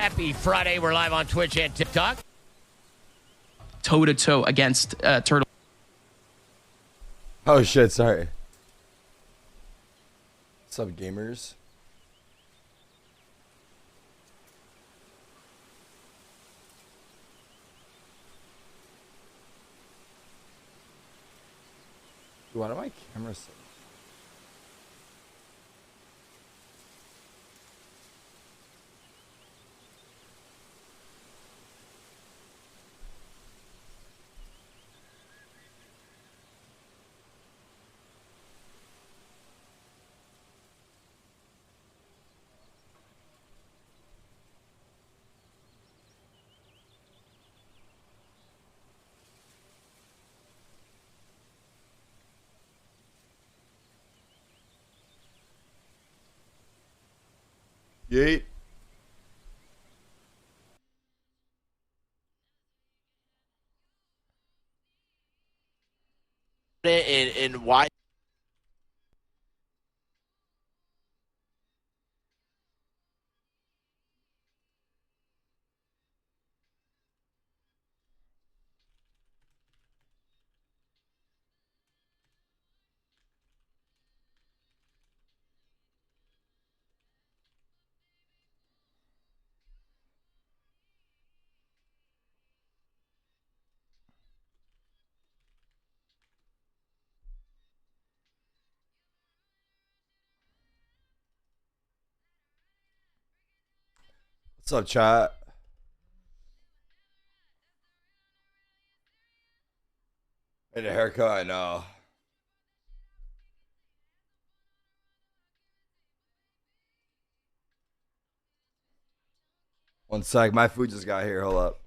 Happy Friday. We're live on Twitch and TikTok. Toe-to-toe against Turtle. Oh, shit. Sorry. What's up, gamers? Why do my camera so... Yeet. In why What's up, chat? And a haircut, I know. One sec, my food just got here. Hold up.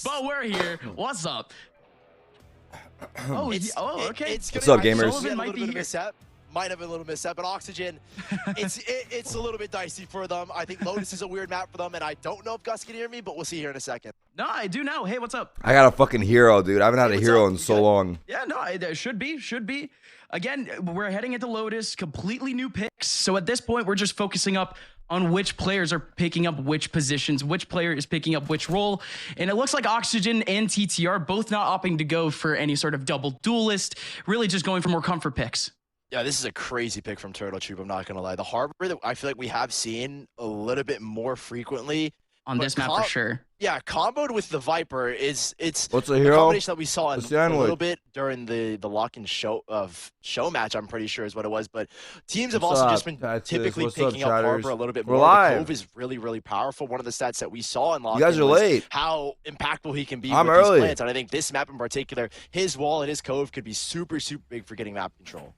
But we're here. What's up? Oh, okay. What's up, gamers? Sullivan might be here. Might have a little misstep, but Oxygen, it's a little bit dicey for them. I think Lotus is a weird map for them, and I don't know if Gus can hear me, but we'll see here in a second. No, I do now. Hey, what's up? I got a fucking hero, dude. I haven't had a hero in so long. Yeah, no, it should be. Again, we're heading into Lotus, completely new picks. So at this point, we're just focusing up on which players are picking up which positions, which player is picking up which role. And it looks like Oxygen and TTR both not opting to go for any sort of double duelist, really just going for more comfort picks. Yeah, this is a crazy pick from Turtle Troop, I'm not going to lie. The Harbor that I feel like we have seen a little bit more frequently. On this map for sure. Yeah, comboed with the Viper it's What's a hero? combination that we saw a little bit during the lock and show match, I'm pretty sure is what it was. But teams have also just been typically picking up Harbor a little bit more. The Cove is really, really powerful. One of the stats that we saw in lock was late. How impactful he can be with these plants. And I think this map in particular, his wall and his Cove could be super, super big for getting map control.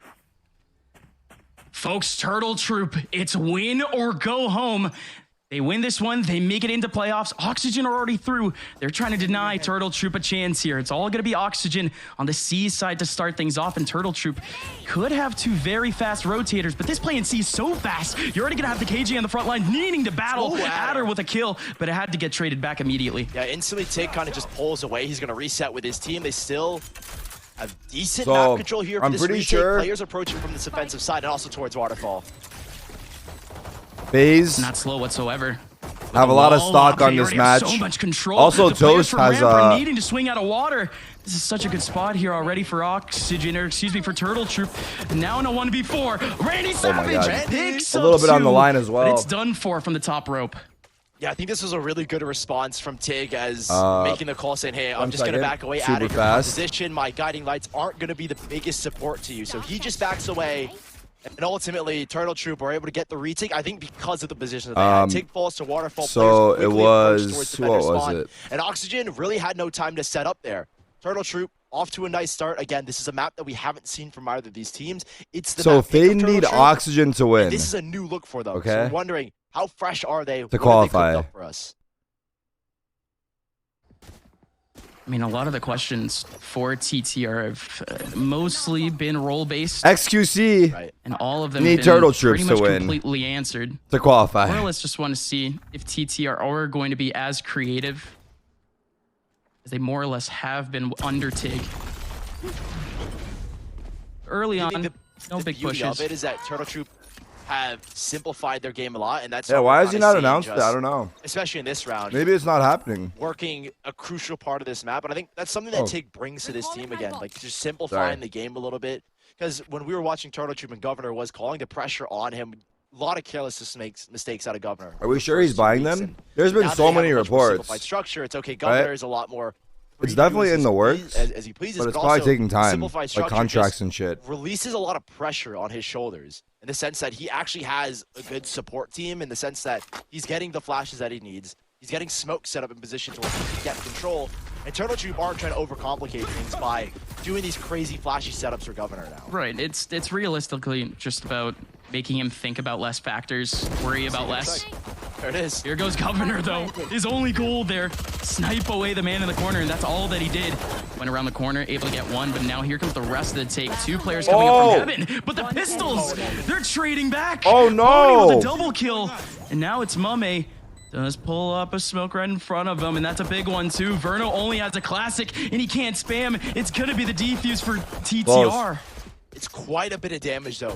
Folks, Turtle Troop, it's win or go home. They win this one, they make it into playoffs. Oxygen are already through. They're trying to deny Turtle Troop a chance here. It's all going to be Oxygen on the C side to start things off, and Turtle Troop could have two very fast rotators, but this play in C is so fast, you're already going to have the KJ on the front line needing to battle Adder with a kill, but it had to get traded back immediately. Yeah, instantly Tig kind of just pulls away. He's going to reset with his team. They still have decent map control here for this retake. Players approaching from this offensive side and also towards Waterfall. FaZe not slow whatsoever. Have a lot of stock on this match. So much control. Also, Toast has needing to swing out of water. This is such a good spot here already for Oxygen, or excuse me, for Turtle Troop. Now in a 1v4, Randy Savage picks a little bit on the line as well. But it's done for from the top rope. Yeah, I think this was a really good response from Tig as making the call saying, hey, I'm just going to back away out of your position. My guiding lights aren't going to be the biggest support to you. So he just backs away. And ultimately, Turtle Troop were able to get the retake, I think, because of the position that they had. Tig falls to Waterfall. So it was, what was it? And Oxygen really had no time to set up there. Turtle Troop off to a nice start. Again, this is a map that we haven't seen from either of these teams. It's the so map if they need Oxygen to win. This is a new look for them. Okay. So we're wondering, how fresh are they to qualify? Up for us? I mean, a lot of the questions for TTR have mostly been role-based. XQC. Right. And all of them need Turtle Troops to win. Completely answered. To qualify. More or less just want to see if TTR are going to be as creative as they more or less have been under Tig. Early on, no big pushes. The beauty of it is that Turtle Troop have simplified their game a lot, and that's why has he not announced that? I don't know. Especially in this round. Maybe it's not happening. Working a crucial part of this map, and I think that's something that Tig brings to this team again, like just simplifying the game a little bit. Because when we were watching Turtle Troop and Governor was calling the pressure on him, a lot of careless mistakes out of Governor. Are we sure he's buying them? There's been so many reports. Simplified structure. It's okay. Governor is a lot more. It's definitely in the works, as he pleases, but it's probably taking time, like contracts and shit. Releases a lot of pressure on his shoulders in the sense that he actually has a good support team, in the sense that he's getting the flashes that he needs. He's getting smoke set up in position to get control. And Turtle Troop aren't trying to overcomplicate things by doing these crazy flashy setups for Governor now. Right. It's realistically just about making him think about less factors, worry about less. There it is. Here goes Governor, though. His only goal there, snipe away the man in the corner, and that's all that he did. Went around the corner, able to get one, but now here comes the rest of the take. Two players coming up from heaven, but the pistols, they're trading back. Oh, no. Able to double kill, and now it's Mame. Does pull up a smoke right in front of him, and that's a big one, too. Verno only has a classic, and he can't spam. It's going to be the defuse for TTR. Close. It's quite a bit of damage, though,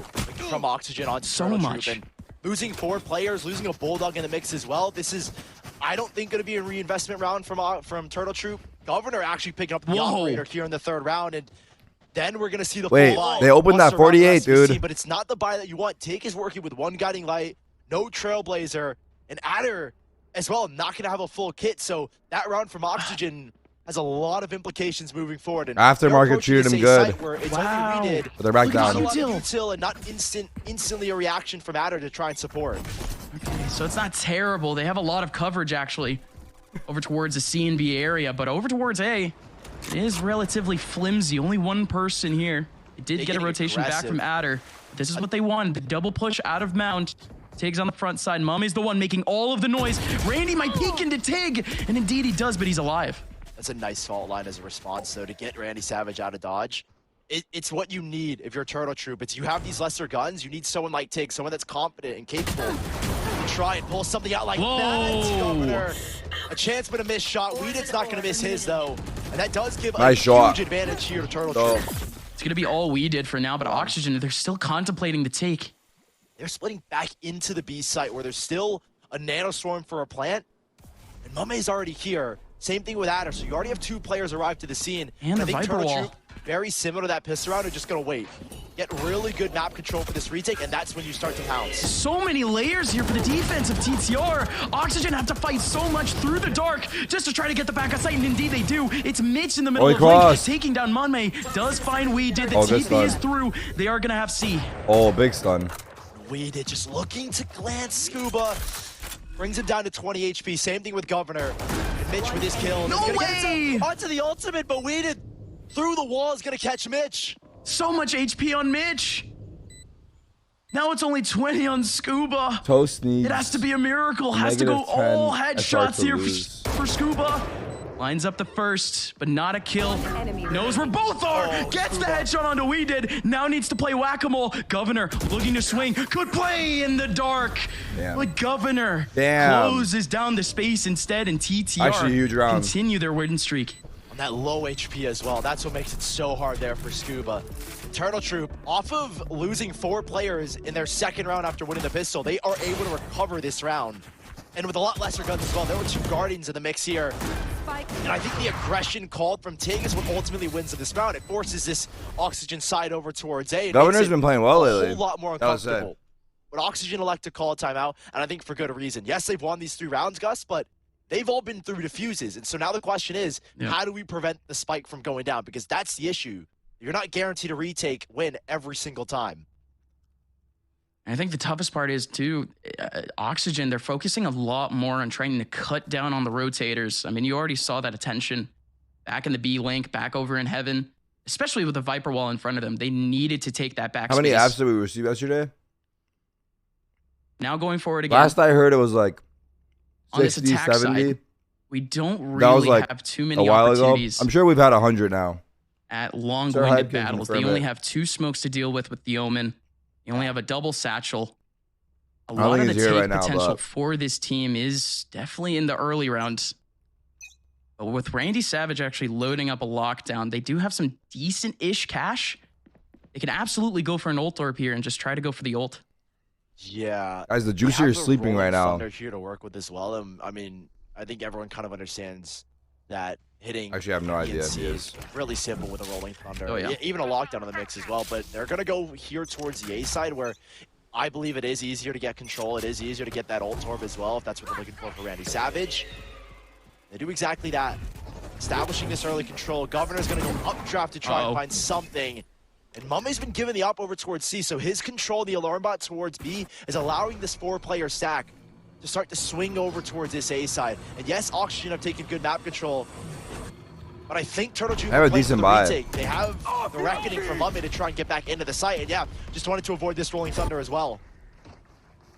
from Oxygen on so much. And losing 4 players, losing a Bulldog in the mix as well. This is, I don't think, going to be a reinvestment round from Turtle Troop. Governor actually picking up the operator here in the 3rd round, and then we're going to see the full buy. They opened that 48, dude. But it's not the buy that you want. Take is working with 1 guiding light, no Trailblazer, and Adder as well, not going to have a full kit. So that round from Oxygen has a lot of implications moving forward. And Aftermarket treated him good. Wow. But they're back down. And not instantly a reaction from Adder to try and support. Okay, so it's not terrible. They have a lot of coverage, actually, over towards the C and B area. But over towards A, it is relatively flimsy. Only 1 person here. It did get a rotation back from Adder. This is what they wanted. The double push out of Mount. Tig's on the front side. Mummy's the one making all of the noise. Randy might peek into Tig, and indeed he does, but he's alive. That's a nice fault line as a response, though, to get Randy Savage out of dodge. It's what you need if you're Turtle Troop. It's you have these lesser guns. You need someone like Tig, someone that's competent and capable to try and pull something out like that. Governor, a chance but a missed shot. Weeded's not going to miss his, though, and that does give a huge advantage here to Turtle Troop. It's going to be all we did for now, but Oxygen, they're still contemplating the take. They're splitting back into the B site where there's still a nanostorm for a plant. And Mummy's already here. Same thing with Adder. So you already have 2 players arrive to the scene. And the I think Viper Turtle Wall. Troop, very similar to that pistol round, are just going to wait. Get really good map control for this retake, and that's when you start to pounce. So many layers here for the defense of TTR. Oxygen have to fight so much through the dark just to try to get the back of sight, and indeed they do. It's Mitch in the middle of Link, taking down Munmay. Does find Weeded. The TP is through. They are going to have C. Oh, big stun. Weeded just looking to glance Scuba. Brings him down to 20 HP. Same thing with Governor. And Mitch with his kill. No way! Onto the ultimate, but Weeded through the wall is going to catch Mitch. So much HP on Mitch. Now it's only 20 on Scuba. Toast needs. It has to be a miracle. Has to go all headshots here for Scuba. Lines up the first, but not a kill. Knows where both are. Gets the headshot onto Weeded. Now needs to play whack-a-mole. Governor looking to swing. Could play in the dark. But Governor closes down the space instead, and TTR continue their win streak. On that low HP as well. That's what makes it so hard there for Scuba. Turtle Troop, off of losing 4 players in their 2nd round after winning the pistol, they are able to recover this round. And with a lot lesser guns as well. There were 2 Guardians in the mix here. And I think the aggression called from Tig is what ultimately wins in this round. It forces this Oxygen side over towards A. Governor's been playing well lately. A whole lot more uncomfortable. but Oxygen elect to call a timeout, and I think for good reason. Yes, they've won these 3 rounds, Gus, but they've all been through defuses. And so now the question is, how do we prevent the spike from going down? Because that's the issue. You're not guaranteed a retake win every single time. I think the toughest part is, too, Oxygen, they're focusing a lot more on trying to cut down on the rotators. I mean, you already saw that attention back in the B link, back over in Heaven, especially with the Viper wall in front of them. They needed to take that back. How many apps did we receive yesterday? Now going forward again. Last I heard, it was like 60, 70. Side, we don't really have too many opportunities. I'm sure we've had 100 now. At long-winded battles. They only have 2 smokes to deal with the Omen. You only have a double satchel. A lot of the take potential for this team is definitely in the early rounds. But with Randy Savage actually loading up a lockdown, they do have some decent-ish cash. They can absolutely go for an ult orb here and just try to go for the ult. Yeah. Guys, the Juicer is sleeping right now. They're here to work with as well. I mean, I think everyone kind of understands that hitting actually I have no idea is really simple with a Rolling Thunder. Oh, yeah. Even a lockdown in the mix as well. But they're going to go here towards the A side where I believe it is easier to get control. It is easier to get that ult orb as well if that's what they're looking for Randy Savage. They do exactly that. Establishing this early control. Governor's going to go updraft to try and find something. And Mummy's been given the up over towards C, so his control, the alarm bot towards B, is allowing this 4-player stack to start to swing over towards this A side. And yes, Oxygen have taken good map control, but I think Turtle Troop have a decent buy. They have the Reckoning from Mummy to try and get back into the site, and yeah, just wanted to avoid this Rolling Thunder as well.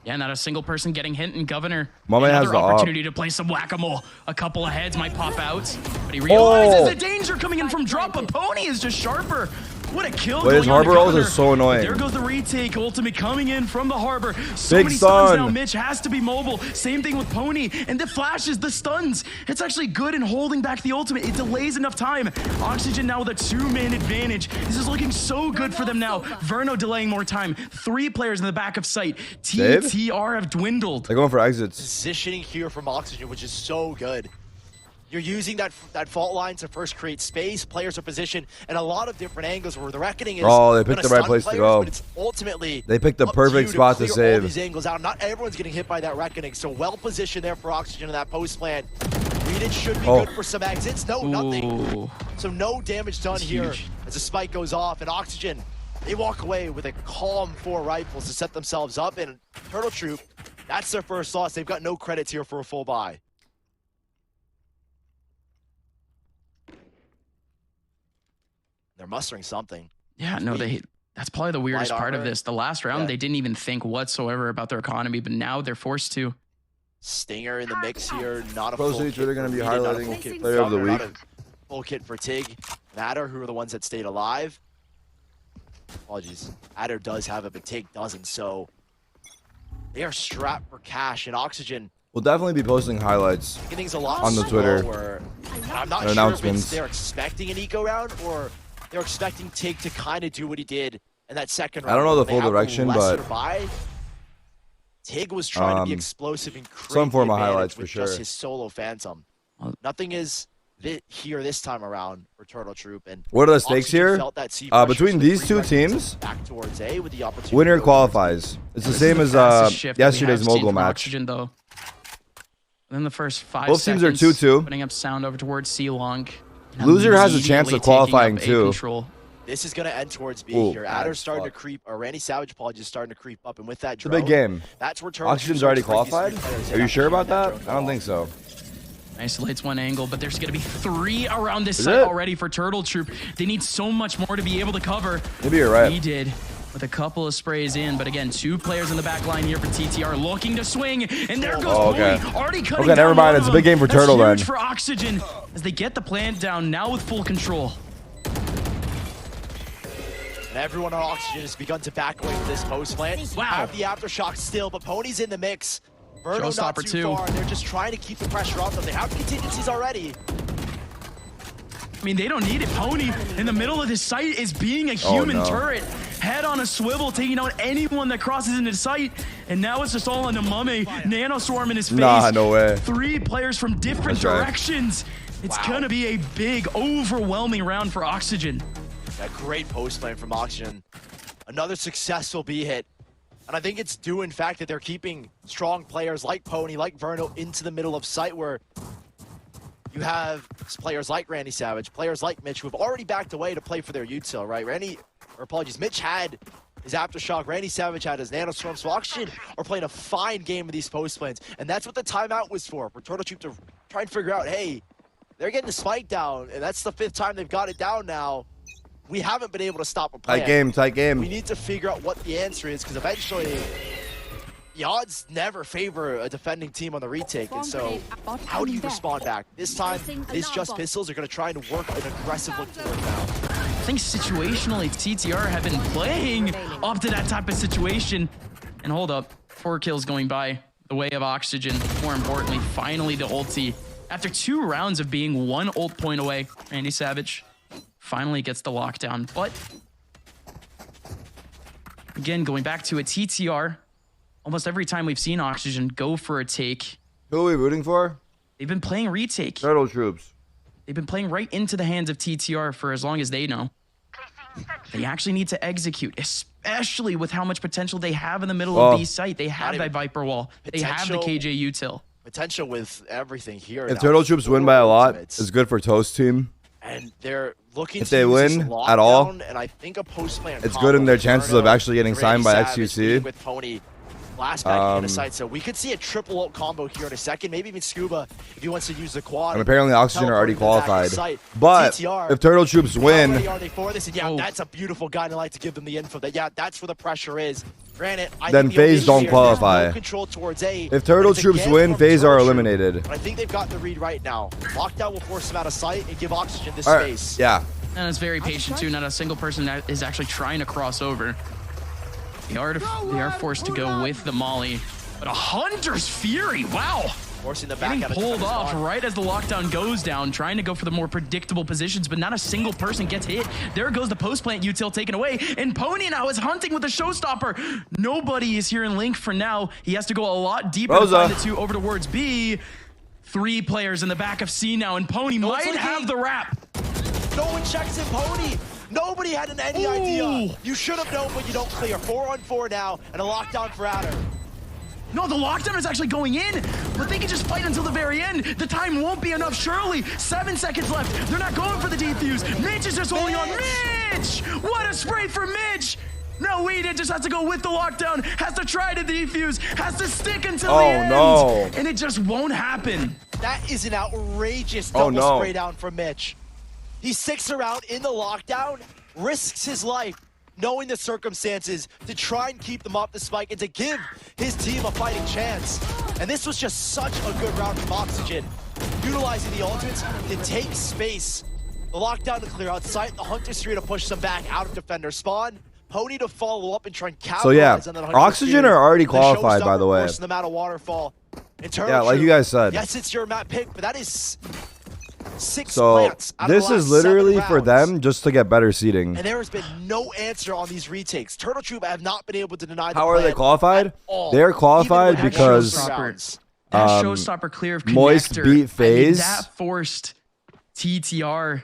Yeah, not a single person getting hit, and Governor, Mummy has the opportunity to play some whack-a-mole. A couple of heads might pop out, but he realizes the danger coming in from drop, but Pony is just sharper. What a kill! But his Harbor ult is so annoying. There goes the retake. Ultimate coming in from the Harbor. So many stuns now. Mitch has to be mobile. Same thing with Pony. And the flashes, the stuns. It's actually good in holding back the ultimate. It delays enough time. Oxygen now with a 2-man advantage. This is looking so good for them now. Verno delaying more time. 3 players in the back of sight. TTR have dwindled. They're going for exits. Positioning here from Oxygen, which is so good. You're using that fault line to first create space, players are positioned, and a lot of different angles where the Reckoning is. Oh, they picked the right place to go. But it's ultimately they picked the perfect spot to save. All these angles out. Not everyone's getting hit by that Reckoning, so well positioned there for Oxygen in that post plan. Reed should be good for some exits. No, nothing. So no damage done here as the spike goes off, and Oxygen, they walk away with a calm 4 rifles to set themselves up, and Turtle Troop, that's their first loss. They've got no credits here for a full buy. They're mustering something. Yeah, no, that's probably the weirdest part of this. The last round, they didn't even think whatsoever about their economy, but now they're forced to. Stinger in the mix here, not a full kit. They're going to be highlighting player of the week. Full kit for Tig. Adder, who are the ones that stayed alive. Apologies. Adder does have it, but Tig doesn't, so they are strapped for cash, and Oxygen we'll definitely be posting highlights on the Twitter. I'm not sure if they're expecting an eco round or they're expecting Tig to kind of do what he did in that second round. I don't know the full direction, but Tig was trying to be explosive and create some form of highlights for sure. Just his solo Phantom. Nothing is here this time around for Turtle Troop. And what are the stakes here? Between these 2 teams, back towards A with the winner qualifies. It's the same as yesterday's mogul match. Oxygen, though. Within the first 5 both seconds, teams are 2-2. Putting up sound over towards C long. Loser has a chance of qualifying too. This is going to end towards B here. Adder's starting to creep, or Randy Savage, apologies, starting to creep up. And with that drone, it's a big game. That's where Oxygen's already qualified? Are you sure about that? I don't think so. Isolates one angle, but there's going to be 3 around this site already for Turtle Troop. They need so much more to be able to cover. Maybe you're right. He did with a couple of sprays in, but again, 2 players in the back line here for TTR looking to swing, and there goes Pony, already cutting down. Never mind. It's a big game for Turtle then. Huge for Oxygen as they get the plant down now with full control. And everyone on Oxygen has begun to back away from this post plant. Wow. Have the aftershock still, but Pony's in the mix. Verno not too far, and they're just trying to keep the pressure off them. They have contingencies already. I mean, they don't need it. Pony in the middle of this site is being a human turret. Head on a swivel, taking out anyone that crosses into the site. And now it's just all on the Mummy. Nanoswarm in his face. Nah, no way. 3 players from different directions. It's going to be a big, overwhelming round for Oxygen. That great post plan from Oxygen. Another successful B hit. And I think it's due, in fact, that they're keeping strong players like Pony, like Verno, into the middle of site where you have players like Randy Savage, players like Mitch, who have already backed away to play for their util, right? Mitch had his Aftershock, Randy Savage had his Nanostorm, so Oxygen are playing a fine game of these post planes. And that's what the timeout was for Turtle Troop to try and figure out, hey, they're getting the spike down, and that's the 5th time they've got it down now. We haven't been able to stop a plan. Tight game. We need to figure out what the answer is, because eventually the odds never favor a defending team on the retake. And so how do you respond back? This time, these Just Pistols are going to try and work an aggressive look forward now. I think situationally, TTR have been playing up to that type of situation. And hold up, 4 kills going by the way of Oxygen. More importantly, finally the ulti. After 2 rounds of being 1 ult point away, Randy Savage finally gets the lockdown. But again, going back to a TTR, almost every time we've seen Oxygen go for a take. Who are we rooting for? They've been playing retake. Turtle Troops. They've been playing right into the hands of TTR for as long as they know. They actually need to execute, especially with how much potential they have in the middle of B site. They have that Viper wall. They have the KJ util. Potential with everything here. If Turtle Troops win by a lot, it's good for Toast team. And they're looking if they win at all, and I think a post plan it's good in their chances of actually getting signed by XQC. With Pony last back in the side, so we could see a triple ult combo here in a second. Maybe even Scuba if he wants to use the quad. And apparently Oxygen are already qualified. But TTR, if Turtle Troops win, how ready are they for this? And yeah, that's a beautiful guy, and I like to give them the info that that's where the pressure is. Granted, then FaZe don't qualify. If Turtle Troops win, FaZe are eliminated. But I think they've got the read right now. Lockdown will force them out of sight and give Oxygen this space. Yeah. And it's very patient too. Not a single person that is actually trying to cross over. They are forced to go with the Molly. But a Hunter's Fury, wow. Forcing the back getting pulled off right as the lockdown goes down, trying to go for the more predictable positions, but not a single person gets hit. There goes the post plant util taken away, and Pony now is hunting with a showstopper. Nobody is here in Link for now. He has to go a lot deeper to find the 2 over towards B. 3 players in the back of C now, and Pony might have the wrap. No one checks in Pony. Nobody had any idea. You should have known, but you don't clear. 4-on-4 now, and a lockdown for Adder. No, the lockdown is actually going in, but they can just fight until the very end. The time won't be enough, surely. 7 seconds left. They're not going for the defuse. Mitch is just holding on. Mitch! What a spray for Mitch! No, Weeded just has to go with the lockdown, has to try to defuse, has to stick until the end. No. And it just won't happen. That is an outrageous double spray down from Mitch. He sticks around in the lockdown, risks his life, knowing the circumstances, to try and keep them off the spike and to give his team a fighting chance. And this was just such a good round from Oxygen, utilizing the ultimates to take space. The lockdown to clear out sight, the Hunter's Fury to push them back out of defender spawn, Pony to follow up and try and capitalize on that Hunter's Oxygen Fury. are already qualified, by the way. Forcing them out of waterfall. Yeah, like you guys said. Yes, it's your map pick, but that is 6 so plants out this of the last is literally 7 for them just to get better seating. And there has been no answer on these retakes. Turtle Troop have not been able to deny the How are they qualified? They're qualified because showstopper clear of connector. Moist beat FaZe. That forced TTR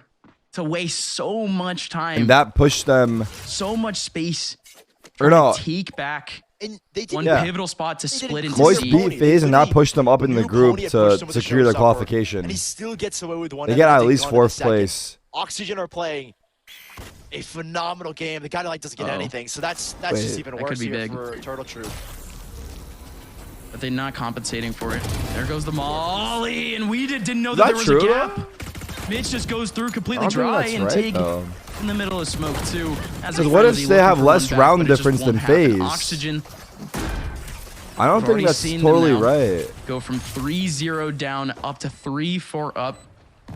to waste so much time. And that pushed them so much space. Or no. Take back and they one pivotal spot to split into Moist beat FaZe and not push them up in the group to secure their qualification. And he still gets away with one. They get at least 4th place. Oxygen are playing a phenomenal game. The guy doesn't get anything, so that's just even worse here for Turtle Troop. But they're not compensating for it. There goes the Molly, and we didn't know that there was a gap. Mitch just goes through completely dry and Tig in the middle of smoke too. Because what if they have less round difference than FaZe? Oxygen. I don't think that's totally right. Go from 3-0 down up to 3-4 up.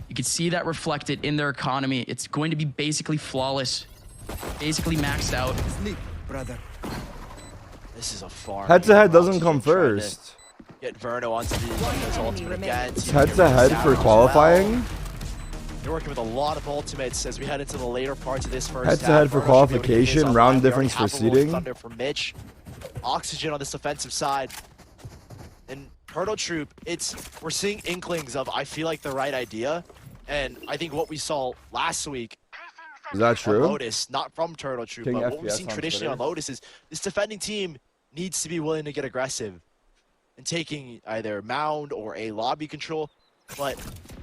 You can see that reflected in their economy. It's going to be basically flawless, basically maxed out. Brother. This is a far. Head-to-head doesn't come first. Get Verno onto the ultimate again. It's head-to-head for qualifying. They're working with a lot of ultimates as we head into the later parts of this first head-to-head for qualification, round difference for seeding. Thunder for Mitch. Oxygen on this offensive side. And Turtle Troop, we're seeing inklings of I feel like the right idea. And I think what we saw last week is that true? Lotus, not from Turtle Troop, but what we've seen traditionally on Lotus is this defending team needs to be willing to get aggressive and taking either mound or a lobby control. But,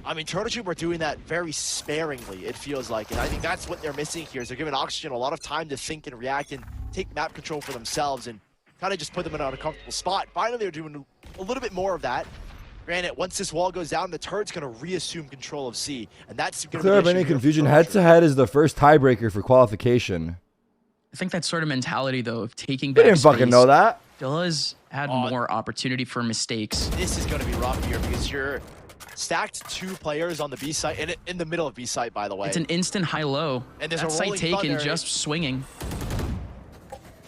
I mean, Turtle Troop are doing that very sparingly, it feels like. And I think that's what they're missing here, is they're giving Oxygen a lot of time to think and react and take map control for themselves and kind of just put them in an uncomfortable spot. Finally, they're doing a little bit more of that. Granted, once this wall goes down, the turret's going to reassume control of C. And that's going to clear up any confusion. Head-to-head is the first tiebreaker for qualification. I think that sort of mentality, though, of taking back I didn't fucking know that. does add more opportunity for mistakes. This is going to be rough here because you're stacked 2 players on the B site, and in the middle of B site, by the way. It's an instant high-low. And there's that a site taken, thunder, just swinging.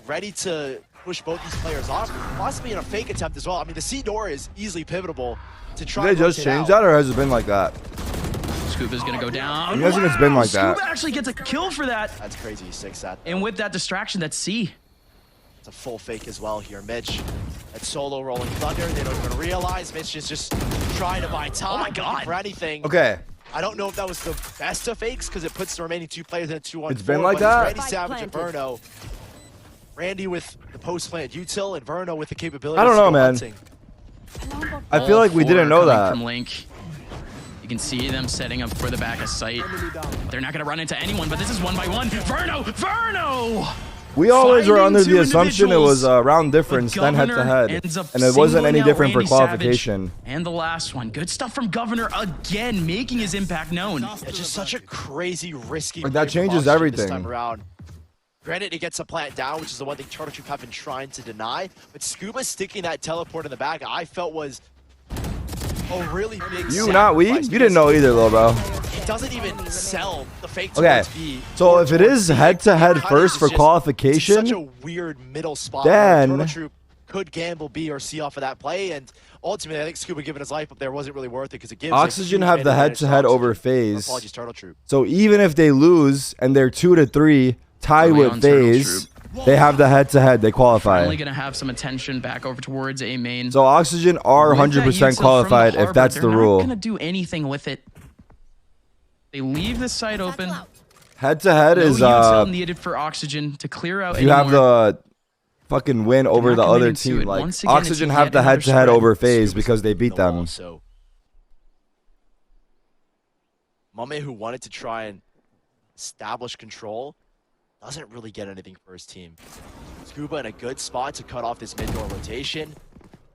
Ready to push both these players off, possibly in a fake attempt as well. I mean, the C door is easily pivotable to try. Did they just change that, or has it been like that? Scuba's gonna go down. I'm guessing it's been like that. Scuba actually gets a kill for that. That's crazy. He sticks that. And with that distraction, that's C. It's a full fake as well here. Mitch at solo rolling thunder. They don't even realize Mitch is just trying to buy time. Oh my god! For anything. Okay. I don't know if that was the best of fakes because it puts the remaining 2 players in a 2-1-4. It's been like that. Randy Savage and Verno. Randy with the post-plant util and Verno with the capability. I don't know, man. Hunting. I feel like we didn't know that. From Link. You can see them setting up for the back of sight. They're not going to run into anyone, but this is 1-by-1. Verno! Verno! We always were under the assumption it was a round difference, then head-to-head. And it wasn't any different for qualification. And the last one. Good stuff from Governor again, making his impact known. It's just such a crazy, risky play. That changes everything. This time around. Granted, it gets a plant down, which is the one thing Turtle Troop have been trying to deny. But Scuba sticking that teleport in the back, I felt was a really big You, not we? You didn't know either, though, bro. It doesn't even sell the fake okay, B. So if it is head-to-head first for qualification, such a weird middle spot. Then Turtle Troop could gamble B or C off of that play, and ultimately, I think Scuba giving his life up there wasn't really worth it because it gives Oxygen have the head-to-head over FaZe. Apologies, Turtle Troop. So even if they lose and they're 2-3 tied with FaZe, they have the head-to-head. They qualify. Finally gonna have some attention back over towards A main. So Oxygen are 100% qualified if that's the rule. They're not gonna do anything with it. They leave the site open. Head-to-head is needed for Oxygen to clear out. You have the fucking win over the other team. Like again, Oxygen have the head-to-head over FaZe because they beat them. So Mame, who wanted to try and establish control, doesn't really get anything for his team. Scuba in a good spot to cut off this mid-door rotation.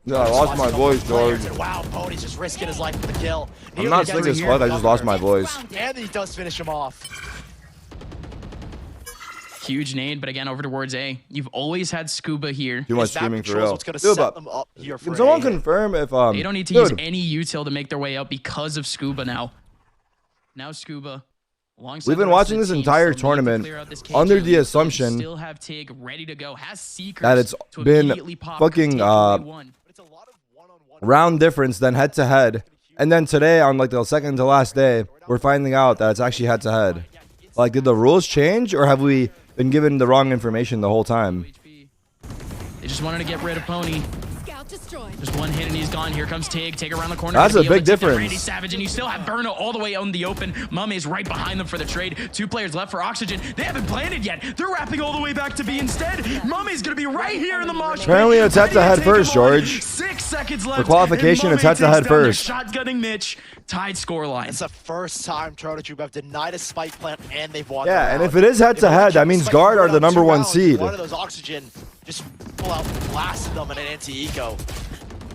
Yeah, I lost my voice, George. Wow, Pony's just risking his life for the kill. I'm not sick as fuck, I just lost my voice. And he does finish him off. Huge nade, but again, over towards A. You've always had Scuba here. Too much streaming for real. Dude, can someone confirm if they don't need to use any util to make their way out because of Scuba now. Now Scuba. We've been watching this entire tournament under the assumption that it's been fucking round difference than head-to-head. And then today, on like the second to last day, we're finding out that it's actually head-to-head. Like, did the rules change, or have we been given the wrong information the whole time? They just wanted to get rid of Pony. Just one hit and he's gone. Here comes Tig. Tig around the corner. That's a big difference. Randy Savage, and you still have Burno all the way out in the open. Mame is right behind them for the trade. 2 players left for Oxygen. They haven't planted yet. They're wrapping all the way back to B instead. Mame's gonna be right here in the mosh. Apparently it's head-to-head first, George. 6 seconds left. For qualification, it's head-to-head first. Shotgunning Mitch. Tied scoreline. It's the first time Turtle Troop have denied a spike plant and they've won. Yeah, and if it is head-to-head, that means Guard are the #1 seed. One of those Oxygen just full out blasted them in an anti-eco.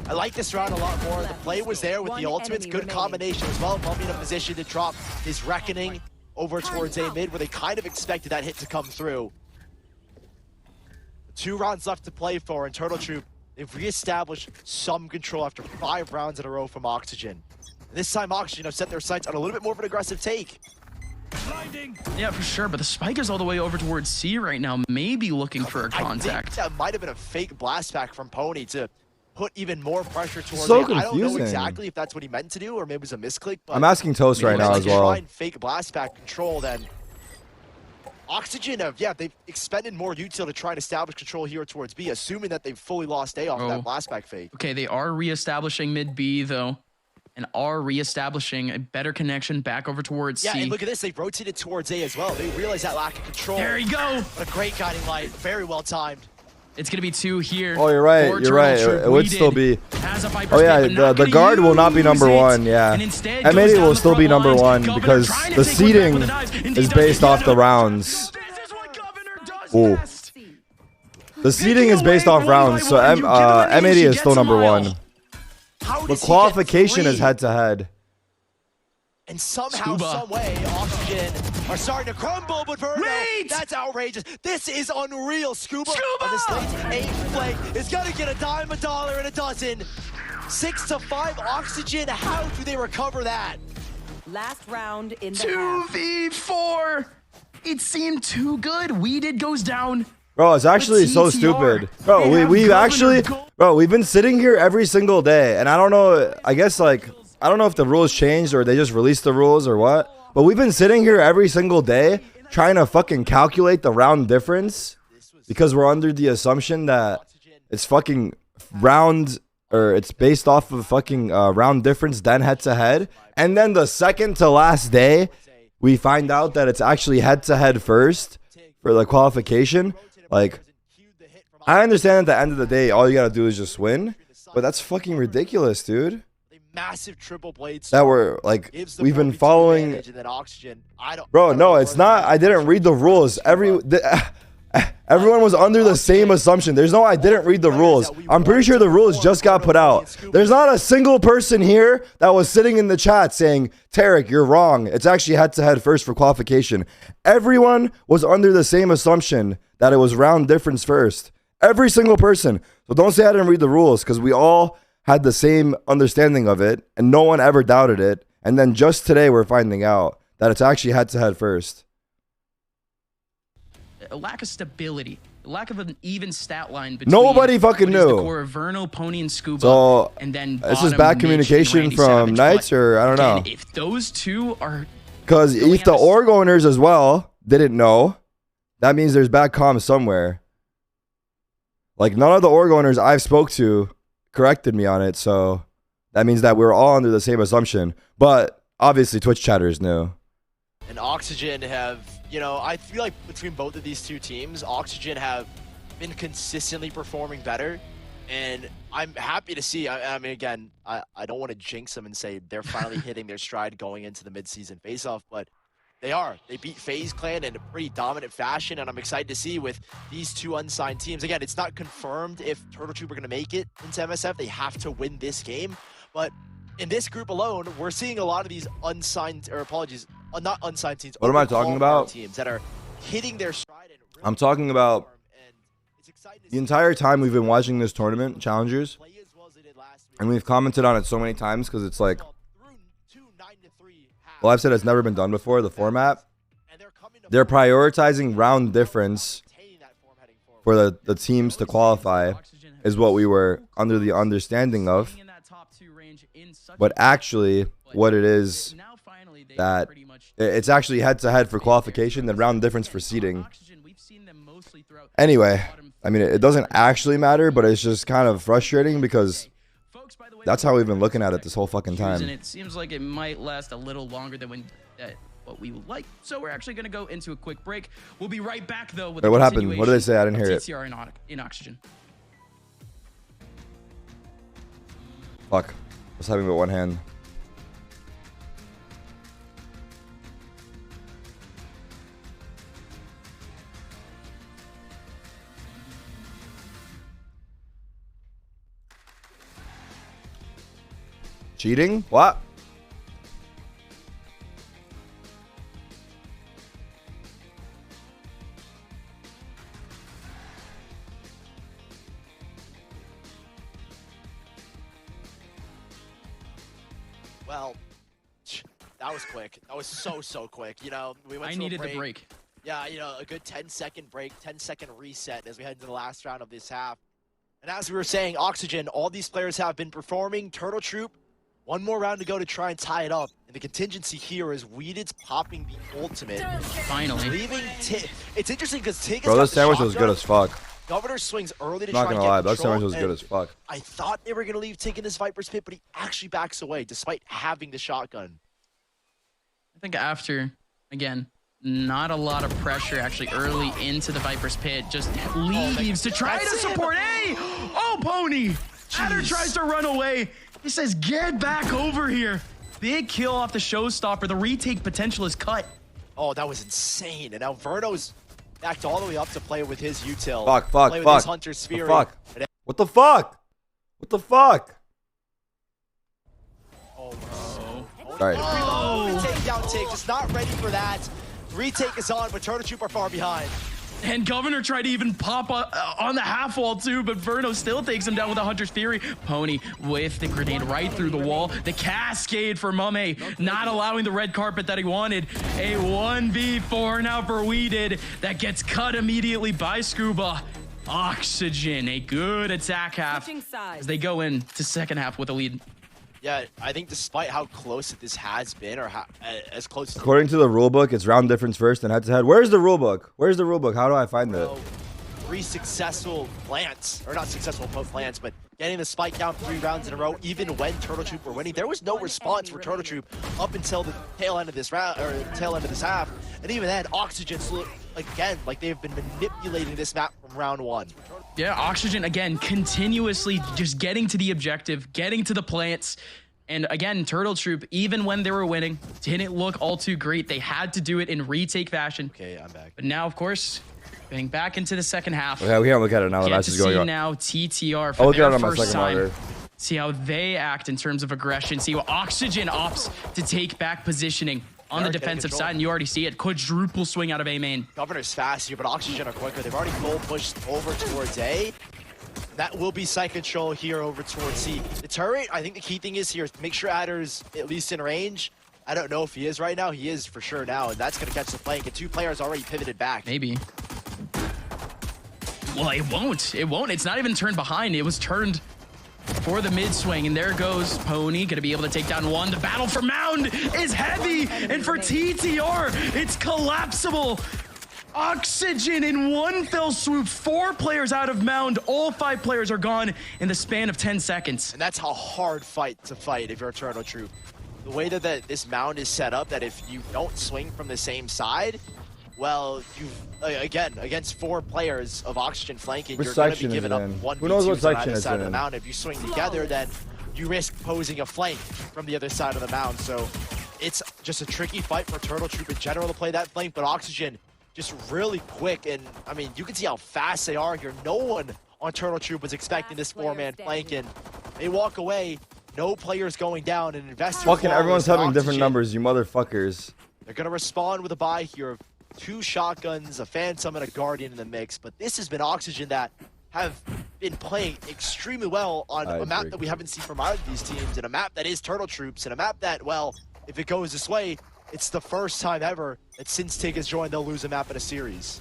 I like this round a lot more. The play was there with the ultimates. Good combination as well. Mummy in a position to drop his Reckoning over towards A mid, where they kind of expected that hit to come through. 2 rounds left to play for, and Turtle Troop, they've reestablished some control after 5 rounds in a row from Oxygen. This time Oxygen have set their sights on a little bit more of an aggressive take. Yeah, for sure, but the spike is all the way over towards C right now, maybe looking for a contact. I think that might have been a fake blast back from Pony to put even more pressure towards so it. I don't know confusing. exactly if that's what he meant to do or maybe it was a misclick. But I'm asking Toast right now as well. Try and fake blast back control, then Oxygen have, they've expended more util to try and establish control here towards B, assuming that they've fully lost A off of that blast back fake. Okay, they are reestablishing mid B though, and are reestablishing a better connection back over towards C. Yeah, and look at this, they've rotated towards A as well. They realize that lack of control. There you go. What a great guiding light, very well timed. It's going to be 2 here. Oh, you're right. You're right. It would still be. Oh, yeah. The guard will not be number 1. Yeah. M80 will still be number 1 because the seeding is based off the rounds. Ooh. The seeding is based off rounds, so M80 is still number 1. The qualification is head-to-head. And somehow, some way, Oxygen are starting to crumble, but Verno, that's outrageous. This is unreal. Scuba on this late 8th play is gonna get a dime, a dollar, and a dozen. 6-5 Oxygen, how do they recover that? Last round in the 2v4. It seemed too good. Weeded goes down. Bro, it's actually so stupid. Bro, we've been sitting here every single day, and I don't know, I guess like, I don't know if the rules changed or they just released the rules or what, but we've been sitting here every single day trying to fucking calculate the round difference because we're under the assumption that it's fucking round, or it's based off of fucking round difference, then head-to-head. And then the second to last day, we find out that it's actually head-to-head first for the qualification. Like, I understand at the end of the day, all you gotta do is just win, but that's fucking ridiculous, dude. Massive triple blade that we're like, we've been following. Bro, no, it's not. I didn't read the rules. Everyone was under the same assumption. There's no I didn't read the rules. I'm pretty sure the rules just got put out. There's not a single person here that was sitting in the chat saying, Tarik, you're wrong. It's actually head-to-head first for qualification. Everyone was under the same assumption that it was round difference first. Every single person. So don't say I didn't read the rules, because we all had the same understanding of it, and no one ever doubted it. And then just today, we're finding out that it's actually head-to-head first. A lack of stability, a lack of an even stat line between nobody fucking knew. The core of Verno, Pony, and Scuba. So and then this is bad communication from Knights, or I don't know. If those two are, because if the org owners as well didn't know, that means there's bad comms somewhere. Like, none of the org owners I've spoke to corrected me on it, so that means that we're all under the same assumption. But obviously Twitch chatters knew. And Oxygen have, you know, I feel like between both of these two teams, Oxygen have been consistently performing better, and I'm happy to see. I mean, again, I don't want to jinx them and say they're finally hitting their stride going into the mid-season face-off, but they are. They beat FaZe Clan in a pretty dominant fashion, and I'm excited to see with these two unsigned teams. Again, it's not confirmed if Turtle Troop are going to make it into MSF. They have to win this game. But in this group alone, we're seeing a lot of these unsigned, or apologies, not unsigned teams. What am I talking about? Teams that are hitting their stride. And really, I'm talking about the entire time we've been watching this tournament, Challengers, and we've commented on it so many times because it's like, well, I've said it's never been done before, the format. They're prioritizing round difference for the teams to qualify is what we were under the understanding of. But actually, what it is, that it's actually head-to-head for qualification, then round difference for seeding. Anyway, I mean, it doesn't actually matter, but it's just kind of frustrating because that's how we've been looking at it this whole fucking time. And it seems like it might last a little longer than what we would like. So we're actually going to go into a quick break. We'll be right back, though, with what happened? What did they say? I didn't hear it. TTR in Oxygen. Fuck. I was having it with one hand. Cheating? What? Well, that was quick. That was so quick. You know, we went I to needed a break. the break. Yeah, you know, a good 10-second break, 10-second reset as we head into the last round of this half. And as we were saying, Oxygen, all these players have been performing. Turtle Troop, one more round to go to try and tie it up. And the contingency here is Weeded's popping the ultimate. Finally. Leaving it's interesting because Tig Bro, this sandwich was good as fuck. Governor swings early to Not try and gonna lie, get that control, sandwich was good as fuck. I thought they were going to leave Tig in this Viper's pit, but he actually backs away despite having the shotgun. I think after, again, Not a lot of pressure actually early into the Viper's pit. Just leaves to try to support. Hey! Oh, Pony! Adder tries to run away. He says, get back over here. Big kill off the showstopper. The retake potential is cut. Oh, that was insane. And now Verno's backed all the way up to play with his util. Fuck. Play with his Hunter's Fury. What the fuck? What the fuck? Oh, no. Sorry. Oh, takedown take. Just not ready for that. Retake is on, but Turtle Troop are far behind. And Governor tried to even pop on the half wall too, but Verno still takes him down with a Hunter's Fury. Pony with the grenade right through the wall. The cascade for Mame, not allowing the red carpet that he wanted. A 1v4 now for Weeded that gets cut immediately by Scuba. Oxygen, a good attack half as they go into second half with a lead. Yeah, I think despite how close this has been, or as close as... According to the rulebook, it's round difference first and head-to-head. Where's the rulebook? Where's the rulebook? How do I find it? 3 successful plants, or not successful plants, but getting the spike down 3 rounds in a row, even when Turtle Troop were winning. There was no response for Turtle Troop up until the tail end of this round, or tail end of this half. And even then, Oxygen, again, like they've been manipulating this map from round 1. Yeah, Oxygen, again, continuously just getting to the objective, getting to the plants. And again, Turtle Troop, even when they were winning, didn't look all too great. They had to do it in retake fashion. Okay, I'm back. But now, of course, getting back into the second half. Okay, we can't look at it now. The match is going on. Now TTR for their first time. Monitor. See how they act in terms of aggression. See what Oxygen opts to take back positioning on the defensive side, and you already see it. Quadruple swing out of A main. Governor's fast here, but Oxygen are quicker. They've already full pushed over towards A. That will be side control here over towards C. The turret, I think the key thing is here, make sure Adder's at least in range. I don't know if he is right now. He is for sure now, and that's going to catch the flank. And 2 players already pivoted back. Maybe. Well, it won't. It won't. It's not even turned behind. It was turned for the mid swing, and there goes Pony, gonna be able to take down 1. The battle for Mound is heavy, and for TTR, it's collapsible. Oxygen in one fell swoop, 4 players out of Mound, all 5 players are gone in the span of 10 seconds. And that's a hard fight to fight if you're a Turtle Troop. The way that this Mound is set up, that if you don't swing from the same side, well, again, against 4 players of Oxygen flanking, you're going to be giving up 1v2s on either side of the mound. If you swing together, then you risk posing a flank from the other side of the mound. So it's just a tricky fight for Turtle Troop in general to play that flank, but Oxygen just really quick. And, I mean, you can see how fast they are here. No one on Turtle Troop was expecting this 4-man flank, and they walk away. No players going down, and investors... Fucking everyone's having different numbers, you motherfuckers. They're going to respond with a buy here of 2 shotguns, a Phantom, and a Guardian in the mix. But this has been Oxygen that have been playing extremely well on a map that we haven't seen from either of these teams, and a map that is Turtle Troops, and a map that, well, if it goes this way, it's the first time ever that since Tig has joined, they'll lose a map in a series.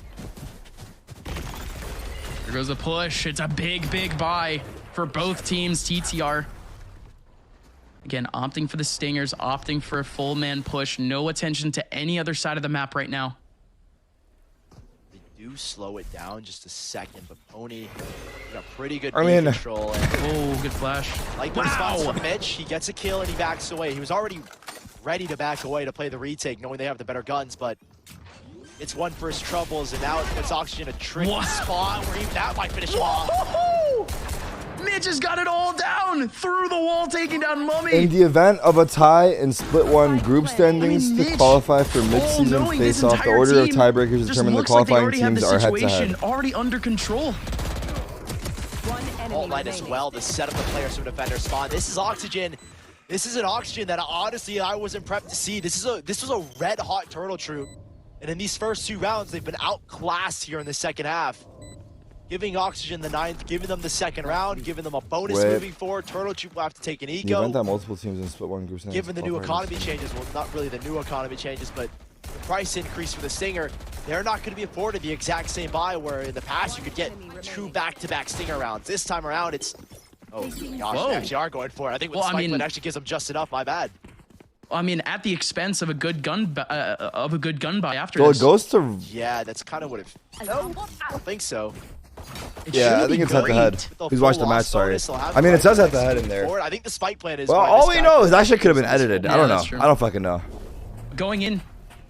There goes the push. It's a big, big buy for both teams. TTR, again, opting for the Stingers, opting for a full man push. No attention to any other side of the map right now. They do slow it down just a second, but Pony got pretty good control. Oh, good flash. Like the response from Mitch, he gets a kill and he backs away. He was already ready to back away to play the retake, knowing they have the better guns, but it's one for his troubles, and now it puts Oxygen in a tricky spot where even that might finish him off. Mitch has got it all down through the wall, taking down Mummy. In the event of a tie in split 1 group standings to qualify for mid-season face-off, the order of tiebreakers determine the qualifying teams are head-to-head. Already under control. Alt line as well to set up the players from defender spawn. This is Oxygen. This is an Oxygen that honestly I wasn't prepped to see. This was a red-hot Turtle Troop. And in these first 2 rounds, they've been outclassed here in the second half. Giving Oxygen the 9th, giving them the second round, giving them a bonus moving forward. Turtle Troop will have to take an eco. The event that multiple teams in split 1 group standings. Given the new economy changes, well, not really the new economy changes, but the price increase for the Stinger, they're not going to be afforded the exact same buy where in the past you could get 2 back-to-back Stinger rounds. This time around, it's... Oh, gosh, they actually are going for it. I think with Spikelet actually gives them just enough. My bad. I mean, at the expense of a good gun, buy after this. It goes to... Yeah, that's kind of what it... No, I don't think so. Yeah, I think it's head-to-head. Please watch the match, sorry. I mean, it says head-to-head in there. I think the spike plan is... Well, all we know is that shit could have been edited. I don't know. I don't fucking know. Going in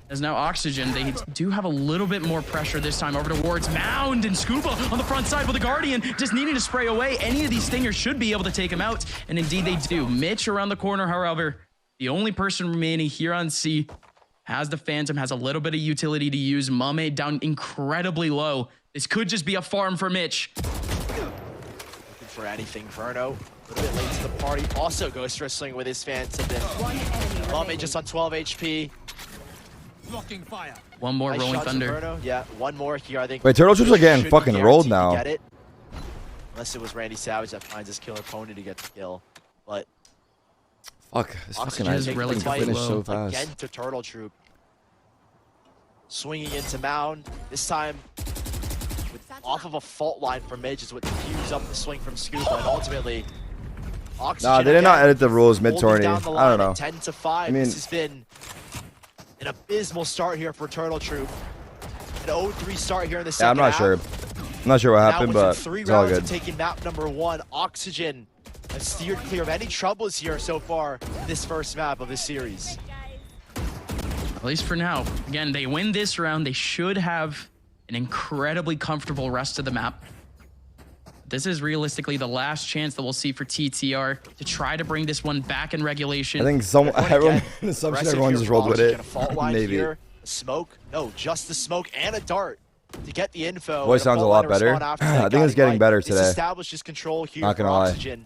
As now Oxygen, they do have a little bit more pressure this time over towards Mound and Scuba on the front side with the Guardian just needing to spray away. Any of these Stingers should be able to take him out, and indeed they do. Mitch around the corner, however, the only person remaining here on C, has the Phantom, has a little bit of utility to use. Mame down incredibly low. This could just be a farm for Mitch. Looking for anything, Verno. A little bit late to the party. Also Ghost Wrestling with his Phantom. Mame just on 12 HP. Blocking fire. One more Nice Rolling shots from Thunder. Verno. Yeah, one more here, I think. Wait, Turtle Troops are getting Should be fucking rolled guaranteed now. to get it. Unless it was Randy Savage that finds his killer pony to get the kill. But Fuck, this Oxygen fucking is ice really fucking finished so fast. again to Turtle Troop. Swinging into Mound. This time off of a fault line from Midge is what diffused up the swing from Scuba, and ultimately Oxygen Nah, they did not again edit the rules holding mid-tourney. down the I line don't know. at 10 to 5. I mean- This has been an abysmal start here for Turtle Troop. An 0-3 start here in the Yeah, second I'm not half. sure. I'm not sure what Now happened, within but 3 it's all rounds good. of taking map number 1, Oxygen has steered clear of any troubles here so far in this first map of this series. At least for now. Again, they win this round. They should have an incredibly comfortable rest of the map. This is realistically the last chance that we'll see for TTR to try to bring this one back in regulation. I think some everyone, Again, assumption aggressive everyone here just from rolled with Oxygen. it. A fault line Maybe. here, a smoke. No, just the smoke and a dart to get the info. Voice and sounds a fault lot line to better. respond after that I think guiding it's getting light. better It's today. establishes control here Not for gonna lie. Oxygen.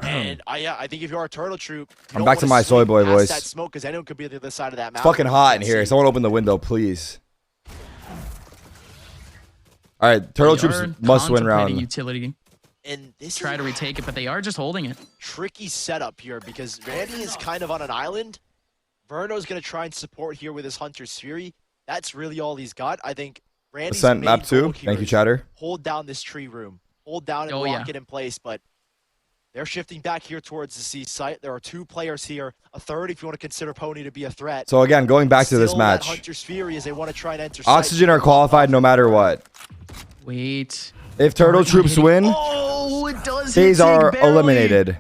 And I think if you're a Turtle Troop, you I'm don't back to wanna my soy swing boy past voice. That smoke, because anyone could be on the other side of that It's mountain. fucking hot in here. Someone open the window, please. All right, Turtle They are Troops must win contemplating round. utility. And this Try is to retake it, but they are just holding it. tricky setup here because Randy is kind of on an island. Verno's going to try and support here with his Hunter's Fury. That's really all he's got. I think Randy's Ascent main map goal 2. here Thank you, is chatter. hold down this tree room. Hold down and Oh, lock yeah. it in place, but they're shifting back here towards the C site. There are 2 players here, a third if you want to consider Pony to be a threat. So again, going back to this Still that match, Hunter's Fury as they want to try and enter site. Oxygen are qualified no matter what. Wait. If Turtle Troops win, Oh, it does FaZe hit are Tig barely. eliminated.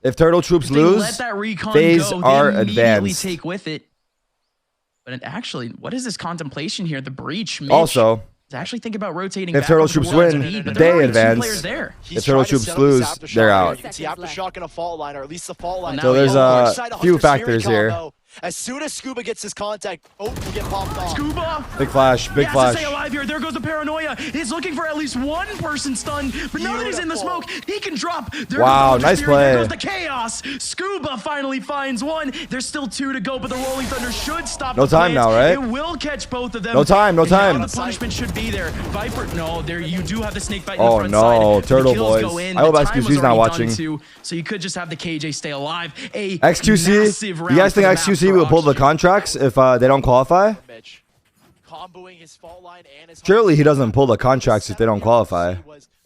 If Turtle Troops If they lose, let that recon FaZe go, are they immediately advanced. take with it. But it actually, what is this contemplation here? The breach. Mitch Also, is actually think about rotating. if back Turtle over Troops towards win, Embiid, but they there are already 2 advance. players there. He's If Turtle trying to Troops set up this lose, aftershock they're here. out. You can see aftershock in a fault line, or at least the fault line. now So there's a few factors here. As soon as Scuba gets his contact, both will get popped off. Scuba. Big flash, big He has flash. to stay alive here. There goes the paranoia. He's looking for at least one person stunned, but now that he's in the Beautiful. smoke, he can drop. There Wow, goes the nice Fury. There play. goes the chaos. Scuba finally finds one. There's still 2 to go, but the Rolling Thunder should stop. No the time plans. now, right? It will catch both of them. No time, no And now time. the punishment should be there. Viper, no, there you do have the snake bite in Oh, the front no, side. Turtle the kills boys. Go in. I hope The time XQC was is not already watching. done too, so you could just have the KJ stay alive. A XQC, massive you round guys for think the map XQC for will pull the Oxygen. contracts if they don't qualify? Mitch, comboing his fault line and his Surely he doesn't pull the contracts if they don't qualify.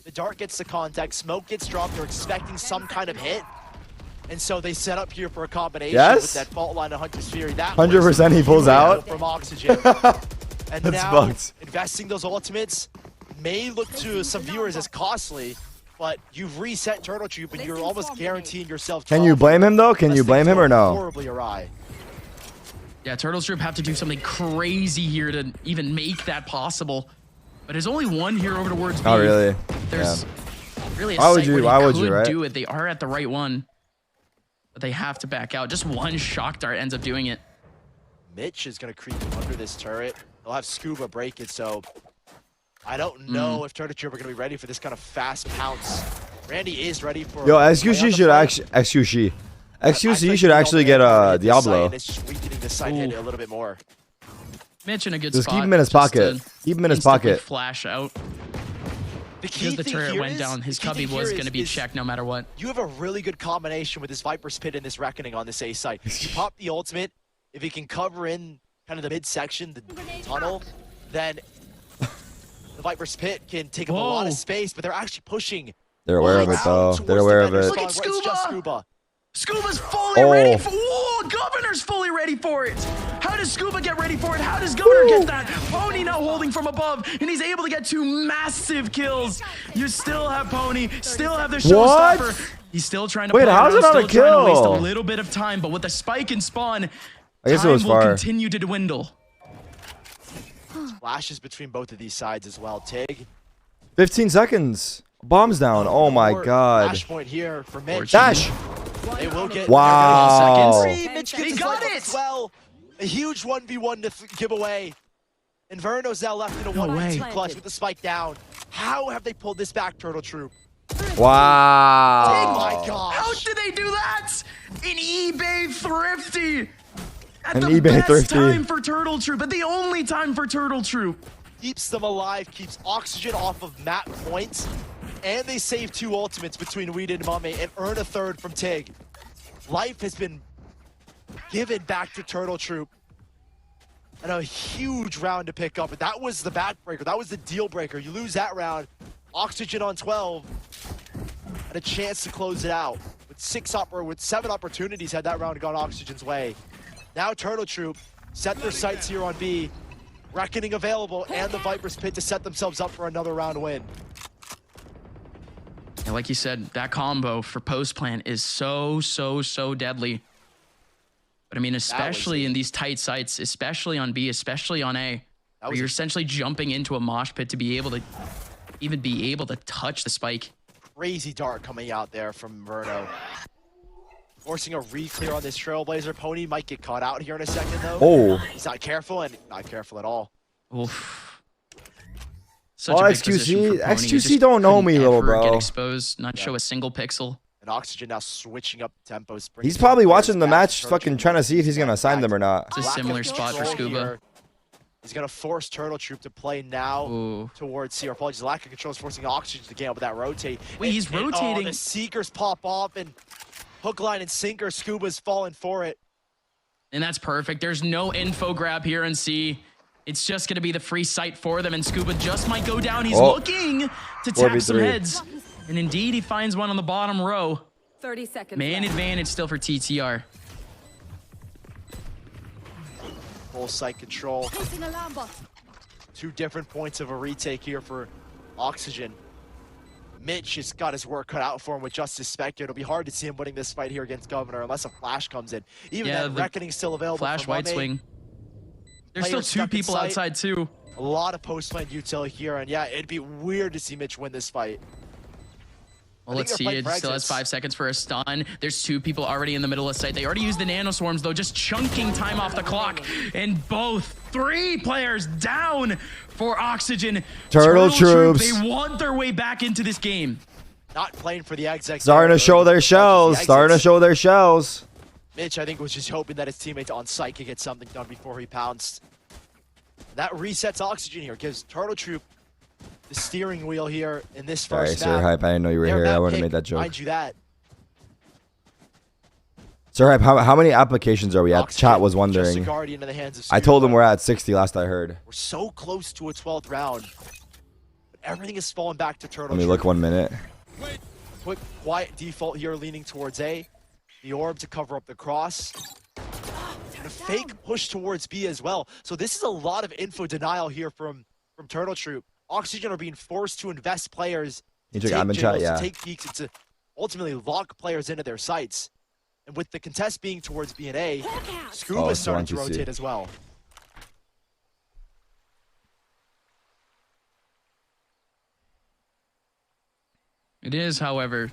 The dart gets the contact, smoke gets dropped. They're expecting some kind of hit, and so they set up here for a combination Yes? with that fault line of Hunter's Fury. That 100% he pulls was out? from Oxygen. And That's now fucked. investing those ultimates may look to some viewers as costly, but you've reset Turtle Troop and you're almost guaranteeing yourself. Can you blame him though? Can you blame him or no? Horribly awry. Yeah, Turtle Troop have to do something crazy here to even make that possible. But there's only one here over towards B. Not really. There's really a Why would site you- where they why would could you, right? do it. They are at the right one. But they have to back out. Just one shock dart ends up doing it. Mitch is going to creep under this turret. They'll have Scuba break it, so I don't know if Turtle Troop are going to be ready for this kind of fast pounce. Randy is ready for... Yo, play on XQC the should flank. actually XQC. I XQC think should they'll actually be get able to a hit this site, Diablo. and it's just weakening the site hit a little bit more. Mitch in a good Just spot. keep him in his just pocket. to Keep him in his instantly pocket. Flash out. The key Because the thing turret here went is- down. His the key cubby thing was here going to be is checked no matter what. You have a really good combination with this Viper's Pit and this Reckoning on this A site. You pop the ultimate. If he can cover in kind of the midsection, the tunnel, then the Viper's Pit can take up a lot Whoa. of space, but they're actually pushing. They're aware of it though. towards They're the aware of vendor it. Look at spawn where it's just Scuba! Scuba. Scuba's fully ready for... Whoa, Governor's fully ready for it. How does Scuba get ready for it? How does Governor get that? Pony now holding from above, and he's able to get 2 massive kills. You still have Pony, still have the What? showstopper. He's still trying to Wait, play how's around, it not a still trying to waste kill? a little bit of time, but with the spike and spawn, I guess it time was will far. continue to dwindle. Flashes between both of these sides as well. Tig. 15 seconds. Bombs down. Oh my god. Flash point here for Mitch. Dash. They will get. Wow. Mitch gets his leg up as well. A huge 1v1 to give away. Inverno's now left in a 1v2 clutch with the spike down. How have they pulled this back, Turtle Troop? Wow. Oh my gosh. How did they do that? An eBay thrifty. At An the eBay best thrifty. time for Turtle Troop, but the only time for Turtle Troop. Keeps them alive, keeps Oxygen off of map points, and they save 2 ultimates between Weed and Mame and earn a 3rd from Tig. Life has been given back to Turtle Troop. And a huge round to pick up, but that was the backbreaker. That was the deal breaker. You lose that round, Oxygen on 12, and a chance to close it out. With 7 opportunities had that round gone Oxygen's way. Now Turtle Troop set their sights here on B. Reckoning available and the Viper's Pit to set themselves up for another round win. And like you said, that combo for post plant is so deadly. But I mean, especially in these tight sites, especially on B, especially on A, where you're essentially jumping into a mosh pit to be able to even be able to touch the spike. Crazy dart coming out there from Verno. Forcing a re-clear on this Trailblazer. Pony might get caught out here in a second, though. Oh. He's not careful, and not careful at all. Oof. Oh, XQC don't know me, little bro. Get exposed, not show a single pixel. And Oxygen now switching up tempos. He's probably watching the match, fucking trying to see if he's gonna sign them or not. It's a similar spot for Scuba. He's gonna force Turtle Troop to play now towards C. Or apologies, lack of control is forcing Oxygen to gain up with that rotate. Wait, he's rotating. Oh, the Seekers pop off and hook, line, and sinker. Scuba's falling for it. And that's perfect. There's no info grab here in C. It's just gonna be the free sight for them, and Scuba just might go down. He's looking to tap some heads. And indeed, he finds one on the bottom row. 30 seconds. Man advantage still for TTR. Full sight control. 2 different points of a retake here for Oxygen. Mitch has got his work cut out for him with Justice Spectre. It'll be hard to see him winning this fight here against Governor unless a flash comes in. Even then, Reckoning's still available. Flash white swing. There's still 2 people outside too. A lot of post-lane util here, and yeah, it'd be weird to see Mitch win this fight. Well, let's see. It still has 5 seconds for a stun. There's 2 people already in the middle of site. They already used the nano swarms, though, just chunking time off the clock. And 3 players down for Oxygen. Turtle Troops. They want their way back into this game. Not playing for the exec. Starting to show their shells. Starting to show their shells. Mitch, I think, was just hoping that his teammates on site could get something done before he pounced. That resets Oxygen here. Gives Turtle Troop the steering wheel here in this first Sorry, Sir Hype, I didn't know you were here. I wouldn't have made that joke. Mind you that. Sir Hype, how many applications are we at? Chat was wondering. Guardian in the hands of I told him we're at 60 last I heard. We're so close to a 12th round. But everything is falling back to Turtle Troop. Let me look 1 minute. Quick, quiet default here, leaning towards A. The orb to cover up the cross. And a fake push towards B as well. So this is a lot of info denial here from Turtle Troop. Oxygen are being forced to invest players, to take peeks, and to ultimately lock players into their sights. And with the contest being towards B and A, Scuba's starting to rotate as well. It is, however,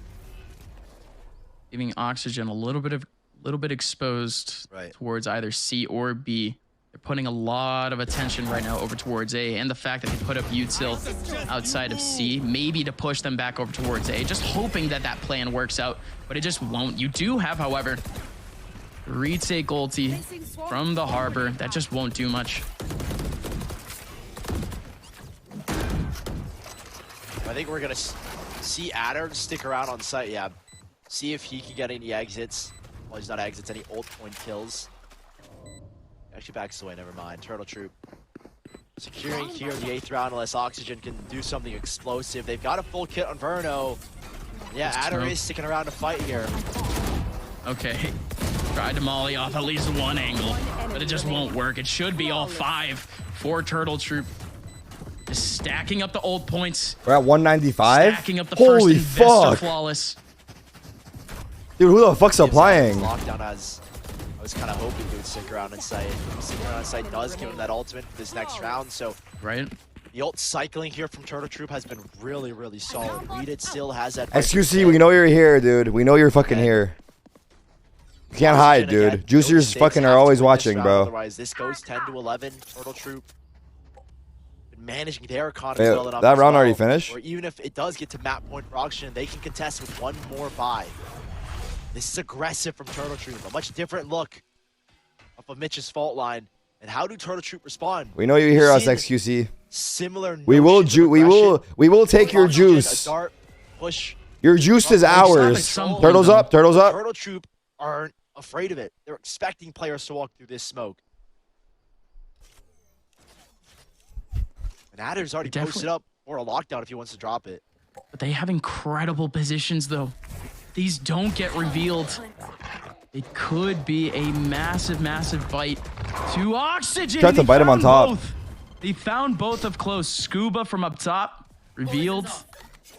giving Oxygen a little bit exposed towards either C or B. They're putting a lot of attention right now over towards A, and the fact that they put up util outside of C, maybe to push them back over towards A, just hoping that that plan works out, but it just won't. You do have, however, retake ulti from the Harbor. That just won't do much. I think we're going to see Adder stick around on site, yeah. See if he can get any exits. Well, he's not exits, any ult point kills. Actually backs away, never mind. Turtle Troop securing here the 8th round unless Oxygen can do something explosive. They've got a full kit on Verno. Yeah, Adder is sticking around to fight here. Okay. Tried to molly off at least 1 angle, but it just won't work. It should be all 5 for Turtle Troop. Just stacking up the ult points. We're at 195? Stacking up the Holy first Investor fuck. flawless. Dude, who the fuck's applying? Lockdown has was kind of hoping he would stick around in sight. Sticking around in sight does give him that ultimate for this next round, so right. The ult cycling here from Turtle Troop has been really, really solid. Reed it still has that. XQC, we know you're here, dude. We know you're fucking here. You can't hide, dude. Juicers fucking are always watching, bro. Otherwise, this goes 10 to 11. Turtle Troop been managing their economy well enough. That round already finished? Or even if it does get to map point for Oxygen, they can contest with one more buy. This is aggressive from Turtle Troop. A much different look off of Mitch's fault line. And how do Turtle Troop respond? We know you hear us, XQC. Similar. We will take your juice. Dart, push. Your juice is ours. Turtles up, turtles up. Turtle Troop aren't afraid of it. They're expecting players to walk through this smoke. And Adder's already posted up for a lockdown if he wants to drop it. But they have incredible positions, though. These don't get revealed. It could be a massive, massive bite to Oxygen. Tried to bite him on top. They found both up close. Scuba from up top, revealed.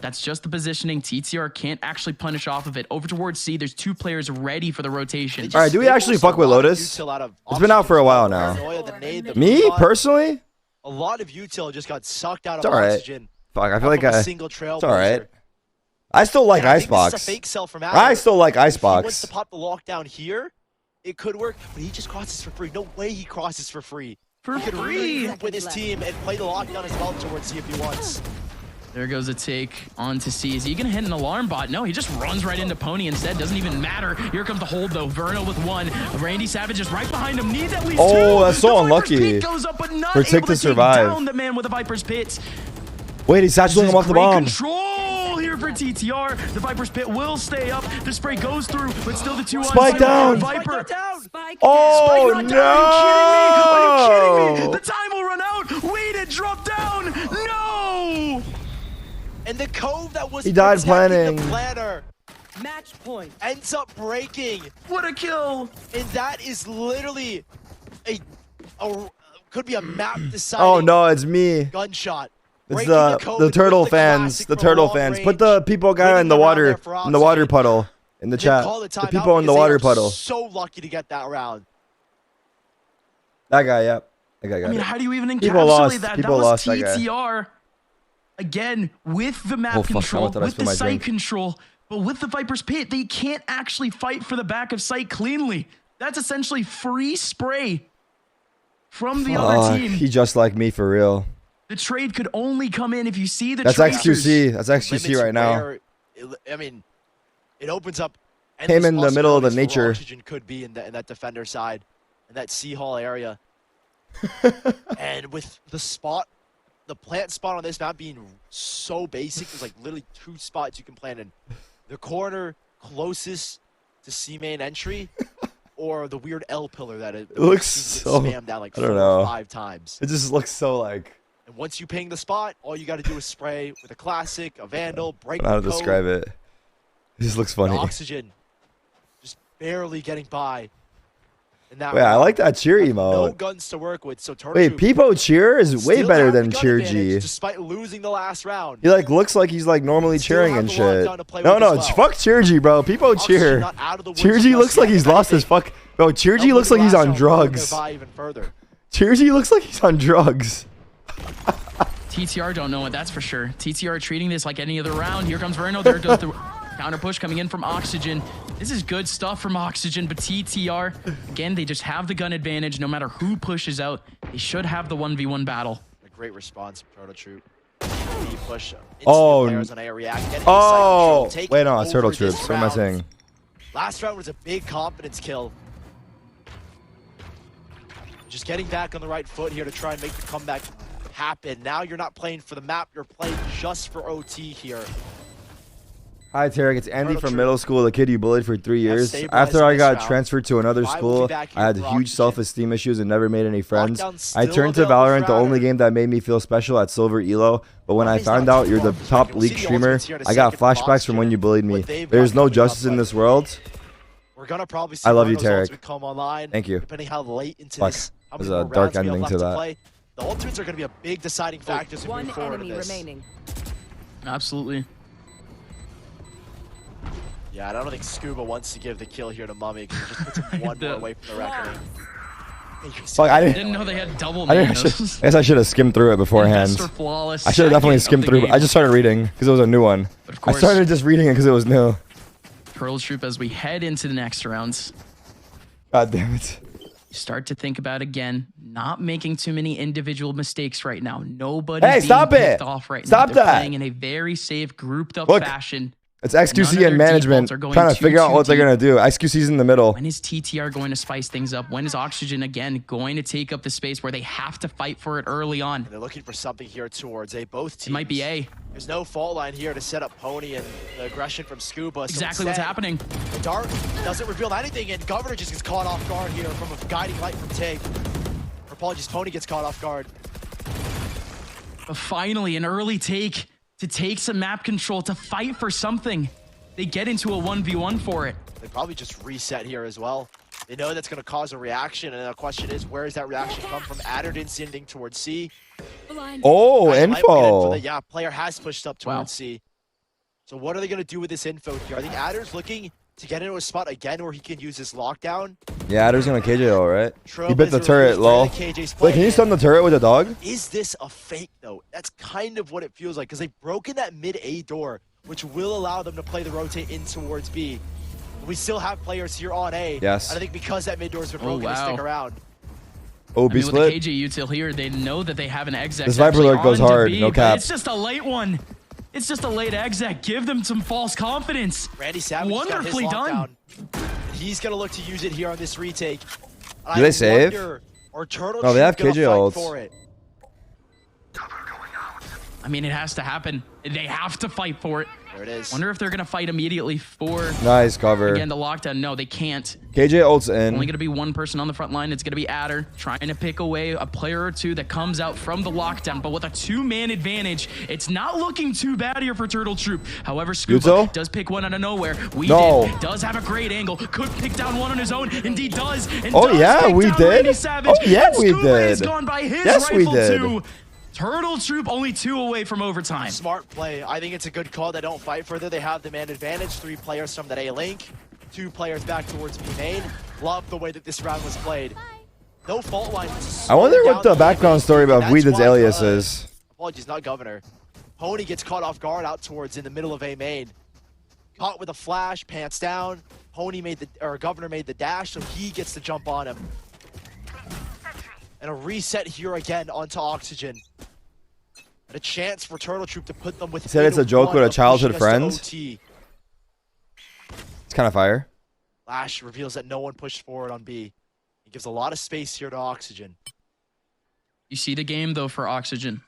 That's just the positioning. TTR can't actually punish off of it. Over towards C, there's 2 players ready for the rotation. All right, do we actually fuck with Lotus? It's been out for a while now. Me, personally? A lot of util just got sucked out of Oxygen. Fuck, I feel like it's all right. I still like Icebox. I still like Icebox. If he wants to pop the lockdown here, it could work, but he just crosses for free. No way he crosses for free. He could really group with his team and play the lockdown as well towards C if he wants. There goes a take on to C. Is he going to hit an alarm bot? No, he just runs right into Pony instead. Doesn't even matter. Here comes the hold, though. Verno with 1. Randy Savage is right behind him. Needs at least 2. Oh, that's so unlucky. Goes up, but not for Tick to survive. Down the man with the Viper's Pit. Wait, he's satcheling him off the bomb. Control here for TTR. The Viper's Pit will stay up. The spray goes through, but still the 2 on Spike down. Viper. Oh, Spike no. Are you kidding me? The time will run out. Wait, it dropped down. No. And the cove that was he died planning. The planner match point ends up breaking. What a kill. And that is literally a could be a map deciding. Oh no, it's me. Gunshot. It's the turtle fans. The turtle fans. Put the people guy in the water puddle in the chat. The people in the water puddle. So lucky to get that round. That guy, yep. That guy got it. How do you even encapsulate people lost. that? People That was lost TTR. Again, with the map control, with the site control, but with the Viper's Pit, they can't actually fight for the back of site cleanly. That's essentially free spray from the other team. He just like me for real. The trade could only come in if you see the That's tracers. XQC. That's XQC right now. I mean, it opens up. Him in the middle of the nature. Oxygen could be in that defender side, in that C Hall area. And with the plant spot on this map being so basic, there's like literally 2 spots you can plant in. The corner closest to C main entry, or the weird L pillar that it looks so spammed down like 4 or 5 times. It just looks so like. And once you ping the spot, all you got to do is spray with a classic, a vandal, break the I don't know code. how to describe it. It just looks funny. The Oxygen just barely getting by. Wait, I like that cheer emote. No guns to work with, so Turtle Wait, Peepo cheer is way better than cheer G. Despite losing the last round. He like looks like he's like normally cheering and shit. No, fuck cheer G, bro. Peepo cheer. Cheer G looks like he's lost his fuck. Bro, cheer G looks like he's on drugs. Cheer G looks like he's on drugs. TTR don't know it, that's for sure. TTR treating this like any other round. Here comes Verno. There goes the counter push coming in from Oxygen. This is good stuff from Oxygen, but TTR, again, they just have the gun advantage. No matter who pushes out, they should have the 1v1 battle. A great response from Turtle Troop. Push wait, no, it's Turtle Troops. What am I saying? Last round was a big confidence kill. Just getting back on the right foot here to try and make the comeback happen. Now you're not playing for the map, you're playing just for OT here. Hi, Tarik. It's Andy from middle school, the kid you bullied for 3 years. After I got transferred to another school, I had huge self-esteem issues and never made any friends. I turned to Valorant, the only game that made me feel special at Silver Elo. But when I found out you're the top League streamer, I got flashbacks from when you bullied me. There's no justice in this world. We're gonna probably see I love you, Tarik. Thank you. Depending how late into this, there's a dark ending to that. The ultimates are gonna be a big deciding factor as we move forward in this. Absolutely. Yeah, I don't think Scuba wants to give the kill here to Mummy because it just puts him one more away from the reckoning. Fuck, I didn't know they had double I guess I should have skimmed through it beforehand. I should have definitely skimmed through, but I just started reading because it was a new one. I started just reading it because it was new. Turtle Troop as we head into the next rounds. God damn it. You start to think about again, not making too many individual mistakes right now. Nobody Hey, stop it! Off right Stop now. They're that! Playing in a very safe, grouped up Look, fashion. It's XQC and management trying to figure out what they're going to do. XQC's in the middle. When is TTR going to spice things up? When is Oxygen, again, going to take up the space where they have to fight for it early on? And they're looking for something here towards A. Both teams. It might be A. There's no fault line here to set up Pony and the aggression from Scuba. So exactly what's happening. The Dark doesn't reveal anything, and Governor just gets caught off guard here from a guiding light from Tig. Apologies, Pony gets caught off guard. But finally, an early take to take some map control, to fight for something. They get into a 1v1 for it. They probably just reset here as well. They know that's going to cause a reaction, and the question is, where does that reaction come from? Adder didn't see anything towards C. Oh, info. Yeah, player has pushed up towards C. So what are they going to do with this info here? I think Adder's looking to get into a spot again where he can use his lockdown. Yeah, Adder's going to KJO, right? He bit the turret, lol. Wait, can you stun the turret with a dog? Is this a fake, though? That's kind of what it feels like, because they've broken that mid-A door, which will allow them to play the rotate in towards B. We still have players here on A. Yes. And I think because that mid door's been broken, to stick around. Oh, B split. With the KJ util here, they know that they have an exec. This Viper alert goes hard, no cap. It's just a late one. It's just a late exec. Give them some false confidence. Randy Savage wonderfully done. He's gonna look to use it here on this retake. Do they save? Or Turtle no, they have KJ ults. I mean, it has to happen. They have to fight for it. There it is. Wonder if they're going to fight immediately for... Nice cover. Again, the lockdown. No, they can't. KJ ults in. Only going to be one person on the front line. It's going to be Adder trying to pick away a player or two that comes out from the lockdown. But with a two-man advantage, it's not looking too bad here for Turtle Troop. However, Scuba does pick one out of nowhere. Does have a great angle. Could pick down one on his own. Indeed does. And yeah, we did. Oh, yeah, we did. Is gone by his yes, we rifle did. Too. Turtle Troop only 2 away from overtime. Smart play. I think it's a good call. They don't fight further. They have the man advantage. 3 players from that A link. 2 players back towards B main. Love the way that this round was played. No fault line. I wonder what the background story about Weed's alias is. Apologies, not Governor. Pony gets caught off guard out towards in the middle of A main. Caught with a flash, pants down. Governor made the dash, so he gets to jump on him. And a reset here again onto Oxygen. And a chance for Turtle Troop to put them with. Said it's a joke with a childhood friend. It's kind of fire. Lash reveals that no one pushed forward on B. He gives a lot of space here to Oxygen. You see the game though for Oxygen.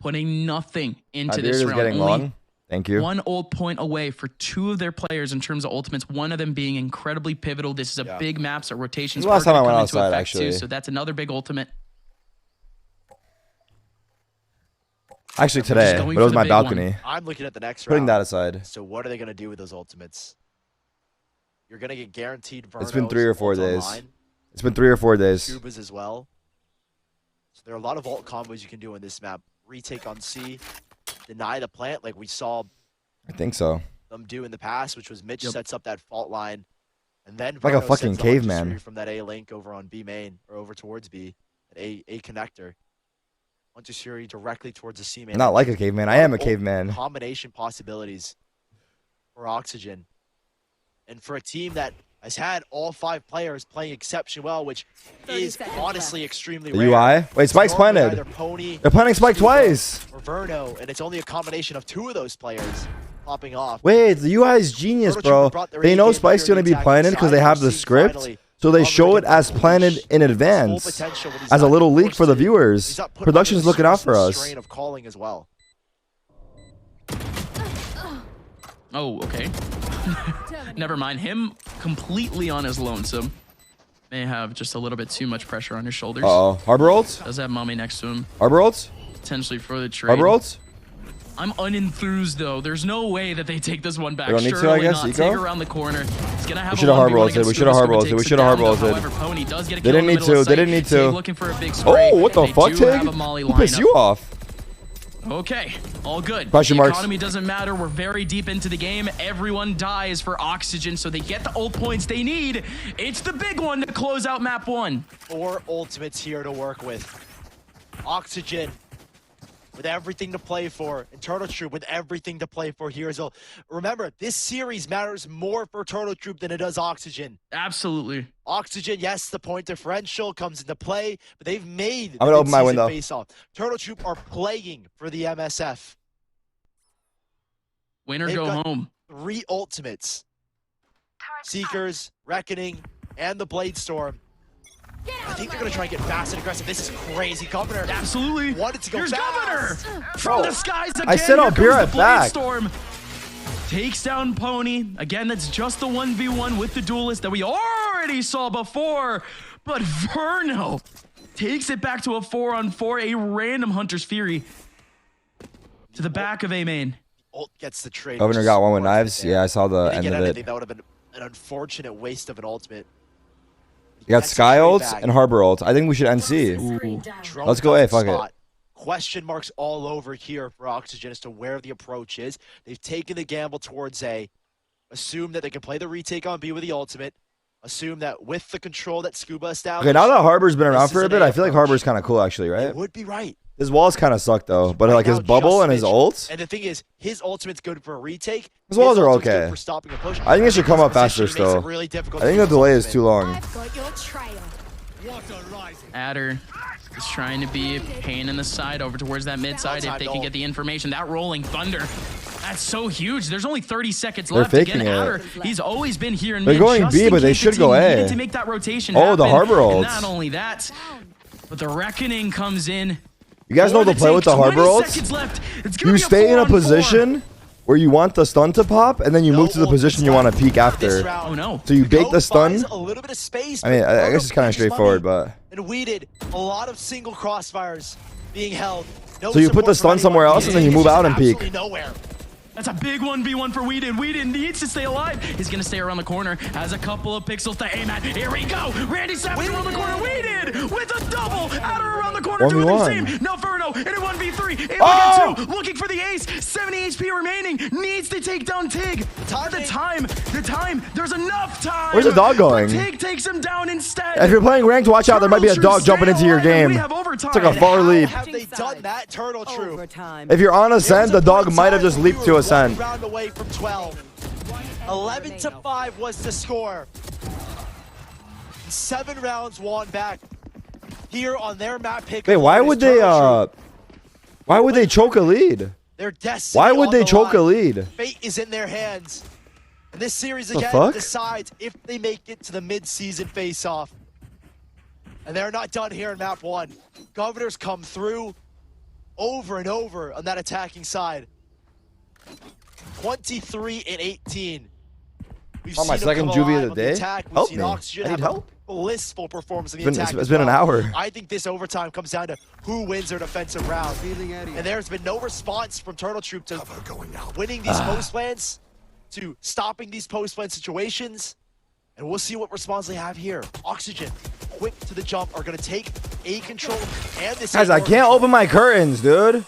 Putting nothing into this round. Getting long. Thank you. 1 ult point away for 2 of their players in terms of ultimates. One of them being incredibly pivotal. This is a big map, so rotations last time I went outside, actually. So that's another big ultimate. Actually today, but it was my balcony. I'm looking at the next round. Putting that aside. So what are they going to do with those ultimates? You're going to get guaranteed Vernos. It's been 3 or 4 days. It's been 3 or 4 days. Cubas as well. So there are a lot of ult combos you can do in this map. Retake on C. Deny the plant like we saw. I think so. Them do in the past, which was Mitch sets up that fault line, and then like a fucking caveman from that A link over on B main or over towards B, at A connector. Onto Shuri directly towards the C main. Not like a caveman. I am a caveman. Combination possibilities for Oxygen, and for a team that has had all 5 players playing exceptionally well, which is honestly extremely rare. UI? Wait, Spike's planted. They're planting Spike twice. Or Verno, and it's only a combination of 2 of those players popping off. Wait, the UI is genius, bro. They know Spike's going to be planted because they have the script, so they show it as planted in advance, as a little leak for the viewers. Production's looking out for us. Of calling as well. Oh, okay. Never mind. Him completely on his lonesome. May have just a little bit too much pressure on his shoulders. Uh-oh. Harbor ults? Does have Mummy next to him. Harbor ults? Potentially for the trade. Harbor ults? I'm unenthused, though. There's no way that they take this one back. They don't need to, I guess. Take around the corner. It's gonna have we should have harbor ulted. We should have harbor ulted. We should have harbor ulted. They didn't need to. They didn't need to. Looking for a big spray. Oh, what the fuck, Tig? Who pissed you off? Okay, all good. Question The marks. economy doesn't matter. We're very deep into the game. Everyone dies for oxygen, so they get the ult points they need. It's the big one to close out map 1. 4 ultimates here to work with. Oxygen with everything to play for, and Turtle Troop with everything to play for here as well. Remember, this series matters more for Turtle Troop than it does Oxygen. Absolutely. Oxygen, yes, the point differential comes into play, but they've made I'm gonna open my window. face-off. Turtle Troop are playing for the MSF. Win or They've go got home. 3 ultimates. Seekers, Reckoning, and the Blade Storm. I think they're going to try and get fast and aggressive. This is crazy. Governor Absolutely. wanted to go Here's fast. Governor from the skies again. I said I'll be Here comes right the Blade back. Storm. Takes down Pony. Again, that's just the 1v1 with the duelist that we already saw before. But Verno takes it back to a 4-on-4. A random Hunter's Fury to the back of A main. Ult gets the trade. Governor got one with knives. Yeah, I saw the end of it. That would have been an unfortunate waste of an ultimate. You got Sky ults and Harbor ults. I think we should NC. Ooh. Let's go A, fuck it. Question marks all over here for Oxygen as to where the approach is. They've taken the gamble towards A. Assume that they can play the retake on B with the ultimate. Assume that with the control that Scuba established. Okay, now that Harbor's been around this for is a an bit, A I feel like approach. Harbor's kind of cool, actually, You right? would be right. His walls kind of suck, though. But Right like his now, bubble just and his Mitch. ults, And the thing is, his ultimate's good for a retake. his walls are ultimate's good okay. for stopping a push. I think it should come up His faster positioning makes still. it really difficult I think to the use delay his is too long. I've got your trail. What a rising. Adder is trying to be a pain in the side over towards that mid side if they can get the information. That rolling thunder, that's so huge. There's only 30 seconds They're left. faking Again, it. Adder, he's always been here in They're mid. going just B, in but they case the should go team A. needed to make that rotation Oh, the happen. Harbor And ults. not only that, but the Reckoning comes in. You guys know For the play with the 20 Harbor ults? seconds left. It's gonna You be stay in a 4-on-4. position where you want the stun to pop, and then you move to the position you want to peek after. Oh no. So you bait the stun. A little bit of space. I mean, I guess it's kind of straightforward, but... And we did a lot of single crossfires being held. No So you put the support stun from somewhere anyone. else, and then you It's move just out and peek. absolutely nowhere. That's a big 1v1 for Whedon. Whedon needs to stay alive. He's going to stay around the corner. Has a couple of pixels to aim at. Here we go. Randy Savage around the corner. Whedon with a double. Adder around the corner doing the 1v1. same. Now Verno in a 1v3. Able to Oh! get 2. Looking for the ace. 70 HP remaining. Needs to take down Tig. The time. There's enough time. Where's the dog going? But Tig takes him down instead. If you're playing ranked, watch out. There might be a dog jumping into your game. We have overtime. It's like a far leap. Have they done that, Turtle Troop? Overtime. If you're on ascent, the dog might have just leaped to a ascent. round away from 12. 11-5 was the score. 7 rounds won back here on their map pick. Wait, why would they choke a lead? Their destiny Why would on they the choke a line. lead? Fate is in their hands. And this series The again fuck? decides if they make it to the mid-season face-off. And they're not done here in map 1. Governors come through over and over on that attacking side. 23-18. We've Oh, my seen them second come juvie alive of the on day? attack. We've Help seen me. Oxygen I need have help. a blissful performance in the attack. It's as been an well. hour. I think this overtime comes down to who wins their defensive round. And there's been no response from Turtle Troop to winning these post plans, to stopping these post plan situations. And we'll see what response they have here. Oxygen, quick to the jump, are going to take A control and this. Guys, I can't open my curtains, dude.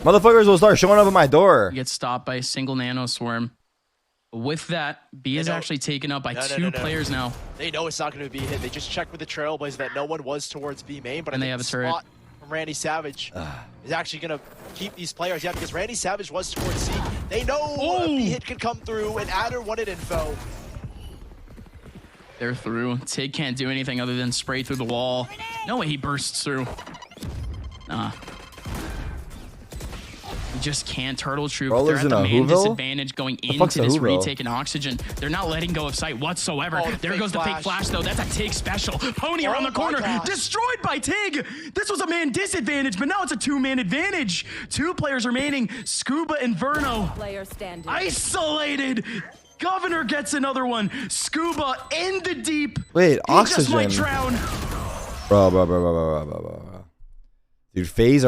Motherfuckers will start showing up at my door. Gets stopped by a single nano swarm. With that, B is actually taken up by two players now. They know it's not going to be hit. They just checked with the Trailblazers that no one was towards B main, but And I they think have a the turret. spot from Randy Savage is actually going to keep these players. Yeah, because Randy Savage was towards C. They know a B hit can come through, and Adder wanted info. They're through. Tig can't do anything other than spray through the wall. No way he bursts through. Nah. He just can't. Turtle Troop. Roller's They're at in the a man Whoville? disadvantage going fuck's into a this Whoville? retake in Oxygen. They're not letting go of sight whatsoever. Oh, there fake goes the fake flash, though. That's a Tig special. Pony around the my corner. gosh. Destroyed by Tig. This was a man disadvantage, but now it's a two-man advantage. 2 players remaining. Scuba and Verno. Player standing. Isolated. Governor gets another one. Scuba in the deep. Wait, He just might Oxygen. drown. Bro. Dude, phase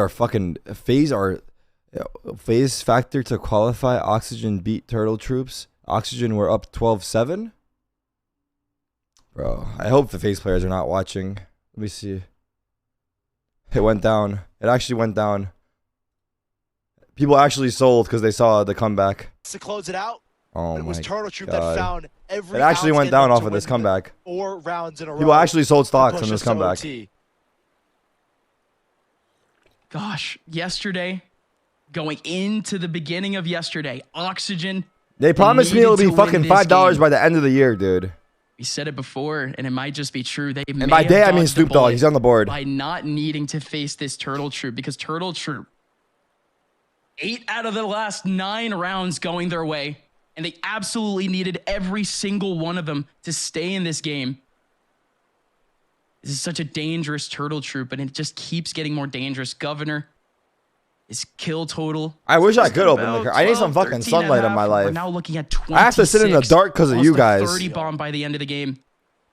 factor to qualify. Oxygen beat Turtle Troops. Oxygen were up 12-7. Bro, I hope the phase players are not watching. Let me see. It went down. It actually went down. People actually sold because they saw the comeback. To close it out. Oh it was my Turtle Troop God. that found every. It actually went down off of this comeback. 4 rounds in a row. People actually sold stocks on this comeback. Gosh, yesterday, going into the beginning of yesterday, Oxygen. They promised me it'll be fucking $5 by the end of the year, dude. We said it before, and it might just be true. They And by day, I mean Snoop Dogg. He's on the board. By not needing to face this Turtle Troop, because Turtle Troop, 8 out of the last 9 rounds going their way, and they absolutely needed every single one of them to stay in this game. This is such a dangerous Turtle Troop, and it just keeps getting more dangerous. Governor, his kill total. I wish I could open the car. I need some fucking sunlight in my life. We're now looking at 26. I have to sit in the dark because of you guys. 30 bomb by the end of the game.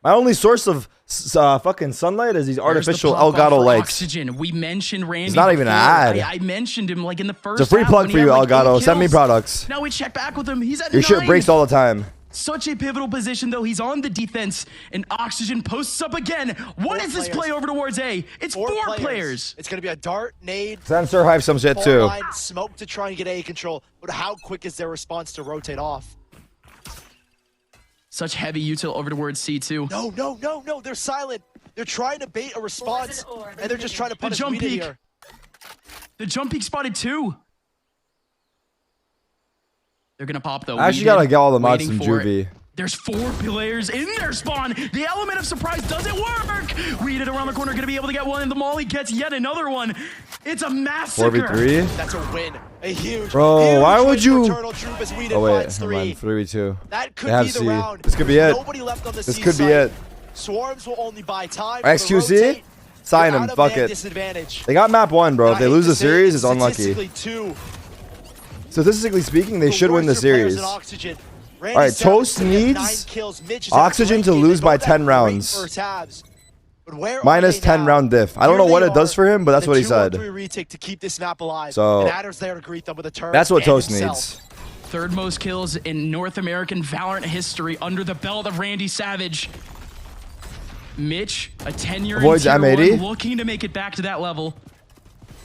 My only source of fucking sunlight is these artificial Elgato lights. Oxygen. We mentioned Randy. It's not even an ad. I mentioned him like in the first. It's a free plug for you, Elgato. Send me products. Now we check back with him. He's at Your 9. shit breaks all the time. Such a pivotal position, though. He's on the defense, and Oxygen posts up again. What is this play over towards A? It's 4 players. It's going to be a dart, nade. Sensor hype some shit, too. Smoke to try and get A control, but how quick is their response to rotate off? Such heavy util over towards C2. No. They're silent. They're trying to bait a response, and they're just trying to punish the jump peak. here. The jump peak spotted 2. They're going to pop, though. I actually got to get all the mods from Juvie. There's 4 players in their spawn. The element of surprise doesn't work. Weeded around the corner, going to be able to get one, and the Molly gets yet another one. It's a massacre. 4v3? That's a win. A huge. Bro, why would you? Turtle Troop as Weeded Oh wait, finds 3. 3v2. That could They be have the C. round. This could be it. Nobody left on the This C could be site. it. Swarms will only buy time. XQC? Sign him. Fuck it. They got map 1, bro. If they lose the series, it's unlucky. Statistically speaking, they should win the series. All right, Toast needs Oxygen to lose by 10 rounds. Minus 10 round diff. I don't know what it does for him, but that's what he said. So that's what Toast needs. 3rd most kills in North American Valorant history under the belt of Randy Savage. Mitch, a 10-year avoids M80, looking to make it back to that level.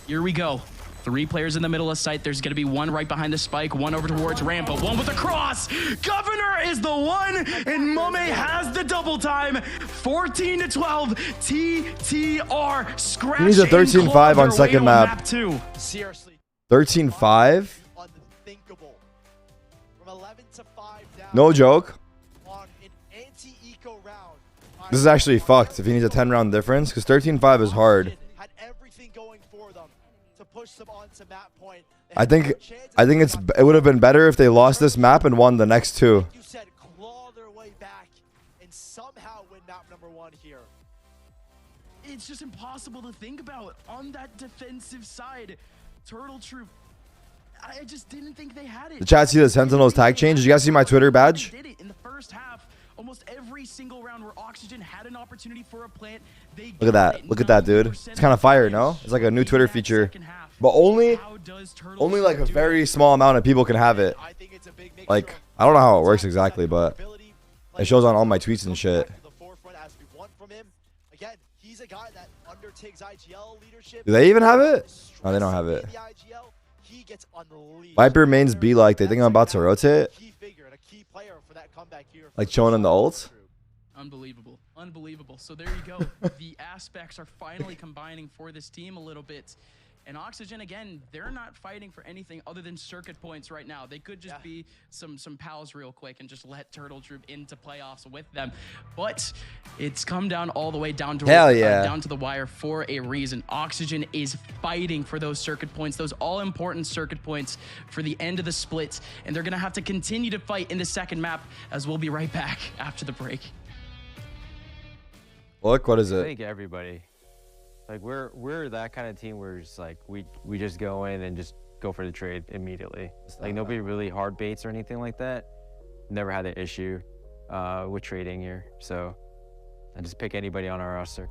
Here we go. 3 players in the middle of site. There's going to be 1 right behind the spike, 1 over towards ramp, but 1 with a cross. Governor is the one, and Mame has the double time. 14-12. TTR scratch. He needs a 13-5 on second map. 2. Seriously. 13-5? Unthinkable. From 11 to 5 down. No joke. On an anti-eco round. This is actually fucked if he needs a 10-round difference, because 13-5 is hard. Had everything going for them to push them onto map point. I think it would have been better if they lost this map and won the next 2. You said claw their way back and somehow win map number 1 here. It's just impossible to think about on that defensive side. Turtle Troop, I just didn't think they had it. The chat see the Sentinel's tag change? Did you guys see my Twitter badge? They did it in the first half. Almost every single round where Oxygen had an opportunity for a plant, they Look at that. Look at that, dude. It's kind of fire, no? It's like a new Twitter feature. But only like a very small amount of people can have it. Like, I don't know how it works exactly, but it shows on all my tweets and shit. Do they even have it? No, they don't have it. Viper mains be like, they think I'm about to rotate? Like showing them the ult? Unbelievable. Unbelievable. So there you go. The aspects are finally combining for this team a little bit. And Oxygen, again, they're not fighting for anything other than circuit points right now. They could just be some pals real quick and just let Turtle Troop into playoffs with them. But it's come down all the way down to down to the wire for a reason. Oxygen is fighting for those circuit points, those all-important circuit points for the end of the split. And they're going to have to continue to fight in the second map, as we'll be right back after the break. Look, what is it? I think everybody. Like we're that kind of team where it's like we just go in and just go for the trade immediately. Like nobody really hard baits or anything like that. Never had an issue with trading here. So I just pick anybody on our roster.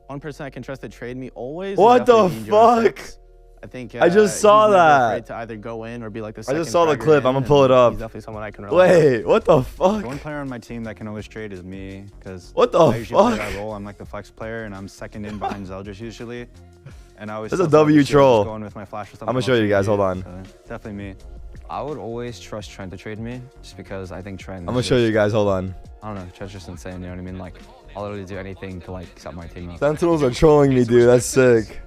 One person I can trust to trade me always. What the fuck? I think I just saw that. To either go in or be like the I just saw the clip. I'm gonna pull it up. He's definitely someone I can rely on. Wait, what the fuck? The one player on my team that can always trade is me, because what the I usually fuck? play that role. I'm like the flex player, and I'm second in behind Zeldris usually. and I always. That's a W troll. Going with my flash or something I'm gonna show you guys. Hold on. So definitely me. I would always trust Trent to trade me, just because I think Trent. I'm gonna show you guys. Hold on. I don't know. Trent's just insane. You know what I mean? Like, I'll literally do anything to like set my team up. Sentinels are trolling me, dude. That's sick.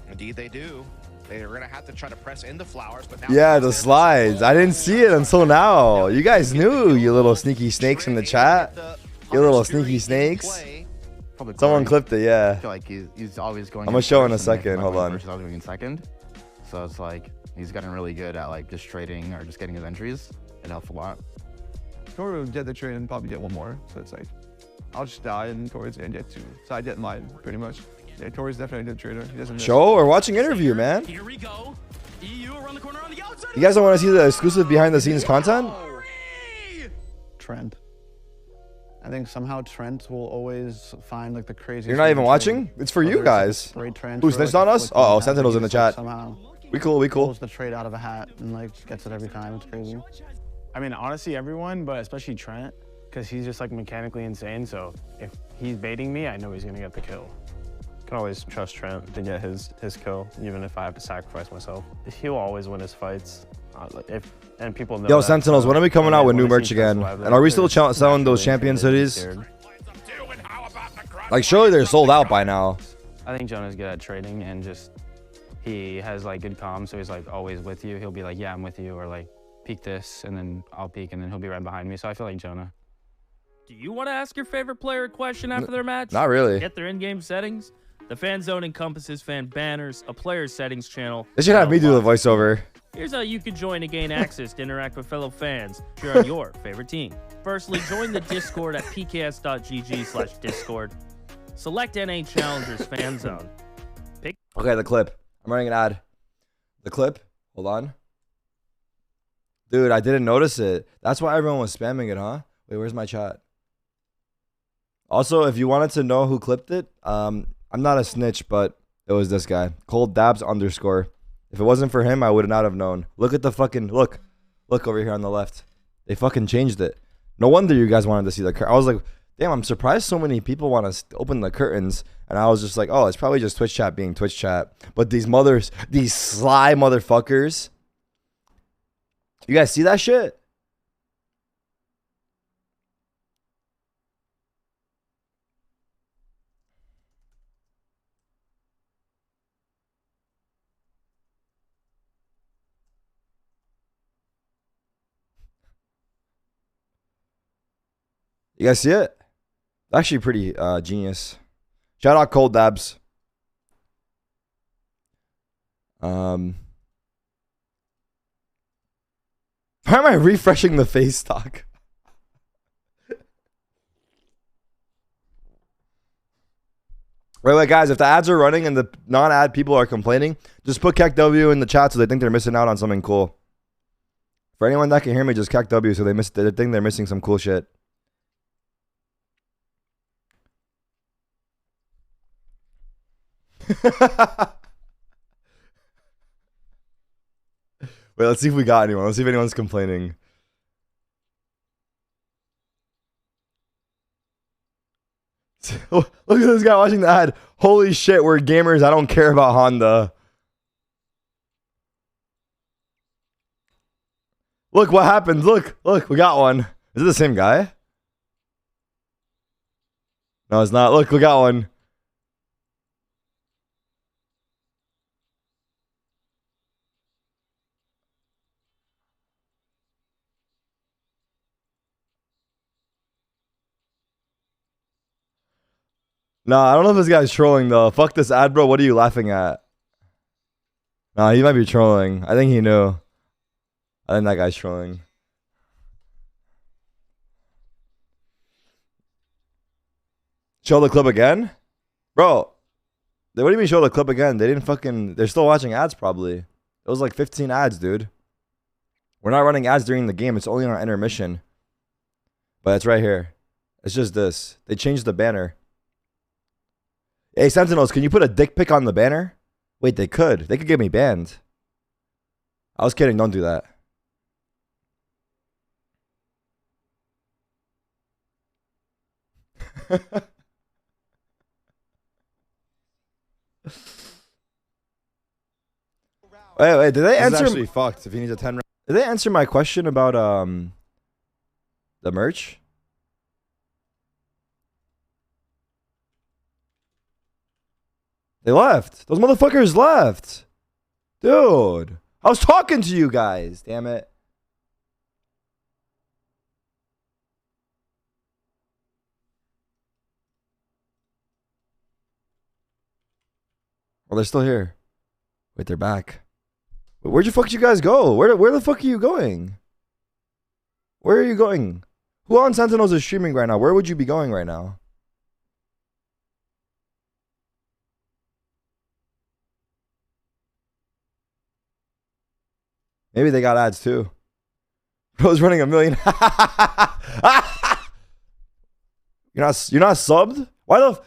Indeed, they do. They're gonna have to try to press into Flowers, but now Yeah, the slides. I didn't see it until now. You guys knew, you little sneaky snakes in the chat. You little sneaky snakes. Someone clipped it, yeah. I feel like he's always going. I'm gonna show in a second. Hold on. He's always going in second. So it's like he's gotten really good at like just trading or just getting his entries. It helps a lot. Tori will get the trade and probably get one more. So it's like, I'll just die and Tori's gonna get two. So I get mine pretty much. Yeah, Tori's definitely a good trader. He doesn't. Show or watching interview, man. Here we go. EU around the corner on the outside. You guys don't want to see the exclusive behind the scenes content? Trent. I think somehow Trent will always find like the craziest. You're not even watching? It's for you guys. Who snitched on us? Uh oh, Sentinel's in the chat. Somehow We cool, we cool. pulls the trade out of a hat and like gets it every time. It's crazy. I mean, honestly, everyone, but especially Trent, because he's just like mechanically insane. So if he's baiting me, I know he's gonna get the kill. Can always trust Trent to get his kill, even if I have to sacrifice myself. He'll always win his fights. And people know. Yo, that, Sentinels, so when are we coming out with new merch again? survive And are we still that, selling those champion cities? Like, surely they're sold out by now. I think Jonah's good at trading and just he has like good comms, so he's like always with you. He'll be like, yeah, I'm with you, or like peek this, and then I'll peek, and then he'll be right behind me. So I feel like Jonah. Do you want to ask your favorite player a question after their match? Not really. Get their in-game settings. The fan zone encompasses fan banners, a player settings channel. They should have me do the voiceover. Here's how you can join to gain access to interact with fellow fans, cheer on your favorite team. Firstly, join the Discord at pks.gg/discord. Select NA Challengers fan zone. Pick. Okay, the clip. I'm running an ad. The clip. Hold on. Dude, I didn't notice it. That's why everyone was spamming it, huh? Wait, where's my chat? Also, if you wanted to know who clipped it, I'm not a snitch, but it was this guy. Cold Dabs _ If it wasn't for him, I would not have known. Look at the fucking look over here on the left. They fucking changed it. No wonder you guys wanted to see the curtain. I was like, damn, I'm surprised so many people want to open the curtains. And I was just like, oh, it's probably just Twitch chat being Twitch chat. But these sly motherfuckers. You guys see that shit? You guys see it? Actually pretty genius. Shout out Cold Dabs. Why am I refreshing the face stock? Wait, guys, if the ads are running and the non-ad people are complaining, just put KEKW in the chat so they think they're missing out on something cool. For anyone that can hear me, just KEKW so they think they're missing some cool shit. Wait, let's see if we got anyone. Let's see if anyone's complaining. Look at this guy watching the ad. Holy shit, we're gamers. I don't care about Honda. Look what happens. Look, we got one. Is it the same guy? No, it's not. Look, we got one. No, I don't know if this guy's trolling though. Fuck this ad, bro. What are you laughing at? No, he might be trolling. I think he knew. I think that guy's trolling. Show the clip again? Bro, what do you mean show the clip again? They didn't fucking... They're still watching ads probably. It was like 15 ads, dude. We're not running ads during the game. It's only on our intermission. But it's right here. It's just this. They changed the banner. Hey, Sentinels, can you put a dick pic on the banner? Wait, they could. They could get me banned. I was kidding. Don't do that. Wait, did they answer? Actually fucked if he needs a 10 round. Did they answer my question about the merch? They left. Those motherfuckers left. Dude. I was talking to you guys. Damn it. Well, they're still here. Wait, they're back. Where'd you guys go? Where the fuck are you going? Where are you going? Who on Sentinels is streaming right now? Where would you be going right now? Maybe they got ads too. Bro's running 1 million. You're not subbed? Why the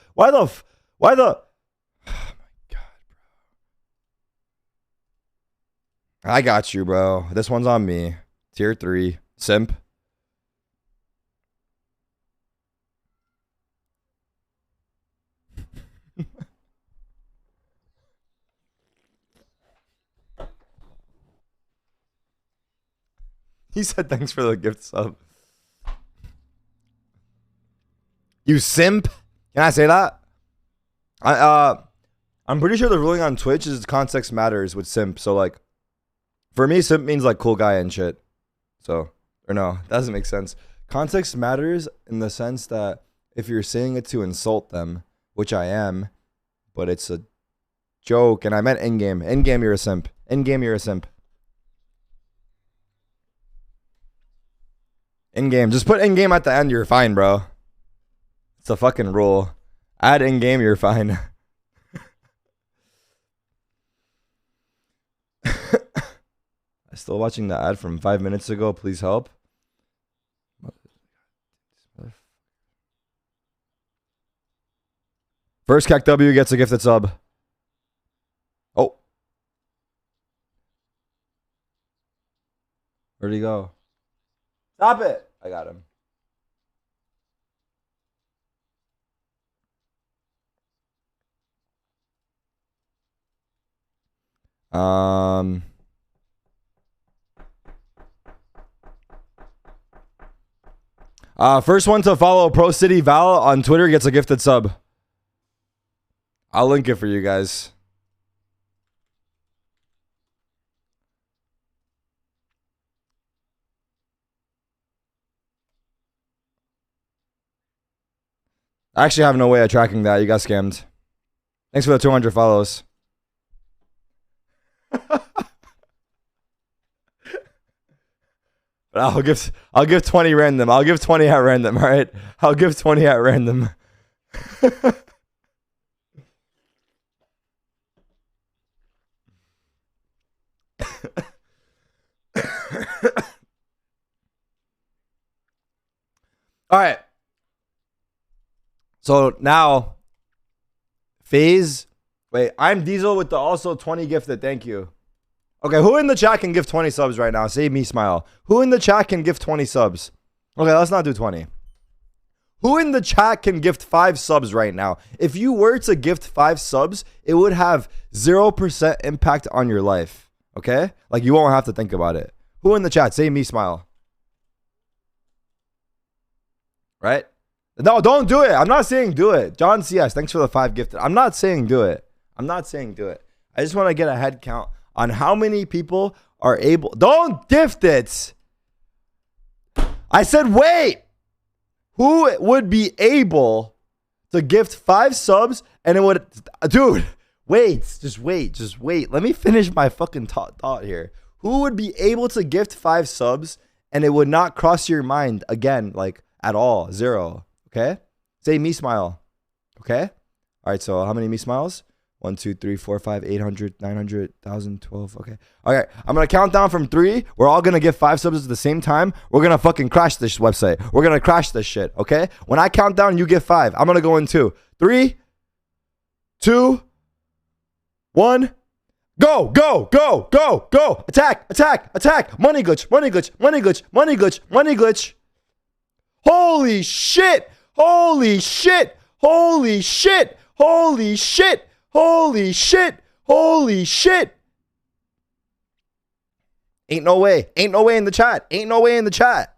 Oh my God, bro. I got you, bro. This one's on me. Tier 3. Simp. He said thanks for the gift sub. You simp? Can I say that? I'm pretty sure the ruling on Twitch is context matters with simp. So like, for me, simp means like cool guy and shit. So, or no, that doesn't make sense. Context matters in the sense that if you're saying it to insult them, which I am, but it's a joke, and I meant in-game. In-game, you're a simp. In-game, you're a simp. In-game. Just put in-game at the end, you're fine, bro. It's a fucking rule. Add in-game, you're fine. I'm still watching the ad from 5 minutes ago. Please help. First CAC W gets a gifted sub. Oh. Where'd he go? Stop it. I got him. First one to follow Pro City Val on Twitter gets a gifted sub. I'll link it for you guys. I actually have no way of tracking that. You got scammed. Thanks for the 200 follows. But I'll give 20 random. I'll give 20 at random, all right? I'll give 20 at random. All right. So now, FaZe. Wait, I'm Diesel with the also 20 gifted. Thank you. Okay, who in the chat can give 20 subs right now? Save me smile. Who in the chat can give 20 subs? Okay, let's not do 20. Who in the chat can gift 5 subs right now? If you were to gift 5 subs, it would have 0% impact on your life. Okay? Like, you won't have to think about it. Who in the chat? Save me smile. Right? No, don't do it. I'm not saying do it. John CS, thanks for the 5 gifted. I'm not saying do it. I'm not saying do it. I just want to get a head count on how many people are able. Don't gift it. I said wait. Who would be able to gift 5 subs and it would. Dude, wait. Just wait. Let me finish my fucking thought here. Who would be able to gift 5 subs and it would not cross your mind again, like at all? 0. Okay? Say me smile. Okay? All right, so how many me smiles? 1, 2, 3, 4, 5, 800, 900, 1,000, 12. Okay. All right. I'm going to count down from 3. We're all going to give 5 subs at the same time. We're going to fucking crash this website. We're going to crash this shit. Okay? When I count down, you give 5. I'm going to go in 2. 3, 2, 1. Go. Attack. Money glitch. Holy shit. Ain't no way. Ain't no way in the chat. Ain't no way in the chat.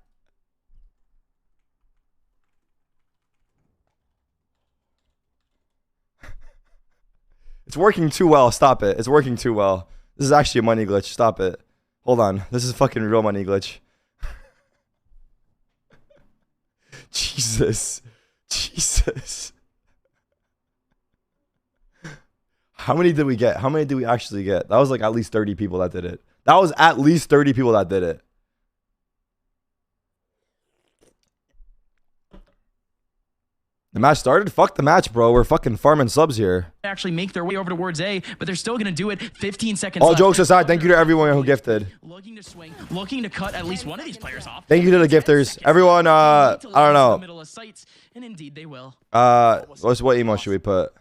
It's working too well. Stop it. It's working too well. This is actually a money glitch. Stop it. Hold on. This is fucking real money glitch. Jesus. Jesus. How many did we get? How many did we actually get? That was like at least 30 people that did it. That was at least 30 people that did it. The match started? Fuck the match, bro. We're fucking farming subs here. Actually make their way over towards A, but they're still going to do it. 15 seconds All left. jokes aside, thank you to everyone who gifted. Looking to swing, looking to cut at least one of these players off. Thank you to the gifters. Everyone, I don't know. Middle of sights, and indeed they will. What emo should we put?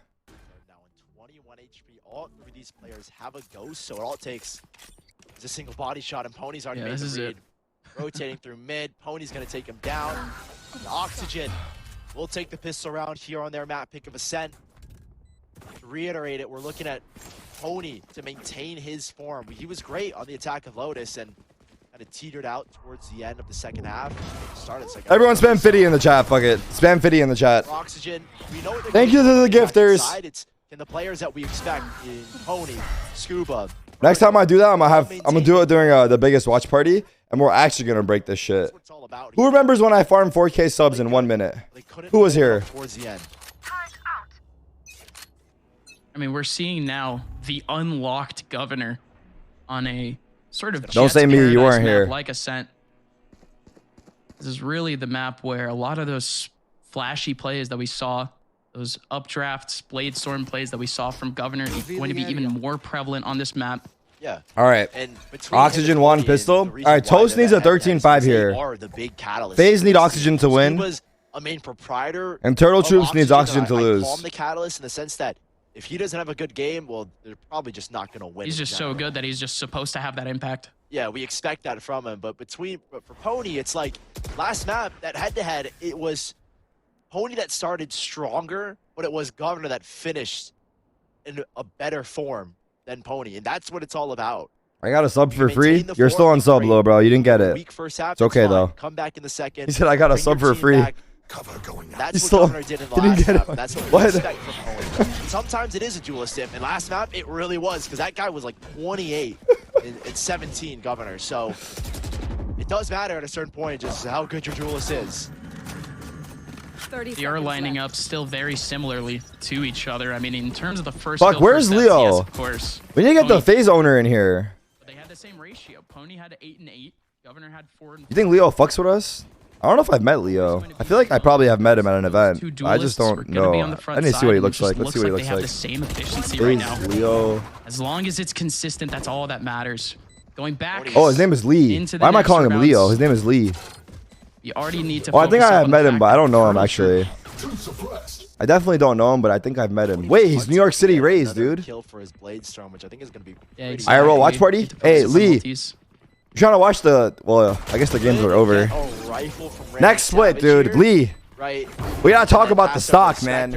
Now in 21 HP, all three of these players have a ghost, so all it takes is a single body shot, and Pony's already made the read. Rotating through mid, Pony's going to take him down. The Oxygen will take the pistol round here on their map pick of Ascent. To reiterate it, we're looking at Pony to maintain his form. He was great on the attack of Lotus and kind of teetered out towards the end of the second half. Everyone spam 50 in the chat. Fuck it. Spam 50 in the chat. Oxygen, we know what thank you to the gifters. It's in the players that we expect in Pony, Scuba. Next time I do that, I'm gonna do it during the biggest watch party, and we're actually gonna break this shit. Who remembers when I farmed 4K subs in 1 minute? Who was here? I mean, we're seeing now the unlocked governor on a sort of don't say me, you weren't here. Like Ascent. This is really the map where a lot of those flashy plays that we saw, those updrafts, Bladestorm plays that we saw from Governor, are going to be even more prevalent on this map. Yeah. All right. And Oxygen 1 pistol. All right. Toast needs a 13-5 here. FaZe need Oxygen to win. A main proprietor. And Turtle Troops needs Oxygen to lose. I call him the catalyst in the sense that if he doesn't have a good game, well, they're probably just not going to win. He's just so good that he's just supposed to have that impact. Yeah, we expect that from him. But for Pony, it's like last map, that head-to-head, it was Pony that started stronger, but it was Governor that finished in a better form than Pony, and that's what it's all about. I got a sub for free. You're still on sub, low, bro. You didn't get it. It's okay though. Come back in the second. He said I got a sub for free. Cover going out. That's what Governor did in the last map. That's what we What? expect from Pony. Sometimes it is a duelist dip, and last map it really was because that guy was like 28 and 17 Governor. So it does matter at a certain point just how good your duelist is. They are lining up still very similarly to each other. I mean, in terms of the first. Fuck, where's Leo? Yes, of course. We need to get the FaZe owner in here. They had the same ratio. Pony had 8 and 8. Governor had 4 and 4. You think Leo fucks with us? I don't know if I've met Leo. I feel like I probably have met him at an event. I just don't know. I need to see what he looks like. Let's see what he looks They have like. the same efficiency right now. Leo. As long as it's consistent, that's all that matters. Going back. Oh, his name is Lee. Why am I calling him Leo? His name is Lee. You already need to. Oh, I think I have met him, but I don't know him actually. I definitely don't know him, but I think I've met him. Wait, he's New York City raised, dude. Kill for his Bladestorm, which I think is going to be IRL watch party. Hey, Lee. You trying to watch the? Well, I guess the games are over. Next split, dude. Lee. Right. We gotta talk about the stock, man.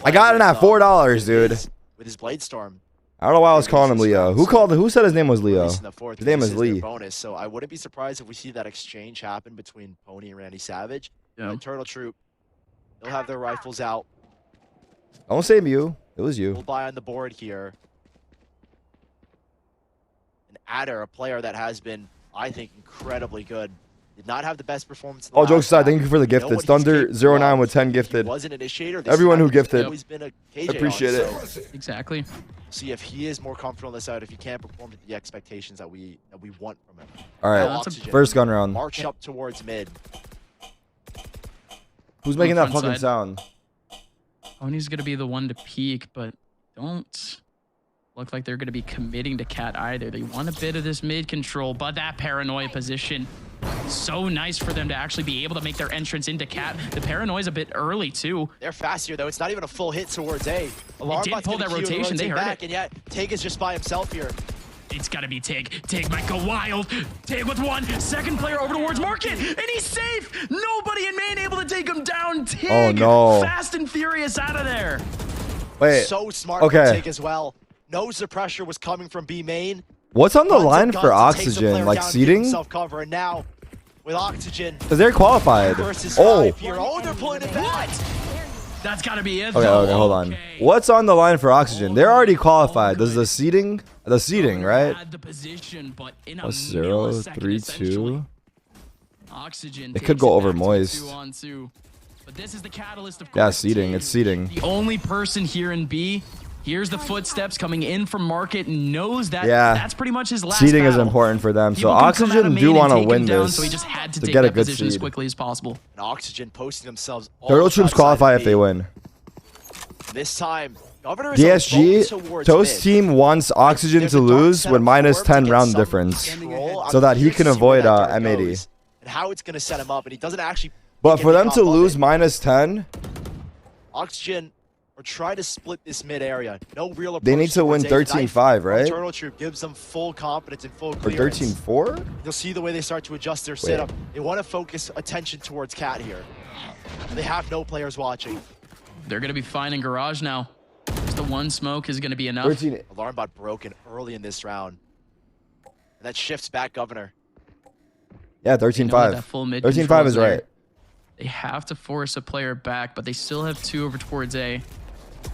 I got it at $4, dude. With his Bladestorm. I don't know why I was calling him Leo. Who said his name was Leo? His name is Lee. Bonus, so I wouldn't be surprised if we see that exchange happen between Pony and Randy Savage. Yeah. Turtle Troop, they'll have their rifles out. Don't say you. It was you. We'll buy on the board here. An Adder, a player that has been, I think, incredibly good. Did not have the best performance. All jokes aside, thank you for the gifted. Thunder09 with 10 gifted. He was an initiator. Everyone who gifted. Appreciate it. Exactly. See if he is more comfortable on this side, if he can't perform to the expectations that we want from him. All right, first gun round. March up towards mid. Who's making that fucking sound? Pony's gonna be the one to peek, but don't look like they're gonna be committing to Cat either. They want a bit of this mid control, but that paranoia position, so nice for them to actually be able to make their entrance into Cat. The paranoia's a bit early too. They're fast here though. It's not even a full hit towards A. They did pull that rotation. They heard back, it. and yet Tarik is just by himself here. It's gotta be Tig. Tig might go wild. Tig with one. Second player over towards Market, and he's safe. Nobody in main able to take him down. Tig, oh no! Fast and furious out of there. Wait. So smart from Tig as well. Knows the pressure was coming from B main. What's on the line for Oxygen? Like seeding? Self-cover, and now with Oxygen. Because they're qualified. Oh. They're pulling it back. That's got to be it. Okay, hold on. What's on the line for Oxygen? They're already qualified. Does the seeding, right? Plus 0, 3, 2. Oxygen. It could go over Moist. But this is the catalyst of Yeah, seeding. It's seeding. The only person here in B hears the footsteps coming in from Market and knows that that's pretty much his last seeding battle. is important for them. People So Oxygen do want to win this so he just had to get a good position as seed. quickly as possible. And Oxygen posting themselves. Turtle Troops qualify if they win. This time, Governor is DSG, Toast team wants Oxygen to lose with minus 10 round difference so that he can avoid M80. And how it's going to set him up, and he doesn't actually. But for them to lose minus 10, Oxygen are trying to split this mid area. No real approach. They need to win 13-5, right? Turtle Troop gives them full confidence and full Or clearance. 13-4? You'll see the way they start to adjust their setup. They want to focus attention towards Cat here. They have no players watching. They're going to be fine in garage now. Just the one smoke is going to be enough. 13. Alarm bot broken early in this round. And that shifts back Governor. Yeah, 13-5. 13-5 is right. They have to force a player back, but they still have 2 over towards A.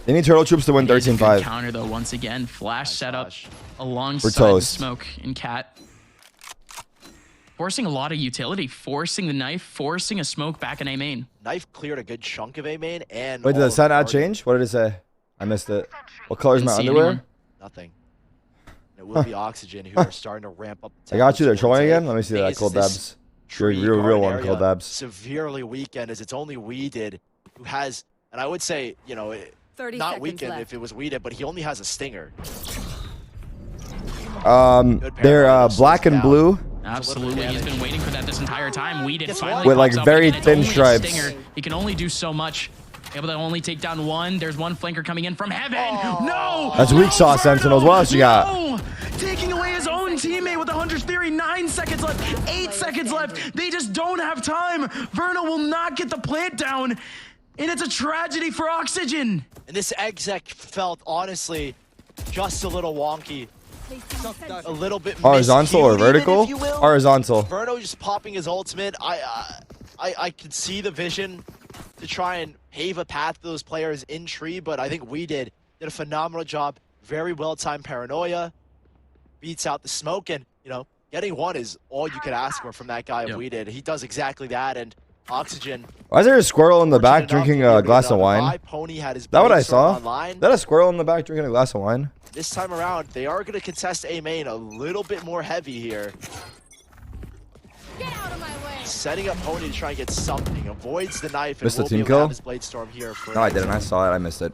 They need Turtle Troops to win 13-5. Counter though, once again, flash setup alongside the smoke in Cat. Forcing a lot of utility, forcing the knife, forcing a smoke back in A main. Knife cleared a good chunk of A main and. Wait, did the sound ad change? What did it say? I missed it. What color is my underwear? Anyone. Nothing. And it will be Oxygen who are starting to ramp up. I got you. They're trolling again. Let me see that. Cold Dabs. Real one. Cold Dabs. Severely weakened as it's only Weeded who has, and I would say, you know, not weakened if it was Weeded, but he only has a stinger. They're black and blue. Absolutely, he's been waiting for that this entire time. Weeded finally with like pops up very again. It's thin only a stripes. stinger. He can only do so much. Able to only take down one. There's one flanker coming in from heaven. No! That's weak sauce, Sentinels. What else you got? No! Taking away his own teammate with 100 theory. 9 seconds left. 8 seconds left. They just don't have time. Verno will not get the plant down. And it's a tragedy for Oxygen. And this exec felt, honestly, just a little wonky. A little bit horizontal or vertical? Horizontal. Verno just popping his ultimate. I could see the vision to try and pave a path to those players in tree, but I think we did a phenomenal job. Very well-timed paranoia. Beats out the smoke, and, you know, getting one is all you could ask for from that guy if we did. He does exactly that, and Oxygen. Why is there a squirrel in the back drinking a glass of wine? Pony had his that what I saw? Online. That a squirrel in the back drinking a glass of wine? This time around, they are going to contest A main a little bit more heavy here. Get out of my way. Setting up Pony to try and get something. Avoids the knife and missed the will team be able to kill? have his Blade Storm here. No, I didn't. I saw it. I missed it.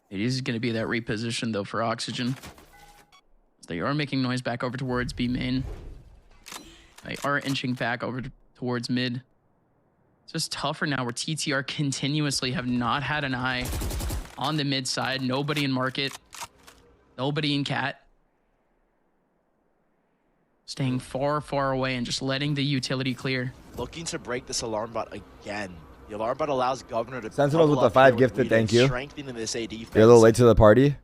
It is going to be that reposition, though, for Oxygen. They are making noise back over towards B main. They are inching back over towards mid. It's just tougher now where TTR continuously have not had an eye on the mid side. Nobody in Market. Nobody in Cat. Staying far, far away and just letting the utility clear. Looking to break this alarm bot again. The alarm bot allows Governor to Sentinels with the 5 gifted, thank you. Strengthening this AD defense. You're a little late to the party.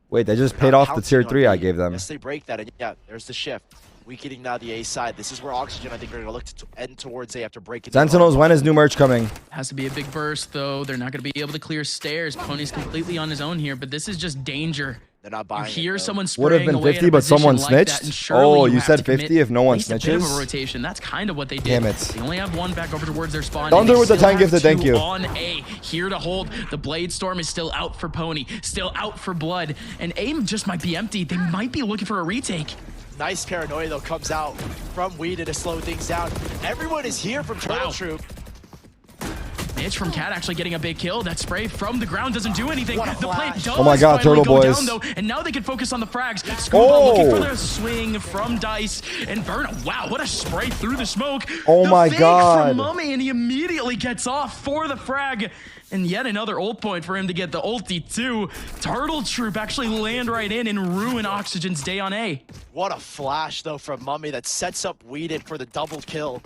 Wait, they just paid off the tier 3 I gave them. Yes, they break that, and yeah, there's the shift. Weakening now the A side. This is where Oxygen, I think, are going to look to end towards A after breaking. Sentinels, when is new merch coming? Has to be a big burst, though. They're not going to be able to clear stairs. Pony's completely on his own here, but this is just danger. They're not buying. You hear someone would have been 50, but someone snitched. Oh, you said 50 if no one snitches. A bit of a rotation. That's kind of what they did. Damn it. They only have one back over towards their spawn. Thunder with the 10 gifted, thank you. On A, here to hold. The Blade Storm is still out for Pony, still out for Blood, and aim just might be empty. They might be looking for a retake. Nice paranoia, though, comes out from Weeded to slow things down. Everyone is here from Turtle Troop. Mitch from Cat actually getting a big kill. That spray from the ground doesn't do anything. The plant does oh my God, Turtle Boys. Down, though, and now they can focus on the frags. Scuba looking for the swing from Dice. And Verno, wow, what a spray through the smoke. Oh my God. From Mummy, and he immediately gets off for the frag. And yet another ult point for him to get the ulti too. Turtle Troop actually land right in and ruin Oxygen's day on A. What a flash, though, from Mummy that sets up Weeded for the double kill.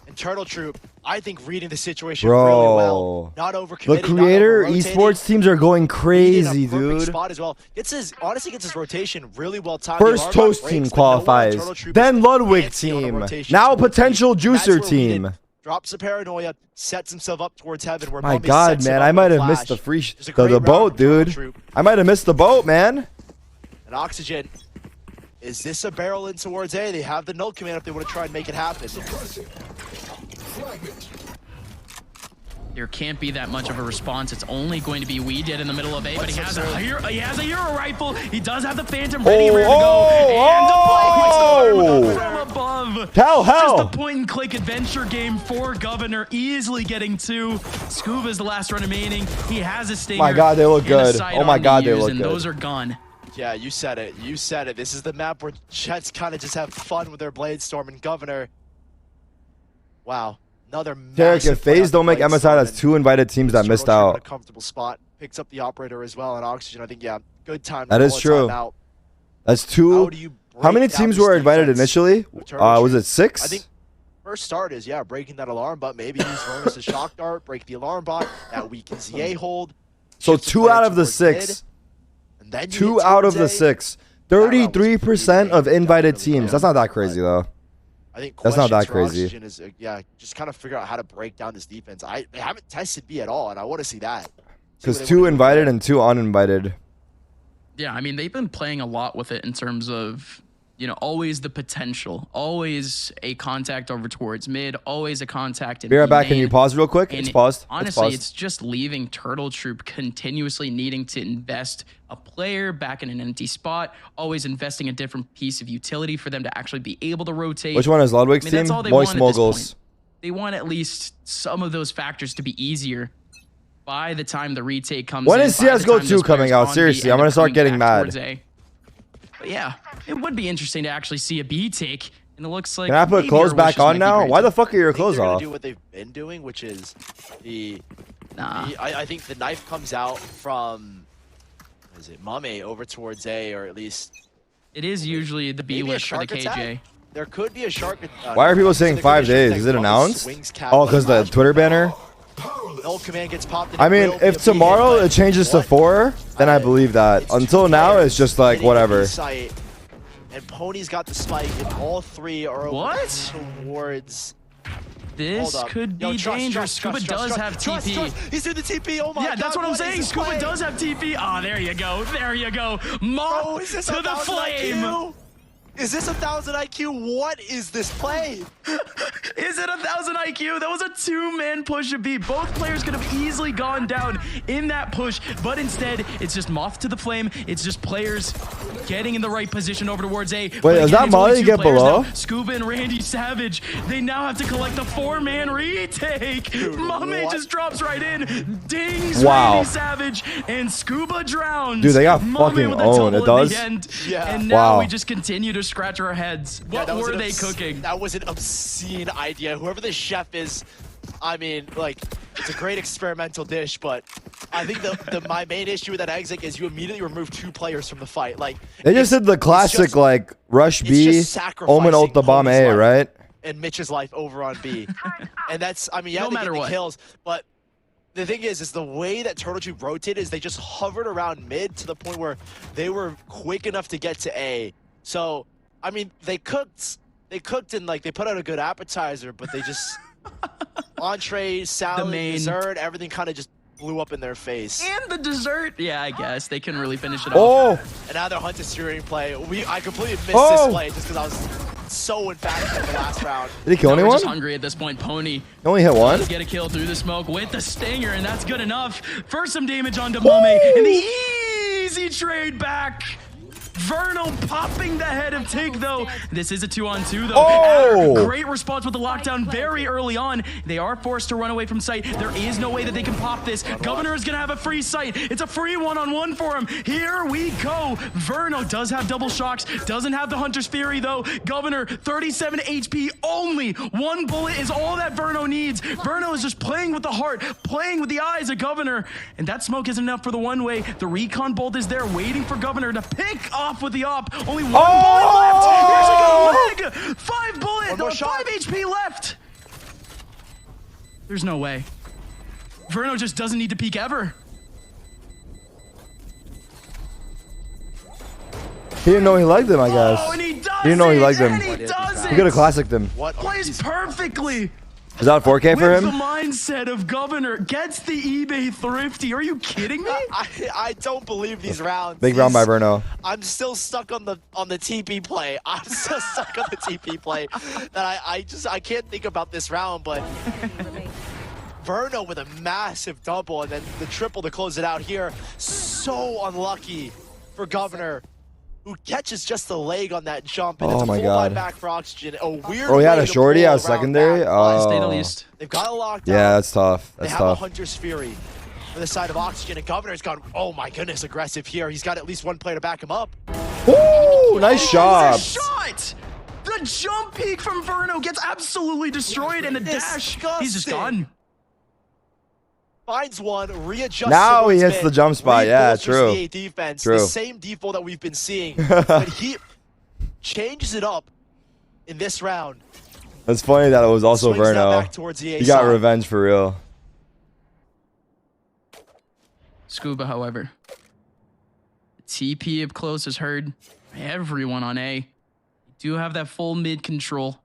And Turtle Troop, I think reading the situation really well, not overcommitting. The creator esports teams are going crazy, dude. Spot as well. Honestly gets his rotation really well timed. First Toast team qualifies, then Ludwig team, now potential Juicer team. Drops the paranoia, sets himself up towards heaven. Where My God, man, I might have missed the boat, dude. I might have missed the boat, man. And Oxygen, is this a barrel in towards A? They have the null command if they want to try and make it happen. There can't be that much of a response. It's only going to be We Did in the middle of A, but he has a Euro rifle. He does have the Phantom ready to go. And the from above. Hell. Just a point-and-click adventure game for Governor, easily getting 2. Scuba's the last run remaining. He has a stinger. My God, they look good. Oh my God, they look good. And those are gone. Yeah, you said it. You said it. This is the map where Jets kind of just have fun with their Bladestorm and Governor. Wow. Another Tarik, if FaZe don't make MSI, that's 2 invited teams that missed out. A comfortable spot. Picks up the operator as well, and Oxygen, I think, yeah, good time. That is true. That's 2. How many teams were invited initially? Was it 6? I think first start is, yeah, breaking that alarm, but maybe use Vernus' shock dart, break the alarm bot, that weakens the A-hold. So 2 out of the 6. 2 out of the 6. 33% of invited teams. That's not that crazy, though. I think that's not that crazy. Is, just kind of figure out how to break down this defense. They haven't tested B at all, and I want to see that. Because 2 invited and 2 uninvited. Yeah, I mean, they've been playing a lot with it in terms of, always the potential, always a contact over towards mid, always a contact in Be right back. Can you pause real quick? It's paused. Honestly, it's just leaving Turtle Troop continuously needing to invest a player back in an empty spot, always investing a different piece of utility for them to actually be able to rotate. Which one is Ludwig's team? That's all they Moist want Moguls. They want at least some of those factors to be easier by the time the retake comes when in. When is CSGO 2 coming out? Seriously, I'm going to start getting mad. But yeah, it would be interesting to actually see a B take, and it looks like. Can I put clothes back on now? Why the fuck are your clothes off? Do what they've been doing, which is I think the knife comes out from, is it Mame over towards A, or at least it is usually the B list for the KJ. Attack? There could be a shark. Why are people saying 5 days? Is it announced? Oh, because the Twitter banner. No command gets popped. I mean, if tomorrow it changes to 4, then I believe that. Until now, it's just like whatever. And Pony's got the spike, and all 3 are towards. This could be dangerous. Scuba does have TP. He's in the TP. Oh my God. Yeah, that's what I'm saying. Scuba does have TP. Ah, there you go. There you go. Mob to the flame. Is this 1,000 IQ? What is this play? Is it 1,000 IQ? That was a 2-man push of B. Both players could have easily gone down in that push, but instead, it's just Moth to the flame. It's just players getting in the right position over towards A. Wait, is that Molly get below? Now. Scuba and Randy Savage, they now have to collect the 4-man retake. Mame just drops right in, dings Randy Savage, and Scuba drowns. Dude, they got fucking owned. It does? Yeah. And now we just continue to scratch our heads. What were they cooking? That was an obscene idea. Whoever the chef is, I mean, like, it's a great experimental dish, but I think my main issue with that exit is you immediately remove 2 players from the fight. Like, they just did the classic like rush B, Omen ult the bomb A, right? And Mitch's life over on B, and that's, I mean, yeah, no matter what kills, but the thing is the way that Turtle Troop rotated is they just hovered around mid to the point where they were quick enough to get to A. So, I mean, they cooked and like they put out a good appetizer, but they just entree, salad, dessert, everything kind of just blew up in their face. And the dessert, yeah, I guess they couldn't really finish it off. And now they're Hunter steering play. I completely missed this play just because I was so emphatic in the last round. Did he kill anyone? Just hungry at this point. Pony he only hit one. Get a kill through the smoke with the stinger, and that's good enough for some damage onto Mame. And the easy trade back. Verno popping the head of Tig, though. This is a 2-on-2, though. Great response with the lockdown very early on. They are forced to run away from site. There is no way that they can pop this. Governor is going to have a free site. It's a free one-on-one for him. Here we go. Verno does have double shocks. Doesn't have the Hunter's Fury, though. Governor, 37 HP only. 1 bullet is all that Verno needs. Verno is just playing with the heart, playing with the eyes of Governor. And that smoke isn't enough for the one-way. The recon bolt is there waiting for Governor to pick off with the op. Only 1 bullet left. Here's a good leg. 5 bullets. 5 HP left. There's no way. Verno just doesn't need to peek ever. He didn't know he liked him, I guess. Oh, and he does didn't know he liked him. He does He could have classicked him. Plays perfectly. Is that 4K for With him? the mindset of Governor. Gets the eBay thrifty. Are you kidding me? I don't believe these rounds. Big round by Verno. I'm still stuck on the TP play. I'm still stuck on the TP play. That I can't think about this round, but Verno with a massive double and then the triple to close it out here. So unlucky for Governor, who catches just the leg on that jump. And Oh it's a my full God. back for Oxygen. A weird Oh, he had way a to shorty pull out secondary? Stay the Oh. least. They've got it locked Yeah, out. that's tough. They That's have a tough. Hunter's Fury for the side of Oxygen, and Governor's gone, oh my goodness, aggressive here. He's got at least one player to back him up. Woo! Nice job. Shot! The jump peak from Verno gets absolutely destroyed, and the dash, he's just gone. Finds one, readjusts. Now he towards hits mid, the jump spot. Yeah, rebolsters true. the A defense, True. the same default that we've been seeing, but he changes it up in this round. It's funny that it was also Swings that Verno. back towards the A He got side. revenge for real. Scuba, however. The TP up close is heard by everyone on A. They do have that full mid control.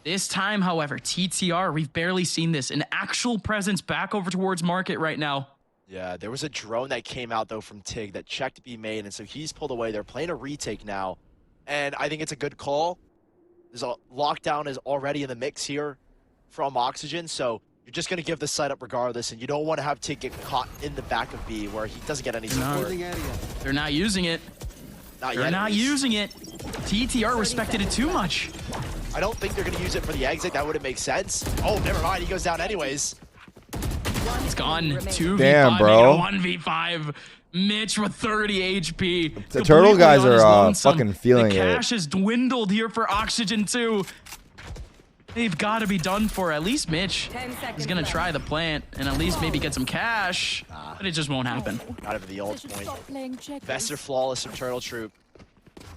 This time, however, TTR, we've barely seen this. An actual presence back over towards market right now. Yeah, there was a drone that came out, though, from Tig that checked B main, and so he's pulled away. They're playing a retake now, and I think it's a good call. There's a lockdown is already in the mix here from Oxygen, so you're just going to give the site up regardless, and you don't want to have Tig get caught in the back of B where he doesn't get any support. They're not using it. They're not using it. TTR respected it too much. I don't think they're going to use it for the exit. That wouldn't make sense. Oh, never mind. He goes down anyways. It's gone. 2v5. Damn, bro. 1v5. Mitch with 30 HP. The turtle guys Completely on his are lonesome. fucking feeling the it. cash has dwindled here for Oxygen too. They've got to be done for. At least Mitch is going to try the plant and at least maybe get some cash. But it just won't happen. Not even the ult point. Besser flawless from Turtle Troop.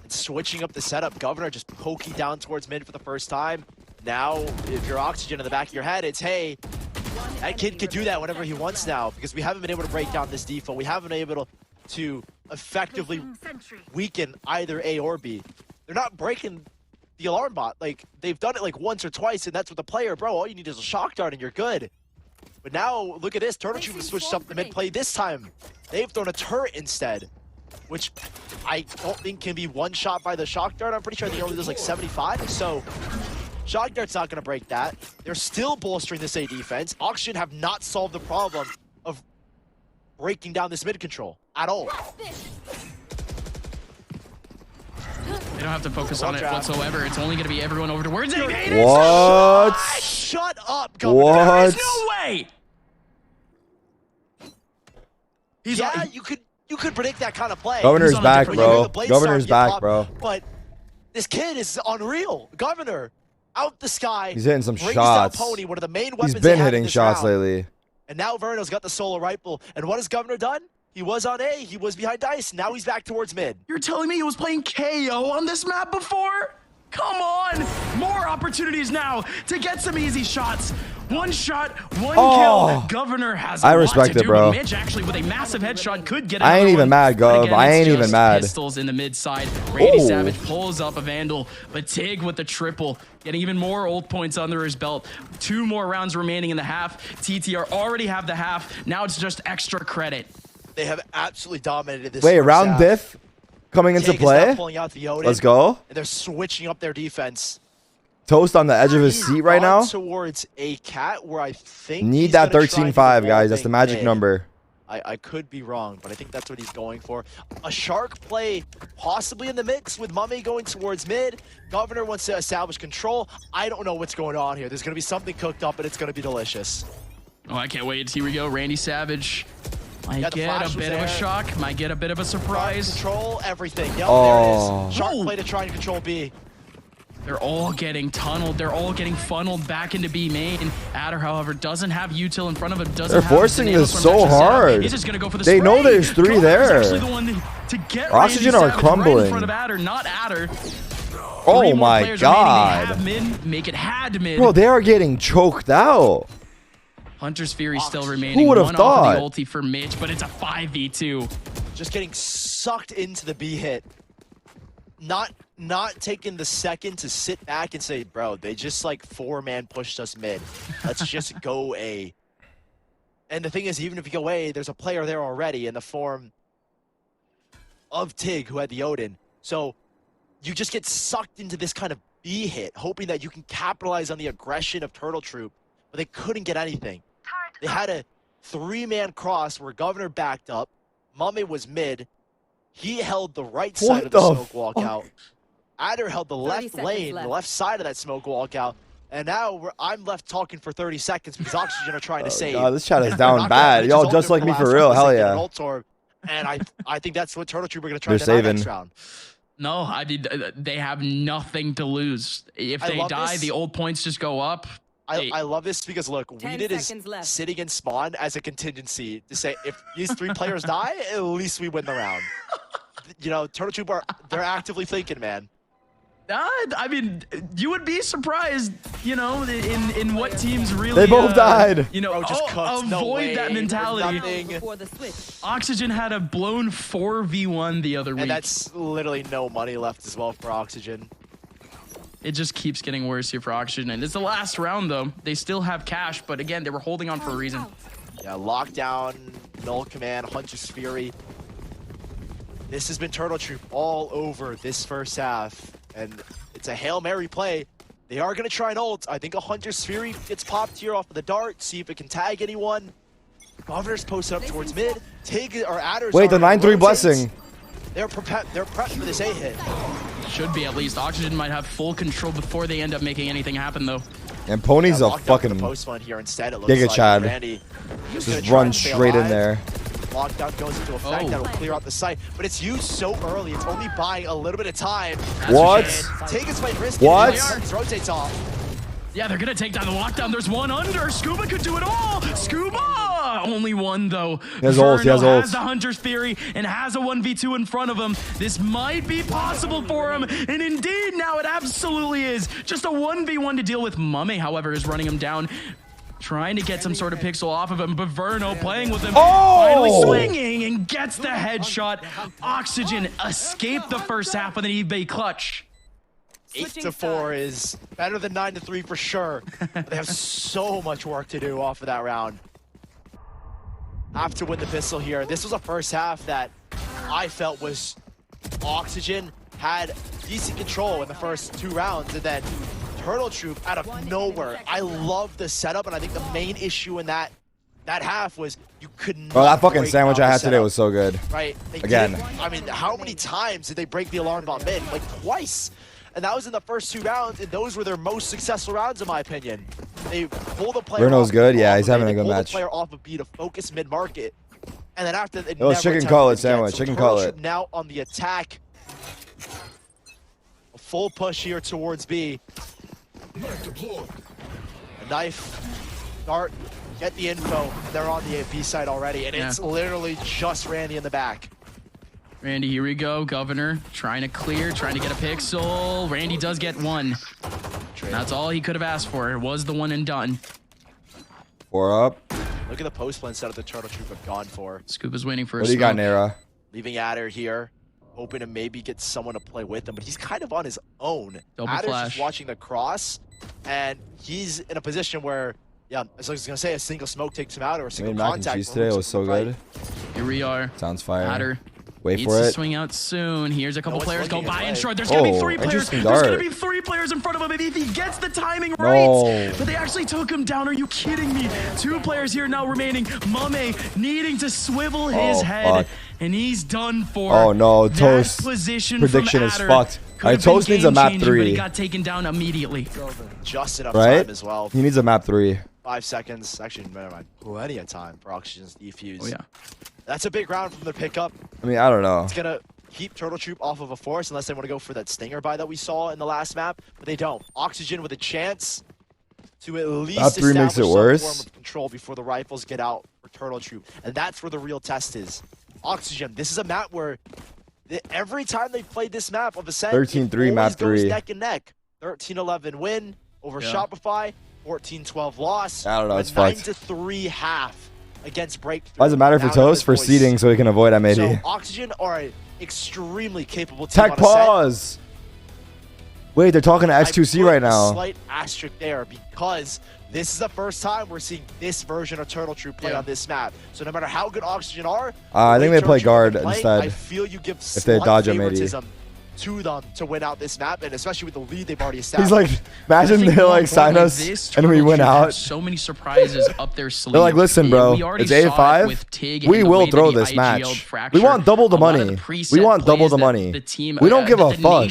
And switching up the setup. Governor just poking down towards mid for the first time. Now, if you're Oxygen in the back of your head, it's, hey, that kid could do that whenever he wants now, because we haven't been able to break down this default. We haven't been able to effectively weaken either A or B. They're not breaking the alarm bot. Like, they've done it like once or twice, and that's with the player. Bro, all you need is a shock dart and you're good. But now, look at this. Turtle Troop has switched up the mid play this time. They've thrown a turret instead, which I don't think can be one shot by the shock dart. I'm pretty sure the only does like 75, so shock dart's not going to break that. They're still bolstering this A defense. Oxygen have not solved the problem of breaking down this mid control at all. They don't have to focus on it whatsoever. It's only going to be everyone over towards it. What? Shut up, Governor. What? There is no way. Yeah, you could predict that kind of play. Governor's back, bro. Blade Governor's Storm get back, bro. But this kid is unreal. Governor, out the sky. He's hitting some brings shots. down Pony, one of the main weapons He's they been have hitting in this shots round. lately. And now Verno's got the solo rifle. And what has Governor done? He was on A. He was behind Dice. Now he's back towards mid. You're telling me he was playing KO on this map before? Come on! More opportunities now to get some easy shots. One shot, one kill. Governor has a I lot respect to it, do. bro. Mitch actually with a massive headshot could get I ain't another even one. mad, But Gov. again, I it's ain't even just mad. Pistols in the mid side. Randy Ooh. Savage pulls up a Vandal, but Tig with the triple, getting even more ult points under his belt. 2 more rounds remaining in the half. TTR already have the half. Now it's just extra credit. They have absolutely dominated this. Wait, first round half. diff coming into Tig is now play? pulling out the Odin, Let's go. And they're switching up their defense. Toast on the edge of his seat right now. Towards a cat where I think Need he's that gonna try and 13-5, do the guys. That's the wall magic thing number. I could be wrong, but I think that's what he's going for. A shark play possibly in the mix with Mummy going towards mid. Governor wants to establish control. I don't know what's going on here. There's going to be something cooked up, and it's going to be delicious. Oh, I can't wait. Here we go. Randy Savage might Yeah, the get flash a was bit of a there. shock. Might get a bit of a surprise. Control everything. Yep, Oh. there it is. Shark play to try and control B. They're all getting tunneled. They're all getting funneled back into B main. Adder, however, doesn't have util in front of him. Doesn't They're have forcing the this nanoswarm so to actually set up. hard. He's just gonna go for the They know spray. there's 3 Governor's there. actually the one to get Oxygen Randy are Savage crumbling. right in front of Adder, not Adder. Oh 3 more my players remaining. They God. have mid, make it had mid. Bro, they are getting choked out. Hunter's Fury still remaining. Who would have One thought? off of the ulti for Mitch, but it's a 5v2. Just getting sucked into the B hit. Not taking the second to sit back and say, bro, they just like 4-man pushed us mid. Let's just go A. And the thing is, even if you go A, there's a player there already in the form of Tig, who had the Odin. So you just get sucked into this kind of B hit, hoping that you can capitalize on the aggression of Turtle Troop, but they couldn't get anything. They had a 3-man cross where Governor backed up. Mame was mid. He held the right side of the smoke walkout. Adder held the left lane, the left side of that smoke walkout. And now I'm left talking for 30 seconds because Oxygen are trying to save. God, this chat is down bad. Y'all just like me for real. Hell yeah. And I think that's what Turtle Troop are going to try They're to do saving. next round. No, I mean, they have nothing to lose. If they die, the old points just go up. I love this because, look, we did is sitting in spawn as a contingency to say, if these 3 players die, at least we win the round. You know, Turtle Troop they're actively thinking, man. I mean, you would be surprised, you know, in what teams really. They both died. You know, just avoid that mentality. Oxygen had a blown 4v1 the other week. And that's literally no money left as well for Oxygen. It just keeps getting worse here for Oxygen. And it's the last round, though. They still have cash, but again, they were holding on for a reason. Yeah, lockdown, null command, Hunter's Fury. This has been Turtle Troop all over this first half. And it's a Hail Mary play. They are going to try an ult. I think a Hunter's Fury gets popped here off of the dart. See if it can tag anyone. Governor's posted up towards mid. Tig or Adder's. Wait, the 9-3 blessing. They're prepped for this A hit. Should be at least. Oxygen might have full control before they end up making anything happen, though. And Pony's a fucking here instead, it looks Giga like. Chad. Randy just run straight in there. Lockdown goes into effect. That'll clear out the site, but it's used so early. It's only buying a little bit of time. What? Take his fight risky. What? Rotates off. Yeah, they're gonna take down the lockdown. There's one under. Scuba could do it all. Scuba! Only one, though. He has ult. He has ult. Has the Hunter's Fury and has a 1v2 in front of him. This might be possible for him. And indeed, now it absolutely is. Just a 1v1 to deal with. Mame, however, is running him down. Trying to get some sort of pixel off of him, but Verno playing with him, finally swinging and gets the headshot. Oxygen escaped the first half with an eBay clutch. 8-4 is better than 9-3 for sure. But they have so much work to do off of that round. Have to win the pistol here. This was a first half that I felt was Oxygen had decent control in the first 2 rounds, and then Turtle Troop out of nowhere. I love the setup, and I think the main issue in that half was you could not. Bro, that fucking break sandwich down I the had today setup. was so good. Right. Again. I mean, how many times did they break the alarm bomb mid? Like twice. And that was in the first 2 rounds, and those were their most successful rounds, in my opinion. They pull the player Bruno's off good. of Yeah, he's having a good pull match. The player off of B to focus mid-market. And then after it It was chicken cutlet sandwich. Chicken cutlet. Now on the attack. A full push here towards B. A knife, dart, get the info. They're on the B side already, and it's literally just Randy in the back. Randy, here we go. Governor trying to clear, trying to get a pixel. Randy does get one. That's all he could have asked for. It was the one and done. 4 up. Look at the post plan setup the Turtle Troop have gone for. Scuba's waiting for a What do you got, Nera? Leaving Adder here, hoping to maybe get someone to play with him, but he's kind of on his own. Double Adder's flash. just watching the cross, and he's in a position where, yeah, as I was gonna say, a single smoke takes him out, or a single Mac and contact. cheese today was so good. Here we are. Sounds fire. Adder Wait needs for to it. swing out soon. Here's a couple players go by and short. There's Oh, gonna be 3 players. interesting There's dart. gonna be 3 players in front of him. Maybe if he gets the timing No. right. But they actually took him down. Are you kidding me? 2 players here now remaining. Mame needing to swivel his head. Fuck. And he's done for. Oh no, That Toast position prediction from is Adder fucked. could Alright, have been Toast needs a map game-changing, but he 3. got taken down immediately. Just enough Right? time as well. He needs a map 3. 5 seconds. Actually, never mind. Plenty of time for Oxygen's defuse. Oh yeah. That's a big round from the pickup. I mean, I don't know. It's gonna keep Turtle Troop off of a force unless they want to go for that stinger buy that we saw in the last map, but they don't. Oxygen with a chance to at least Map 3 makes it establish worse. some form of control before the rifles get out for Turtle Troop, and that's where the real test is. Oxygen, this is a map where every time they've played this map of Ascent, 13-3 it map always goes 3. neck and neck. 13-11 win over Yeah. Shopify, 14-12 loss. I don't know. It's a fucked. 9-3 half against Breakthrough. Why does it matter for Toast? For seeding, so we can avoid MAD. So Oxygen are an extremely capable team. Tech pause. Wait, they're talking to X2C right now. A slight asterisk there because this is the first time we're seeing this version of Turtle Troop play on this map. So no matter how good Oxygen are, I think they play guard instead. I feel you give if they dodge MAD. favoritism to them to win out this map, and especially with the lead they've already established. He's like, imagine they like sign us and we win out. So many surprises up their sleeve. They're like, listen, bro, it's A5. We will throw this match. We want double the money. We want double the money. We don't give a fuck.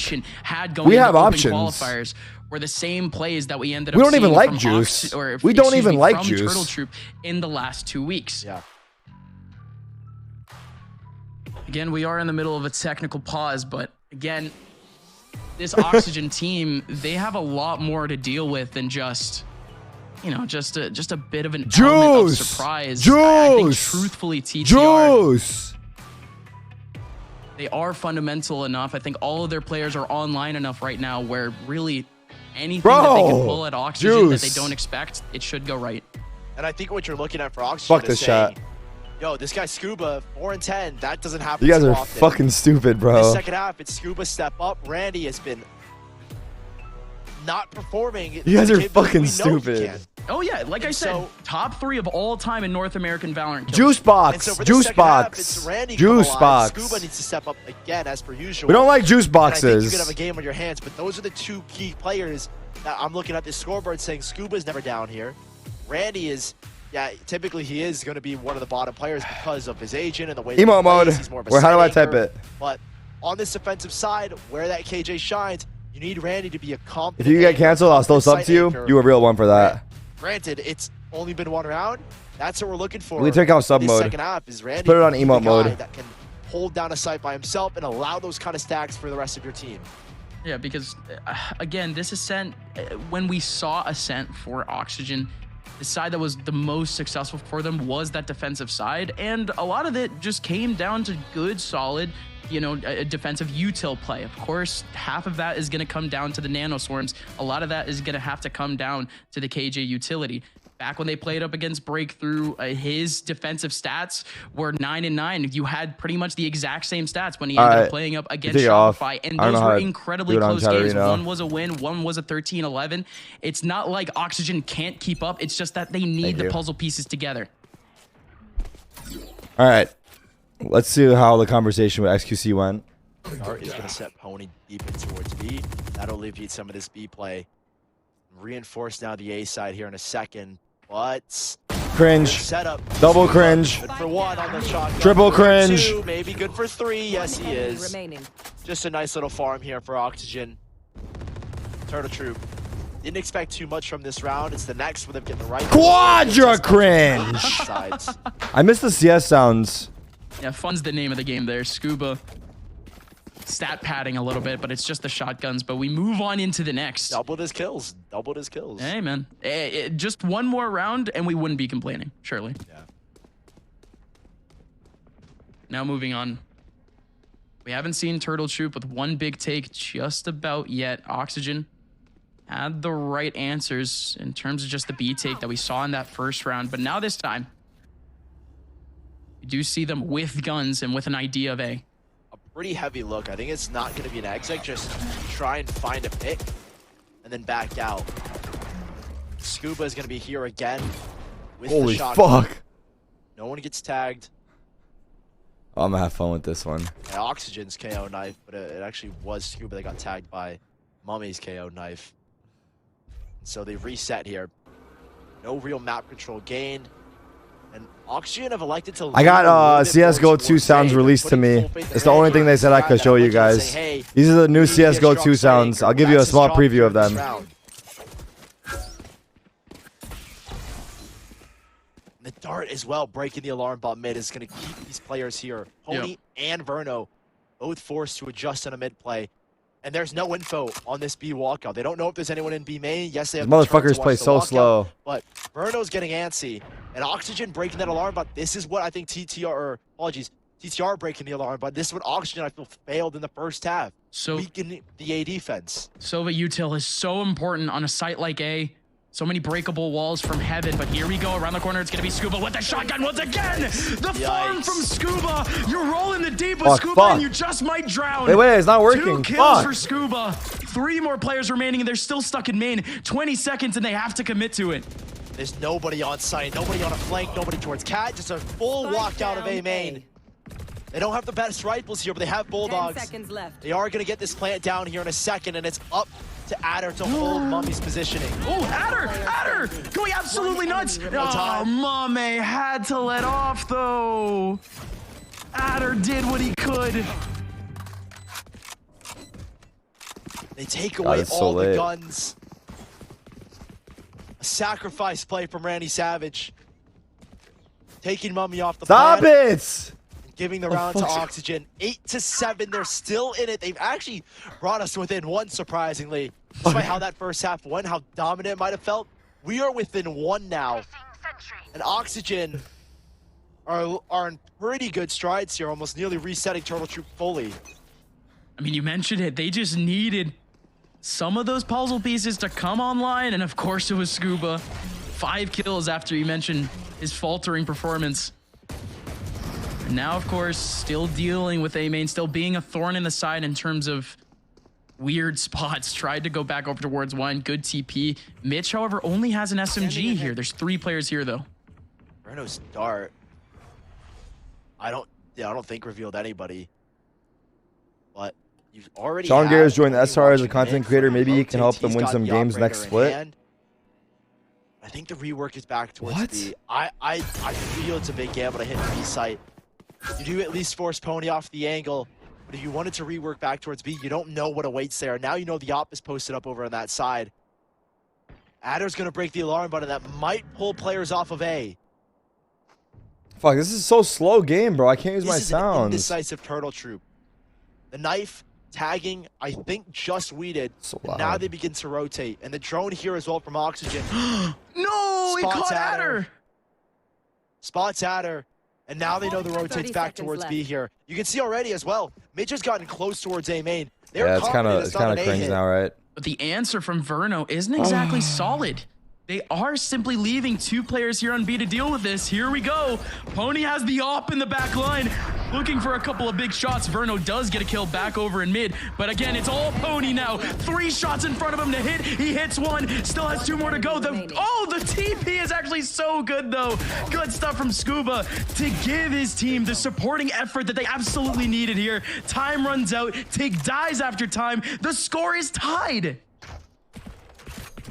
We have options. Were the same plays that we ended up. We don't even seeing like from Juice. We don't even like from Juice. Turtle Troop in the last 2 weeks. Yeah. Again, we are in the middle of a technical pause, but again, this Oxygen team, they have a lot more to deal with than just, you know, just a bit of an element of surprise. I think truthfully, TTR, they are fundamental enough. I think all of their players are online enough right now where really anything that they can pull at Oxygen that they don't expect, it should go right. And I think what you're looking at for Oxygen Fuck this shot. Yo, this guy Scuba, 4-10. That doesn't happen. You guys so are often. fucking stupid, bro. The second half, it's Scuba step up. Randy has been not performing. You guys are fucking stupid. Oh yeah, like I said, top 3 of all time in North American Valorant kills. Juice box, juice box, juice box. Scuba needs to step up again as per usual. We don't like juice boxes. And I think you could have a game on your hands, but those are the 2 key players that I'm looking at this scoreboard saying Scuba's never down here. Randy is. Yeah, typically he is going to be one of the bottom players because of his agent and the way Emo mode. He's more of a Where how do I anchor. type it? But on this defensive side, where that KJ shines, you need Randy to be a confident. If you get canceled, I'll still sub to you. Anchor. You a real one for that. Granted, it's only been 1 round. That's what we're looking for. We take out sub this mode. Second half is Randy. Just put it on emote mode. That can hold down a site by himself and allow those kind of stacks for the rest of your team. Yeah, because again, this Ascent, when we saw Ascent for Oxygen, the side that was the most successful for them was that defensive side, and a lot of it just came down to good, solid, you know, defensive util play. Of course, half of that is going to come down to the Nano Swarms. A lot of that is going to have to come down to the KJ utility. Back when they played up against Breakthrough, his defensive stats were 9 and 9. You had pretty much the exact same stats when he ended up playing up against Shopify, and those were incredibly close games. One was a win, one was a 13-11. It's not like Oxygen can't keep up. It's just that they need the puzzle pieces together. All right, let's see how the conversation with XQC went. Art is going to set Pony deep in towards B. That'll alleviate some of this B play. Reinforce now the A side here in a second. But cringe, setup. Double cringe, good for 1 on the shotgun. Triple cringe. 2, maybe good for 3. Yes, he is. Just a nice little farm here for Oxygen. Turtle Troop. Didn't expect too much from this round. It's the next with them getting the right. Quadra cringe. I miss the CS sounds. Yeah, fun's the name of the game there. Scuba. Stat padding a little bit, but it's just the shotguns. But we move on into the next. Doubled his kills. Doubled his kills. Hey, man. Just one more round, and we wouldn't be complaining, surely. Yeah. Now moving on. We haven't seen Turtle Troop with one big take just about yet. Oxygen had the right answers in terms of just the B take that we saw in that first round. But now this time, we do see them with guns and with an idea of A. Pretty heavy look. I think it's not going to be an exit. Just try and find a pick and then back out. Scuba is going to be here again with Holy the shotgun. fuck. No one gets tagged. Oh, I'm going to have fun with this one. Yeah, Oxygen's KO knife, but it actually was Scuba that got tagged by Mummy's KO knife. So they reset here. No real map control gained. And Oxygen have elected to. I got CSGO 2 sounds released to me. It's the only thing they said I could show you guys. These are the new CSGO 2 sounds. I'll give you a small preview of them. The dart as well, breaking the alarm bot mid, is going to keep these players here. Pony and Verno both forced to adjust on a mid play. And there's no info on this B walkout. They don't know if there's anyone in B main. Yes, they have motherfuckers play so slow. But Verno's getting antsy. And Oxygen breaking that alarm bot. This is what I think TTR breaking the alarm bot. This is what Oxygen, I feel, failed in the first half. So weakening the A defense. Sova util is so important on a site like A. So many breakable walls from heaven, but here we go. Around the corner, it's going to be Scuba with the shotgun once again. The farm from Scuba. You're rolling the deep with Scuba, and you just might drown. Wait, it's not working. 2 kills for Scuba. 3 more players remaining, and they're still stuck in main. 20 seconds, and they have to commit to it. There's nobody on site, nobody on a flank, nobody towards Cat. Just a full walkout of A main. They don't have the best rifles here, but they have Bulldogs. 10 seconds left. They are going to get this plant down here in a second, and it's up to Adder to hold Mummy's positioning. Oh, Adder! Going absolutely nuts! Oh, Mame had to let off, though. Adder did what he could. They take away all the guns. A sacrifice play from Randy Savage. Taking Mummy off the Stop plant. it! Giving the round to Oxygen. 8-7, they're still in it. They've actually brought us within 1, surprisingly. Despite how that first half went, how dominant it might have felt. We are within 1 now. And Oxygen are in pretty good strides here, almost nearly resetting Turtle Troop fully. I mean, you mentioned it. They just needed some of those puzzle pieces to come online, and of course it was Scuba. 5 kills after you mentioned his faltering performance. And now, of course, still dealing with A main, still being a thorn in the side in terms of weird spots. Tried to go back over towards 1. Good TP. Mitch, however, only has an SMG here. There's 3 players here, though. Renault's dart. I don't think revealed anybody. But you've already. Sean Garrett's joined the SR as a content creator. Maybe he can help them win some games next split. I think the rework is back towards B. I feel it's a big gamble to hit B site. You do at least force Pony off the angle, but if you wanted to rework back towards B, you don't know what awaits there. Now you know the op is posted up over on that side. Adder's going to break the alarm button that might pull players off of A. Fuck, this is so slow game, bro. I can't use my This is sounds. an indecisive Turtle Troop. The knife, tagging, I think just weeded. So now they begin to rotate. And the drone here as well from Oxygen. No, he caught Adder. Spots Adder. And now they know the rotate's back towards B here. You can see already as well. Mitch has gotten close towards A main. Yeah, it's kind of cringe now, right? But the answer from Verno isn't exactly solid. They are simply leaving 2 players here on B to deal with this. Here we go. Pony has the op in the back line. Looking for a couple of big shots. Verno does get a kill back over in mid. But again, it's all Pony now. 3 shots in front of him to hit. He hits 1. Still has 2 more to go. The TP is actually so good, though. Good stuff from Scuba to give his team the supporting effort that they absolutely needed here. Time runs out. Tig dies after time. The score is tied.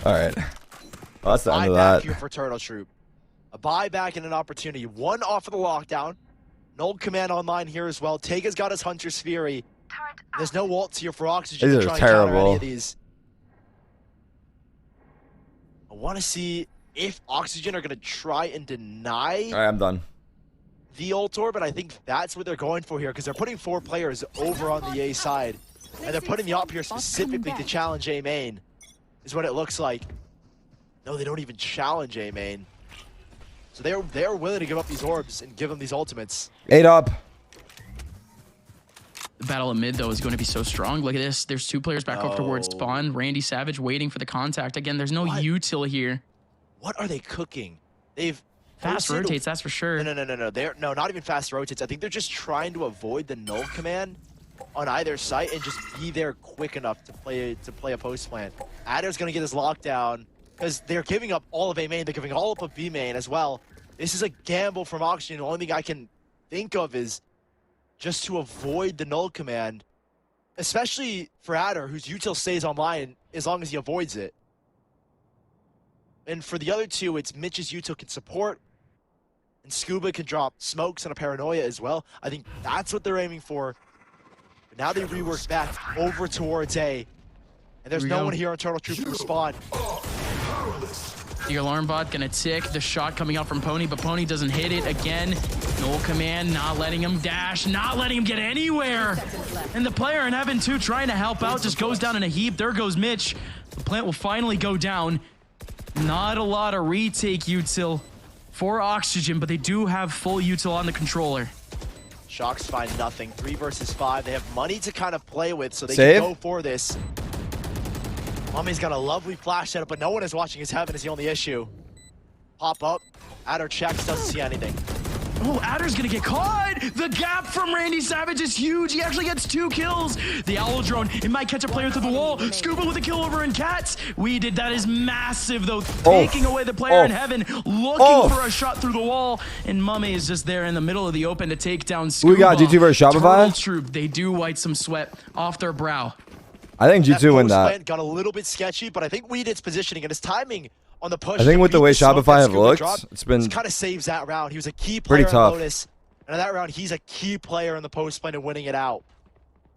All right. Well, that's the end of Buyback that. here for Turtle Troop. A buyback and an opportunity. 1 off of the lockdown. Null command online here as well. Tega's got his Hunter's Fury. There's no ults here for Oxygen These to are try and counter any terrible. of these. I want to see if Oxygen are going to try and deny All right, I'm done. the ult orb, but I think that's what they're going for here because they're putting 4 players over on the A side. And they're putting the op here specifically to challenge A main, is what it looks like. No, they don't even challenge A main. So they're willing to give up these orbs and give them these ultimates. 8 up. The battle of mid, though, is going to be so strong. Look at this. There's 2 players back over towards spawn. Randy Savage waiting for the contact. Again, there's no util here. What are they cooking? They've fast rotates, that's for sure. No. They're not even fast rotates. I think they're just trying to avoid the null command on either site and just be there quick enough to play a post plan. Adder's gonna get his lockdown because they're giving up all of A main. They're giving all up of B main as well. This is a gamble from Oxygen. The only thing I can think of is just to avoid the null command, especially for Adder, whose util stays online as long as he avoids it. And for the other 2, it's Mitch's util can support, and Scuba can drop smokes and a paranoia as well. I think that's what they're aiming for. But now they rework back over towards A, and there's no one here on Turtle Troop to respond. The alarm bot gonna tick. The shot coming out from Pony, but Pony doesn't hit it again. Null command not letting him dash, not letting him get anywhere. And the player in Heaven 2 trying to help out just goes down in a heap. There goes Mitch. The plant will finally go down. Not a lot of retake util for Oxygen, but they do have full util on the controller. Shocks find nothing. 3 versus 5. They have money to kind of play with, so they Save? can go for this. Mummy's got a lovely flash setup, but no one is watching his heaven is the only issue. Pop up, Adder checks, doesn't see anything. Oh, Adder's gonna get caught! The gap from Randy Savage is huge. He actually gets 2 kills. The Owl Drone, it might catch a player through the wall. Scuba with a kill over in Cats. We did. That is massive, though. Taking away the player in heaven, looking for a shot through the wall. And Mummy is just there in the middle of the open to take down Scuba. We got G2 versus Shopify. Troop, they do wipe some sweat off their brow. I think G2 win that. Got a little bit sketchy, but I think Weedit's positioning and his timing on the push. I think with the way Shopify have looked, it's been kind of saves that round. He was a key player pretty tough. in Lotus, and in that round, he's a key player in the post lane and winning it out.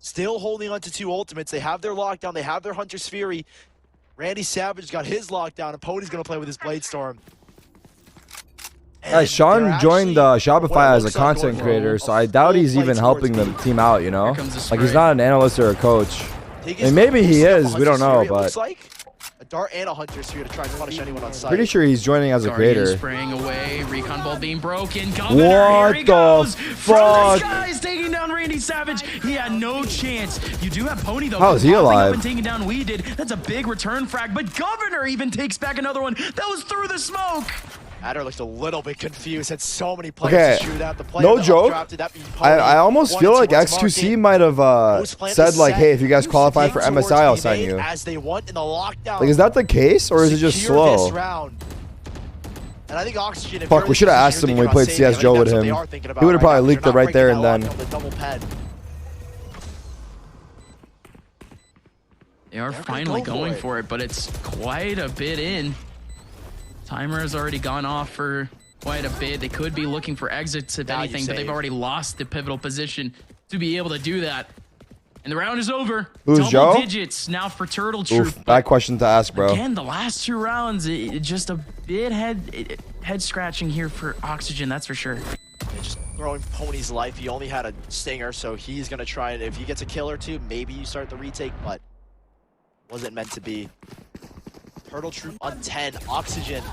Still holding on to 2 ultimates. They have their lockdown. They have their Hunter's Fury. Randy Savage got his lockdown, and Pony's going to play with his Bladestorm. Guys, Sean joined Shopify as a content creator, so I doubt he's even helping the team out, you know? Like, he's not an analyst or a coach. And maybe he is, we don't know, but a dart and a Hunter's Fury to try and punish anyone on site. pretty sure he's joining as a creator. Spraying away, recon ball being broken. Governor, what the fuck? Guys taking down Randy Savage. He had no chance. You do have Pony though. How is he alive? And taking down We did. That's a big return frag, but Governor even takes back another one. That was through the smoke. Adder looked a little bit confused. Had so many players to shoot at. The player no joke. I almost feel like XQC might have said like, hey, if you guys qualify for MSI, I'll sign you. As they want in the lockdown. Like, is that the case, or is it just slow? And I think Oxygen. Fuck, we should have asked him when we played CS Joe with him. He would have probably leaked it right there and then. They are finally going for it, but it's quite a bit in. Timer has already gone off for quite a bit. They could be looking for exits if anything, but they've already lost the pivotal position to be able to do that. And the round is over. Who's Double Joe? digits now for Turtle Troop. Oof, bad question to ask, bro. Again, the last 2 rounds, just a bit head scratching here for Oxygen, that's for sure. Just throwing Pony's life. He only had a stinger, so he's going to try and if he gets a kill or 2, maybe you start the retake, but wasn't meant to be. Turtle Troop on 10. Oxygen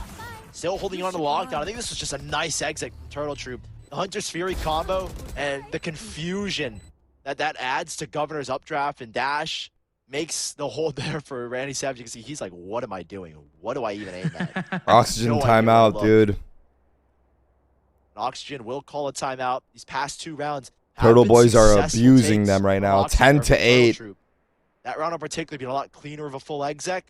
still holding on to lockdown. I think this was just a nice exit from Turtle Troop. The Hunter's Fury combo and the confusion that adds to Governor's updraft and dash makes the hold there for Randy Savage. You can see he's like, what am I doing? What do I even aim at? Oxygen timeout, dude. Oxygen will call a timeout. These past 2 rounds, Turtle boys are abusing them right now. 10-8. That round in particular being a lot cleaner of a full exec.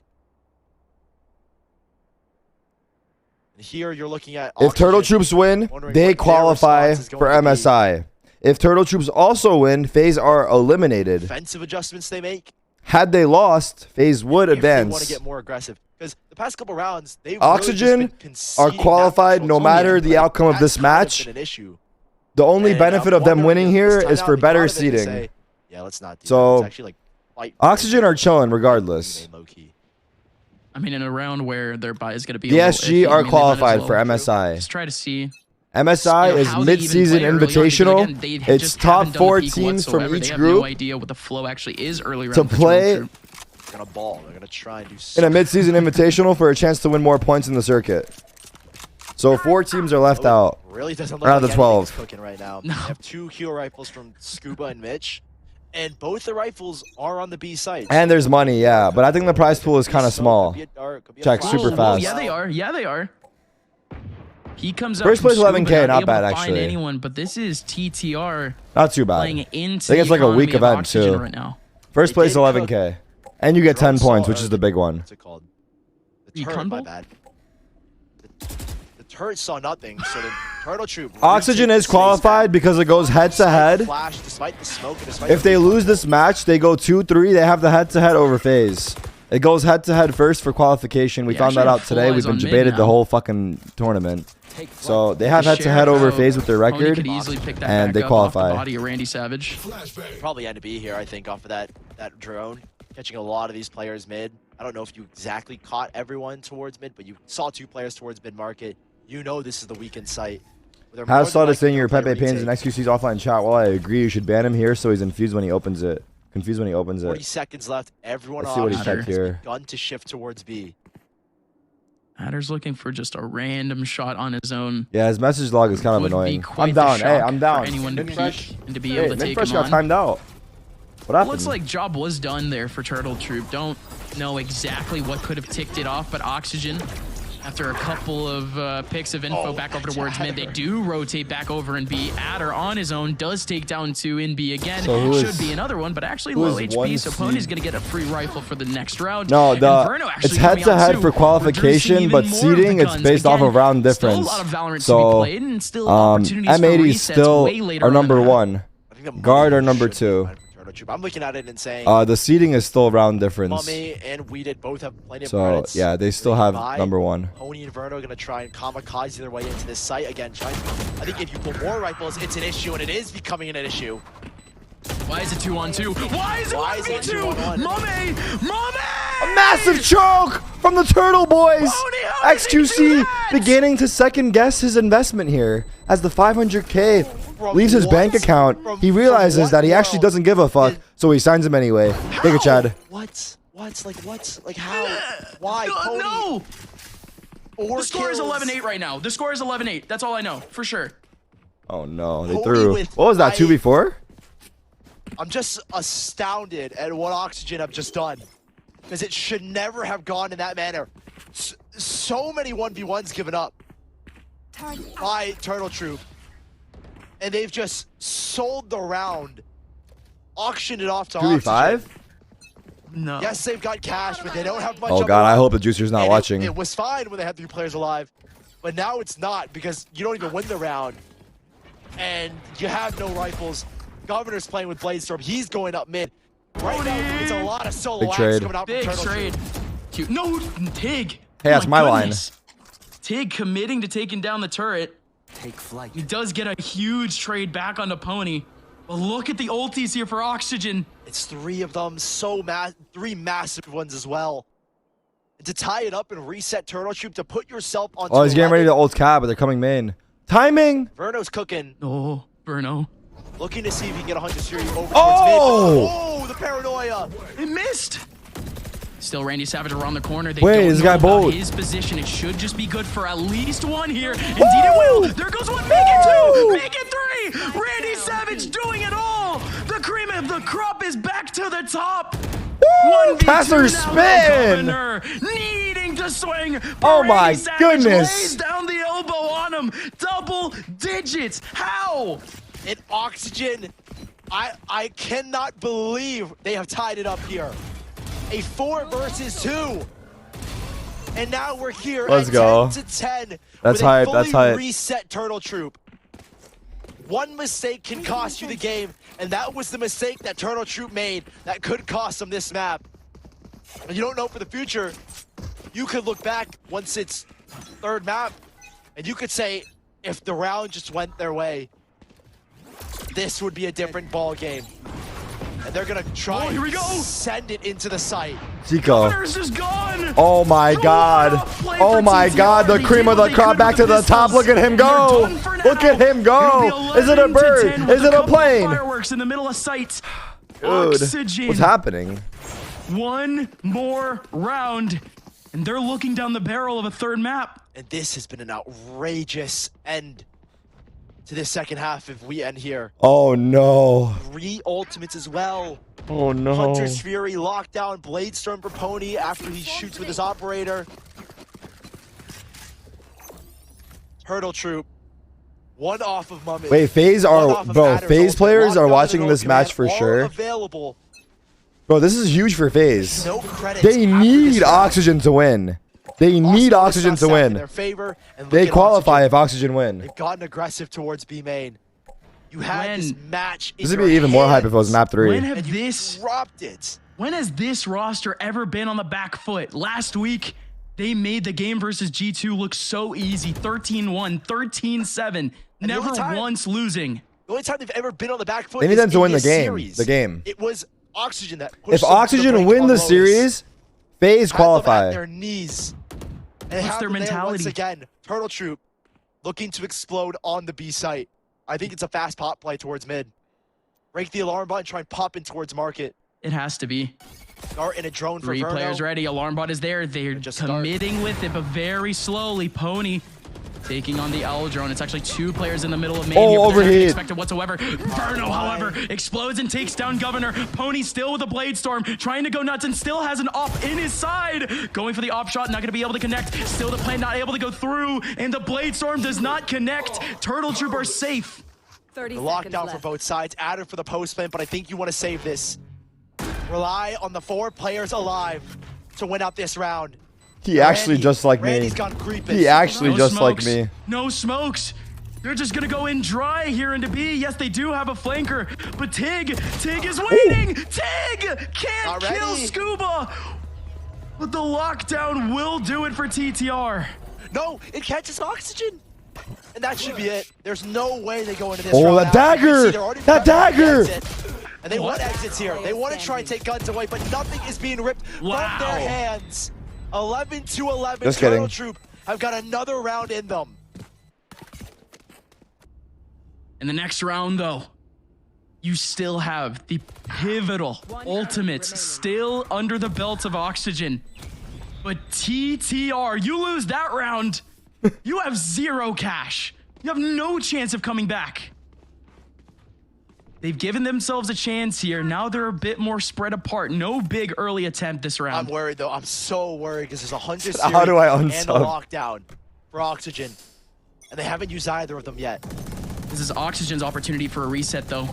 And here you're looking at if Turtle Troops win, they qualify for MSI. If Turtle Troops also win, FaZe are eliminated. Defensive adjustments they make. Had they lost, FaZe would advance. They want to get more aggressive because the past couple rounds they've Oxygen are qualified no matter the outcome of this match. The only benefit of them winning here is for better seeding. Yeah, let's not do so that. It's actually like Oxygen are chilling regardless. I mean, in a round where their buy is going to be the SG are qualified for MSI. Just try to see. MSI is mid-season invitational. Again, it's top 4 teams from each group. No idea what the flow actually is early round to play. They're gonna ball. They're gonna try and do in a mid-season invitational for a chance to win more points in the circuit. So 4 teams are left out. Really doesn't look out of like the 12. Cooking right now. They have 2 heal rifles from Scuba and Mitch. And both the rifles are on the B site. And there's money, yeah. But I think the prize pool is kind of small. Check super fast. Yeah, they are. Yeah, they are. He comes up first place 11K, not bad actually. Anyone, but this is TTR. Not too bad. Playing into I think it's like a weak event too. Right now. First place 11K, and you get 10 points, which is the big one. What's it called? The turret, my bad. The turret saw nothing, so the Turtle Troop. Oxygen is qualified because it goes head to head. If they lose this match, they go 2-3. They have the head to head over FaZe. It goes head to head first for qualification. We found that out today. We've been debated the whole fucking tournament. So they have head to head over FaZe with their record, and they qualify. The body of Randy Savage. Probably had to be here, I think, off of that drone, catching a lot of these players mid. I don't know if you exactly caught everyone towards mid, but you saw 2 players towards mid market. You know this is the weekend site. Has started saying your Pepe Pains and XQC's offline chat. Well, I agree. You should ban him here so he's infused when he opens it. Confused when he opens it. 40 seconds left. Everyone Let's see what he checked here. Begun to shift towards B. Adder's looking for just a random shot on his own. Yeah, his message log is kind of annoying. I'm down. Hey, I'm down. For anyone to peek and to be able to take Fresh him got on. timed out. What happened? Looks like job was done there for Turtle Troop. Don't know exactly what could have ticked it off, but Oxygen, after a couple of picks of info back over towards mid, they do rotate back over in B. Adder on his own does take down 2 in B again. So should be another one, but actually low HP, so Pony's going to get a free rifle for the next round. No, it's head-to-head for qualification, but seeding, it's based off of round difference. So, M80 is still our number 1. Guard our number 2. I'm looking at it and saying the seeding is still round difference. Mummy and We Did both have plenty of so credits. yeah, they still have number 1. Pony and Verno are gonna try and kamikaze their way into this site again. I think if you pull more rifles, it's an issue, and it is becoming an issue. Why is it 2-on-2? Why is it 1v2? Mummy! A massive choke from the Turtle Boys. XQC beginning to second guess his investment here as the 500K leaves his bank account. He realizes that he actually doesn't give a fuck, so he signs him anyway. Take it, Chad. What? Like how? Why? No! The score is 11-8 right now. The score is 11-8. That's all I know, for sure. Oh no, they threw. What was that, 2v4? I'm just astounded at what Oxygen have just done. Because it should never have gone in that manner. So many 1v1s given up by Turtle Troop. And they've just sold the round. Auctioned it off to 2v5? Oxygen. No. Yes, they've got cash, but they don't have much. Oh god, I hope the juicer's not watching. It was fine when they had 3 players alive. But now it's not, because you don't even win the round. And you have no rifles. Governor's playing with Bladestorm. He's going up mid. Right now, it's a lot of solo acts coming out from Turtle Troop. No, Tig. Hey, that's my line. Tig committing to taking down the turret. Take flight. He does get a huge trade back onto Pony. But look at the ultis here for Oxygen. It's 3 of them, 3 massive ones as well. And to tie it up and reset Turtle Troop, to put yourself on. Oh, he's getting ready to ult cab, but they're coming main. Timing! Verno's cooking. Oh, Verno. Looking to see if he can get a 100 series over towards mid. Oh, the paranoia. It missed. Still Randy Savage around the corner. They Wait, don't this know guy about bold. his position. It should just be good for at least 1 here. Indeed it will. There goes 1. Make it 2. Make it 3. Randy Savage doing it all. The cream of the crop is back to the top. Woo! Passer spin. Needing to swing. Oh my Savage goodness. lays down the elbow on him. Double digits. How? And Oxygen, I cannot believe they have tied it up here. A 4 versus 2. And now we're here Let's at go. 10 to 10. That's with hype. a That's fully hype. reset Turtle Troop. 1 mistake can cost you the game, and that was the mistake that Turtle Troop made that could cost them this map. And you don't know for the future. You could look back once it's 3rd map, and you could say, if the round just went their way, this would be a different ball game. And they're gonna try and send it into the site. Zico. Is gone. Oh my god. Oh my god, the cream of the crop back to the top. Look at him go. Look at him go. Is it a bird? Is it a plane? Fireworks in the middle of sight. Dude, Oxygen. what's happening? 1 more round. And they're looking down the barrel of a 3rd map. And this has been an outrageous end to this second half if we end here. Oh no. 3 ultimates as well. Oh no. Hunter's Fury, lockdown, Bladestorm for Pony after he shoots with his operator. Turtle Troop, 1 off of Mummy. Wait, FaZe players are watching this match for sure. Available. Bro, this is huge for FaZe. No credits They need Oxygen to win. They need Oxygen to win. They qualify if Oxygen win. They've gotten aggressive towards B main. You had this match. This would be even more hype if it was map 3. When have this dropped it? When has this roster ever been on the back foot? Last week, they made the game versus G2 look so easy. 13-1, 13-7, never once losing. The only time they've ever been on the back foot They need is them to in win the this game. series. The game. It was Oxygen that pushed If them to the Oxygen brink win on the Lotus. series, FaZe Had them at qualify. their knees. And What's have their them there mentality? Once again, Turtle Troop looking to explode on the B site. I think it's a fast pop play towards mid. Break the alarm button, try and pop in towards market. It has to be. Start in a drone for 3 Verno. players ready. Alarm bot is there. They're just committing with it, but very slowly. Pony taking on the Owl drone. It's actually 2 players in the middle of main. Oh, here, overheat. Expected whatsoever. Verno, however, explodes and takes down Governor. Pony still with a blade storm, trying to go nuts and still has an op in his side. Going for the op shot, not going to be able to connect. Still the plan not able to go through, and the blade storm does not connect. Turtle Trooper safe. 30 the lockdown for both sides, added for the post plant, but I think you want to save this. Rely on the 4 players alive to win out this round. He actually just like me. He actually just like me. No smokes. They're just gonna go in dry here into B. Yes, they do have a flanker, but Tig is waiting. Tig can't kill Scuba, but the lockdown will do it for TTR. No, it catches Oxygen, and that should be it. There's no way they go into this. Oh, that dagger! That dagger! And they want exits here. They want to try and take guns away, but nothing is being ripped from their hands. 11-11. Just Turtle kidding. Troop have got another round in them. In the next round, though, you still have the pivotal ultimates still under the belt of Oxygen. But TTR, you lose that round, you have 0 cash. You have no chance of coming back. They've given themselves a chance here. Now they're a bit more spread apart. No big early attempt this round. I'm worried, though. I'm so worried because there's a 100 How do I and a unsub? lockdown for Oxygen. And they haven't used either of them yet. This is Oxygen's opportunity for a reset, though.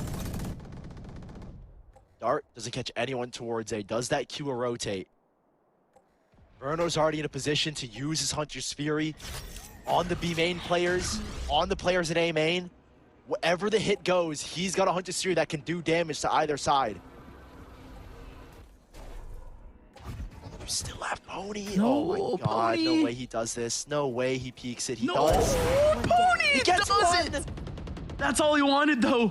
Dart doesn't catch anyone towards A. Does that cue a rotate? Verno's already in a position to use his Hunter's Fury on the B main players, on the players in A main. Wherever the hit goes, he's got a Hunter's Fury that can do damage to either side. You still have Pony? No, oh my god, Pony. no way he does this. No way he peeks it. He No, does. Pony He gets does one. it! That's all he wanted, though.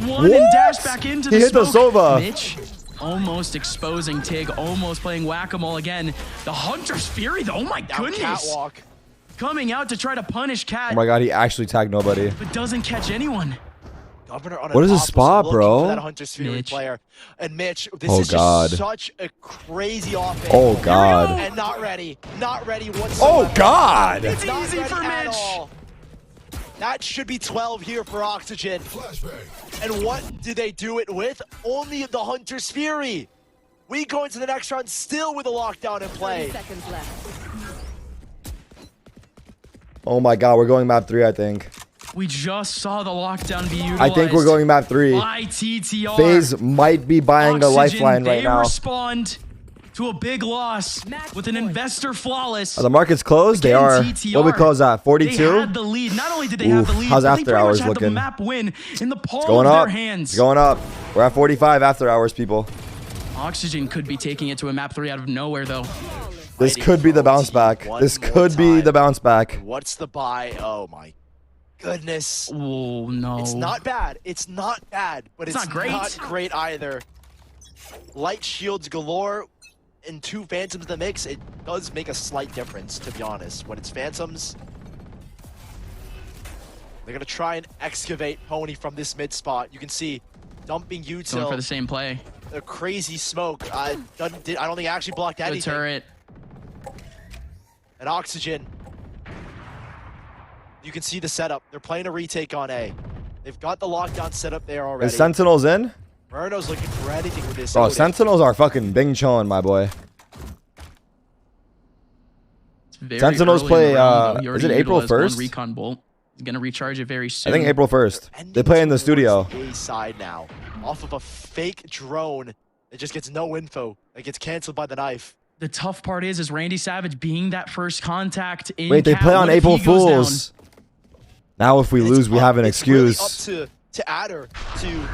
One and dash back into the He hit the smoke. Sova. Mitch almost exposing Tig, almost playing whack-a-mole again. The Hunter's Fury, though, oh my goodness. Catwalk. Coming out to try to punish Cat, Oh my god, he actually tagged nobody. but doesn't catch anyone. Governor on What is an his op was spot, looking bro? for that Hunter's Fury Mitch. player. And Mitch, this Oh is god. just such a crazy offense. Oh god. And not ready. Not ready whatsoever. Oh god. It's Not easy ready for at Mitch. all. That should be 12 here for Oxygen. And what do they do it with? Only the Hunter's Fury. We go into the next round still with a lockdown in play. 30 seconds left. Oh my god, we're going map 3, I think. We just saw the lockdown be utilized. I think we're going map 3. by TTR. FaZe might be buying a Oxygen, lifeline right they now. respond to a big loss with an investor flawless. Are the markets closed? They are. TTR. What we close at? 42? They had the lead. Not only did they have the lead, how's but they after pretty hours much had looking? the map win in the palm It's going of up. their hands. It's going up. We're at 45 after hours, people. Oxygen could be taking it to a map 3 out of nowhere, though. This could be the bounce back. One This more could be time. the bounce back. What's the buy? Oh my goodness. Oh, no. It's not bad. It's not bad, but it's not great. not great either. Light shields galore and 2 Phantoms in the mix. It does make a slight difference, to be honest. When it's Phantoms, they're going to try and excavate Pony from this mid spot. You can see dumping Going util. for the same play. A crazy smoke. I don't think it actually blocked Good anything. turret. And Oxygen. You can see the setup. They're playing a retake on A. They've got the lockdown set up there already. Is Sentinels in? Verno's looking for anything with this. Bro, Odin. Sentinels are fucking Bing Chon, my boy. It's very Sentinels early in play, the round, though. He is it already April utilized 1st? one recon bolt. He's going to recharge it very soon. I think April 1st. They play in the studio. A side now, off of a fake drone that just gets no info. It gets canceled by the knife. The tough part is Randy Savage being that first contact in Wait, they Cat. play on What if April he goes down? Fools. Now if we lose, we have an excuse. It's really up to Adder to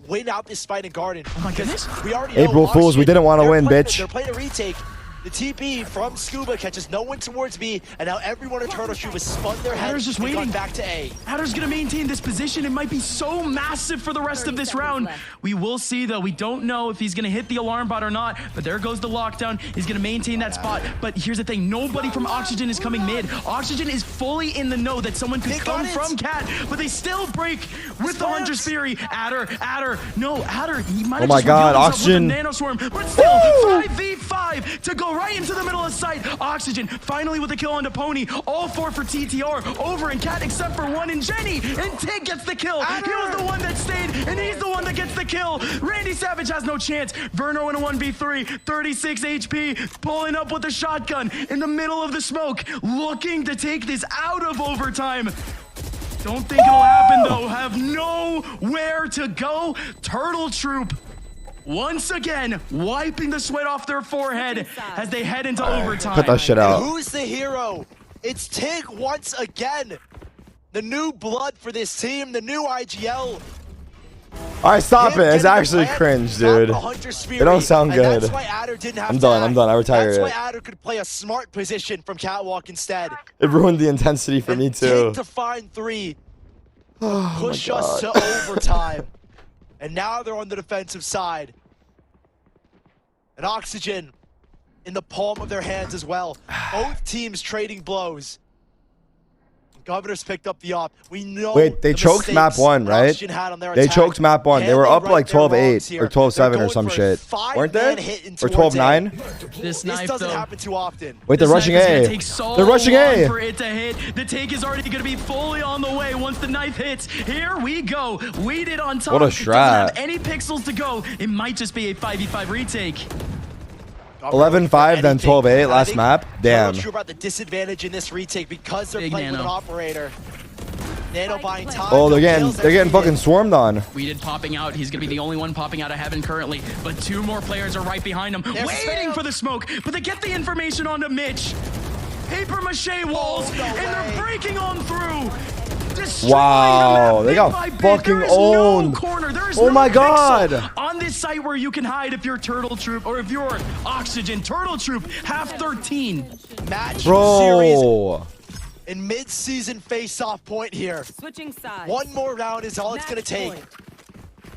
win out this fight in Garden. Oh my goodness. We already know April Fools, we Oxygen, didn't want to they're win, playing- bitch. They're playing a retake. The TP from Scuba catches no one towards B, and now everyone in Turtle Troop has spun their head Adder's just and gone waiting. back to A. Adder's gonna maintain this position. It might be so massive for the rest of this round. We will see, though. We don't know if he's gonna hit the alarm bot or not, but there goes the lockdown. He's gonna maintain that spot. But here's the thing, nobody from Oxygen is coming mid. Oxygen is fully in the know that someone could come from Cat, but they still break with the Hunter's Fury. Adder, no, Adder, he might have Oh my just God, revealed himself with Oxygen. a nanoswarm, but still, 5v5. 5 to go right into the middle of sight. Oxygen finally with a kill onto Pony. All 4 for TTR. Over and Cat except for 1 and Jenny. And Tig gets the kill. He was the one that stayed, and he's the one that gets the kill. Randy Savage has no chance. Verno in a 1v3. 36 HP. Pulling up with a shotgun in the middle of the smoke. Looking to take this out of overtime. Don't think it'll happen though. Have nowhere to go. Turtle Troop once again wiping the sweat off their forehead as they head into overtime. Put that shit out. And who's the hero? It's Tig once again. The new blood for this team, the new IGL. All right, stop it. It's actually cringe, dude. It don't sound good. That's why Adder didn't have I'm done. I retire it. That's why Adder could play a smart position from Catwalk instead. It ruined the intensity for me too. Tig to find 3. Push us to overtime. And now they're on the defensive side. And Oxygen in the palm of their hands as well. Both teams trading blows. Governor's picked up the op. We know. Wait, they choked map 1, right? They choked map 1. They were up like 12-8 or 12-7 or some shit, weren't they? Or 12-9? This knife doesn't happen too often. Wait, they're rushing A. They're rushing A. For it to hit. The take is already going to be fully on the way once the knife hits. Here we go. Weeded on top. What a Doesn't strat. have any pixels to go. It might just be a 5v5 retake. 11-5, then 12-8 last map. Damn. I'm not sure about the disadvantage in this retake because they're playing with an operator. Nano buying time. Oh, they're getting fucking swarmed on. Weeded popping out. He's gonna be the only one popping out of heaven currently, but 2 more players are right behind him, waiting for the smoke. But they get the information onto Mitch. Paper mache walls, and they're breaking on through. Wow, they got fucking owned. Oh my god. On this site where you can hide if you're Turtle Troop or if you're Oxygen. Turtle Troop, half 13. Match Bro. series in mid-season face-off point here. Switching sides. 1 more round is all it's going to take.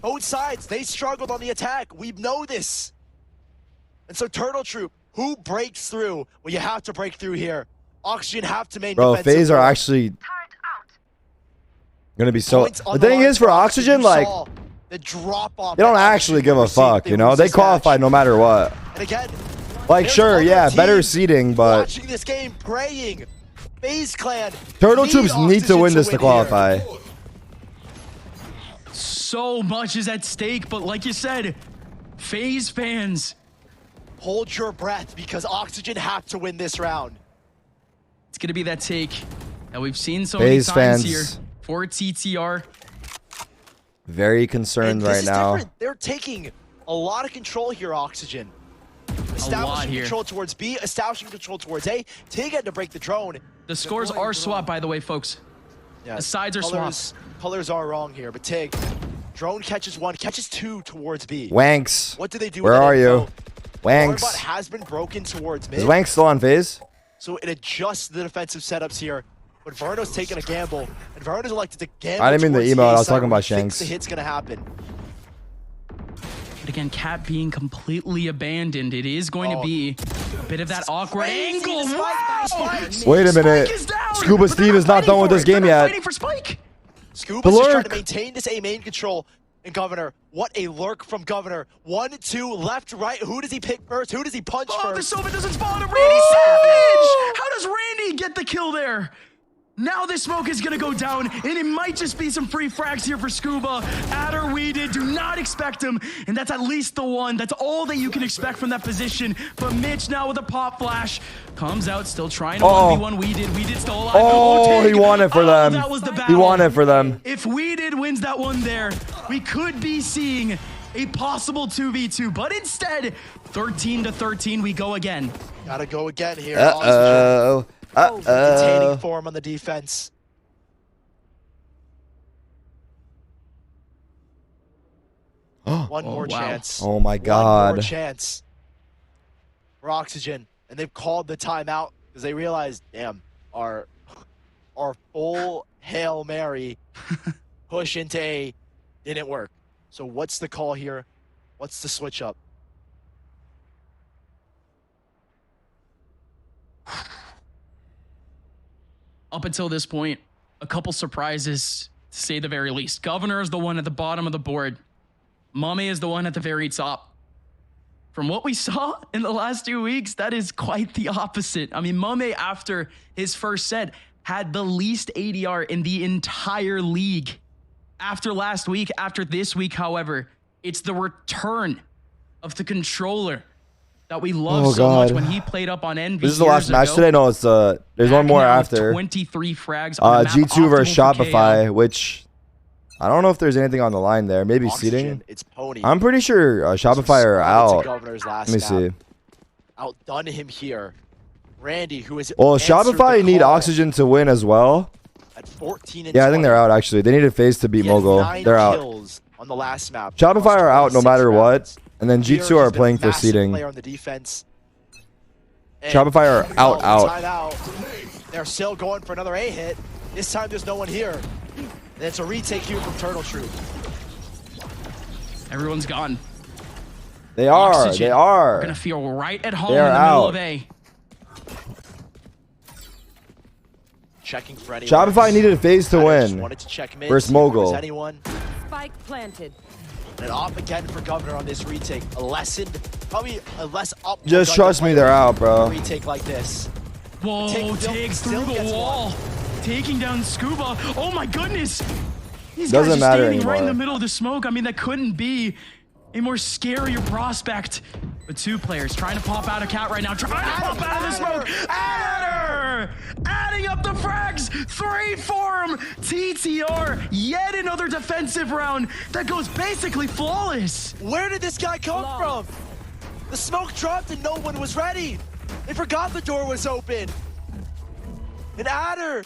Both sides, they struggled on the attack. We know this. And so Turtle Troop, who breaks through? Well, you have to break through here. Oxygen have to main Bro, FaZe are actually gonna be so. The thing is, for Oxygen, like, the drop off. they don't actually give a fuck, you know? They qualify no matter what. And again, like, sure, yeah, better seeding, but watching this game, praying. FaZe Clan. Turtle Troops need to win this to qualify. So much is at stake, but like you said, FaZe fans, hold your breath because Oxygen have to win this round. It's gonna be that take that we've seen so many times here for TTR. Very concerned right now. Different. They're taking a lot of control here, Oxygen. Establishing control towards B, establishing control towards A. Tig had to break the drone. The scores are swapped, by the way, folks. Yeah, the sides are swapped. Colors are wrong here, but Tig, drone catches 1, catches 2 towards B. Wanks. What do they do? Where are you? Wanks. Warbot has been broken towards mid. Is Wanks still on FaZe? So it adjusts the defensive setups here. But Verno's taking a gamble. And Verno's elected to gamble. I didn't mean the email. I was talking about Shanks. Shanks. The hit's going to happen. But again, Cat being completely abandoned, it is going to be a bit of that awkward angle. Wait a minute. Scuba Steve is not done with this game yet. Waiting for Spike. Scuba's just trying to maintain this A main control. And Governor, what a lurk from Governor. 1, 2, left, right. Who does he pick first? Who does he punch first? Oh, the Sova doesn't spawn to Randy Savage! How does Randy get the kill there? Now this smoke is gonna go down, and it might just be some free frags here for Scuba. Adder, Weeded, do not expect him, and that's at least the one. That's all that you can expect from that position. But Mitch now with a pop flash comes out, still trying to 1v1 Weeded. Weeded still alive. Oh, he won it for them. That was the battle. He won it for them. If Weeded wins that one there, we could be seeing a possible 2v2, but instead, 13-13, we go again. Gotta go again here. Uh-oh. Containing form on the defense. One more chance. Oh my god. One more chance for Oxygen. And they've called the timeout because they realized, damn, our full Hail Mary push into A didn't work. So what's the call here? What's the switch up? Up until this point, a couple surprises, to say the very least. Governor is the one at the bottom of the board. Mame is the one at the very top. from what we saw in the last 2 weeks, that is quite the opposite. I mean, Mame, after his first set, had the least ADR in the entire league. After last week, after this week, however, it's the return of the controller that we love so much when he played up on Envy. This is the last match today. No, it's there's one more after. 23 frags. On G2 versus Shopify, which I don't know if there's anything on the line there. Maybe seeding. It's Pony. I'm pretty sure Shopify are out. Let me see. Outdone him here. Randy, who is Shopify need Oxygen to win as well. At 14 and yeah, I think they're out actually. They needed FaZe to beat Mogul. They're out. On the last map. Shopify are out no matter what. And then G2 are playing for seeding. On the defense. Shopify are out. They're still going for another A hit. This time there's no one here. And it's a retake here from Turtle Troop. Everyone's gone. They are. Oxygen. They are. We're gonna feel right at home in the middle of A. Checking for anyone. Shopify needed FaZe to win. Wanted to check mid, versus Mogul. Spike planted. And off again for Governor on this retake. A lesson, probably a less up. Just trust me, they're out, bro. Retake like this. Whoa, Tiggs through the wall. Taking down Scuba. Oh my goodness. These guys are standing right in the middle of the smoke. I mean, that couldn't be a more scarier prospect. But two players trying to pop out a cat right now. Trying to pop out of the smoke. Adder! Adding up the frags. 3 for him. TTR. Yet another defensive round that goes basically flawless. Where did this guy come from? The smoke dropped and no one was ready. They forgot the door was open. And Adder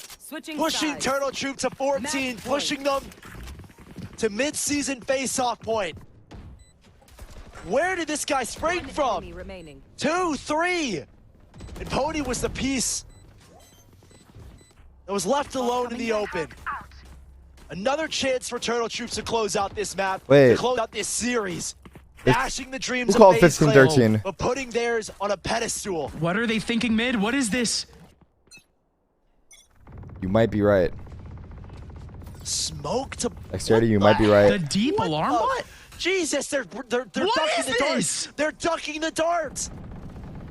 pushing Turtle Troop to 14, pushing them to mid-season face-off point. Where did this guy spring from? 2, 3. And Pony was the piece that was left alone in the open. Another chance for Turtle Troops to close out this map, to close out this series. Dashing the dreams of FaZe 15-13. but putting theirs on a pedestal. What are they thinking mid? What is this? You might be right. Smoke to Dexterity, you might be right. The deep alarm bot? Jesus, they're ducking the darts. They're ducking the darts.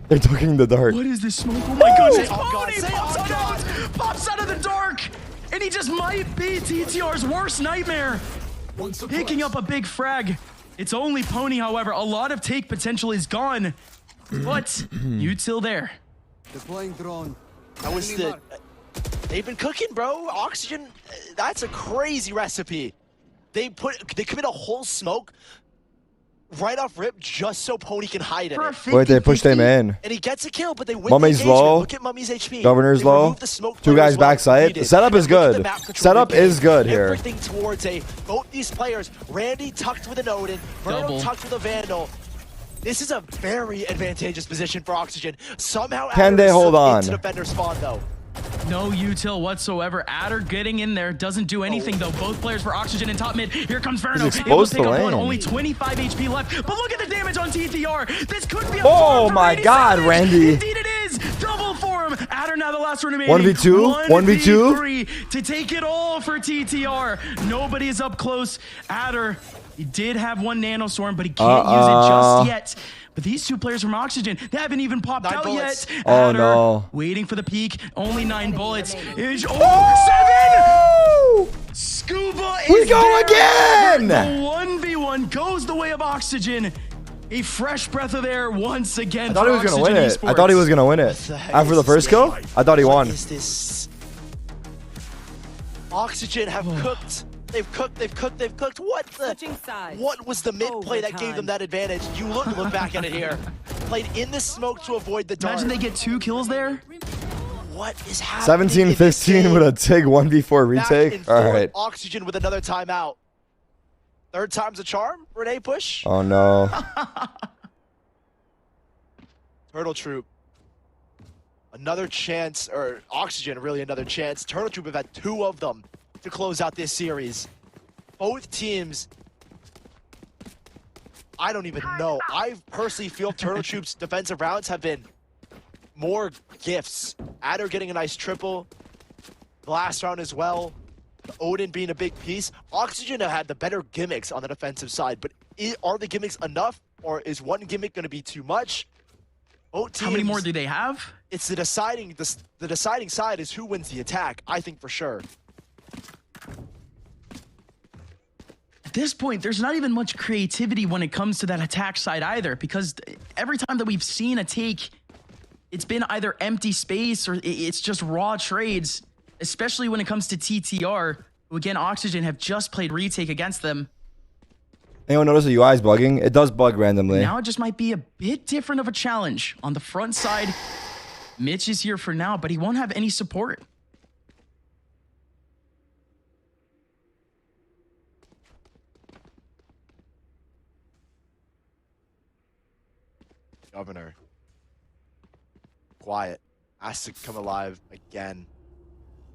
They're ducking the dart. What is this smoke? Oh my goodness. Pony pops out of the dark. And he just might be TTR's worst nightmare. Picking up a big frag. It's only Pony, however. A lot of take potential is gone. But util there. Deploying drone. That was they've been cooking, bro. Oxygen, that's a crazy recipe. They commit a whole smoke right off rip just so Pony can hide in it. Wait, they pushed him in. And he gets a kill, but they win Mummy's the engagement. low. Look at Mummy's HP. Governor's low. 2 guys backside. The setup is good. Setup is good here. Everything towards both these players. Randy tucked with an Odin. Verno tucked with a Vandal. This is a very advantageous position for Oxygen. Somehow can they hold on? Into defender spawn though. No util whatsoever. Adder getting in there doesn't do anything though. Both players for Oxygen and top mid. Here comes Verno. Able to pick up one. Only 25 HP left. But look at the damage on TTR. This could be a oh my god, Randy. Indeed it is. Double for him. Adder now the last one remaining. 1v2? 1v2? To take it all for TTR. Nobody is up close. Adder, he did have one nanostorm, but he can't use it just yet. But these two players from Oxygen, they haven't even popped out yet. Oh Adder, no. waiting for the peak. Only 9 bullets. 7! Scuba is go again! The 1v1 goes the way of Oxygen. A fresh breath of air once again. I thought he was gonna win it. I thought he was gonna win it. After the first kill, I thought he won. What is this? Oxygen have cooked. They've cooked. What was the mid play that gave them that advantage? You look back at it here. Played in the smoke to avoid the dart. Imagine they get 2 kills there. What is happening? 17-15 with a TIG 1v4 retake. All right. Oxygen with another timeout. Third time's a charm for an A push. Oh no. Turtle Troop. Another chance, or Oxygen really another chance. Turtle Troop have had 2 of them to close out this series. Both teams, I don't even know. I personally feel Turtle Troop's defensive rounds have been more gifts. Adder getting a nice triple. The last round as well. Odin being a big piece. Oxygen have had the better gimmicks on the defensive side, but are the gimmicks enough? or is one gimmick going to be too much? Both teams, how many more do they have? It's the deciding side is who wins the attack, I think for sure. At this point, there's not even much creativity when it comes to that attack side either, because every time that we've seen a take, it's been either empty space or it's just raw trades, especially when it comes to TTR, who again, Oxygen have just played retake against them. Anyone notice the UI is bugging? It does bug randomly. Now it just might be a bit different of a challenge. On the front side, Mitch is here for now, but he won't have any support. Governor. Quiet. Has to come alive again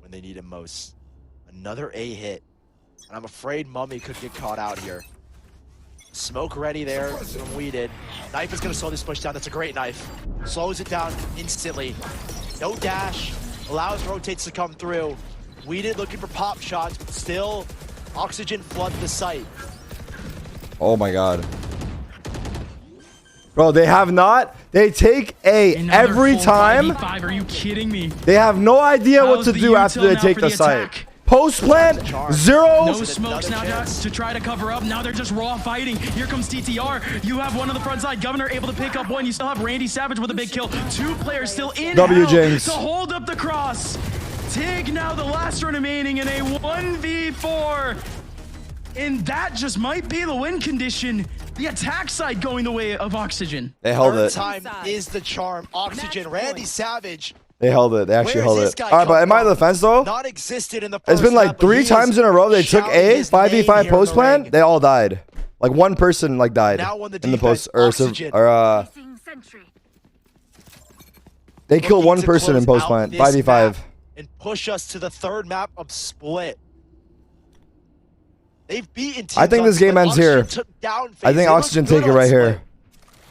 when they need him most. Another A hit. And I'm afraid Mummy could get caught out here. Smoke ready there from Weeded. Knife is going to slow this push down. That's a great knife. Slows it down instantly. No dash. Allows rotates to come through. Weeded looking for pop shots, but still Oxygen flood the site. Oh my god. Bro, they have not. They take A every time. Are you kidding me? They have no idea what to do after they take the site. Post plant, 0. No smokes now to try to cover up. Now they're just raw fighting. Here comes TTR. You have one on the front side. Governor able to pick up one. You still have Randy Savage with a big kill. 2 players still in W Jinx to hold up the cross. Tig now the last one remaining in a 1v4. And that just might be the win condition. The attack side going the way of Oxygen. They held it. Time is the charm. Oxygen, Randy Savage. They held it. They actually held it. All right, but in my defense though, non-existent in the it's been like 3 times in a row they took A 5v5 post plan. They all died. Like one person like died in the post or they killed one person in post plant 5v5 and push us to the 3rd map of Split. They've beaten teams. I think this game ends here. I think Oxygen take it right here.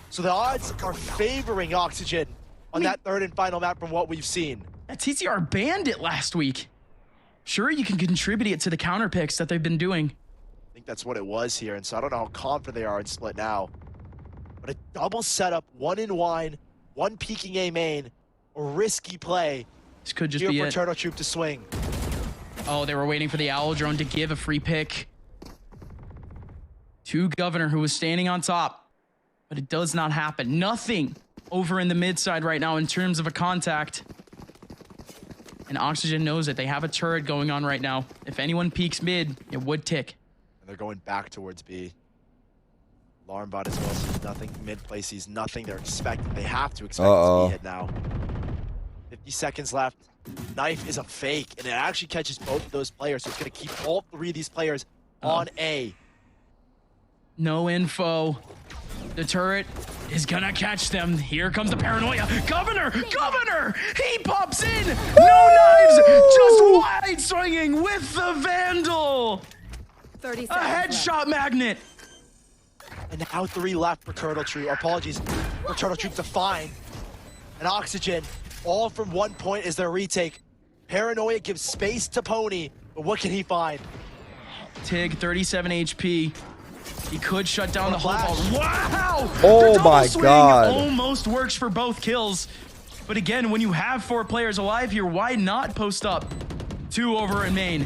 So the odds are favoring Oxygen on that 3rd and final map from what we've seen. That TTR banned it last week. Sure, you can contribute it to the counter picks that they've been doing. I think that's what it was here, and so I don't know how confident they are in Split now. But a double setup, 1 in wine, 1 peeking A main, a risky play. This could just be for it. Turtle Troop to swing. Oh, they were waiting for the Owl Drone to give a free pick to Governor, who was standing on top. But it does not happen. Nothing over in the mid side right now in terms of a contact. And Oxygen knows it. They have a turret going on right now. If anyone peeks mid, it would tick. And they're going back towards B. Alarmbot as well sees nothing. Mid play sees nothing. They're expecting. They have to expect this B hit now. 50 seconds left. Knife is a fake, and it actually catches both of those players. So it's going to keep all 3 of these players on A. No info. The turret is gonna catch them. Here comes the paranoia. Governor! Governor! He pops in! No knives! Just wide swinging with the Vandal! 30 a seconds headshot left. magnet! And now 3 left for Turtle Troop. Apologies for Turtle Troop to find. And Oxygen, all from 1 point is their retake. Paranoia gives space to Pony, but what can he find? Tig, 37 HP. He could shut down the whole ball. Wow! Oh my god. Almost works for both kills. But again, when you have 4 players alive here, why not post up 2 over in main?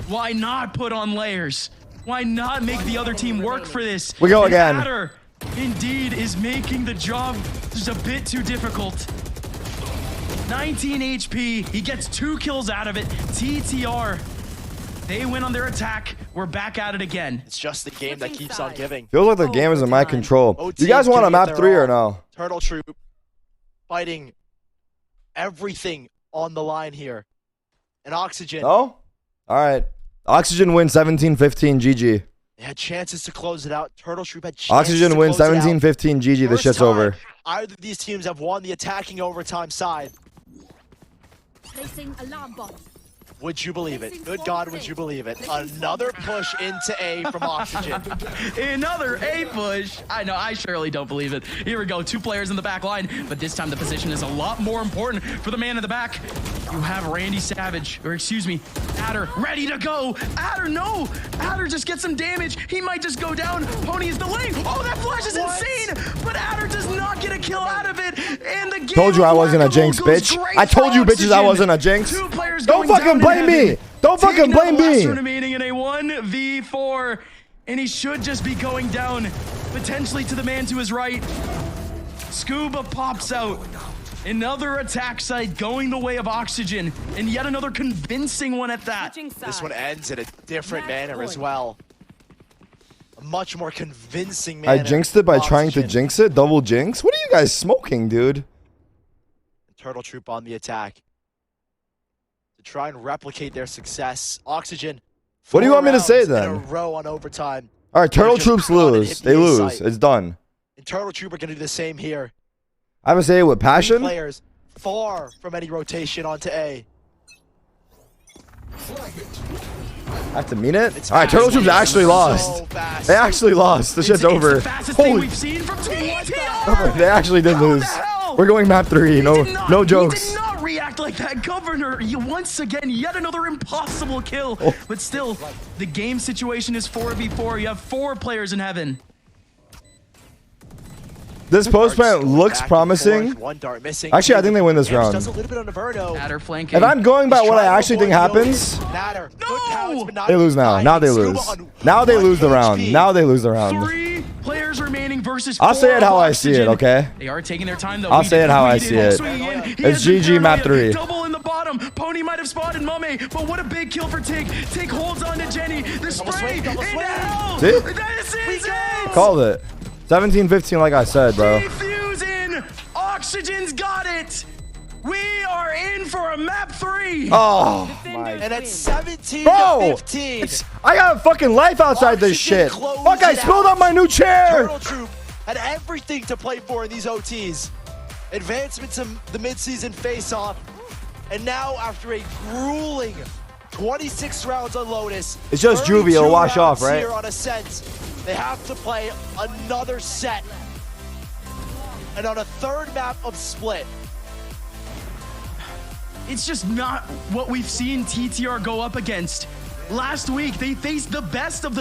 Why not put on layers? Why not make the other team work for this? We go again. Adder, indeed, is making the job just a bit too difficult. 19 HP. He gets 2 kills out of it. TTR. They win on their attack. We're back at it again. It's just the game that keeps on giving. Feels like the game is in my control. You guys want a map 3 or no? Turtle Troop fighting everything on the line here. And Oxygen. No? All right. Oxygen wins 17-15 GG. They had chances to close it out. Turtle Troop had chances Oxygen wins 17-15 GG. This shit's over. Either of these teams have won the attacking overtime side. Placing alarm bomb. Would you believe it? Good God, would you believe it? Another push into A from Oxygen. Another A push. I know, I surely don't believe it. Here we go, 2 players in the back line, but this time the position is a lot more important for the man in the back. You have Randy Savage, or excuse me, Adder, ready to go. Adder, no! Adder just gets some damage. He might just go down. Pony is delaying. Oh, that flash is insane! But Adder does not get a kill out of it. And the game told you I wasn't a jinx, bitch. I told you bitches I wasn't a jinx. Don't fucking blame me. Don't fucking blame me. Remaining in a 1v4, and he should just be going down, potentially to the man to his right. Scuba pops out. Another attack site going the way of Oxygen, and yet another convincing one at that. This one ends in a different manner as well. A much more convincing manner. I jinxed it by trying to jinx it. Double jinx. What are you guys smoking, dude? Turtle Troop on the attack to try and replicate their success. Oxygen. What do you want me to say then? In a row on overtime. All right, Turtle Troops lose. They lose. It's done. And Turtle Troop are going to do the same here. I would say it with passion. Players far from any rotation onto A. I have to mean it. All right, Turtle Troops actually lost. They actually lost. The shit's over. Holy! We've seen from TTR. They actually did lose. We're going map 3. No jokes. He did not react like that, Governor. Once again, yet another impossible kill. But still, the game situation is 4v4. You have 4 players in heaven. This post plant looks promising. Actually, I think they win this round. If I'm going by what I actually think happens, they lose now. Now they lose. Now they lose the round. Now they lose the round. 3 players remaining versus 4. I'll say it how I see it, okay? They are taking their time though. I'll say it how I see it. It's GG map 3. Double in the bottom. Pony might have spotted Mame, but what a big kill for Tig. Tig holds on to Jenny. The spray into hell. See? This is it. Called it. 17-15 like I said, bro. Defusing. Oxygen's got it. We are in for a map 3. Oh, my. And at 17-15. I got a fucking life outside this shit. Fuck, I spilled out my new chair. Turtle Troop had everything to play for in these OTs. Advancement to the midseason face-off. And now, after a grueling 26 rounds on Lotus, it's just Juvie. It'll wash off, right? Here on Ascent, they have to play another set. And on a 3rd map of Split. It's just not what we've seen TTR go up against. Last week, they faced the best of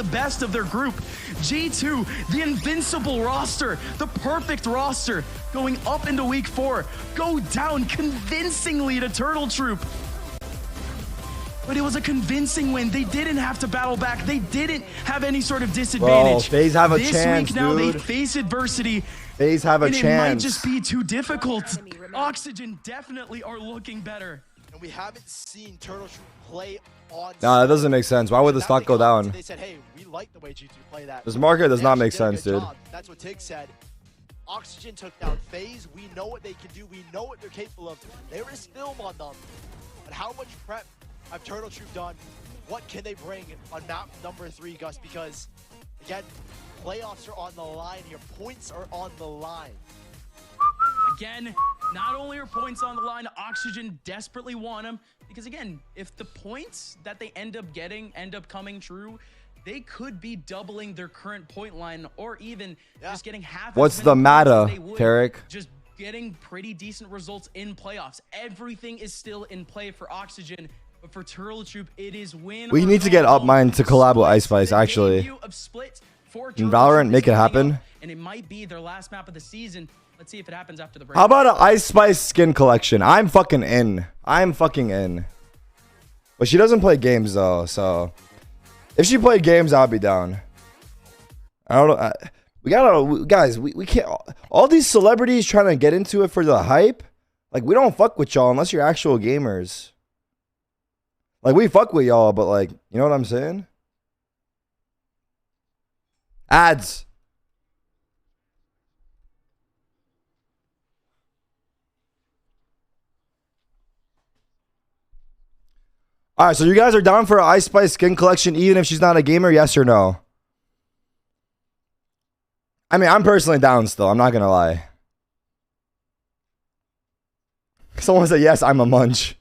their group. G2, the invincible roster, the perfect roster, going up into week 4, go down convincingly to Turtle Troop. But it was a convincing win. They didn't have to battle back. They didn't have any sort of disadvantage. Bro, FaZe have a this chance, week now dude. they face adversity. FaZe have a and chance. It might just be too difficult. Oxygen definitely are looking better. And we haven't seen Turtle Troop play on. Nah, that doesn't make sense. Why would the stock go down? They said, hey, we like the way G2 play that. This market does not make sense, dude. That's what Tig said. Oxygen took down FaZe. We know what they can do. We know what they're capable of. There is film on them. But how much prep have Turtle Troop done? What can they bring on map number 3, Gus? Because, again, playoffs are on the line here. Points are on the line. Again, not only are points on the line, Oxygen desperately want them. Because, again, if the points that they end up getting end up coming true, they could be doubling their current point line or even just getting half. What's the matter, Tarik? Just getting pretty decent results in playoffs. Everything is still in play for Oxygen. But for Turtle Troop, it is win. We need to get up mine to collab with Ice Spice, actually. In Valorant, make it happen. And it might be their last map of the season. Let's see if it happens after the break. How about an Ice Spice skin collection? I'm fucking in. I'm fucking in. But she doesn't play games, though, so... If she played games, I'd be down. I don't know. We gotta... Guys, we can't... All these celebrities trying to get into it for the hype. Like, we don't fuck with y'all unless you're actual gamers. Like, we fuck with y'all, but, like, you know what I'm saying? Ads. All right, so you guys are down for an Ice Spice skin collection even if she's not a gamer, yes or no? I mean, I'm personally down still. I'm not going to lie. Someone said, yes, I'm a munch.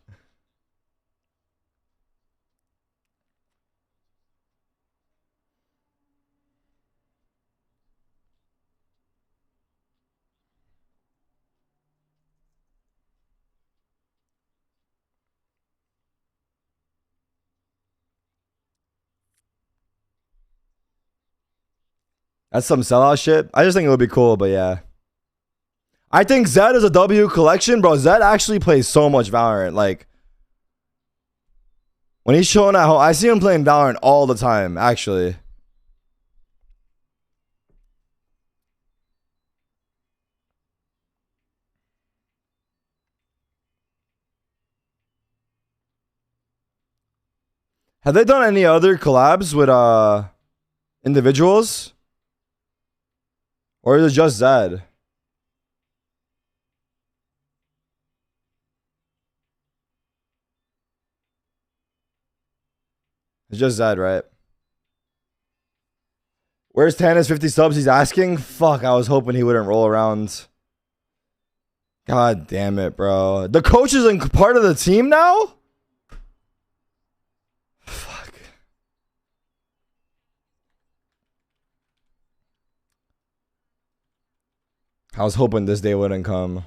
That's some sellout shit. I just think it would be cool, but yeah. I think Zed is a W collection, bro. Zed actually plays so much Valorant. Like, when he's chilling at home, I see him playing Valorant all the time, actually. Have they done any other collabs with individuals? Or is it just Zed? It's just Zed, right? Where's Tannis 50 subs? He's asking? Fuck, I was hoping he wouldn't roll around. God damn it, bro. The coach isn't part of the team now? Fuck. I was hoping this day wouldn't come.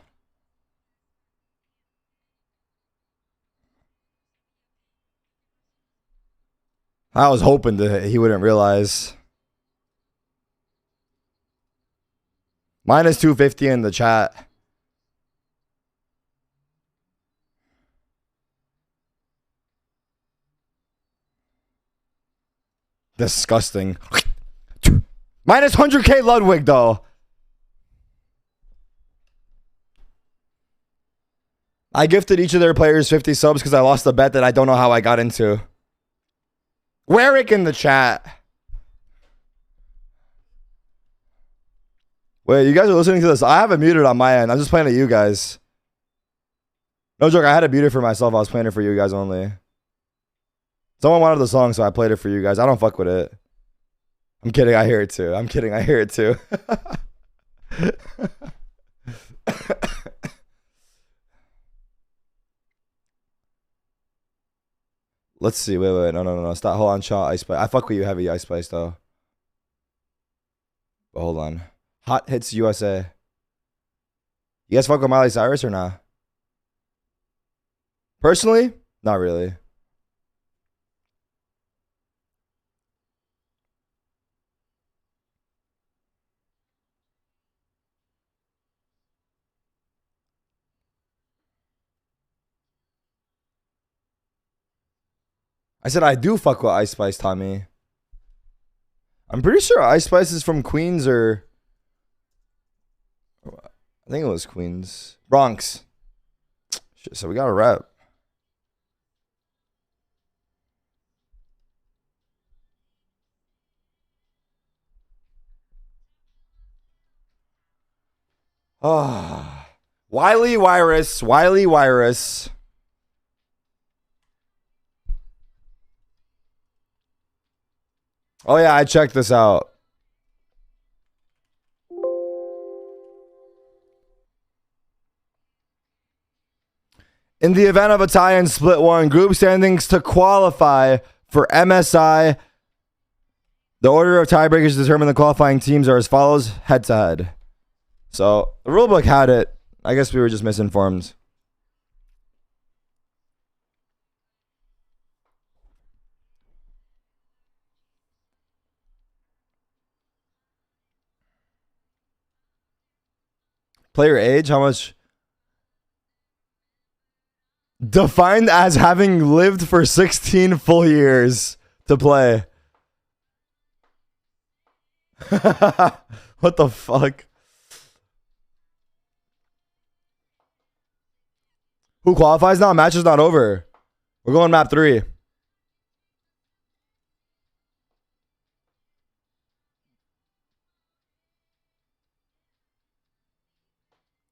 I was hoping that he wouldn't realize. Minus 250 in the chat. Disgusting. Minus 100k Ludwig, though. I gifted each of their players 50 subs because I lost a bet that I don't know how I got into. Warwick in the chat. Wait, you guys are listening to this? I have it muted on my end. I'm just playing it you guys. No joke, I had it muted for myself. I was playing it for you guys only. Someone wanted the song, so I played it for you guys. I don't fuck with it. I'm kidding, I hear it too. I'm kidding, I hear it too. Let's see. Wait. No. Stop. Hold on, Shaw. Ice Spice. I fuck with you heavy, Ice Spice, though. But hold on. Hot Hits USA. You guys fuck with Miley Cyrus or not? Personally, not really. I said I do fuck with Ice Spice, Tommy. I'm pretty sure Ice Spice is from Queens or... I think it was Queens. Bronx. Shit, so we got a rep. Ah, Wiley Virus. Oh yeah, I checked this out. In the event of a tie and split one, group standings to qualify for MSI. The order of tiebreakers to determine the qualifying teams are as follows, head to head. So the rulebook had it. I guess we were just misinformed. Player age, how much? Defined as having lived for 16 full years to play. What the fuck? Who qualifies now? Match is not over. We're going map 3.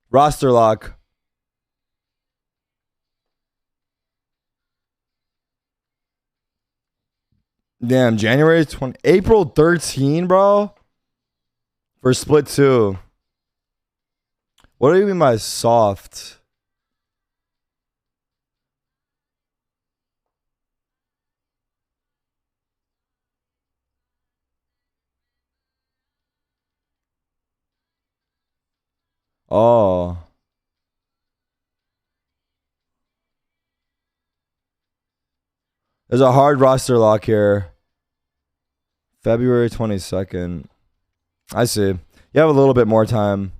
Roster lock. Damn, January 20, April 13, bro. For split 2. What do you mean by soft? Oh. There's a hard roster lock here. February 22nd. I see. You have a little bit more time.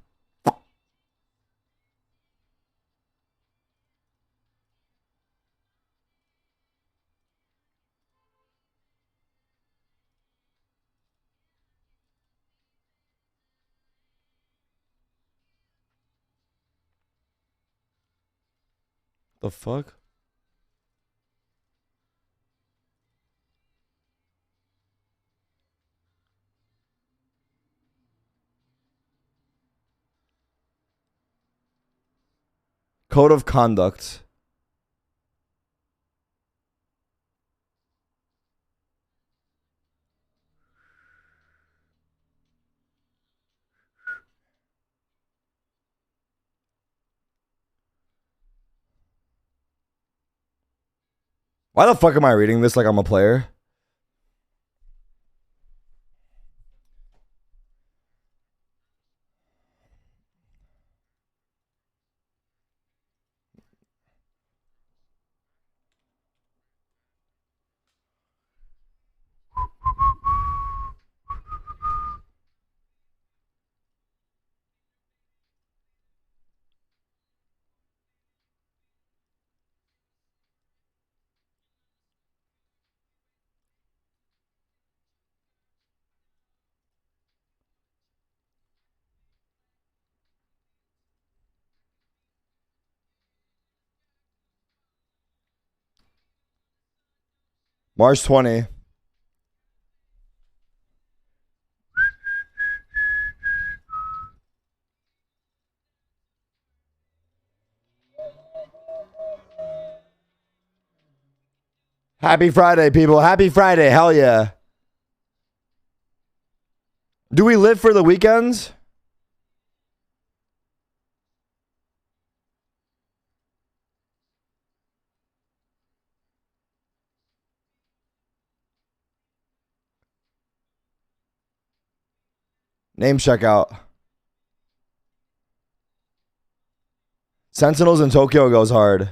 The fuck? Code of conduct. Why the fuck am I reading this like I'm a player? March 20. Happy Friday, people. Happy Friday. Hell yeah. Do we live for the weekends? Name checkout. Sentinels in Tokyo goes hard.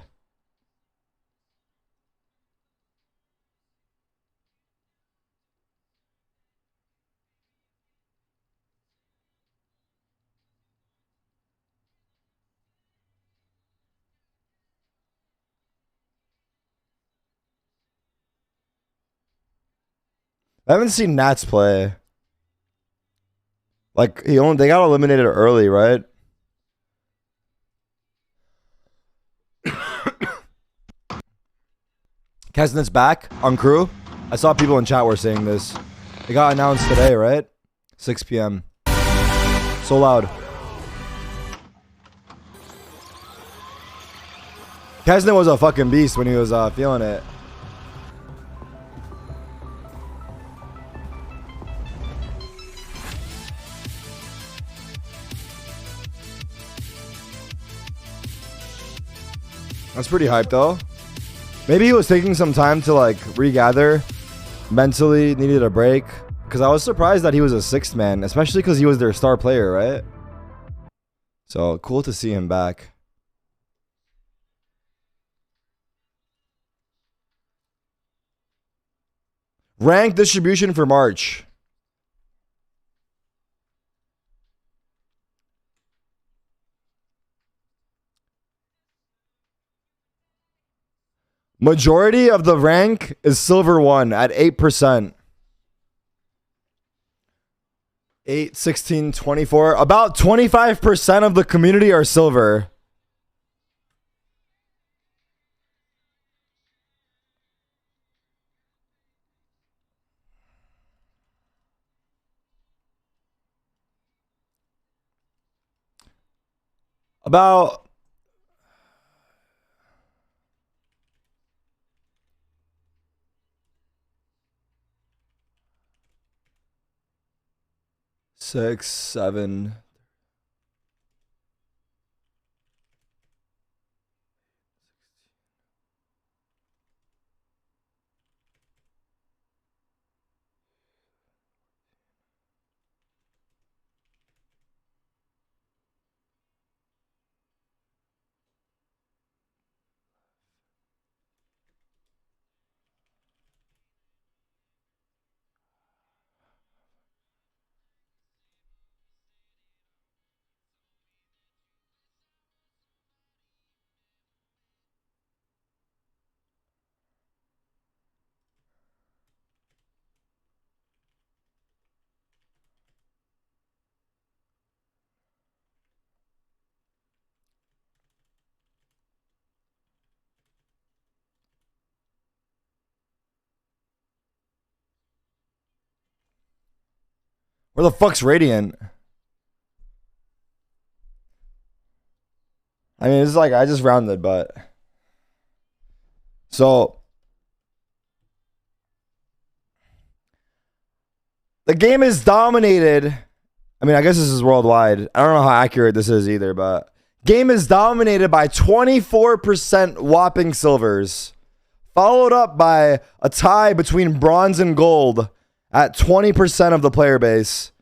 I haven't seen Nats play. Like they got eliminated early, right? Kesnet's back on crew. I saw people in chat were saying this. It got announced today, right? 6 p.m. So loud. Kesnet was a fucking beast when he was feeling it. That's pretty hype though. Maybe he was taking some time to like regather. Mentally needed a break. Because I was surprised that he was a sixth man, especially because he was their star player, right? So cool to see him back. Rank distribution for March. Majority of the rank is silver 1 at 8%. 8, 16, 24. About 25% of the community are silver. About 6, 7. Where the fuck's Radiant? I mean, it's like I just rounded, but so the game is dominated. I mean, I guess this is worldwide. I don't know how accurate this is either, but game is dominated by 24% whopping silvers, followed up by a tie between bronze and gold at 20% of the player base.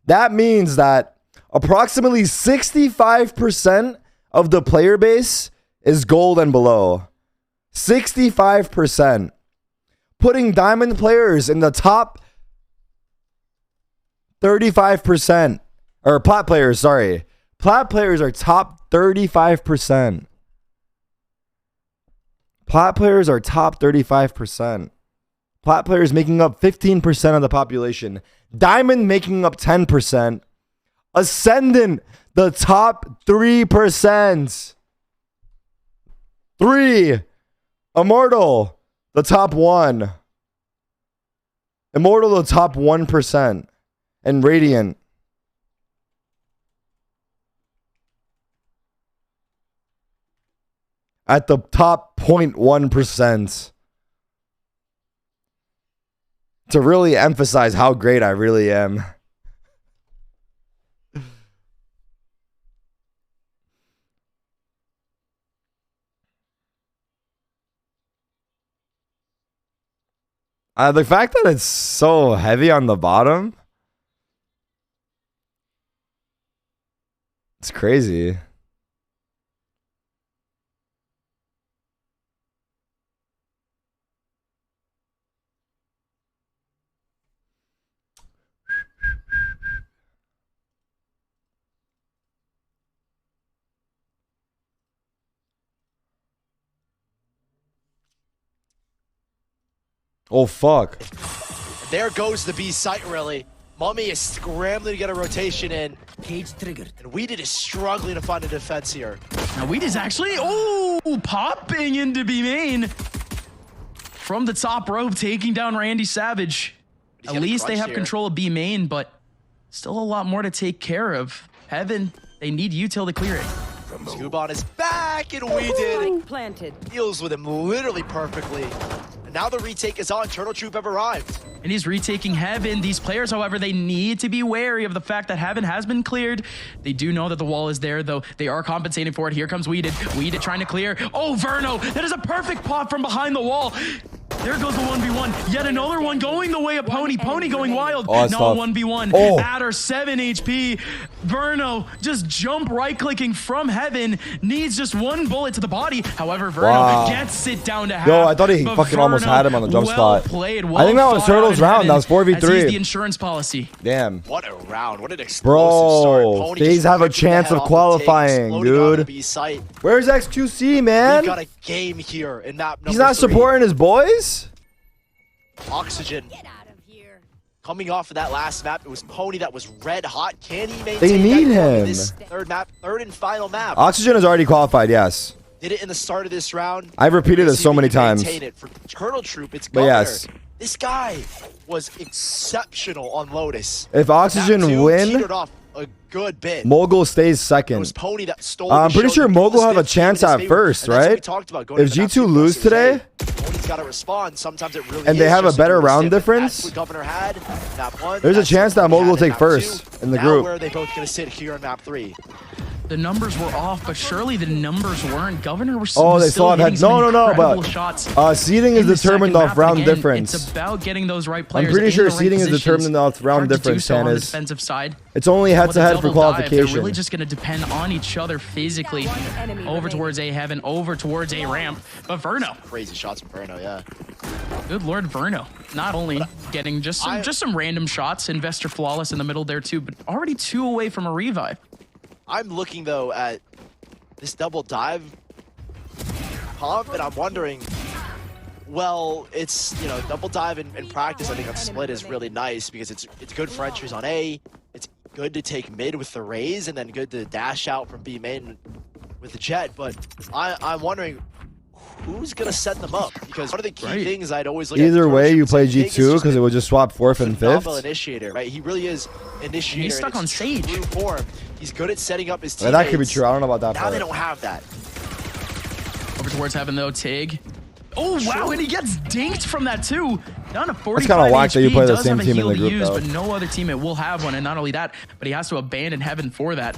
That means that approximately 65% of the player base is gold and below. 65%. Putting diamond players in the top 35%. Or plat players, sorry. Plat players are top 35%. Plat players are top 35%. Plat players making up 15% of the population. Diamond making up 10%. Ascendant, the top 3%. 3. Immortal, the top 1. Immortal, the top 1%. And Radiant. At the top 0.1%. To really emphasize how great I really am. The fact that it's so heavy on the bottom, it's crazy. Oh, fuck. There goes the B site, really. Mummy is scrambling to get a rotation in. Cage triggered. And Weeded is struggling to find a defense here. Now Weed is actually, popping into B main. From the top rope, taking down Randy Savage. At least they have control of B main, but still a lot more to take care of. Heaven, they need util to clear it. Scuban is back, and Weeded planted. deals with him literally perfectly. Now the retake is on. Turtle Troop have arrived. And he's retaking Heaven. These players, however, they need to be wary of the fact that Heaven has been cleared. They do know that the wall is there, though. They are compensating for it. Here comes Weeded. Weeded trying to clear. Oh, Verno. That is a perfect pop from behind the wall. There goes the 1v1. Yet another one going the way of Pony. Pony going wild. Oh, now a 1v1. Oh. Adder 7 HP. Verno just jump right-clicking from Heaven. Needs just one bullet to the body. However, Verno gets it down to half. Yo, I thought he fucking almost had him on the jump spot. Played, I think that was Turtle's round. That was 4v3. As he's the insurance policy. Damn. What a round. What an explosive start. Bro, these have a chance of qualifying, dude. Where's XQC, man? We've got a game here in map number 3. He's not supporting his boys? Oxygen. Coming off of that last map, it was Pony that was red hot. Can he maintain They need him. This third and final map? Oxygen has already qualified, yes. Did it in the start of this round. I've repeated this so many times. It. For Turtle Troop, it's But Governor. yes. This guy was exceptional on Lotus. If Oxygen win, off a good bit. Mogul stays second. It was Pony that stole I'm pretty show. sure The Mogul have a 15 chance in his at favor. first, And that's what we right? talked about going If to the G2 map lose today, Pony's got to respond. Sometimes it really and they is have a just better realistic. round difference, That's what Governor had. Map 1, there's a that's chance what that we Mogul will had in take map first 2. in the Now group. where are they both going to sit here in map 3? The numbers were off, but surely the numbers weren't. Governor was they still have hitting some no, incredible but shots seeding is in the determined second off map. round Again, difference. It's about getting those right players. I'm pretty in sure the right seeding is positions. determined off round Hard to do difference, so on the Tannis. defensive side. It's only head-to-head for qualification. They're really just going to depend on each other physically. Over towards A Heaven, over towards A Ramp. But Verno. Crazy shots from Verno, yeah. Good Lord, Verno. Not only getting just some random shots, Investor Flawless in the middle there too, but already 2 away from a revive. I'm looking, though, at this double dive pump, and I'm wondering, well, it's, you know, double dive in practice, I think on split is really nice because it's good for entries on A, it's good to take mid with the raise, and then good to dash out from B main with the jet, but I'm wondering who's going to set them up? Because one of the key things I'd always look Either at way, you play G2 because it would just swap 4th and 5th. Initiator, right? He really is initiator. He's stuck on Sage. He's good at setting up his teammates. That could be true. I don't know about that Now part. they don't have that. Over towards Heaven though, Tig. Oh wow, and he gets dinked from that too. Down to 45 It's kind of whack that you play the does same have a team in heal the to group use, though. but no other teammate will have one, and not only that, but he has to abandon Heaven for that.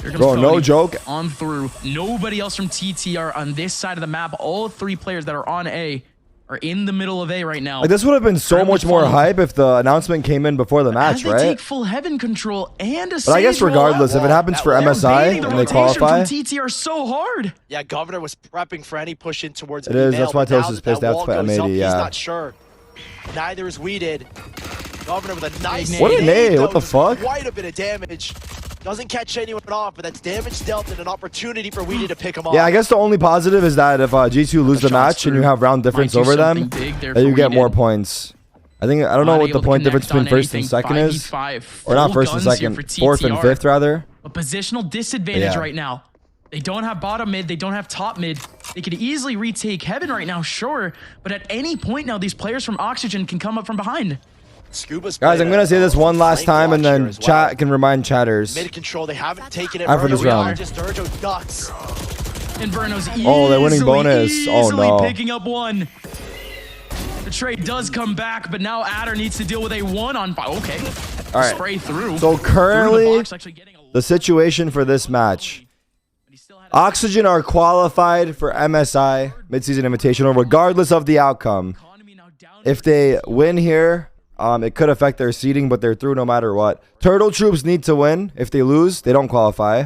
Here comes Bro, no Cody joke. on through. Nobody else from TTR on this side of the map. All 3 players that are on A are in the middle of A right now. Like, this would have been so much more hype if the announcement came in before the match, As they right? take full Heaven control and a But I guess Sage regardless, if it happens for MSI and they qualify, from TTR so hard. Yeah, Governor was prepping for any push in towards it is. email, That's why but now Toast is that pissed. that That's wall for goes up, M80, He's yeah. not sure. Neither is we did. Governor with a nice What a nade, though, what the does fuck? Quite a bit of damage. Doesn't catch anyone off, but that's damage dealt and an opportunity for Weedy to pick him off. yeah, I guess the only positive is that if G2 lose the match and you have round difference over them, that you get more points. I don't know what the point difference between first and second is. Or not first and second, 4th and 5th rather. A positional disadvantage Yeah. right now. They don't have bottom mid. They don't have top mid. They could easily retake Heaven right now, sure. But at any point now, these players from Oxygen can come up from behind. Scuba's Guys, I'm going to say this one last time and then chat can remind chatters. Mid control, they haven't taken it. After this round. Just Durjo ducks. And Verno's Oh, they're winning bonus. Oh, no. picking up one. The trade does come back, but now Adder needs to deal with a 1-on-5. Okay. All right. Spray through. So currently, Through the box, actually getting a the situation for this match. Oxygen are qualified for MSI Midseason Invitational regardless of the outcome. If they win here, it could affect their seeding, but they're through no matter what. Turtle Troops need to win. If they lose, they don't qualify.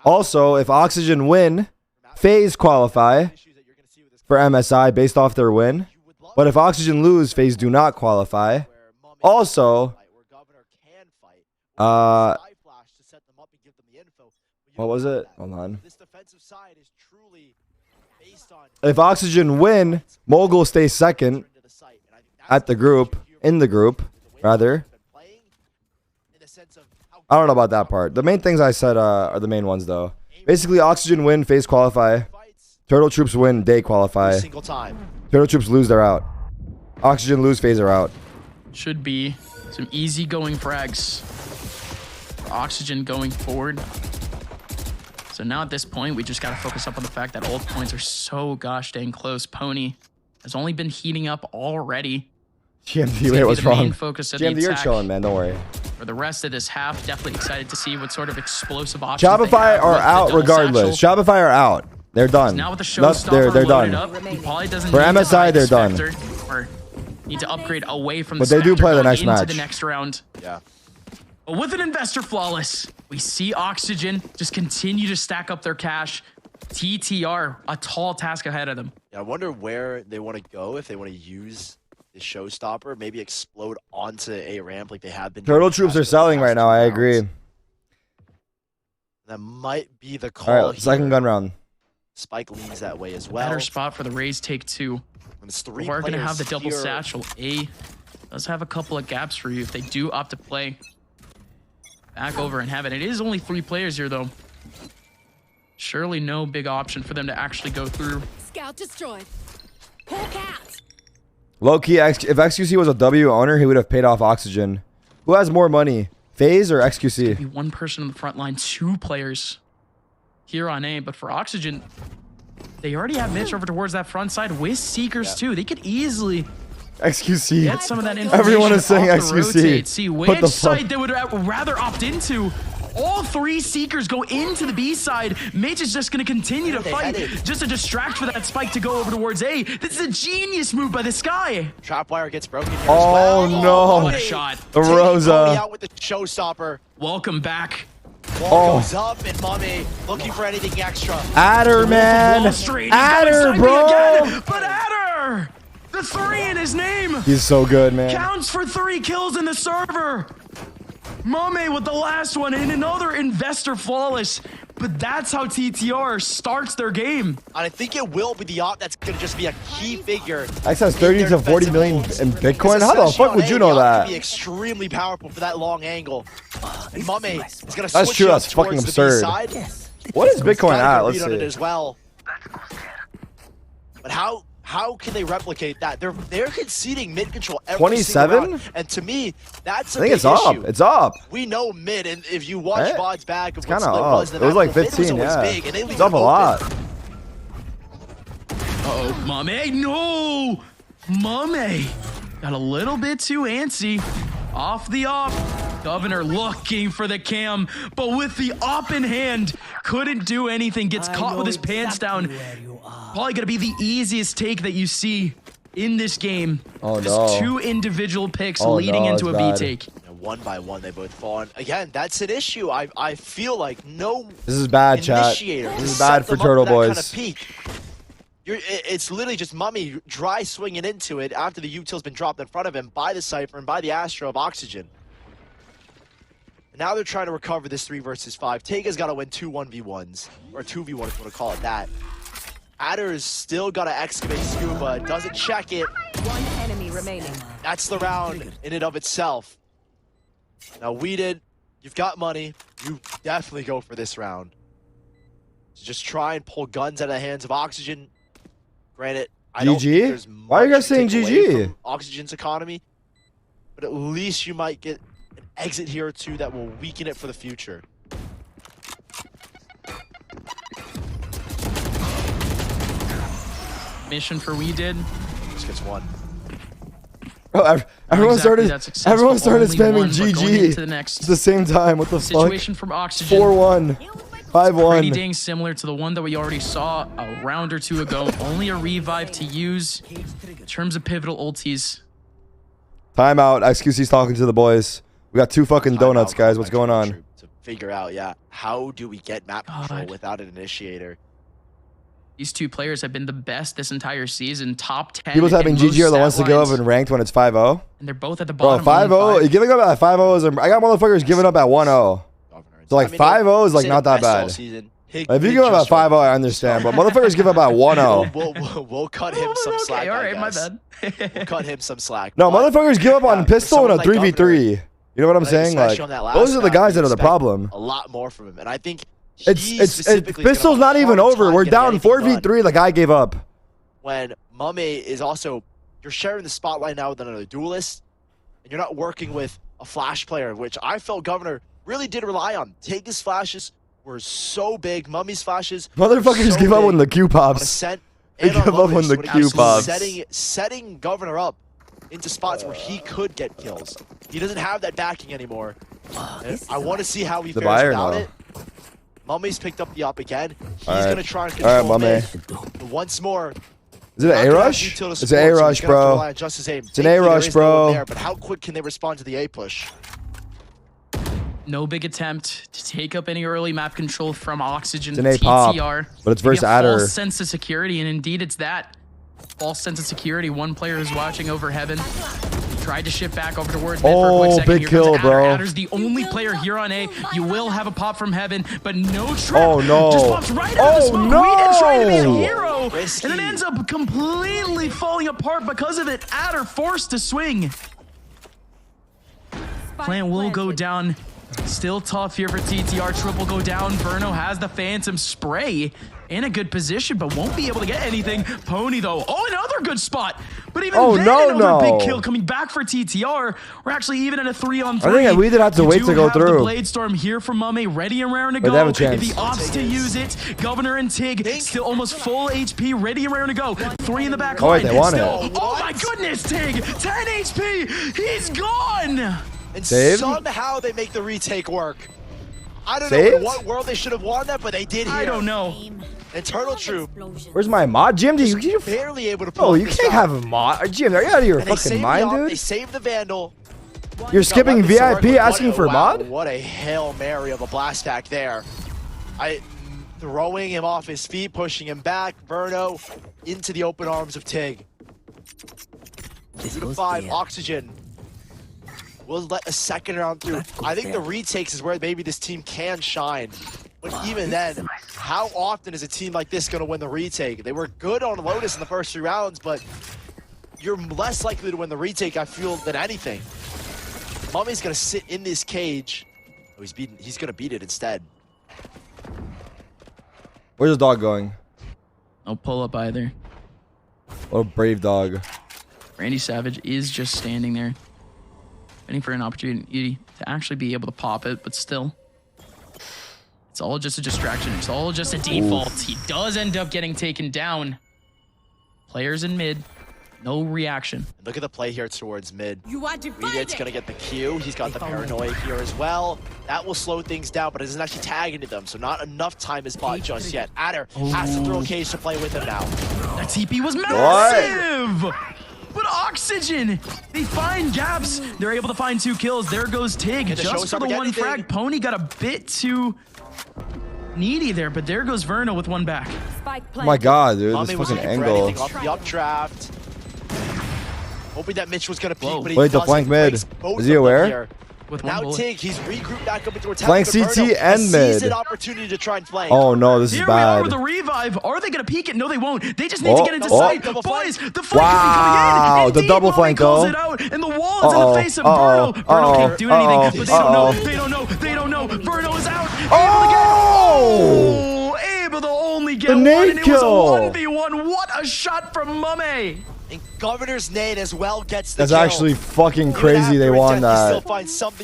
Also, if Oxygen win, FaZe qualify for MSI based off their win. But if Oxygen lose, FaZe do not qualify. Also, what was it? Hold on. If Oxygen win, Mogul stays second at the group, in the group, rather. I don't know about that part. The main things I said are the main ones, though. Basically, Oxygen win, FaZe qualify. Turtle Troops win, they qualify. Turtle Troops lose, they're out. Oxygen lose, FaZe are out. Should be some easy-going frags for Oxygen going forward. So now at this point, we just got to focus up on the fact that ult points are so gosh dang close. Pony has only been heating up already. GMD, wait, what's wrong? GMD, you're chilling, man. Don't worry. For the rest of this half, definitely excited to see what sort of explosive options Shopify are out regardless. Shopify are out. They're done. Now with the showstopper they're done. up, he probably doesn't For need MSI, they're done. Or need to upgrade away from But the they do Spectre play the going next into match. the next round. Yeah. But with an investor flawless, we see Oxygen just continue to stack up their cash. TTR, a tall task ahead of them. Yeah, I wonder where they want to go, if they want to use the showstopper, maybe explode onto a ramp like they have been. Turtle Troops are selling right now. I agree. That might be the call. All right, second gun round. Spike leans that way as well. Better spot for the Raze take 2. We're going to have the double satchel. A does have a couple of gaps for you if they do opt to play back over in Heaven. It is only 3 players here, though. Surely no big option for them to actually go through. Scout destroyed. Pull cat. Low-key, if XQC was a W owner, he would have paid off Oxygen. Who has more money, FaZe or XQC? Be one person on the front line, 2 players here on A. But for Oxygen, they already have Mitch over towards that front side with Seekers too. They could easily XQC. get some of that information. Everyone is saying off the XQC. rotate. See What which the side fuck? they would rather opt into. All 3 Seekers go into the B side. Mitch is just going to continue to fight just to distract for that spike to go over towards A. This is a genius move by this guy. Trapwire gets broken here Oh, as well. no. What a shot. The Rosa. out with the showstopper. Welcome back. Wall goes up and Mummy looking for anything extra. Adder, man. Adder, bro. But Adder, the 3 in his name. He's so good, man. Counts for 3 kills in the server. Mame with the last one and another investor flawless. But that's how TTR starts their game. And I think it will be the op that's going to just be a key figure. X has 30 to 40 million in Bitcoin. How the fuck would you know that? Be extremely powerful for that long angle. And Mame is going to That's switch true. it up That's fucking towards absurd. the B side. What is Bitcoin at? Let's Read on it see. as well. But how can they replicate that? They're conceding mid control every 27? single round. And to me, that's a I think big it's up. issue. It's up. We know mid, and if you watch VODs back of It's what kind of Split up. was, It was like 15, yeah. yeah. Big, and they It's up a lot. Uh-oh, Mame. No! Mame got a little bit too antsy. Off the op. Governor looking for the cam, but with the op in hand, couldn't do anything. Gets caught with his pants down. Probably going to be the easiest take that you see in this game. Oh, Just no. 2 individual picks Oh, leading no, into a it's B bad. take. One by one, they both fall on. Again, that's an issue. I feel like no This is bad, chat. initiator This to is set bad for them up Turtle that kind Boys. of peak. It's literally just Mummy dry swinging into it after the util's been dropped in front of him by the Cypher and by the Astro of Oxygen. And now they're trying to recover this 3 versus 5. Tega's got to win 2 1v1s, or 2v1 if you want to call it that. Adder's still got to excavate Scuba, doesn't check it. 1 enemy remaining. That's the round in and of itself. Now, Weeded, you've got money. You definitely go for this round. So just try and pull guns out of the hands of Oxygen. Granted, I don't think there's GG? Why are you guys much to saying take away GG? from Oxygen's economy, but at least you might get an exit here or two that will weaken it for the future. Mission for We Did. Just gets 1. Oh, everyone exactly that successful, everyone started only spamming one, but going into the GG next at the same time. What the situation fuck? from Oxygen. 4-1. Pretty 5-1. dang similar to the one that we already saw a round or 2 ago. Only a revive to use in terms of pivotal ultis. Timeout. XQC's talking to the boys. We got 2 fucking donuts, guys. What's going on? To figure out, how do we get map control without an initiator? These 2 players have been the best this entire season. Top 10. People's having in GG most are the ones to stat give up lines, in ranked when it's 5-0. and they're both at the Bro, bottom. 5-0. Giving up at 5-0 is. I got motherfuckers giving up at 1-0. So like 5-0 is like not that bad. If you give up at 5-0, I understand, but motherfuckers give up at 1-0. We'll cut him some slack. All right, I my guess. bad. We'll cut him some slack. No, but motherfuckers give up on pistol in a 3v3. You know what I'm saying? Like, especially on that last those are the round, guys we that are the expect problem. A lot more from him, and I think It's pistol's not even over. We're down 4v3. The guy gave up. When Mame is also, you're sharing the spotlight now with another duelist, and you're not working with a flash player, which I felt Governor really did rely on. Tega's flashes were so big. Mummy's flashes. Motherfuckers so give up big when the Q pops. They give up when the Q pops. Setting Governor up into spots where he could get kills. He doesn't have that backing anymore. And I want to see how he fares without it. Mummy's picked up the up again. He's going to try and control mid. Once more. Is it an A-rush? It's an A-rush, bro. It's an A-rush, bro. But how quick can they respond to the A-push? No big attempt to take up any early map control from Oxygen. It's an A-pop, TTR. but it's versus Adder. False sense of security, and indeed it's that. False sense of security. One player is watching over heaven. Tried to shift back over towards mid for a quick second. Big Here kill, comes Adder. bro. Adder's the only player here on A. You will have a pop from heaven, but no trap. Oh, no. Just pops right out of the smoke. no. We did try to be a hero, Risky. and it ends up completely falling apart because of it. Adder forced to swing. Plant will go down. Still tough here for TTR. Triple go down. Verno has the Phantom Spray in a good position, but won't be able to get anything. Pony, though. Oh, another good spot. But even then, another big kill coming back for TTR. We're actually even at a 3-on-3. I think we did have to wait to go through. The Blade Storm here from Mame, ready and raring to But go. they have a chance. If he opts to use it, Governor and Tig still almost full HP, ready and raring to go. 3 in the back line. Oh, wait, they want it. Oh my goodness, Tig! 10 HP! He's gone! And Saved? somehow they make the retake work. I don't know Saved? in what world they should have won that, but they did here. I don't know. And Turtle Troop Where's my mod? Jim, you barely able to pull Oh, you this can't out. have a mod. Jim, are you out of your And they fucking saved mind, They dude? saved the Vandal. You're skipping Got weapons to work VIP with. asking for mod? What a Hail Mary of a blast pack there. Throwing him off his feet, pushing him back. Verno into the open arms of Tig. 2-5, Oxygen. We'll let a second round through. I think the retakes is where maybe this team can shine. But even then, how often is a team like this going to win the retake? They were good on Lotus in the first 3 rounds, but you're less likely to win the retake, I feel, than anything. Mummy's going to sit in this cage. Oh, he's going to beat it instead. Where's the dog going? No pull up either. What a brave dog. Randy Savage is just standing there, waiting for an opportunity to actually be able to pop it, but still. It's all just a distraction. It's all just a default. Oof. He does end up getting taken down. Players in mid, no reaction. Look at the play here towards mid. It's gonna get the Q. He's got the paranoia here as well. That will slow things down, but it doesn't actually tag into them, so not enough time is bought just yet. Adder has to throw a cage to play with him now. That TP was massive! What? But Oxygen, they find gaps. They're able to find 2 kills. There goes Tig, just for the 1 frag. Pony got a bit too needy there, but there goes Verno with 1 back. Oh my god, dude, this fucking angle. Off the updraft. Hoping that Mitch was gonna peek, but he wait, the flank mid. Is he aware? Now Tig, he's regrouped back up into attack. Flank CT and mid. An opportunity to try and flank. Oh no, this is Here bad. we are with the revive. Are they gonna peek it? No, they won't. They just need to get into sight. Boys, the flank could be coming in. The double flank calls it out, and the wall is in the face of Verno. Verno can't do anything, but they don't know. They don't know. They don't know. Verno is out. Able to only get 1, and it was a 1v1. What a shot from Mame. And Governor's nade as well gets the That's kill. actually fucking crazy they won that.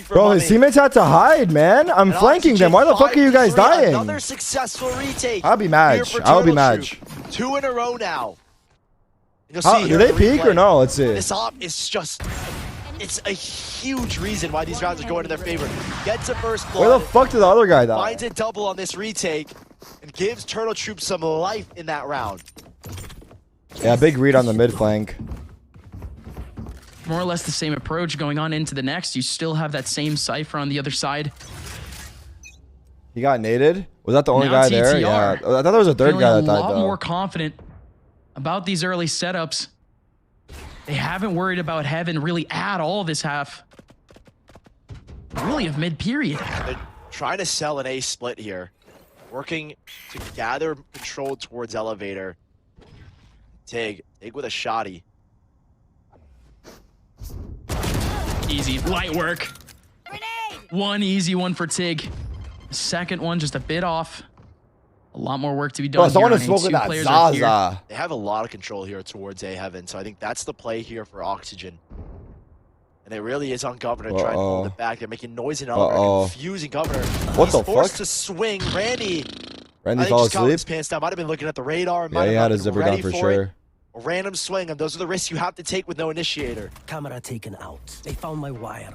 Bro, his teammates had to hide, man. I'm flanking them. Why the fuck are you guys dying? Another successful retake. I'll be mad. I'll be mad. 2 in a row now. Do they peek or no? Let's see. This op is just... It's a huge reason why these rounds are going in their favor. Gets a first blood. Where the fuck did the other guy die? Finds a double on this retake. And gives Turtle Troop some life in that round. Yeah, big read on the mid flank. More or less the same approach going on into the next. You still have that same Cypher on the other side. He got naded? Was that the only Now guy there? TTR. Yeah. I thought there was a third guy that died, a lot though. more confident about these early setups. They haven't worried about Heaven really at all this half. Really of mid-period. They're trying to sell an A split here. Working to gather control towards elevator. Tig with a shotty. Easy, light work. One easy one for Tig. Second one just a bit off. A lot more work to be done. Bro, I want to smoke with that Zaza. They have a lot of control here towards A Heaven, so I think that's the play here for Oxygen. And it really is on Governor trying to hold it back. They're making noise in elevator, confusing Governor. What the fuck? Forced to swing. Randy fell asleep. His pants down. Might have been looking at the radar. Yeah, he had his zipper down for sure. A random swing, and those are the risks you have to take with no initiator. Camera taken out. They found my wire.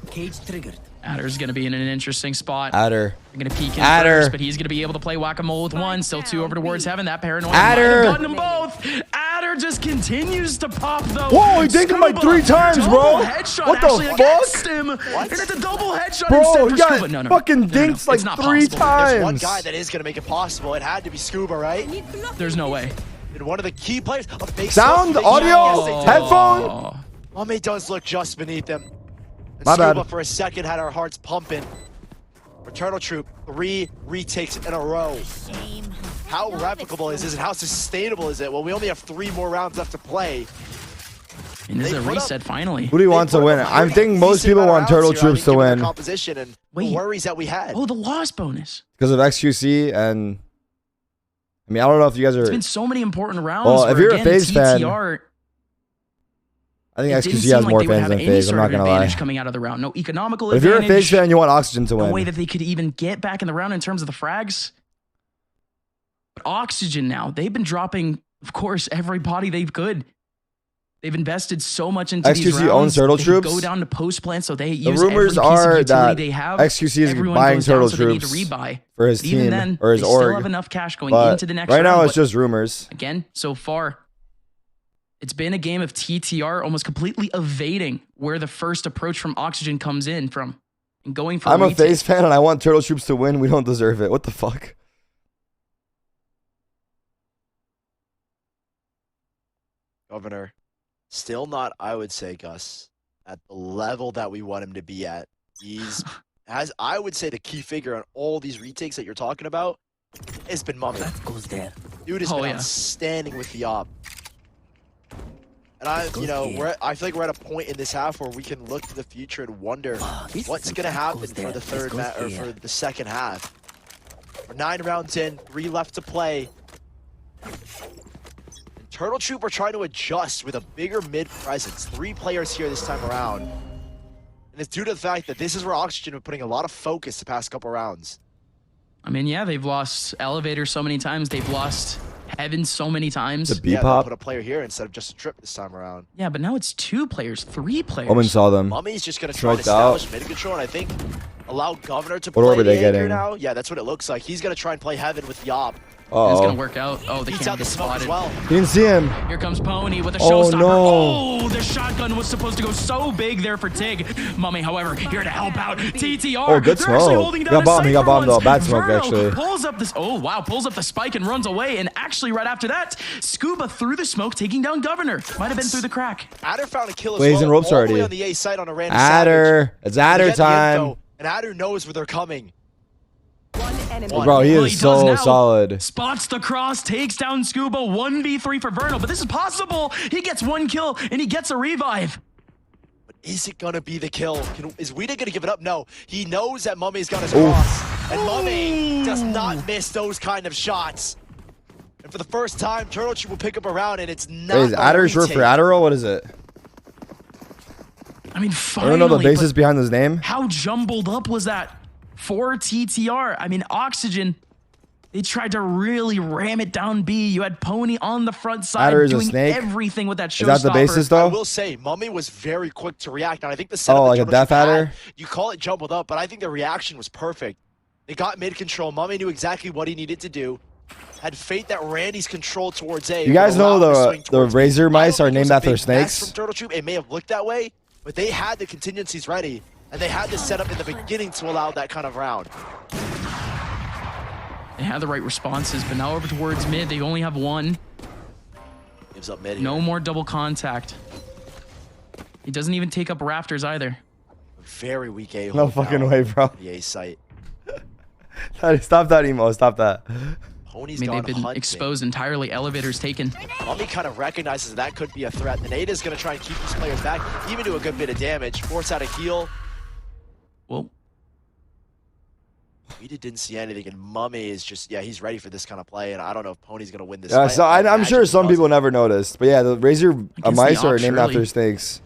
Cage triggered. Adder's going to be in an interesting spot. Adder. They're going to peek in first, but he's going to be able to play whack-a-mole with 1. Still 2 over towards Heaven. That paranoia Adder. gotten them both. Adder just continues to pop, though. Whoa, he dinked him like 3 times, bro. What the fuck? Him. And it's a double headshot. Bro, he got fucking dinked like 3 times. There's one guy that is going to make it possible. It had to be Scuba, right? There's no way. And one of the key players, a fake sound, audio, headphone. Mame does look just beneath him. And My Scuba bad. for a second had our hearts pumping. Turtle Troop, 3 retakes in a row. How replicable is this and how sustainable is it? Well, we only have 3 more rounds left to play. And this is a reset finally. Who do you want to win? I'm thinking most people want Turtle Troops to win. Composition and the worries that we had. Oh, the loss bonus. Because of XQC and... I mean, I don't know if you guys are... It's been so many important rounds. Well, if you're a FaZe fan... TTR, I think XQC has more fans than FaZe, I'm not going to lie. Coming out of the round. No economical if advantage. you're a FaZe fan, you want Oxygen to win. No way that they could even get back in the round in terms of the frags. But Oxygen now, they've been dropping, of course, every body they could. They've invested so much into these rounds. XQC owns Turtle Troops. Go down to post plant, so they use the rumors are that XQC is buying Turtle Troops for his team then, or his they org. still have enough cash going into the next round. Right now, round, it's just rumors. Again, so far, it's been a game of TTR almost completely evading where the first approach from Oxygen comes in from. And going for I'm a FaZe fan and I want Turtle Troops to win. We don't deserve it. What the fuck? Governor, still not, I would say, Gus, at the level that we want him to be at. He's, as I would say, the key figure on all these retakes that you're talking about has been Mame. That goes there. Dude has been outstanding with the op. And I feel like we're at a point in this half where we can look to the future and wonder what's going to happen for the for the second half. We're 9 rounds in, 3 left to play. Turtle Troop are trying to adjust with a bigger mid presence. 3 players here this time around. And it's due to the fact that this is where Oxygen are putting a lot of focus the past couple rounds. I mean, yeah, they've lost Elevator so many times. They've lost Heaven so many times. The Yeah, B-pop. put a player here instead of just a Trip this time around. Yeah, but now it's 2 players, 3 players. Woman saw them. Mummy's just going to try to Striked establish mid control, and I think allow Governor to What play orb are they the anchor getting? now. Yeah, that's what it looks like. He's going to try and play Heaven with the Op. It's Uh-oh. gonna work out. Oh, they Beats can't out the get smoke as spotted. well. You didn't see him. Here comes Pony with a Oh, showstopper. no. Oh, the shotgun was supposed to go so big there for Tig. Mummy, however, here to help out. TTR. Oh, good They're actually smoke. holding He down got bombed. He got bombed, though. Bad Verno smoke, actually. Pulls up this. Oh, wow. Pulls up the spike and runs away. And actually, right after that, Scuba through the smoke, taking down Governor. Might have been through the crack. Adder found a kill as Wait, he's well. in ropes all the already. way on the A site on a random Adder. Savage. It's Adder We get the time. info, and Adder knows where they're coming. Bro, he Well, is does so now. solid. Spots the cross, takes down Scuba, 1v3 for Verno, but this is possible. He gets 1 kill and he gets a revive. But is it going to be the kill? Is Weeda going to give it up? No. He knows that Mummy's got his cross. And Mummy does not miss those kind of shots. And for the first time, Turtle Troop will pick up a round, and it's not Wait, is Adder short for Adderall? What is it? I mean, I finally. don't know the basis behind his name. How jumbled up was that for TTR? I mean, Oxygen, they tried to really ram it down B. You had Pony on the front side Adder is a doing snake? everything with that showstopper. Is that the basis, though? I will say, Mummy was very quick to react, and I think the setup Oh, like that a Turtle death Troop had, adder? you call it jumbled up, but I think the reaction was perfect. They got mid-control. Mummy knew exactly what he needed to do. Had faith that Randy's control towards A. You guys would allow know him to swing the towards B. Razor I mice don't are think it was named a after big mess snakes? From Turtle Troop. It may have looked that way, but they had the contingencies ready, and they had the setup in the beginning to allow that kind of round. They had the right responses, but now over towards mid, they only have 1. Gives up mid. No here. more double contact. He doesn't even take up Rafters either. Very weak A. No fucking way, bro. The A site. Stop that emo. Stop that. Pony's I mean, gone they've been hunting. exposed entirely. Elevators taken. Mummy kind of recognizes that could be a threat. And Ada's going to try and keep these players back, even do a good bit of damage. Force out a heal. Whoa. We didn't see anything, and Mummy is just, yeah, he's ready for this kind of play, and I don't know if Pony's going to win this Yeah, fight. so I'm imagine sure he some people doesn't. never noticed. But yeah, the Razor mice the are Ops, named surely. after snakes.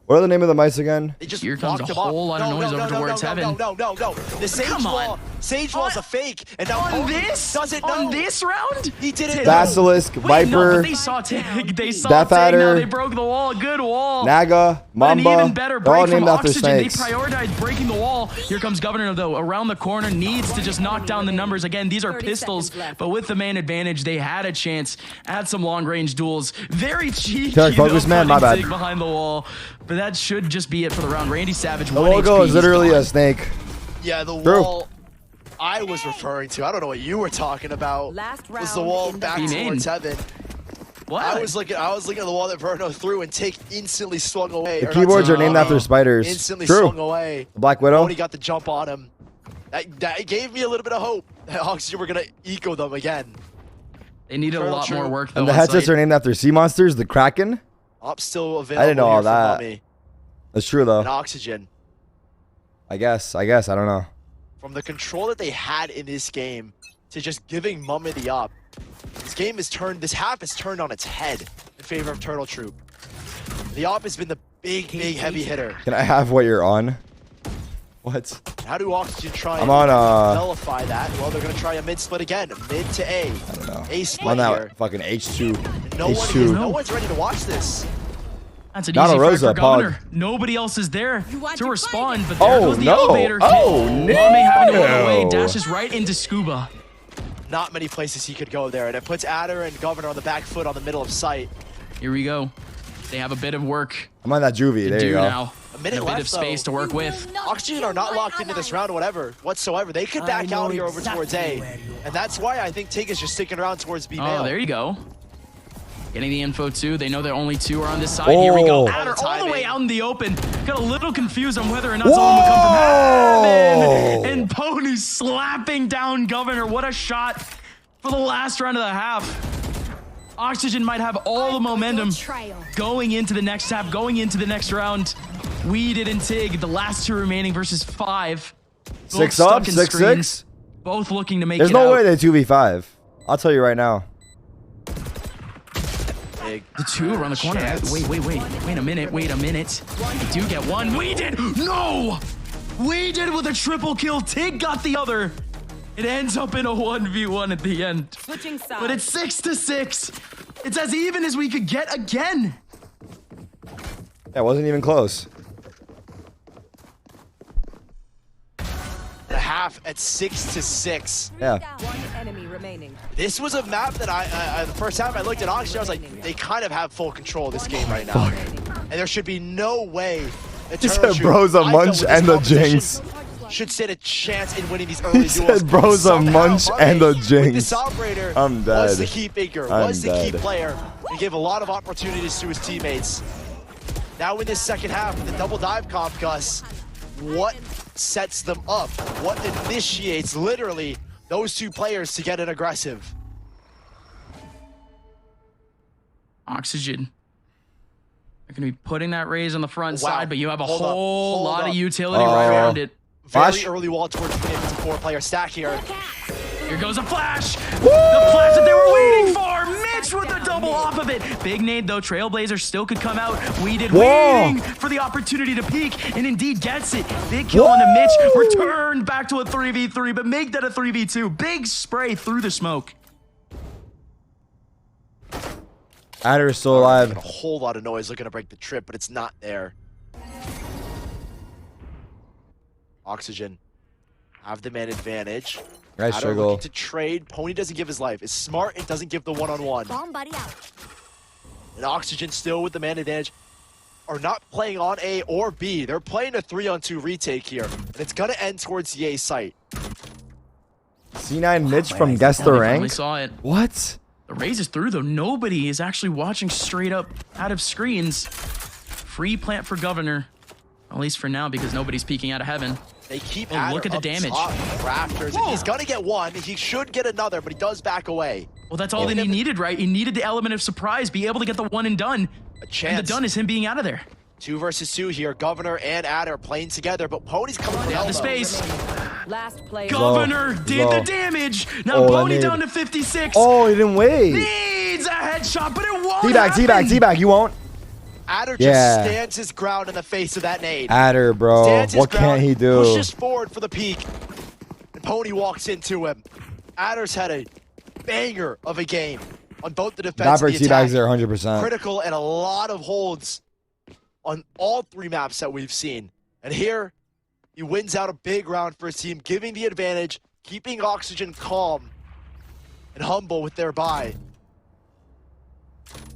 What are the name of the mice again? They just Here comes blocked a him off. whole lot of noise over towards Heaven. No. The Sage Come on. Wall. Sage Wall's a fake, and now On Pony this? doesn't On know. this round? He didn't know. Basilisk, Wait, no, Viper, but they saw Tig. They saw Death Tig. Now Adder, they broke the wall. Good wall. Naga, An Mamba. even better They're all break from named after Oxygen. They snakes. prioritized breaking the wall. Here comes Governor, though, around the corner. Needs to just knock down the numbers. Again, these are 30 pistols, seconds left. but with the man advantage, they had a chance at some long-range duels. Very cheeky, Tarik, focus, though, man. My putting bad. Tig behind the wall. But that should just be it for the round. Randy Savage, The 1 logo HP, is literally he's a gone. snake. Yeah, the True. wall I was referring to. I don't know what you were talking about. Last Was the round wall in the back round. towards Heaven? What? I was looking at the wall that Verno threw, and Take instantly swung away. The Or not keyboards are swung named away, after spiders. Instantly True. swung away. The Black Widow. Tony got the jump on him. That gave me a little bit of hope that Oxygen were gonna eco them again. They needed a Turtle lot more Troop. work, though. And the on headsets site. are named after sea monsters. The Kraken. Op still available. I didn't know all here for that. Mummy That's true and though. Oxygen. I guess. I don't know. From the control that they had in this game to just giving Mummy the up, this half has turned on its head in favor of Turtle Troop. The op has been the big heavy hitter. Can I have what you're on? What? How do Oxygen try I'm and on nullify that? Well, they're gonna try a mid split again, mid to A. I don't know. A split On that here. fucking H2. And no H2. one's ready to watch this. That's an Not easy a fight Rosa, for Governor. Pog. Nobody else is there want to to respond, fight but there Oh, goes the no. elevator. Oh, Mame having to run no. away, dashes right into Scuba. Not many places he could go there, and it puts Adder and Governor on the back foot on the middle of sight. Here we go. They have a bit of work I'm on that juvie. to There do you go. now. A minute And a bit left, of space though. to work with. Oxygen are not locked into this round whatsoever. They could back out here over towards A. And that's why I think Tig is just sticking around towards B male. Oh, there you go. Getting the info too. They know that only 2 are on this side. Here we go. Oh. Adder all the Timing. way out in the open. Got a little confused on whether or not someone would come from heaven. And Pony slapping down Governor. What a shot for the last round of the half. Oxygen might have all the momentum going into the next half, going into the next round. Weeded and Tig, the last 2 remaining versus 5. Both 6 stuck up, in 6-6. screens, both looking to make There's it no out. way they 2v5. I'll tell you right now. big. The two around the corner. Wait a minute. We do get one. We did. No! We did with a triple kill. Tig got the other. It ends up in a 1v1 at the end. Switching sides. But it's 6-6. It's as even as we could get again. That wasn't even close. The half at 6-6. Yeah. One enemy remaining. This was a map that the first time I looked at OXG, I was like, they kind of have full control of this game right now. And there should be no way that He said bro's a munch and a jinx. Should stand a chance in winning these early He duels. said bro's a munch and a jinx. This operator I'm dead. was the key figure, was the key player. He gave a lot of opportunities to his teammates. Now in this second half, with the double dive comp, Gus, what sets them up? What initiates, literally, those two players to get an aggressive? Oxygen. They're going to be putting that raise on the front side, but you have a whole lot of utility right around it. Very early wall towards the 4-player stack here. Here goes a flash. The flash that they were waiting for. Mitch with the double off of it. Big nade, though. Trailblazer still could come out. Waiting for the opportunity to peek, and indeed gets it. Big kill onto Mitch. Return back to a 3v3, but make that a 3v2. Big spray through the smoke. Adder is still alive. A whole lot of noise looking to break the trip, but it's not there. Oxygen have the man advantage. Nice Adder struggle. looking to trade. Pony doesn't give his life. It's smart. It doesn't give the one-on-one. Bomb buddy out. And Oxygen still with the man advantage are not playing on A or B. They're playing a 3-on-2 retake here, and it's gonna end towards the A site. C9 Mitch from Guess the Rank. Saw it. What? The raise is through, though. Nobody is actually watching straight up out of screens. Free plant for Governor. At least for now, because nobody's peeking out of heaven. They keep look at the damage. Rafters. He's gonna get one. He should get another, but he does back away. Well, that's all that he needed, right? He needed the element of surprise, be able to get the one and done. A chance. And the done is him being out of there. 2 versus 2 here. Governor and Adder playing together, but Pony's coming down the space. Last player. Governor did the damage. Now Pony down to 56. Oh, he didn't wait. Needs a headshot, but it won't. Teabag. You won't. Adder just stands his ground in the face of that nade. Adder, bro. What can't he do? Pushes forward for the peak. And Pony walks into him. Adder's had a banger of a game on both the defense and the attack. Teabag's there 100%. Critical and a lot of holds on all 3 maps that we've seen. And here, he wins out a big round for his team, giving the advantage, keeping Oxygen calm and humble with their bye.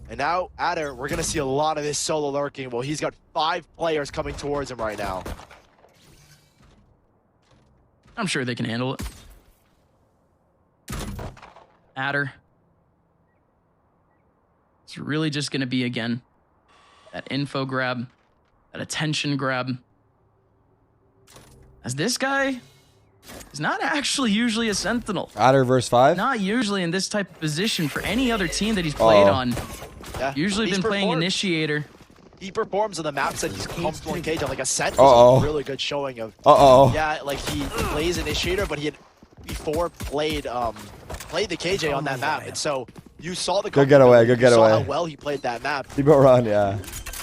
And now, Adder, we're going to see a lot of this solo lurking. Well, he's got 5 players coming towards him right now. I'm sure they can handle it. Adder. It's really just going to be, again, that info grab, that attention grab. As this guy is not actually usually a sentinel. Adder verse 5? Not usually in this type of position for any other team that he's played on. Yeah, usually been playing initiator. He performs on the maps that he's comfortable engaged on. Like a sentinel is a really good showing of. Yeah, like he plays initiator, but he had before played the KJ on that map, and so you saw the good getaway. You saw how well he played that map. Debo run, yeah.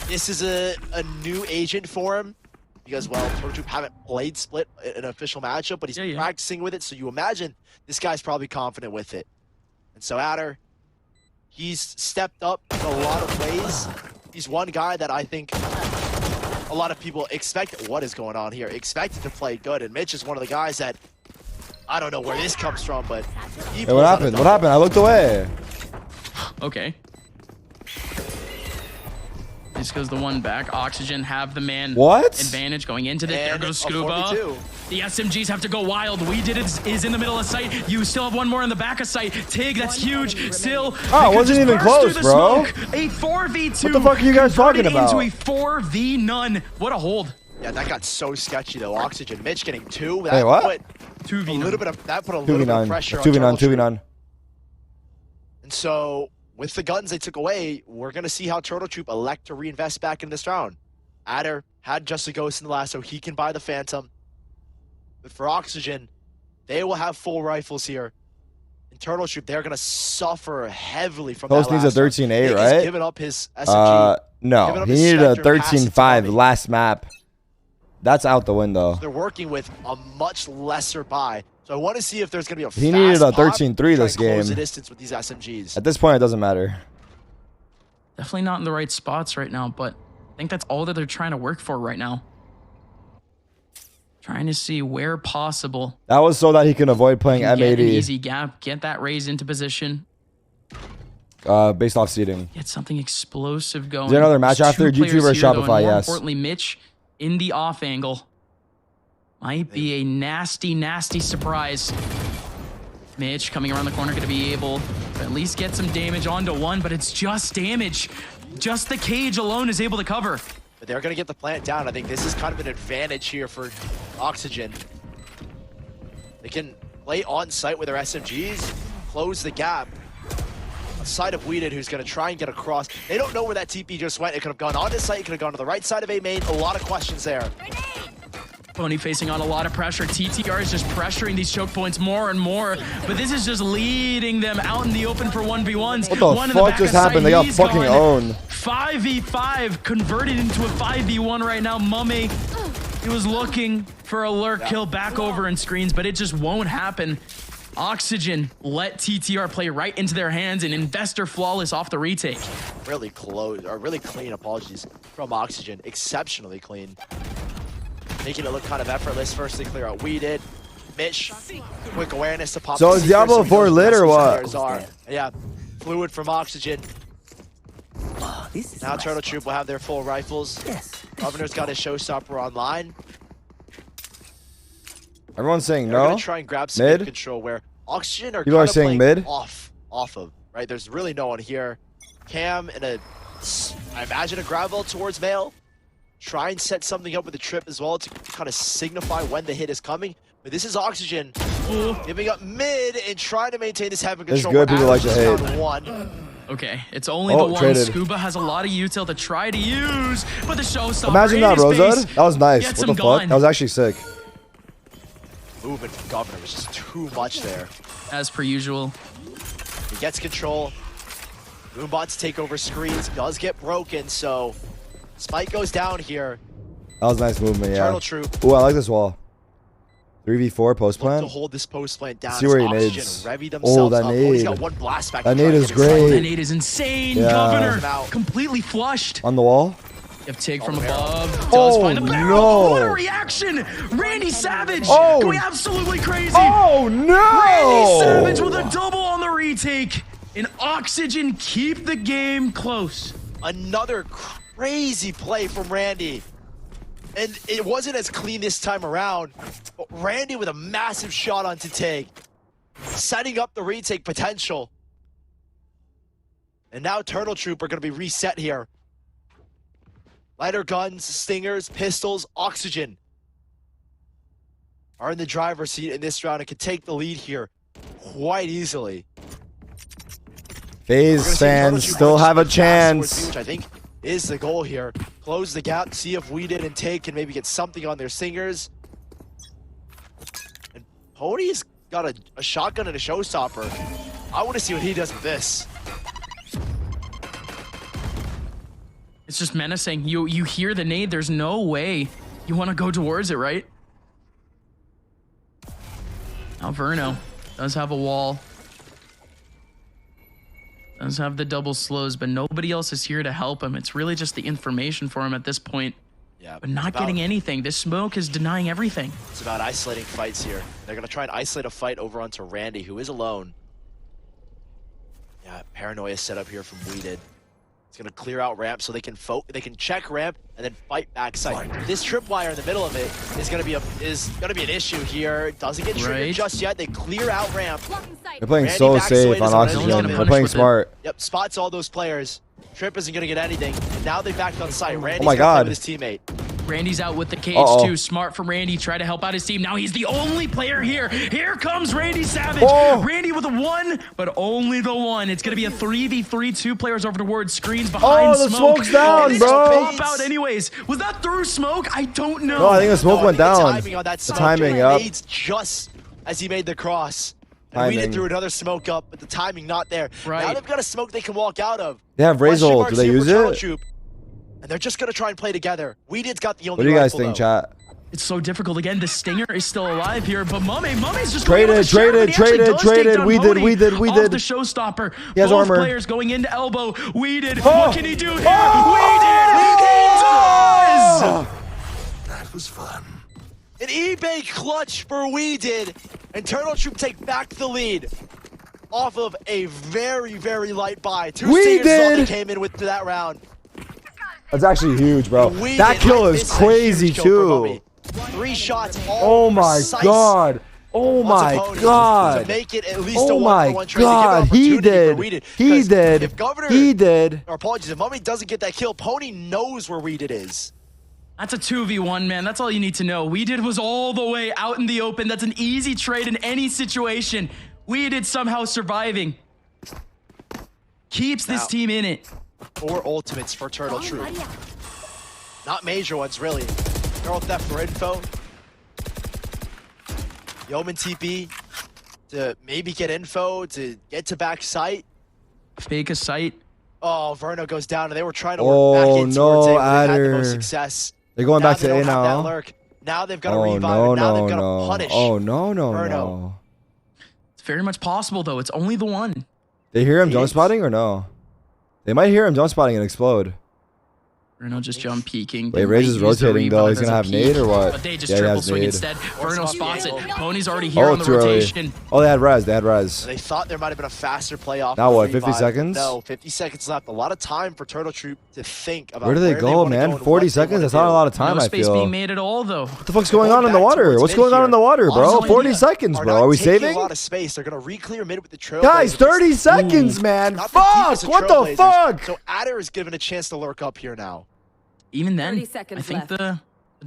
This is a new agent for him because, well, Turtle haven't played Split in an official matchup, but he's practicing with it. So you imagine this guy's probably confident with it. And so Adder, he's stepped up in a lot of ways. He's one guy that I think a lot of people expect. What is going on here? Expected to play good, and Mitch is one of the guys that I don't know where this comes from, but he what happened? What happened? I looked away. Okay. This goes the one back. Oxygen have the man advantage going into this. There goes Scuba. The SMGs have to go wild. We did it is in the middle of sight. You still have one more in the back of sight. Tig, that's huge. Still. Oh, it wasn't even close, bro. A 4v2. What the fuck are you guys talking about? Into a 4v none. What a hold. Yeah, that got so sketchy though. Oxygen, Mitch getting 2. That Hey, what? Put a little bit of pressure on 2v9. And so, with the guns they took away, we're going to see how Turtle Troop elect to reinvest back in this round. Adder had just a Ghost in the last, so he can buy the Phantom. But for Oxygen, they will have full rifles here. Turtle Troop, they're gonna suffer heavily from Post that. Needs a 13-8, right? He's given up his SMG. No, he needed a 13-5 last map. That's out the window. So they're working with a much lesser buy. So I want to see if there's gonna be a. He needed a 13-3 this game. Close the distance with these SMGs. At this point, it doesn't matter. Definitely not in the right spots right now, but I think that's all that they're trying to work for right now. Trying to see where possible. That was so that he can avoid playing M80. Get an easy gap, get that raise into position. Based off seeding. Get something explosive going. Is there another match after G2 versus Shopify? Yes. More importantly, Mitch in the off angle. Might be a nasty, nasty surprise. Mitch coming around the corner, going to be able to at least get some damage onto one, but it's just damage. Just the cage alone is able to cover. But they're going to get the plant down. I think this is kind of an advantage here for Oxygen. They can play on site with their SMGs, close the gap. Side of Weeded, who's going to try and get across. They don't know where that TP just went. It could have gone on his site. It could have gone to the right side of A main. A lot of questions there. Pony facing on a lot of pressure. TTR is just pressuring these choke points more and more, but this is just leading them out in the open for 1v1s. What the fuck just happened? They got fucking owned. 5v5 converted into a 5v1 right now. Mummy, he was looking for a lurk kill back over in screens, but it just won't happen. Oxygen let TTR play right into their hands and Investor flawless off the retake. Really close, or really clean, apologies, from Oxygen. Exceptionally clean. Making it look kind of effortless. First they clear out Weeded. Mitch, quick awareness to pop. So is Diablo 4 lit or what? Yeah, fluid from Oxygen. Now Turtle Troop will have their full rifles. Governor's got his showstopper online. Everyone's saying They're no. gonna try and grab some mid control where Oxygen are people are playing saying mid off of, right? There's really no one here. Cam in a, I imagine a grab ult towards Mail. Try and set something up with the trip as well to kind of signify when the hit is coming. But this is Oxygen giving up mid and trying to maintain this heavy control. It's good. People like to hate. Okay, it's only the one. Traded. Scuba has a lot of util to try to use, but the showstopper. Imagine that, Rosad. That was nice. Gets What the him fuck? gone. That was actually sick. Movement from Governor was just too much there. As per usual. He gets control. Moonbots take over screens. Does get broken, so Spike goes down here. That was nice movement, yeah. Turtle Troop. Ooh, I like this wall. 3v4 post Look plan. to hold this post plant down. See where he Oxygen nades. revvy Oh, themselves that up. nade. He's got one blast back. That nade is great. That nade is insane. Yeah. Governor completely flushed. On the wall. If take from above, does Oh, find the barrel. no. What a reaction! Randy Savage Oh. going absolutely crazy. Oh, no. Randy Savage with a double on the retake. And Oxygen keep the game close. Another crazy play from Randy. And it wasn't as clean this time around, but Randy with a massive shot on to take, setting up the retake potential. And now Turtle Troop are going to be reset here. Lighter guns, stingers, pistols, Oxygen are in the driver's seat in this round and can take the lead here quite easily. FaZe fans still have a chance. Which I think is the goal here. Close the gap, see if Weeded and Take can maybe get something on their singers. And Pony's got a shotgun and a showstopper. I want to see what he does with this. It's just menacing. You hear the nade. There's no way you want to go towards it, right? Now Verno does have a wall. Does have the double slows, but nobody else is here to help him. It's really just the information for him at this point. Yeah, but not getting anything. This smoke is denying everything. It's about isolating fights here. They're going to try and isolate a fight over onto Randy, who is alone. Yeah, paranoia set up here from Weeded. It's going to clear out ramp so they can check ramp and then fight backside. This tripwire in the middle of it is going to be an issue here. It doesn't get triggered just yet. They clear out ramp. They're playing Randy so backs safe away, on doesn't Oxygen. want to They're playing smart. Yep, spots all those players. Trip isn't going to get anything. And now they backed on site. Randy's my God. with his teammate. Randy's out with the cage too. Smart from Randy. Try to help out his team. Now he's the only player here. Here comes Randy Savage. Randy with a one, but only the one. It's going to be a 3v3. Two players over towards screens behind the smoke. smoke's down, bro. Pop out anyways. Was that through smoke? I don't know. No, I think the smoke went down. The timing on that The smoke. timing up. Just as he made the cross. And we threw another smoke up, but the timing not there. Right. Now they've got a smoke they can walk out of. They have Razor ult. Do they use it? Troop, and they're just going to try and play together. Weeded's got the only What do you guys rifle, think, though. chat? It's so difficult. Again, the Stinger is still alive here, but Mummy's just traded. We did. Off the showstopper. He has Both armor. players going into elbow. We did. Oh. What can he do here? Oh. He does. That was fun. An eBay clutch for Weeded, and Turtle Troop take back the lead off of a very, very light buy. Two Stingers that came in with that round. That's actually huge, bro. That kill is crazy too. 3 shots. Oh my god. Oh my god. To make it at least oh a my 1-for-1 trade. god. He did. He did. Or apologies, if Mummy doesn't get that kill, Pony knows where Weeded is. That's a 2v1, man. That's all you need to know. Weeded was all the way out in the open. That's an easy trade in any situation. Weeded somehow surviving. Keeps this team in it. 4 ultimates for Turtle Troop. Not major ones, really. Girl theft for info. Yeoman TP to maybe get info, to get to back site. Fake a site. Oh, Verno goes down, and they were trying to work back in towards A, where they had the most success. They're going back to A now. Now they've got to revive, and now they've got to punish. Oh, no. Verno. It's very much possible, though. It's only the one. They hear him jump spotting or no? They might hear him jump spotting and explode. Verno just jump peeking. Wait, Rage is rotating though. He's gonna have nade or what? But they just triple swing instead. Verno spots it. Pony's already here on the too early. rotation. Oh, they had res. They thought there might have been a faster playoff. Now what, 50 seconds? No, 50 seconds left. A lot of time for Turtle Troop to think about where do they go, man? 40 seconds? That's not a lot of time, no I space feel. being made at all, though. What the fuck's going on in the water? What's going on in the water, bro? 40 seconds, bro. Are we saving? A lot of space. They're going to re-clear mid with the trail. Guys, 30 seconds, man. Fuck! What the fuck? So Adder is given a chance to lurk up here now. Even then, I think the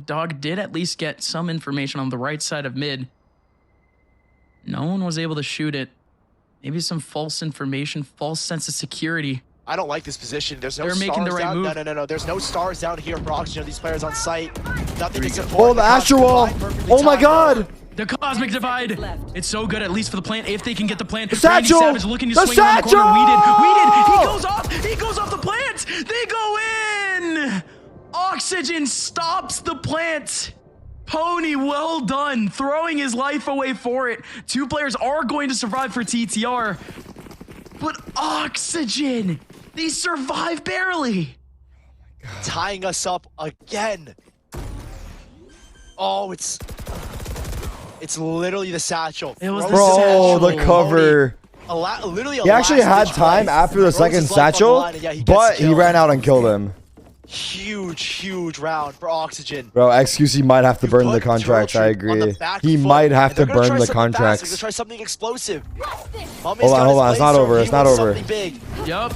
dog did at least get some information on the right side of mid. No one was able to shoot it. Maybe some false information, false sense of security. I don't like this position. There's no They're stars making the right down. move. No. There's no stars down here for Oxygen. These players on site. Nothing to support. Oh, the Astro Wall. Oh my god. The Cosmic Divide. It's so good, at least for the plant, if they can get the plant. The Satchel. Savage looking to swing around the corner. We did. He goes off the plant. They go in. Oxygen stops the plant. Pony, well done. Throwing his life away for it. 2 players are going to survive for TTR. But Oxygen, they survive barely. Tying us up again. Oh, it's literally the satchel. It was bro, the cover. Literally he actually had time after the second satchel, but he ran out and killed him. Huge round for Oxygen. Bro, XQC might have to burn the contracts. I agree. He might have to burn the contracts. They're gonna try something explosive. Hold on. It's not over. It's not over. Yup.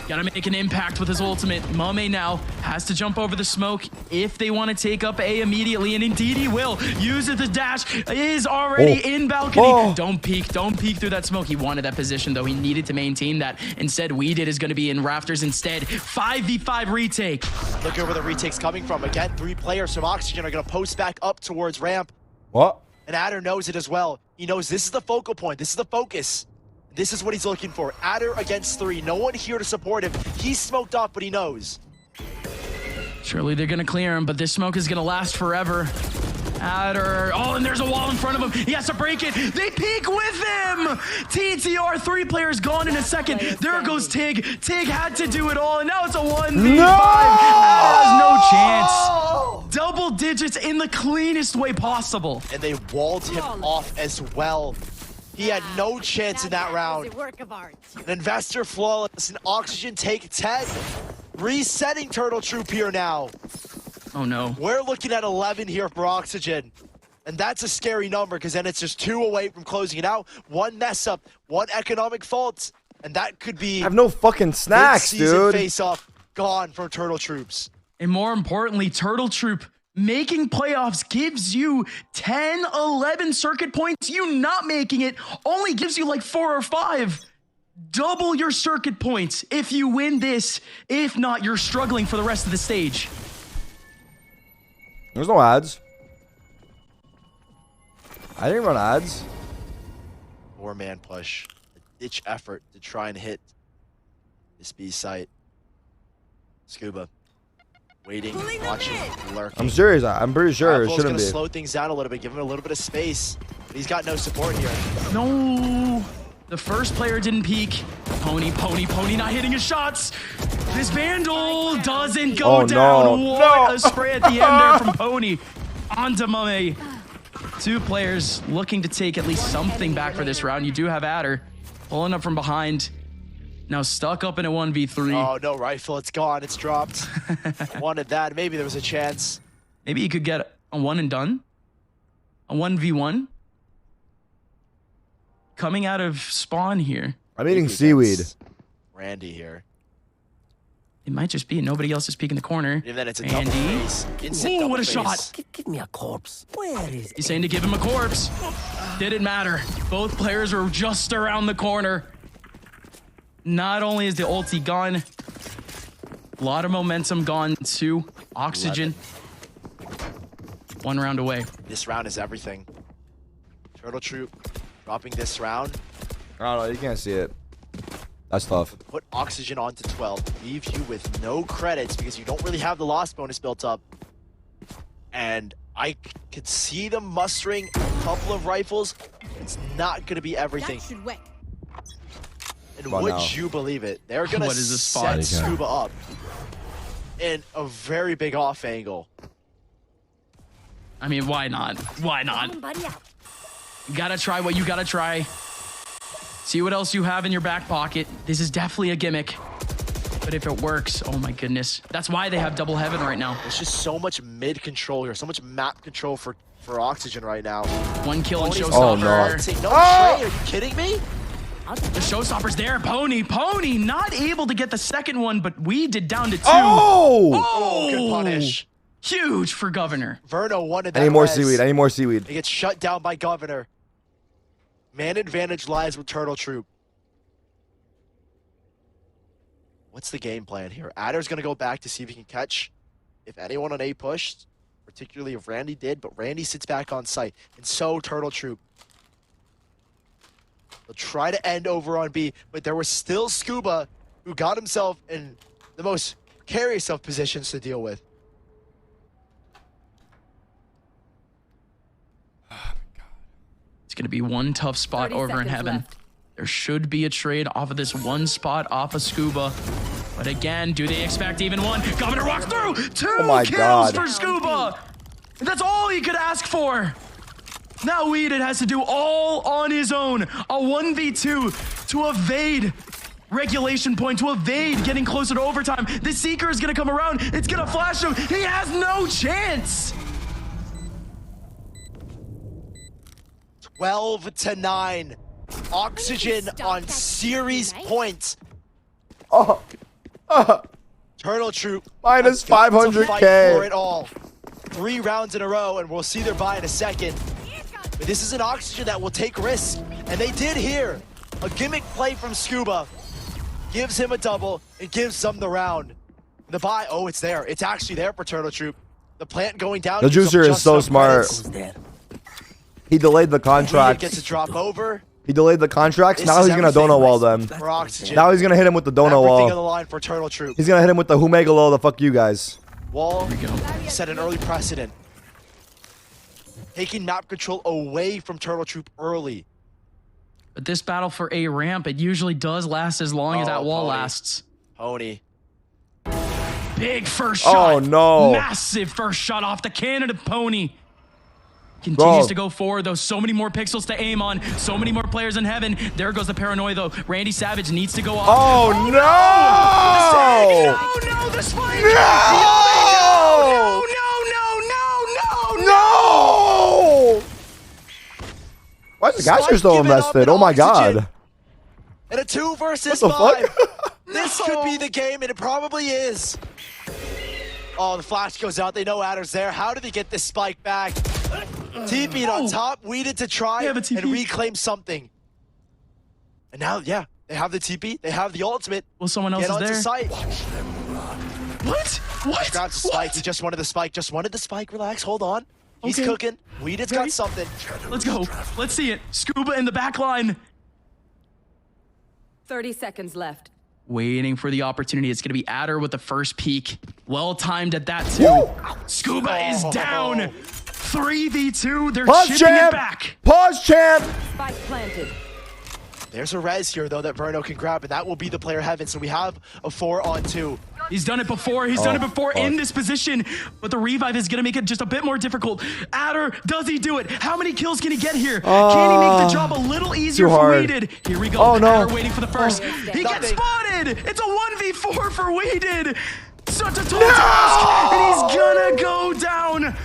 Gotta make an impact with his ultimate. Mame now has to jump over the smoke if they want to take up A immediately, and indeed he will. Uses the dash, is already in balcony. Don't peek through that smoke. He wanted that position though. He needed to maintain that. Instead, Weeded is going to be in rafters instead. 5v5 retake. Look where the retake's coming from. Again, 3 players from Oxygen are going to post back up towards ramp. What? And Adder knows it as well. He knows this is the focal point. This is the focus. This is what he's looking for. Adder against 3. No one here to support him. He's smoked off, but he knows. Surely they're going to clear him, but this smoke is going to last forever. Adder. Oh, and there's a wall in front of him. He has to break it. They peek with him. TTR, 3 players gone in a second. There goes Tig. Tig had to do it all, and now it's a 1v5. No! Adder has no chance. Double digits in the cleanest way possible. And they walled him off as well. He had no chance in that round. An investor flawless, and Oxygen take 10. Resetting Turtle Troop here now. Oh no. We're looking at 11 here for Oxygen. And that's a scary number because then it's just 2 away from closing it out. 1 mess up, 1 economic fault, and that could be I have no fucking snacks, dude. Face-off gone from Turtle Troops. And more importantly, Turtle Troop making playoffs gives you 10, 11 circuit points. You not making it only gives you like 4 or 5. Double your circuit points if you win this. If not, you're struggling for the rest of the stage. There's no ads. I didn't run ads. 4-man push. A ditch effort to try and hit this B site. Scuba. Waiting, watching, lurking. I'm serious. I'm pretty sure it shouldn't be. Slow things down a little bit, give him a little bit of space. But he's got no support here. No. The first player didn't peek. Pony not hitting his shots. This Vandal doesn't go down. No. What a spray at the end there from Pony onto Mame. 2 players looking to take at least something back for this round. You do have Adder pulling up from behind. Now stuck up in a 1v3. Oh, no rifle. It's gone. It's dropped. Wanted that. Maybe there was a chance. Maybe you could get a one and done. A 1v1. Coming out of spawn here. I'm eating seaweed. Randy here. It might just be nobody else is peeking the corner. And then it's a Andy. double face. Ooh, what a shot. Give me a corpse. Where is He's saying to give him a corpse. Didn't matter. Both players are just around the corner. Not only is the ulti gone, a lot of momentum gone to Oxygen. 1 round away. This round is everything. Turtle Troop dropping this round. I don't know. You can't see it. That's tough. Put Oxygen onto 12. Leave you with no credits because you don't really have the loss bonus built up. And I could see them mustering a couple of rifles. It's not going to be everything. That should work. And would you believe it? They're going to set Scuba up in a very big off angle. I mean, why not? Why not? You gotta try what you gotta try. See what else you have in your back pocket. This is definitely a gimmick. But if it works, oh my goodness. That's why they have double heaven right now. There's just so much mid control here. So much map control for Oxygen right now. 1 kill and Showstopper. Oh, no. No Trey, are you kidding me? The Showstopper's there. Pony not able to get the second one, but we did down to 2. Oh, good punish. Huge for Governor. Verno wanted that. I need more seaweed. I need more seaweed. He gets shut down by Governor. Man advantage lies with Turtle Troop. What's the game plan here? Adder's going to go back to see if he can catch if anyone on A pushed, particularly if Randy did, but Randy sits back on site, and so Turtle Troop. They'll try to end over on B, but there was still Scuba who got himself in the most precarious of positions to deal with. It's going to be one tough spot over in heaven. Left. There should be a trade off of this one spot off of Scuba. But again, do they expect even one? Governor walks through! 2 kills for Scuba! That's all he could ask for. Now Weeded has to do all on his own. A 1v2 to evade regulation point, to evade getting closer to overtime. The Seeker is going to come around. It's going to flash him. He has no chance. 12-9. Oxygen on series points. Turtle Troop minus 500K. Fight for it all. 3 rounds in a row, and we'll see their buy in a second. But this is an Oxygen that will take risks, and they did here. A gimmick play from Scuba gives him a double. It gives them the round. The buy, oh, it's there. It's actually there for Turtle Troop. The plant going down. The Juicer is so smart. He delayed the contract. He gets a drop over. He delayed the contracts. Now he's gonna dono wall them. Now he's gonna hit him with the dono wall. Everything on the line for Turtle Troop. He's gonna hit him with the Humegalo, the fuck you guys. Wall set an early precedent. Taking map control away from Turtle Troop early. But this battle for A ramp, it usually does last as long as that wall lasts. Pony. Big first shot. Oh no. Massive first shot off the cannon of Pony. Continues to go forward, though. So many more pixels to aim on. So many more players in heaven. There goes the paranoia, though. Randy Savage needs to go off. Oh, no! Oh, no! The spike! No! Why is the Gasher still invested? Oh, my God. And a 2 versus what the 5. Fuck? This could be the game, and it probably is. Oh, the flash goes out. They know Adder's there. How did they get this spike back? TP'd on top, weeded to try and reclaim something. And now, yeah, they have the TP. They have the ultimate. Well, someone else is there. Site. What? What? Grabs the spike. He just wanted the spike. Just wanted the spike. Relax. Hold on. He's cooking. Weeded's got something. Let's go. Let's see it. Scuba in the back line. 30 seconds left. Waiting for the opportunity. It's going to be Adder with the first peek. Well timed at that, too. Woo! Scuba is down. 3v2. They're Pause, chipping champ. it back. Pause, champ. Spike planted. There's a res here, though, that Verno can grab, and that will be the player heaven. So we have a 4-on-2. He's done it before. He's done it before in this position. But the revive is going to make it just a bit more difficult. Adder, does he do it? How many kills can he get here? Can he make the job a little easier for Weeded? Here we go. Oh, no. Adder waiting for the first. He gets spotted. It's a 1v4 for Weeded. Such a tall task. And he's going to go down.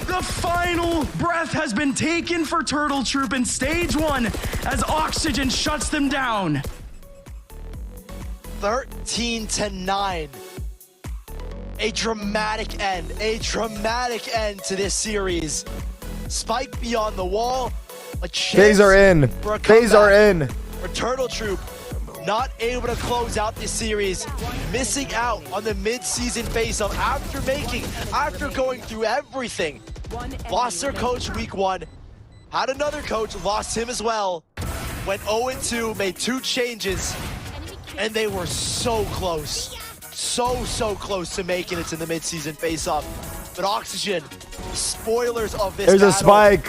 The final breath has been taken for Turtle Troop in stage 1 as Oxygen shuts them down. 13-9. A dramatic end to this series. Spike beyond the wall. A chance Days are in. for a Days are comeback. in. For Turtle Troop, not able to close out this series, missing out on the mid-season face-off after going through everything. Lost their coach week 1, had another coach, lost him as well. Went 0-2, made 2 changes, and they were so close. So close to making it to the mid-season face-off. But Oxygen, spoilers of this There's a spike.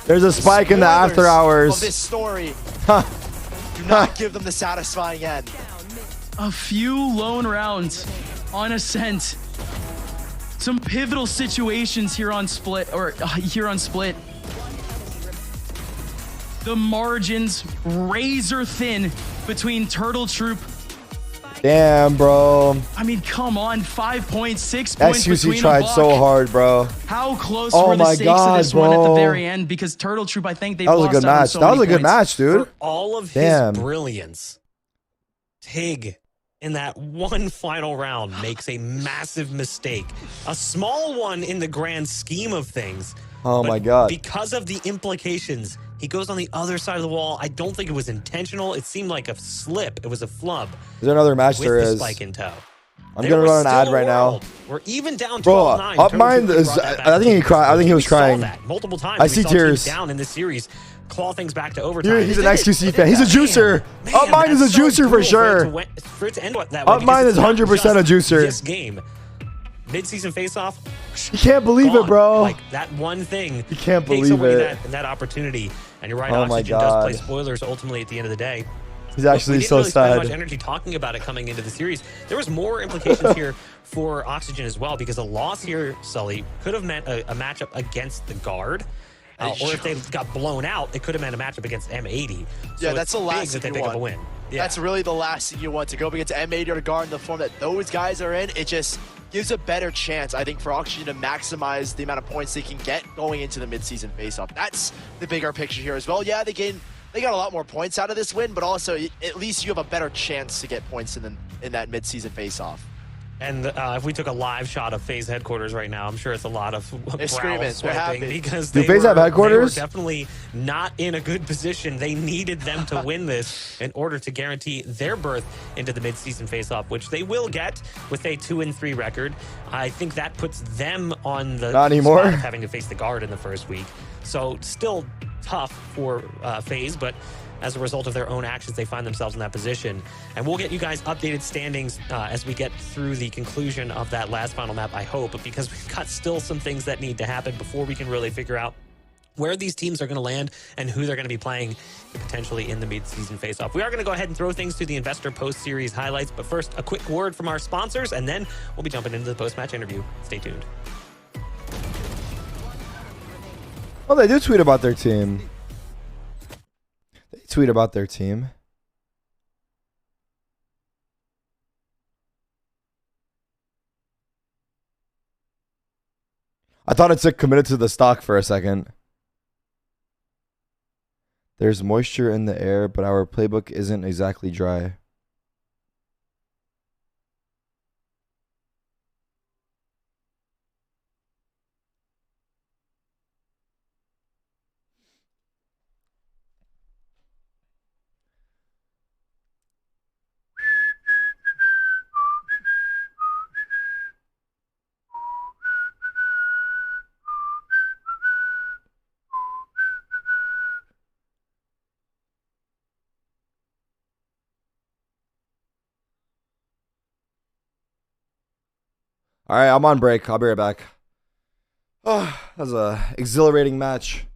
There's a spike in the after hours. Of this story. Do not give them the satisfying end. A few lone rounds on Ascent. Some pivotal situations here on Split, The margins razor thin between Turtle Troop. Damn, bro. I mean, come on, 5 points, 6 points XQC between tried them. so hard, bro. How close Oh were the my stakes God, of this one at the bro. very end? Because Turtle Troop, I think they've That was a lost good out on match. so That was many a good points. match, dude. For all of Damn. his brilliance, Tig in that one final round makes a massive mistake. A small one in the grand scheme of things. Oh but my God. Because of the implications, he goes on the other side of the wall. I don't think it was intentional. It seemed like a slip. It was a flub. Is there another match? With There the is. spike in tow. I'm gonna run an ad right now. We're even down 12-9. Bro, up mine is. I think he cried. I think he was crying. Multiple times. I see tears. Down in this series, claw things back to overtime. Dude, he's an XQC fan. He's a juicer. Up mine is a juicer for sure. For it to end that way, Up mine is 100% a juicer. This game, mid-season face-off. You can't believe it, bro. Like that one thing. You can't takes believe away it. that opportunity. And you're right. Oh my Oxygen does play God. spoilers ultimately at the end of the day. He's actually we didn't so really spend sad. much energy talking about it coming into the series. There was more implications here for Oxygen as well, because a loss here, Sully, could have meant a matchup against the guard. Or if they got blown out, it could have meant a matchup against M80. So Yeah, that's the last that they thing pick you up a want. win. Yeah. That's really the last thing you want, to go up against M80 or guard in the form that those guys are in. It just gives a better chance, I think, for Oxygen to maximize the amount of points they can get going into the midseason face-off. That's the bigger picture here as well. Yeah, they got a lot more points out of this win, but also at least you have a better chance to get points in that midseason face-off. And if we took a live shot of FaZe headquarters right now, I'm sure it's a lot of brow screaming. sweating because Do they FaZe have headquarters? They were definitely not in a good position. They needed them to win this in order to guarantee their berth into the midseason face-off, which they will get with a 2-3 record. I think that puts them on the Not anymore. spot of having to face the guard in the first week. So still tough for FaZe, but as a result of their own actions, they find themselves in that position. And we'll get you guys updated standings as we get through the conclusion of that last final map, I hope, because we've got still some things that need to happen before we can really figure out where these teams are going to land and who they're going to be playing potentially in the mid-season face-off. We are going to go ahead and throw things to the Investor Post-Series highlights, but first, a quick word from our sponsors, and then we'll be jumping into the post-match interview. Stay tuned. Well, they do tweet about their team. They tweet about their team. I thought it said committed to the stock for a second. There's moisture in the air, but our playbook isn't exactly dry. All right, I'm on break. I'll be right back. Oh, that was a exhilarating match.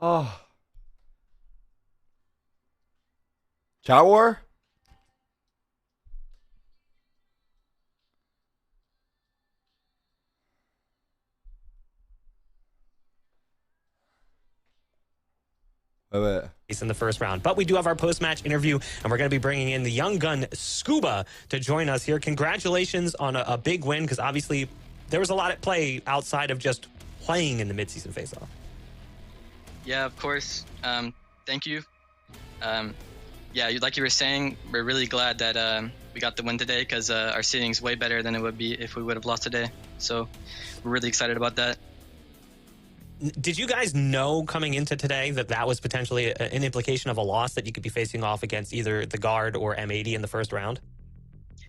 Oh. Chat war? Wait. In the first round. But we do have our post-match interview, and we're going to be bringing in the young gun Scuba to join us here. Congratulations on a big win, because obviously there was a lot at play outside of just playing in the midseason face-off. Yeah, of course. Thank you. Yeah, like you were saying, we're really glad that we got the win today, because our seeding is way better than it would be if we would have lost today. So we're really excited about that. Did you guys know coming into today that that was potentially an implication of a loss, that you could be facing off against either the guard or M80 in the first round?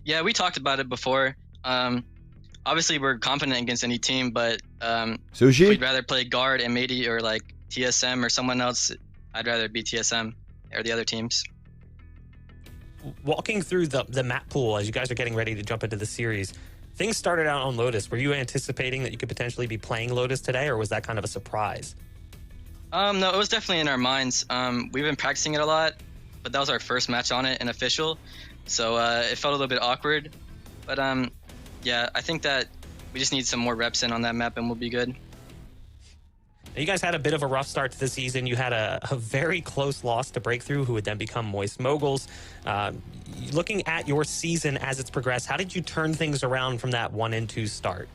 Yeah, we talked about it before. Obviously, we're confident against any team, but Sushi? we'd rather play guard, M80, or like TSM or someone else. I'd rather be TSM or the other teams. Walking through the map pool as you guys are getting ready to jump into the series, things started out on Lotus. Were you anticipating that you could potentially be playing Lotus today, or was that kind of a surprise? No, it was definitely in our minds. We've been practicing it a lot, but that was our first match on it in official, so it felt a little bit awkward. But yeah, I think that we just need some more reps in on that map, and we'll be good. Now, you guys had a bit of a rough start to the season. You had a very close loss to Breakthrough, who would then become Moist Moguls. Looking at your season as it's progressed, how did you turn things around from that 1-2 start?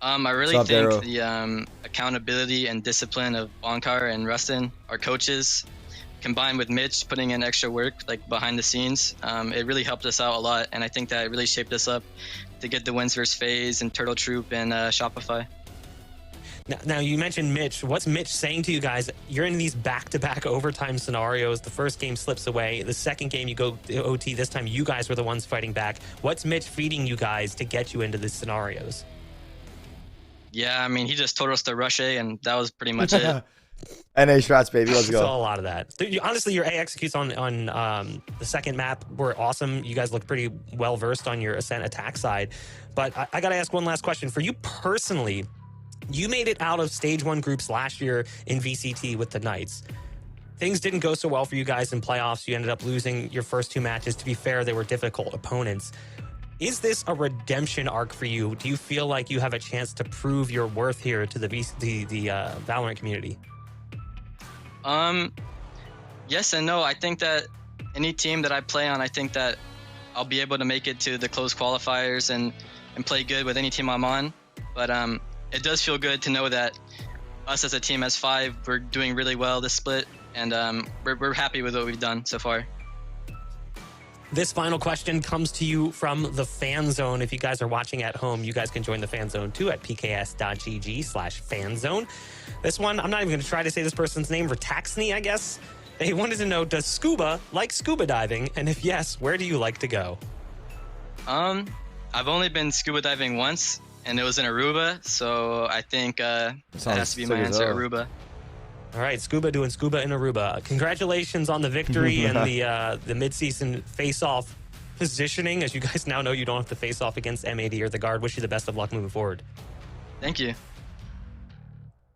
I really think the accountability and discipline of Bonkar and Rustin, our coaches, combined with Mitch putting in extra work like behind the scenes, it really helped us out a lot, and I think that it really shaped us up to get the wins versus FaZe and Turtle Troop and Shopify. Now, you mentioned Mitch. What's Mitch saying to you guys? You're in these back-to-back overtime scenarios. The first game slips away. The second game, you go to OT. This time, you guys were the ones fighting back. What's Mitch feeding you guys to get you into these scenarios? Yeah, I mean, he just told us to rush A, and that was pretty much it. NA strats, baby. Let's go. Saw a lot of that. Honestly, your A executes on the second map were awesome. You guys look pretty well-versed on your Ascent attack side. But I got to ask one last question. For you personally, you made it out of Stage 1 groups last year in VCT with the Knights. Things didn't go so well for you guys in playoffs. You ended up losing your first 2 matches. To be fair, they were difficult opponents. Is this a redemption arc for you? Do you feel like you have a chance to prove your worth here to the Valorant community? Yes and no. I think that any team that I play on, I think that I'll be able to make it to the close qualifiers and play good with any team I'm on. But it does feel good to know that us as a team as 5, we're doing really well this split, and we're happy with what we've done so far. This final question comes to you from the Fan Zone. If you guys are watching at home, you guys can join the Fan Zone too at pks.gg/fanzone. This one, I'm not even going to try to say this person's name, Retaxney, I guess. They wanted to know, does Scuba like scuba diving? And if yes, where do you like to go? I've only been scuba diving once, and it was in Aruba, so I think that has to be my answer, Aruba. All right, Scuba doing scuba in Aruba. Congratulations on the victory and the mid-season face-off positioning. As you guys now know, you don't have to face off against M80 or the guard. Wish you the best of luck moving forward. Thank you.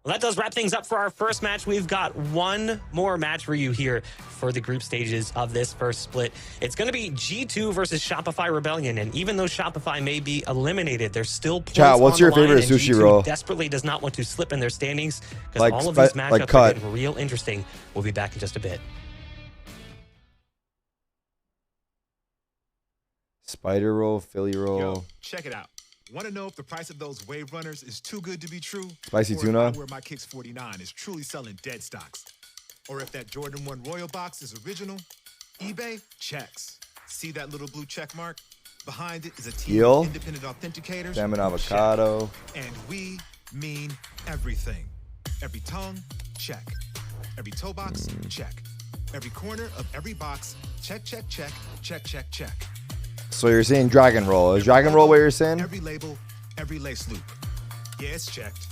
Well, that does wrap things up for our first match. We've got one more match for you here for the group stages of this first split. It's going to be G2 versus Shopify Rebellion, and even though Shopify may be eliminated, there's still points Chat, what's on your the line, favorite and sushi G2 roll? desperately does not want to slip in their standings, because Like all of these matchups are cut. getting real interesting. We'll be back in just a bit. Spider roll, Philly roll. Yo, check it out. Want to know if the price of those wave runners is too good to be true? Spicy or tuna. Where my Kicks 49 is truly selling dead stocks. Or if that Jordan 1 Royal box is original? eBay checks. See that little blue check mark? Behind it is a team of independent authenticators. Salmon avocado. Check. And we mean everything. Every tongue, check. Every toe box, check. Every corner of every box, check, check, check, check, check, check. So you're saying Dragon Roll. Is Dragon Roll what you're saying? Every label, every lace loop. Yeah, it's checked.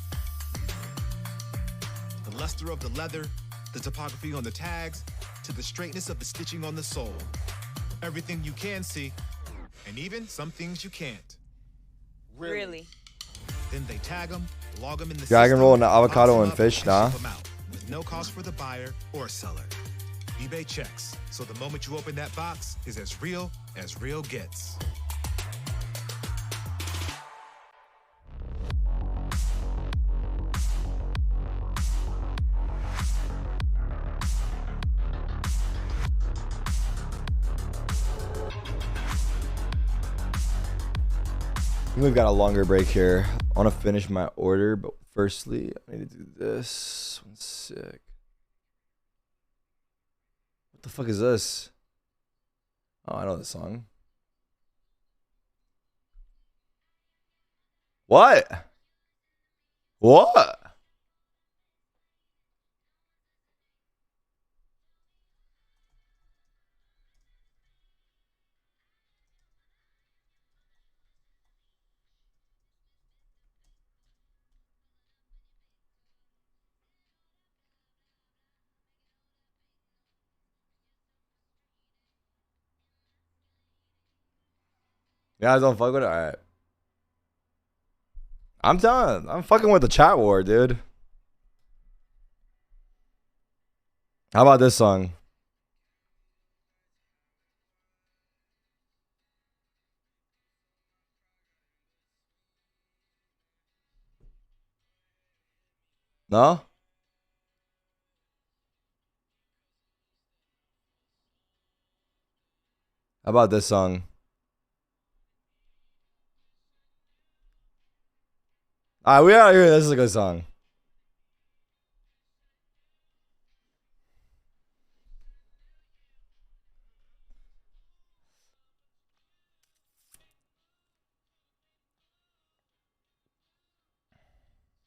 The luster of the leather, the topography on the tags, to the straightness of the stitching on the sole. Everything you can see, and even some things you can't. Really? Then they tag them, log them in the Dragon system, Roll and avocado box and 'em fish, up, nah. ship 'em out with no cost for the buyer or seller. eBay checks, so the moment you open that box is as real gets. We've got a longer break here. I want to finish my order, but firstly, I need to do this. One sec. What the fuck is this? Oh, I know this song. What? What? You guys don't fuck with it? Alright. I'm done. I'm fucking with the chat war, dude. How about this song? No? How about this song? Alright, we out here. This is a good song.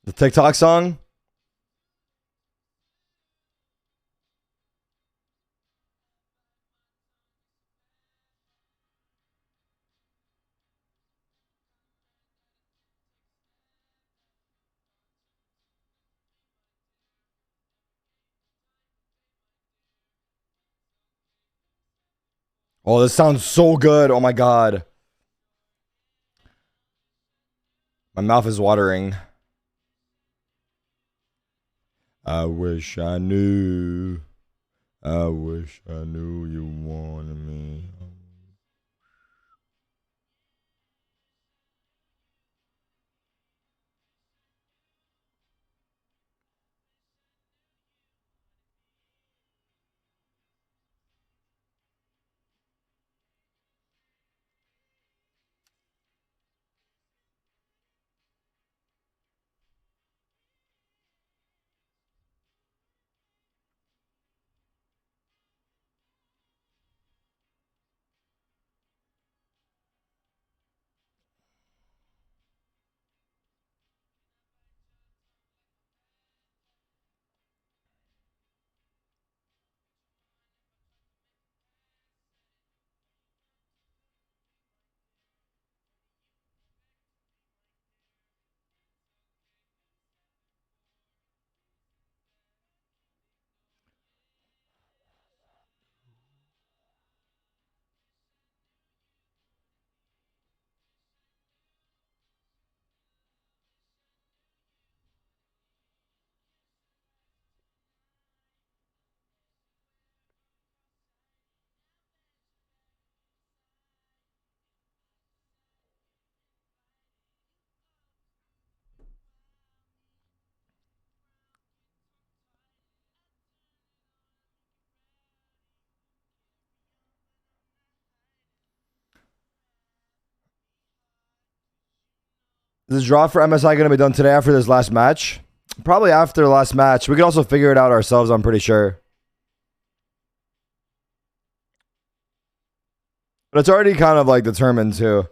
The TikTok song? Oh, this sounds so good. Oh my god. My mouth is watering. I wish I knew. I wish I knew you wanted me. Is the draw for MSI going to be done today after this last match? Probably after the last match. We could also figure it out ourselves, I'm pretty sure. But it's already kind of like determined too.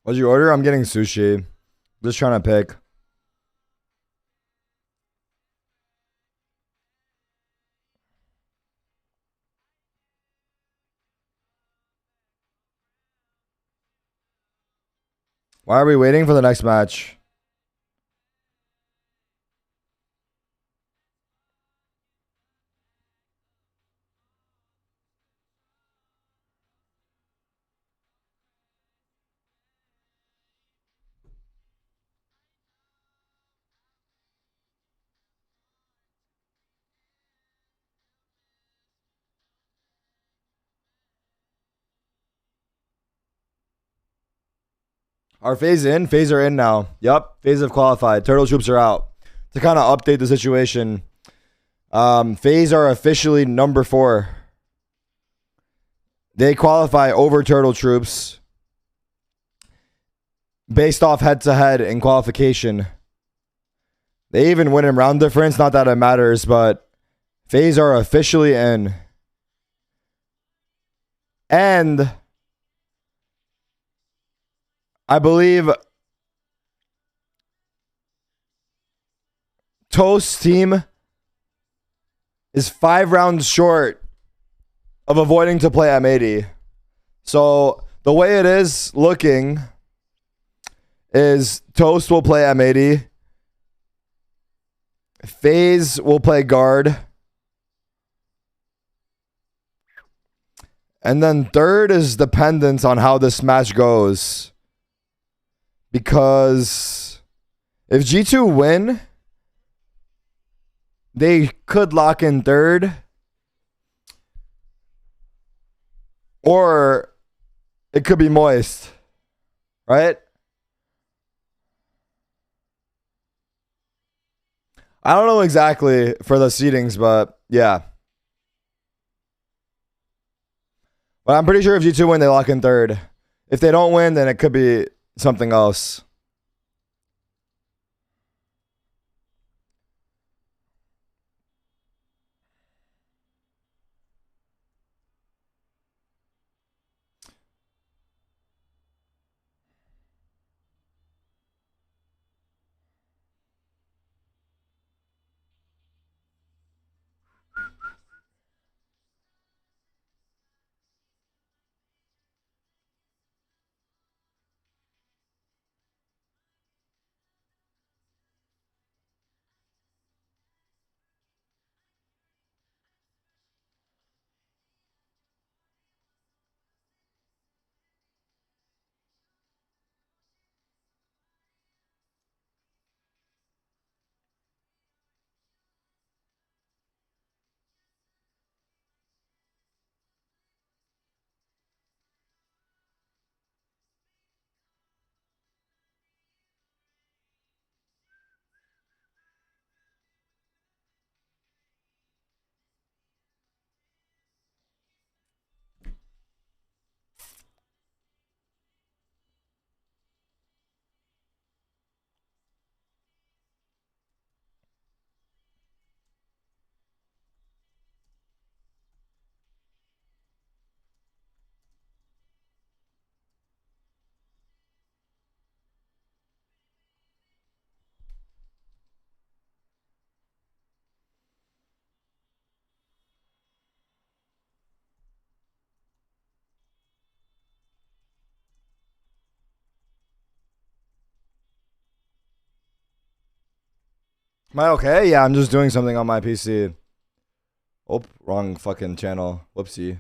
What'd you order? I'm getting sushi. Just trying to pick. Why are we waiting for the next match? Are FaZe in? FaZe are in now. Yup. FaZe have qualified. Turtle Troops are out. To kind of update the situation, FaZe are officially number 4. They qualify over Turtle Troops based off head-to-head in qualification. They even win in round difference. Not that it matters, but FaZe are officially in. And I believe Toast's team is 5 rounds short of avoiding to play M80. So the way it is looking is Toast will play M80. FaZe will play guard. And then third is dependent on how this match goes. Because if G2 win, they could lock in third. Or it could be Moist. Right? I don't know exactly for the seedings, but yeah. But I'm pretty sure if G2 win, they lock in third. If they don't win, then it could be something else. Am I okay? Yeah, I'm just doing something on my PC. Oh, wrong fucking channel. Whoopsie.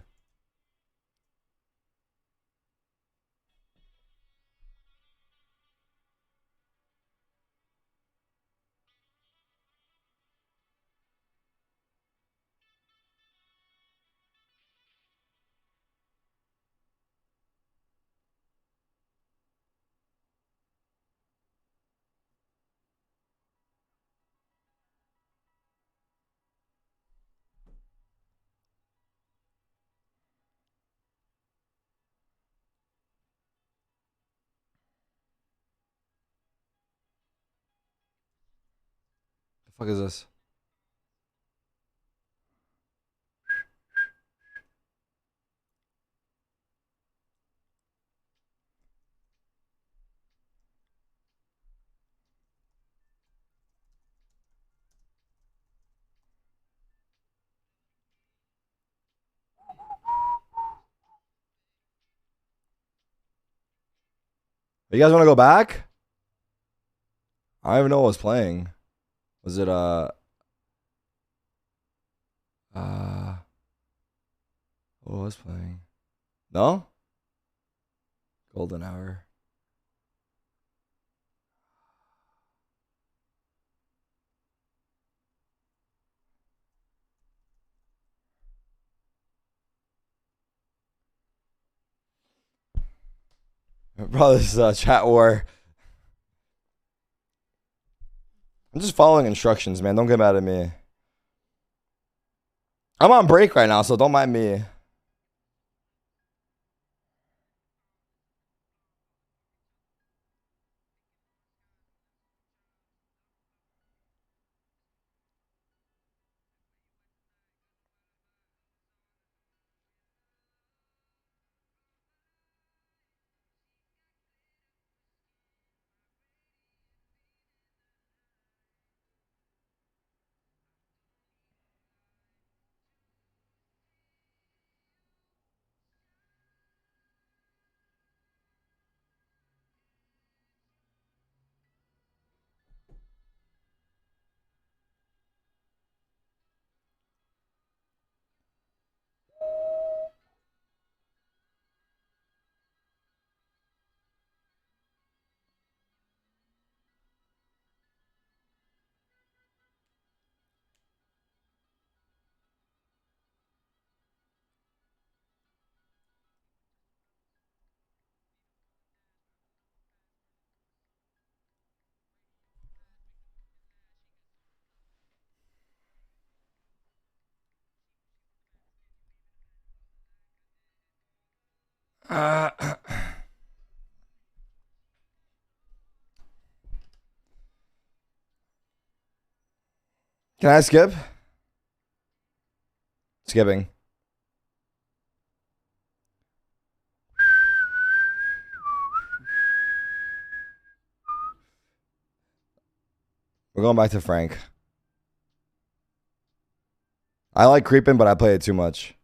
The fuck is this? You guys want to go back? I don't even know what was playing. Was it what was playing? No? Golden Hour. Bro, this is a chat war. I'm just following instructions, man. Don't get mad at me. I'm on break right now, so don't mind me. Can I skip? Skipping. We're going back to Frank. I like creeping, but I play it too much.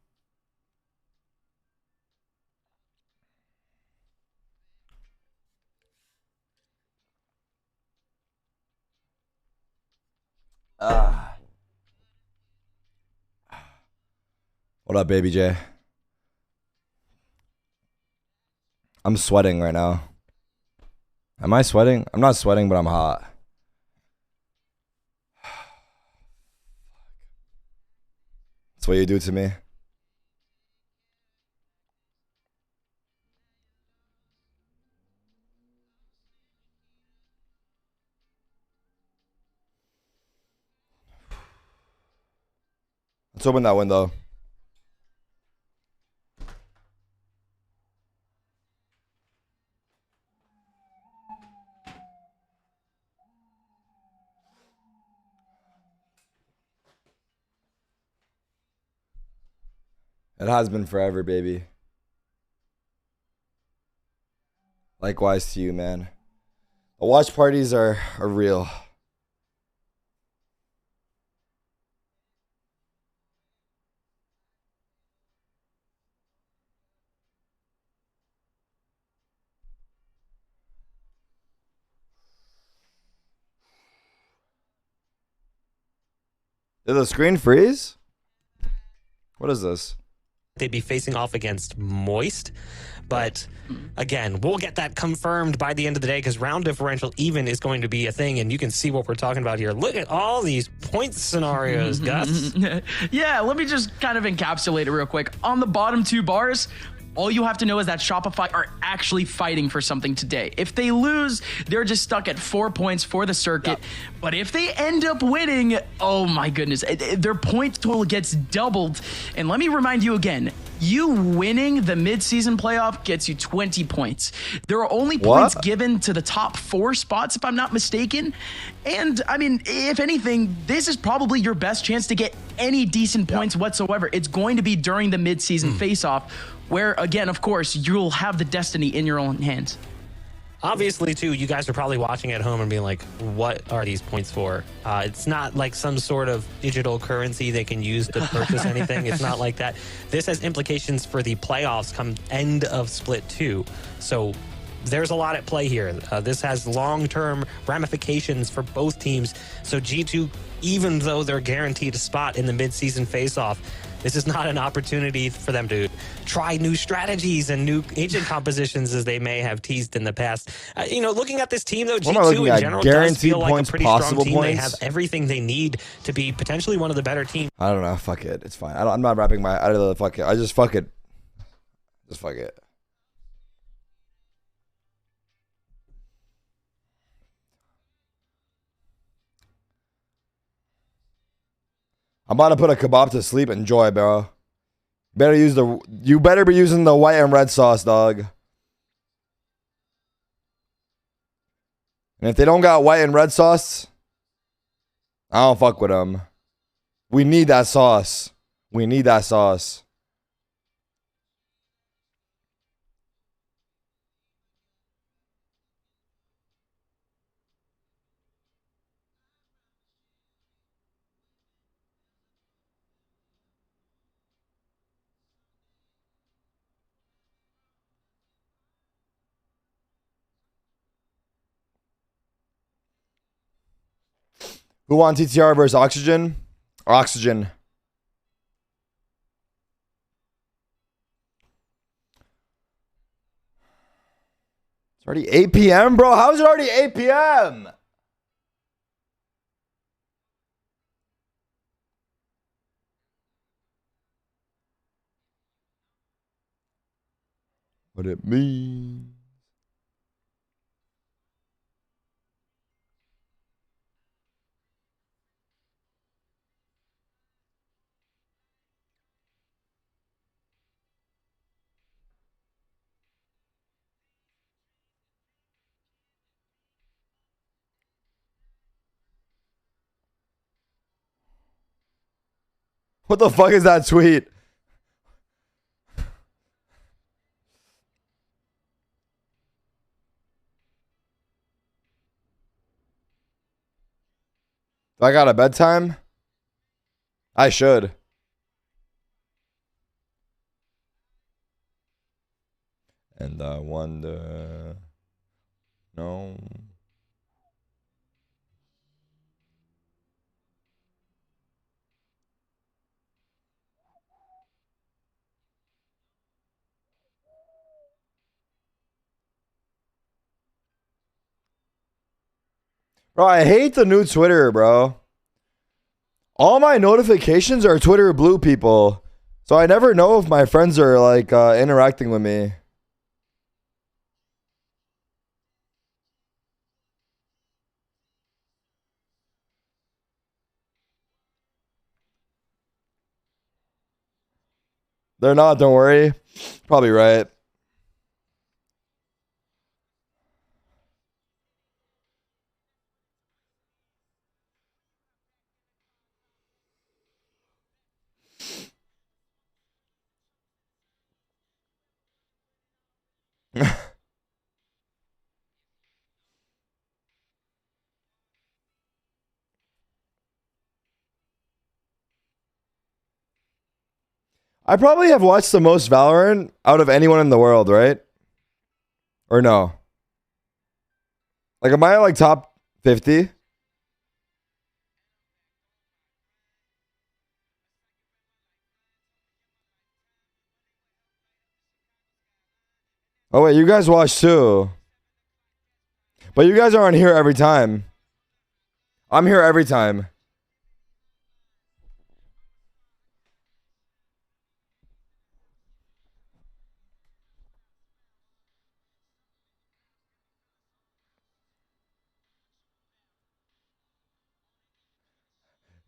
What up, baby J? I'm sweating right now. Am I sweating? I'm not sweating, but I'm hot. That's what you do to me. Let's open that window. It has been forever, baby. Likewise to you, man. The watch parties are real. Did the screen freeze? What is this? They'd be facing off against Moist. But again, we'll get that confirmed by the end of the day because round differential even is going to be a thing. And you can see what we're talking about here. Look at all these point scenarios, Gus. Yeah, let me just kind of encapsulate it real quick. On the bottom two bars, all you have to know is that Shopify are actually fighting for something today. If they lose, they're just stuck at 4 points for the circuit. Yep. But if they end up winning, oh my goodness, their point total gets doubled. And let me remind you again, you winning the mid-season playoff gets you 20 points. There are only points given to the top 4 spots, if I'm not mistaken. And, I mean, if anything, this is probably your best chance to get any decent points whatsoever. It's going to be during the mid-season face-off, where, again, of course, you'll have the destiny in your own hands. Obviously, too, you guys are probably watching at home and being like, what are these points for? It's not like some sort of digital currency they can use to purchase anything. It's not like that. This has implications for the playoffs come end of Split 2. So there's a lot at play here. This has long-term ramifications for both teams. So G2, even though they're guaranteed a spot in the mid-season face-off, this is not an opportunity for them to try new strategies and new agent compositions as they may have teased in the past. You know, looking at this team, though, G2 in general does feel like a pretty strong team. They have everything they need to be potentially one of the better teams. I don't know. Fuck it. It's fine. I'm not wrapping my... fuck it. I just fuck it. Just fuck it. I'm about to put a kebab to sleep. Enjoy, bro. You better be using the white and red sauce, dog. And if they don't got white and red sauce, I don't fuck with them. We need that sauce. We need that sauce. Who won TTR versus Oxygen? Oxygen. It's already 8 p.m., bro. How is it already 8 p.m.? What it mean? What the fuck is that tweet? I got a bedtime? I should. And I wonder... No... Bro, I hate the new Twitter, bro. All my notifications are Twitter blue people. So I never know if my friends are like interacting with me. They're not, don't worry. Probably right. I probably have watched the most Valorant out of anyone in the world, right? Or no? Like, am I like top 50? Oh, wait, you guys watch too. But you guys aren't here every time. I'm here every time.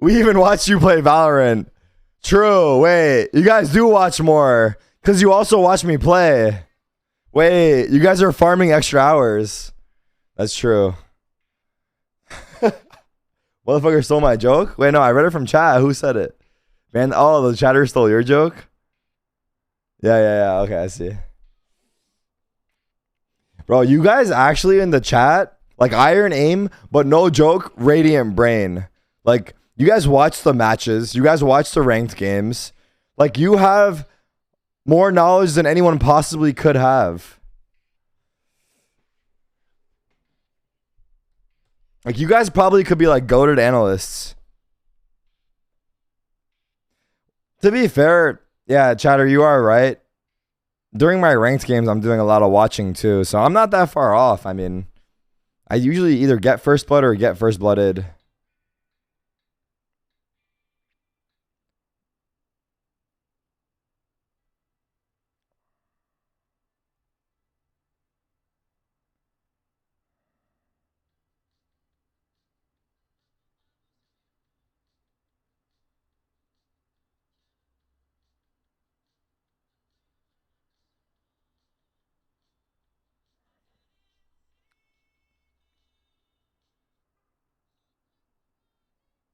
We even watch you play Valorant. True. Wait, you guys do watch more because you also watch me play. Wait, you guys are farming extra hours. That's true. Motherfucker stole my joke? Wait, no, I read it from chat. Who said it? Man, oh, the chatter stole your joke? Yeah. Okay, I see. Bro, you guys actually in the chat, like Iron Aim, but no joke, Radiant Brain. Like, you guys watch the matches. You guys watch the ranked games. Like, you have more knowledge than anyone possibly could have. Like, you guys probably could be like goated analysts. To be fair, yeah, Chatter, you are right. During my ranked games, I'm doing a lot of watching too, so I'm not that far off. I mean, I usually either get first blood or get first blooded.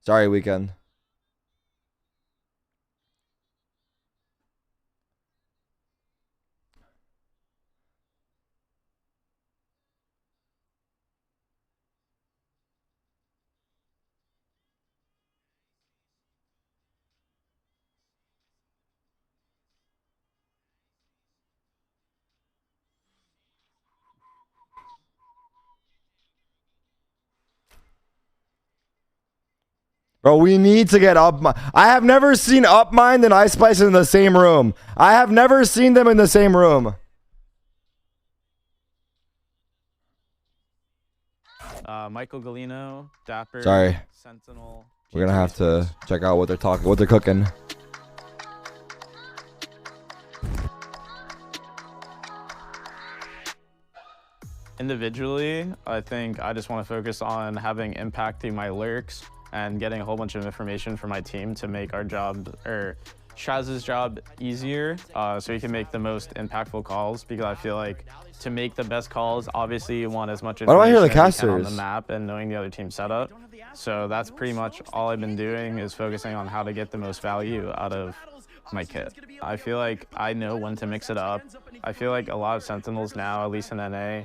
Sorry, Weekend. Bro, we need to get up. I have never seen Upmind and Ice Spice in the same room. I have never seen them in the same room. Michael Galino, Dapper, Sorry. Sentinel. We're gonna have to check out what they're talking, what they're cooking. Individually, I think I just want to focus on having impact through my lurks and getting a whole bunch of information for my team to make our job, or Shaz's job, easier, so he can make the most impactful calls, because I feel like to make the best calls, obviously you want as much information Why do I hear the as you can on the casters? map and knowing the other team's setup. So that's pretty much all I've been doing, is focusing on how to get the most value out of my kit. I feel like I know when to mix it up. I feel like a lot of Sentinels now, at least in NA,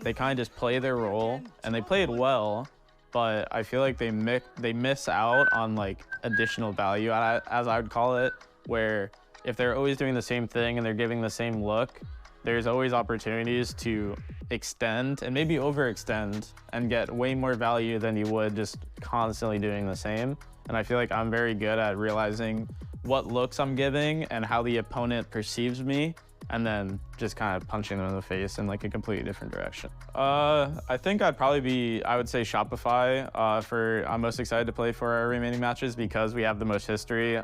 they kind of just play their role, and they play it well, but I feel like they miss out on like additional value, as I would call it, where if they're always doing the same thing and they're giving the same look, there's always opportunities to extend and maybe overextend and get way more value than you would just constantly doing the same. And I feel like I'm very good at realizing what looks I'm giving and how the opponent perceives me, and then just kind of punching them in the face in like a completely different direction. I think I'd probably be, I would say Shopify. I'm most excited to play for our remaining matches because we have the most history.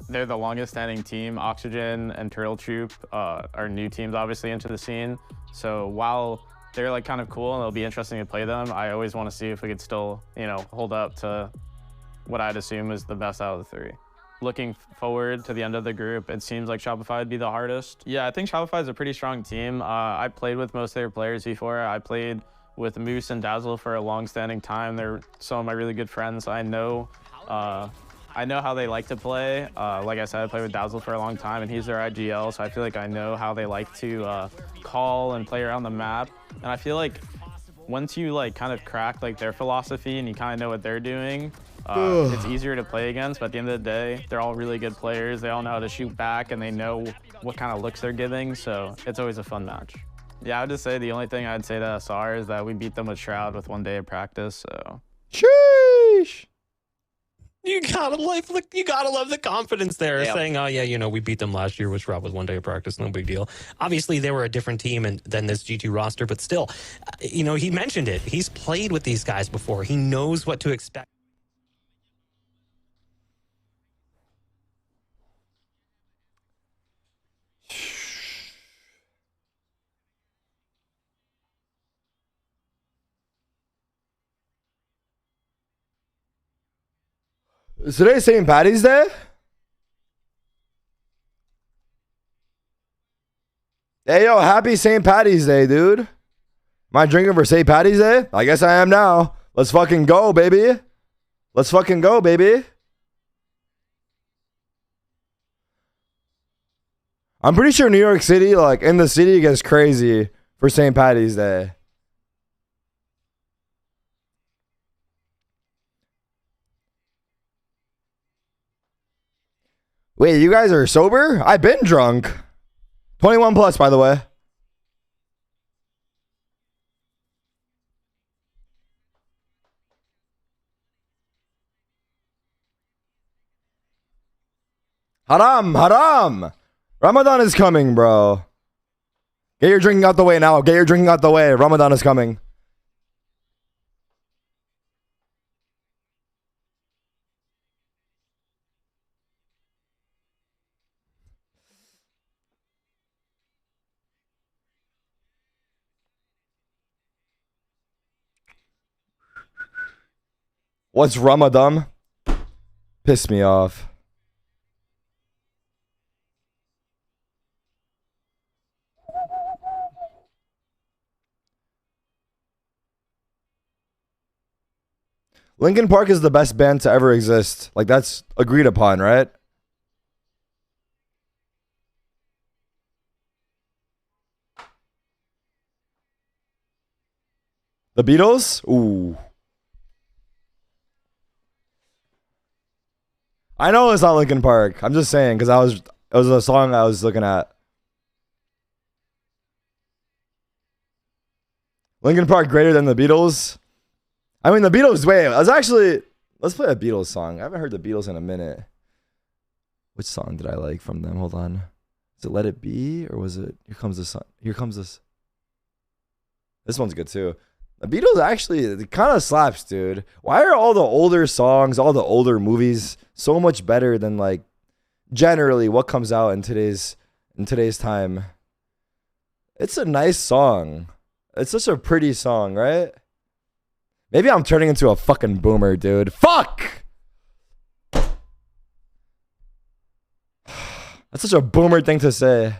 They're the longest standing team. Oxygen and Turtle Troop are new teams obviously into the scene. So while they're like kind of cool and it'll be interesting to play them, I always want to see if we could still, you know, hold up to what I'd assume is the best out of the three. Looking forward to the end of the group, it seems like Shopify would be the hardest. Yeah, I think Shopify is a pretty strong team. I played with most of their players before. I played with Moose and Dazzle for a long-standing time. They're some of my really good friends. I know how they like to play. Like I said, I played with Dazzle for a long time, and he's their IGL, so I feel like I know how they like to call and play around the map. And I feel like once you like kind of crack like their philosophy and you kind of know what they're doing, it's easier to play against. But at the end of the day, they're all really good players. They all know how to shoot back, and they know what kind of looks they're giving, so it's always a fun match. Yeah, I would just say the only thing I'd say to SR is that we beat them with Shroud with 1 day of practice, so. Sheesh! You gotta love the confidence there, saying, "Oh yeah, you know, we beat them last year with Shroud with 1 day of practice, no big deal." Obviously, they were a different team than this G2 roster, but still, you know, he mentioned it. He's played with these guys before. He knows what to expect. Is today St. Patty's Day? Hey, yo, happy St. Patty's Day, dude. Am I drinking for St. Patty's Day? I guess I am now. Let's fucking go, baby. Let's fucking go, baby. I'm pretty sure New York City, like, in the city gets crazy for St. Patty's Day. Wait, you guys are sober? I've been drunk. 21 plus, by the way. Haram, haram. Ramadan is coming, bro. Get your drinking out the way now. Get your drinking out the way. Ramadan is coming. What's Ramadan? Piss me off. Linkin Park is the best band to ever exist. Like, that's agreed upon, right? The Beatles? Ooh. I know it's not Linkin Park. I'm just saying, because it was a song I was looking at. Linkin Park greater than the Beatles? I mean, the Beatles, wait, let's play a Beatles song. I haven't heard the Beatles in a minute. Which song did I like from them? Hold on. Is it Let It Be? Or was it Here Comes the Sun? Here Comes This. This one's good too. The Beatles actually kind of slaps, dude. Why are all the older songs, all the older movies so much better than like generally what comes out in today's time? It's a nice song. It's such a pretty song, right? Maybe I'm turning into a fucking boomer, dude. Fuck! That's such a boomer thing to say.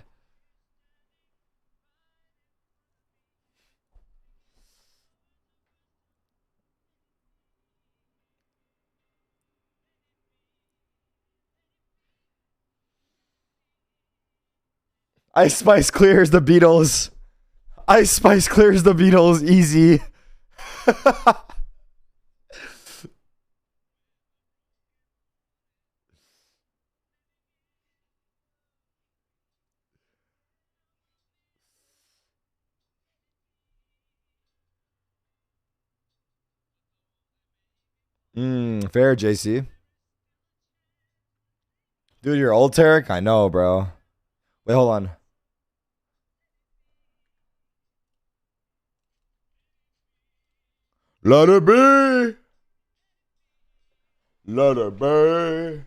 Ice Spice clears the Beatles. Ice Spice clears the Beatles easy. Fair, JC. Dude, you're old, Tarik? I know, bro. Wait, hold on. Let it be. Let it be.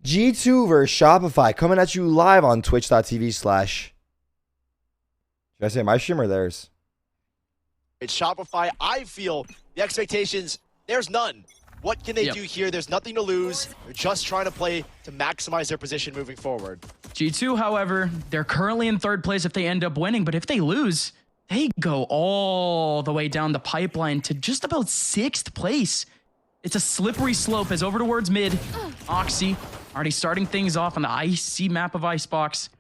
G2 versus Shopify coming at you live on twitch.tv/ Should I say my stream or theirs? It's Shopify. I feel the expectations, there's none. What can they do here? There's nothing to lose. They're just trying to play to maximize their position moving forward. G2, however, they're currently in third place if they end up winning, but if they lose, they go all the way down the pipeline to just about 6th place. It's a slippery slope as over towards mid. Oxy already starting things off on the icy map of Icebox.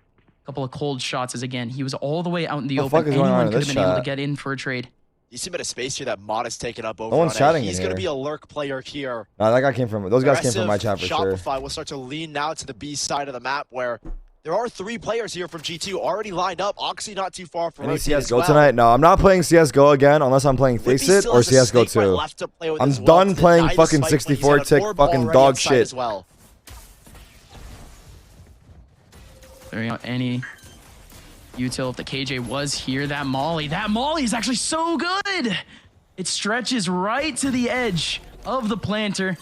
A couple of cold shots as, again, he was all the way out in the open. Anyone could have been able to get in for a trade. You see a bit of space here that Mod has taken up over. No one's chatting He's going to be a lurk player here. No, that guy came from, those guys came from my chat for sure. Shopify will start to lean now to the B side of the map where there are 3 players here from G2 already lined up. Oxy not too far from rotate as well. Tonight? No, I'm not playing CSGO again unless I'm playing Face It or CSGO 2. I'm done playing fucking 64 tick fucking dog shit. Well. There you go. Any util if the KJ was here. That Molly is actually so good. It stretches right to the edge of the planter.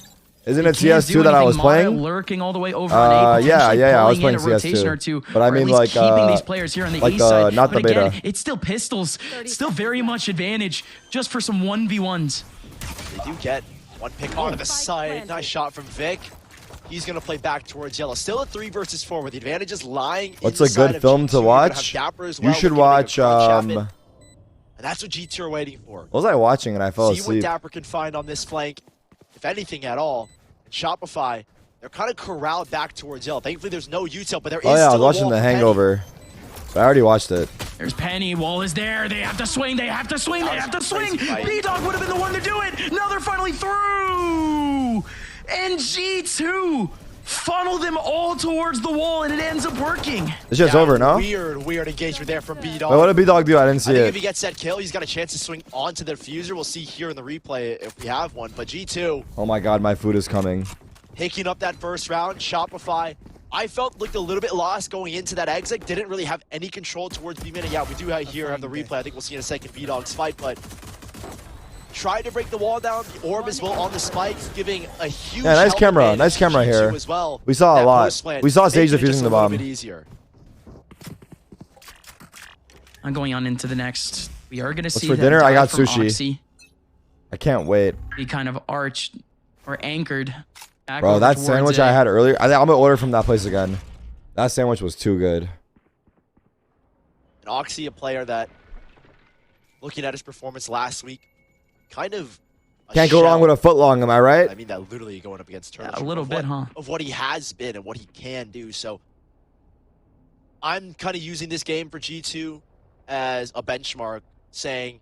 Isn't it CS2 that I was playing? Lurking all the way over on A, yeah, I was playing CS2. But I mean, like, keeping these players here on the A side. Not the beta. Again, it's still pistols, still very much advantage, just for some 1v1s. They do get one pick onto the side. Nice shot from Vic. He's going to play back towards yellow. Still a 3 versus 4 with the advantage is lying. What's a good film to watch? You should watch. And that's what G2 are waiting for. What was I watching and I fell asleep? See what Dapper can find on this flank, if anything at all. And Shopify, they're kind of corralled back towards yellow. Thankfully, there's no util, but there is still a wall. I was watching The Hangover. I already watched it. There's Penny. Wall is there. They have to swing. They have to swing. They have to swing. B-Dog would have been the one to do it. Now they're finally through. And G2 funnel them all towards the wall, and it ends up working. This shit's over, no? Weird engagement there from B-Dog. Wait, what did B-Dog do? I didn't see it. If he gets that kill, he's got a chance to swing onto the diffuser. We'll see here in the replay if we have one. But G2. Oh my god, my food is coming. Picking up that first round. Shopify, I felt looked a little bit lost going into that exit. Didn't really have any control towards B-Min. Yeah, we do have the replay. I think we'll see in a second B-Dog's fight, but tried to break the wall down. The orb as well on the spikes, giving a huge nice camera here. As well. We saw a lot. We saw Sage defusing the bomb. I'm going on into the next. We are going to see for dinner. I got sushi. Oxy. I can't wait. Be kind of arched or anchored. Bro, that sandwich I had earlier. I'm gonna order from that place again. That sandwich was too good. And Oxy, a player that looking at his performance last week, kind of can't go wrong with a footlong, am I right? I mean, that literally going up against Turtle. Yeah, a little bit, huh? Of what he has been and what he can do. So I'm kind of using this game for G2 as a benchmark, saying,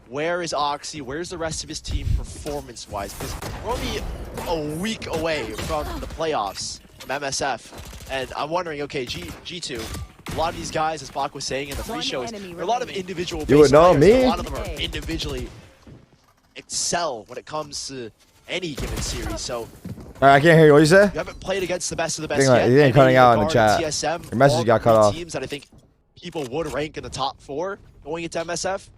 where is Oxy? Where's the rest of his team performance-wise? Because we're only a week away from the playoffs from MSF. And I'm wondering, okay, G2, a lot of these guys, as Bach was saying in the pre-shows, there are a lot of individual You would know players. me. A lot of them are individually excel when it comes to any given series. So All right, I can't hear you. What you say? you haven't played against the best of the best yet. You ain't cutting out in the chat. TSM, Your message got cut off. teams that I think people would rank in the top 4 going into MSF.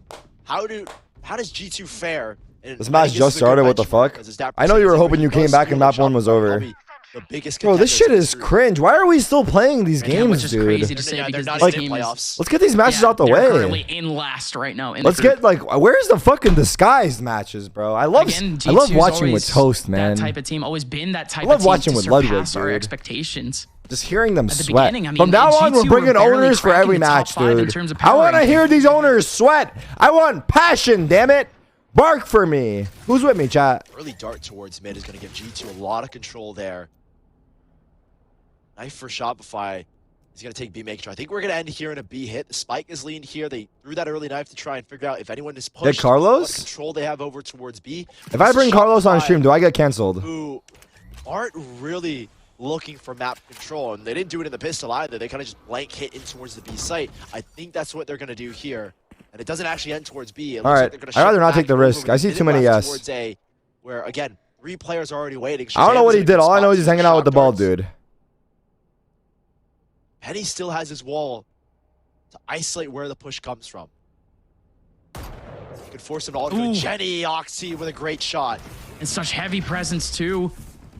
How does G2 fare? And This match just started. What the fuck? I know you were hoping you came back and map 1 was over. The biggest Bro, this shit is cringe. Why are we still playing these games, which is dude? crazy to say because this team is, let's get these matches out the they're way. currently in last right now. Let's get like, where's the fucking disguised matches, bro? I love watching with Toast, man. That type of team, always been that type I love of team watching to with Ludwig, surpass our dude. expectations. Just hearing them At the sweat. beginning, I mean, From now on, we're G2 bringing were barely owners for cracking every the top match, 5 in dude. terms of I power want to ranking. hear these owners sweat. I want passion, damn it. Bark for me. Who's with me, chat? Early dart towards mid is going to give G2 a lot of control there. Knife for Shopify. He's going to take B making. I think we're going to end here in a B hit. The spike is leaned here. They threw that early knife to try and figure out if anyone is pushed. Get Carlos? What control they have over towards B. If I bring Carlos on stream, do I get canceled? Who aren't really looking for map control, and they didn't do it in the pistol either. They kind of just blank hit in towards the B site. I think that's what they're going to do here. And it doesn't actually end towards B. It All looks right. like they're gonna I'd rather shift not back take the over risk. with I a see minute too many left yes. towards A, where, again, 3 players are already waiting. I don't know what he Shazam's did. in a All I good know is spot he's to hanging out with the shot ball, darts. dude. Penny still has his wall to isolate where the push comes from. You could force him to all go. Jenny Oxy with a great shot. And such heavy presence too.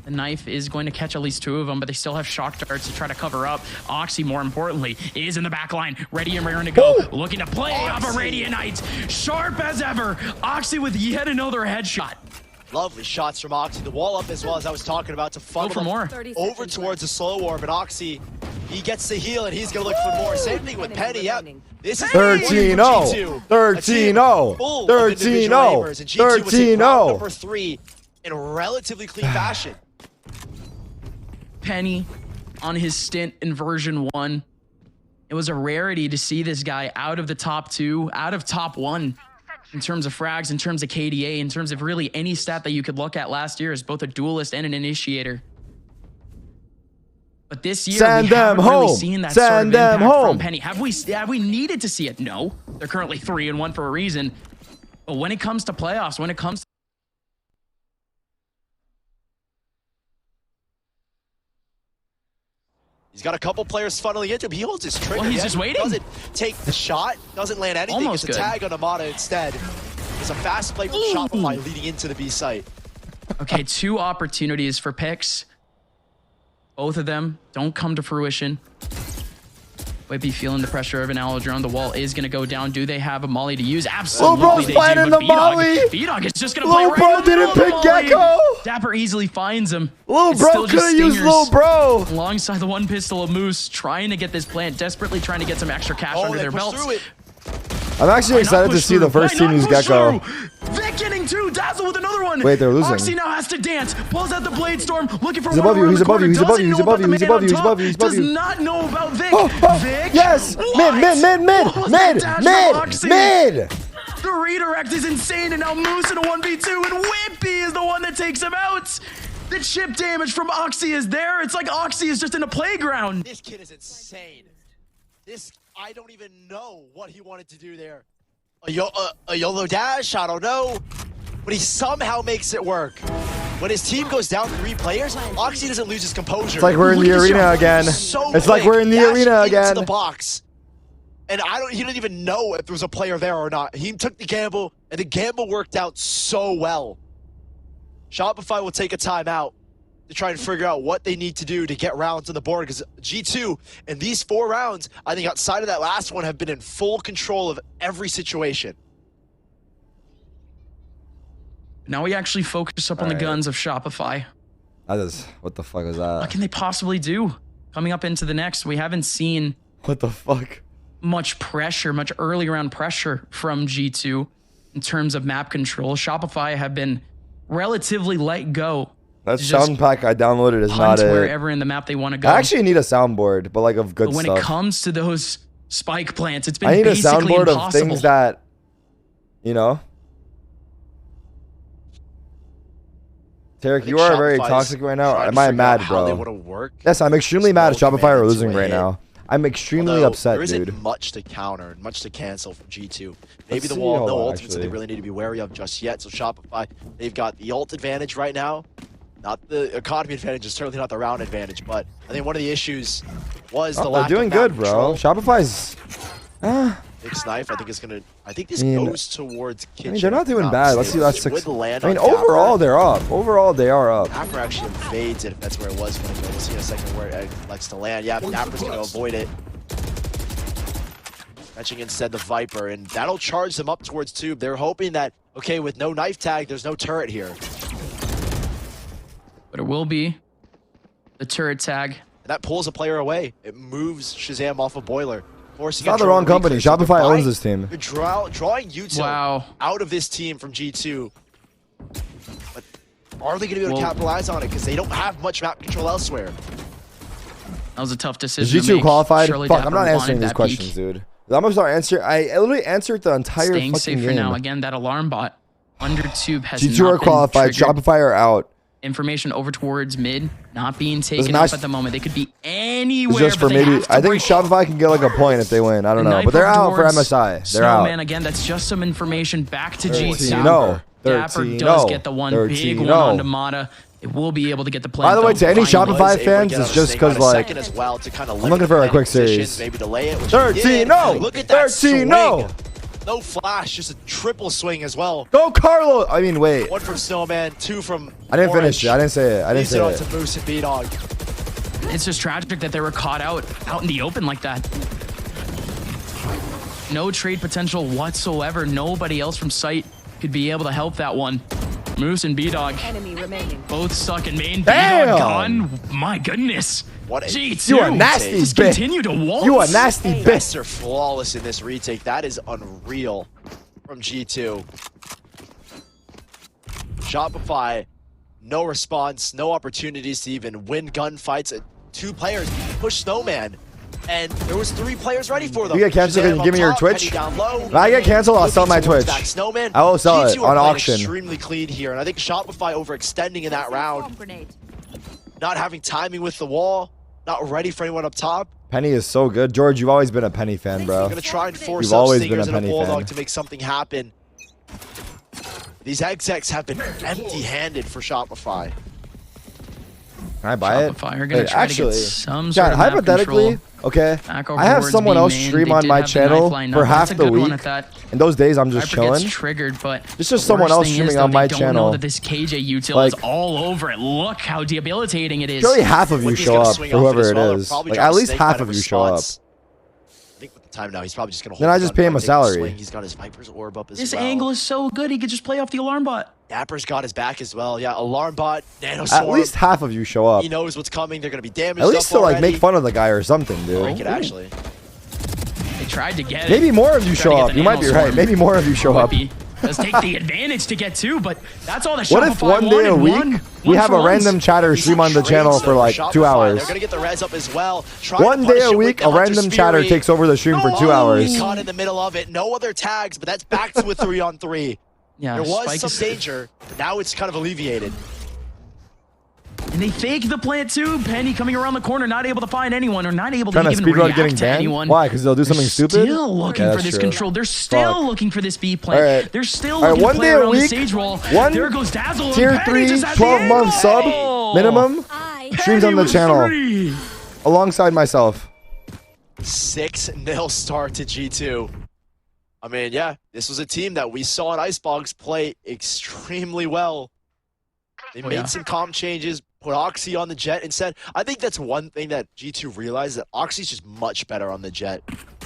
The knife is going to catch at least 2 of them, but they still have shock darts to try to cover up. Oxy, more importantly, is in the back line, ready and raring to go, looking to play off a Radiant Knight. Sharp as ever. Oxy with yet another headshot. Lovely shots from Oxy. The wall up as well, as I was talking about, to funnel for more. over towards the slow war. But Oxy, he gets the heal and he's going to look for more. Same thing with Penny. Yep. This is 13-0. 13-0. 13-0. 13-0. Number 3 in relatively clean fashion. Penny on his stint in version 1. It was a rarity to see this guy out of the top 2, out of top 1 in terms of frags, in terms of KDA, in terms of really any stat that you could look at last year as both a duelist and an initiator. But this year, we haven't really seen that sort of impact from Penny. Have we needed to see it? No. They're currently 3-1 for a reason. But when it comes to playoffs, when it comes to He's got a couple players funneling into him. He holds his trigger. Well, he's just waiting. Doesn't take the shot. Doesn't land anything. Almost It's a good. tag on Amada instead. It's a fast play from Shopify leading into the B site. Okay, 2 opportunities for picks. Both of them don't come to fruition. Might be feeling the pressure of an Allo drone. The wall is going to go down. Do they have a molly to use? Absolutely. Bro's they planning do, the but B-Dog- molly. B-Dog is just going to play Lil right Bro in the middle didn't of the pick molly. Gecko. Dapper easily finds him. Lil It's Bro still just could have used stingers. Lil Bro. Alongside the 1 pistol of Moose, trying to get this plant, desperately trying to get some extra cash under their belts. I'm actually excited to see the first team use Gecko. Vic getting 2, Dazzle with another one. Wait, they're losing. Oxy now has to dance, pulls out the Blade Storm, looking for He's one above you, around he's the above you, corner, he's above you, doesn't he's know above about you, the he's man above on you, he's top, above you, he's above does you. not know about Vic. Vic, Yes! what? Mid! What was that dash from Oxy? Mid! The redirect is insane, and now Moose in a 1v2, and Whippy is the one that takes him out. The chip damage from Oxy is there. It's like Oxy is just in a playground. This kid is insane. I don't even know what he wanted to do there. A YOLO dash, I don't know. But he somehow makes it work. When his team goes down 3 players, Oxy doesn't lose his composure. It's like we're in the arena again. It's like we're in the arena again. Into the box. And he didn't even know if there was a player there or not. He took the gamble, and the gamble worked out so well. Shopify will take a timeout to try and figure out what they need to do to get rounds on the board, because G2 in these 4 rounds, I think outside of that last one, have been in full control of every situation. Now we actually focus up on the guns of Shopify. What the fuck is that? What can they possibly do? Coming up into the next, we haven't seen... What the fuck? much pressure, much early round pressure from G2 in terms of map control. Shopify have been relatively let go. That sound pack I downloaded is not it. Wherever in the map they want to go. I actually need a soundboard, but like of good when stuff. It comes to those spike plants, it's been I need a basically soundboard impossible. of things that, you know. Tarik, you are very toxic right now. Am I mad, bro? Yes, I'm extremely mad at Shopify are losing right now. I'm extremely upset, there isn't dude. much to counter and much to cancel from G2. Maybe the wall, no ultimates that they really need to be wary of just yet. So Shopify, they've got the ult advantage right now. Not the economy advantage, is certainly not the round advantage, but I think one of the issues was the lack of they're doing good, bro. control. Shopify's... Big Snipe, I think is gonna. I think this goes towards Kitchen. I mean, they're not doing bad. Let's see, that's 6. With the land I mean, on overall, they're up. Overall, they are up. Dapper actually invades it if that's where it was going to go. We'll see in a second where it likes to land. Yeah, Dapper's going to avoid it. Fetching instead the Viper, and that'll charge them up towards Tube. They're hoping that, okay, with no knife tag, there's no turret here. But it will be the turret tag. And that pulls a player away. It moves Shazam off a boiler. It's not the wrong company. Shopify owns this team. You're drawing Utah out of this team from G2. But are they going to be able to capitalize on it? Because they don't have much map control elsewhere. That was a tough decision. Is G2 qualified? Fuck, I'm not answering these questions, dude. I'm gonna start answering. I literally answered the entire Staying fucking safe game. for now. Again, that alarm bot under Tube has G2 not are qualified. been triggered. Shopify are out. Information over towards mid, not being taken up at the moment. They could be anywhere. Just for maybe, I think Shopify can get like a point if they win. I don't know, but they're out for MSI. They're Snowman, out. again, that's just some information back to G2. No, Dapper does get the one big one onto Mata. It will be able to get the play. By the way, to any Shopify fans, it's just because like I'm looking for a quick series. Maybe delay it. 13, no. Look at that 13, no. No flash, just a triple swing as well. Go Carlo! I mean, wait. 1 from Snowman, 2 from I didn't finish it. I didn't say it. I didn't say it. To Moose and B-Dog. It's just tragic that they were caught out in the open like that. No trade potential whatsoever. Nobody else from site could be able to help that one. Moose and B-Dog both stuck in main. B-Dog gone. My goodness. What a G2. You a nasty just bitch. Continue to waltz. You a nasty bitch. They're flawless in this retake. That is unreal from G2. Shopify, no response, no opportunities to even win gunfights. 2 players push Snowman, and there was 3 players ready for them. You get canceled, can you give me your Twitch? If I get canceled, I'll sell my Twitch. Snowman, I will sell it on auction. Extremely clean here, and I think Shopify overextending in that round. Not having timing with the wall, not ready for anyone up top. Penny is so good. George, you've always been a Penny fan, bro. They're going to try and force You've up always been Stingers a and a Penny Bulldog fan. to make something happen. These execs have been empty-handed for Shopify. Can I buy it? Shopify are gonna try to get some John, sort of map hypothetically, control. okay, Back over I have towards someone B else main. stream They on did my have the channel lifeline for up. That's half a the good one week. at that. In those days, I'm just Viper gets chilling. triggered, but It's just the someone worst else thing streaming is, though, on my they don't channel. know that this KJ util Like- is all over it. Look how debilitating it is. Surely half of you show up, for whoever it is. Like, at least half of you show up. I think with the time now, he's probably just going to Then I just pay him a salary. He's got his Viper's orb up as This well. angle is so good, he could just play off the alarm bot. Dapper's got his back as well. Yeah, alarm bot, nanoswarm. At least half of you show up. He knows what's coming. They're going to be damaged At least up to like already. make fun of the guy or something, dude. Break it, actually. They tried to get it. Maybe more of you show up. You might be right. Maybe more of you show up. Does take the advantage to get 2, but that's all that What Shopify if one day a week we have a random chatter stream on the channel for like 2 hours? They're going to get the res up as well. One day a week, a random chatter takes over the stream for 2 hours. Caught in the middle of it. No other tags, but that's back to a 3-on-3. Yeah, there was Spike some is- danger. Now it's kind of alleviated. And they fake the plant too. Penny coming around the corner, not able to find anyone or not able to Trying to even speedrun react getting to banned? anyone. Why? Because they'll do something stupid? Still looking Yeah, for that's this true. control. They're still Fuck. looking for this B plant. Alright. They're still Alright, looking one to play day a around the week, sage wall. one There goes Dazzle. and Tier Penny 3, just has 12 the month sub angle. minimum streams on the with channel 3. alongside myself. 6-0 start to G2. I mean, yeah, this was a team that we saw in Icebox play extremely well. They made some comp changes, put Oxy on the Jet instead. I think that's one thing that G2 realized, that Oxy's just much better on the Jet.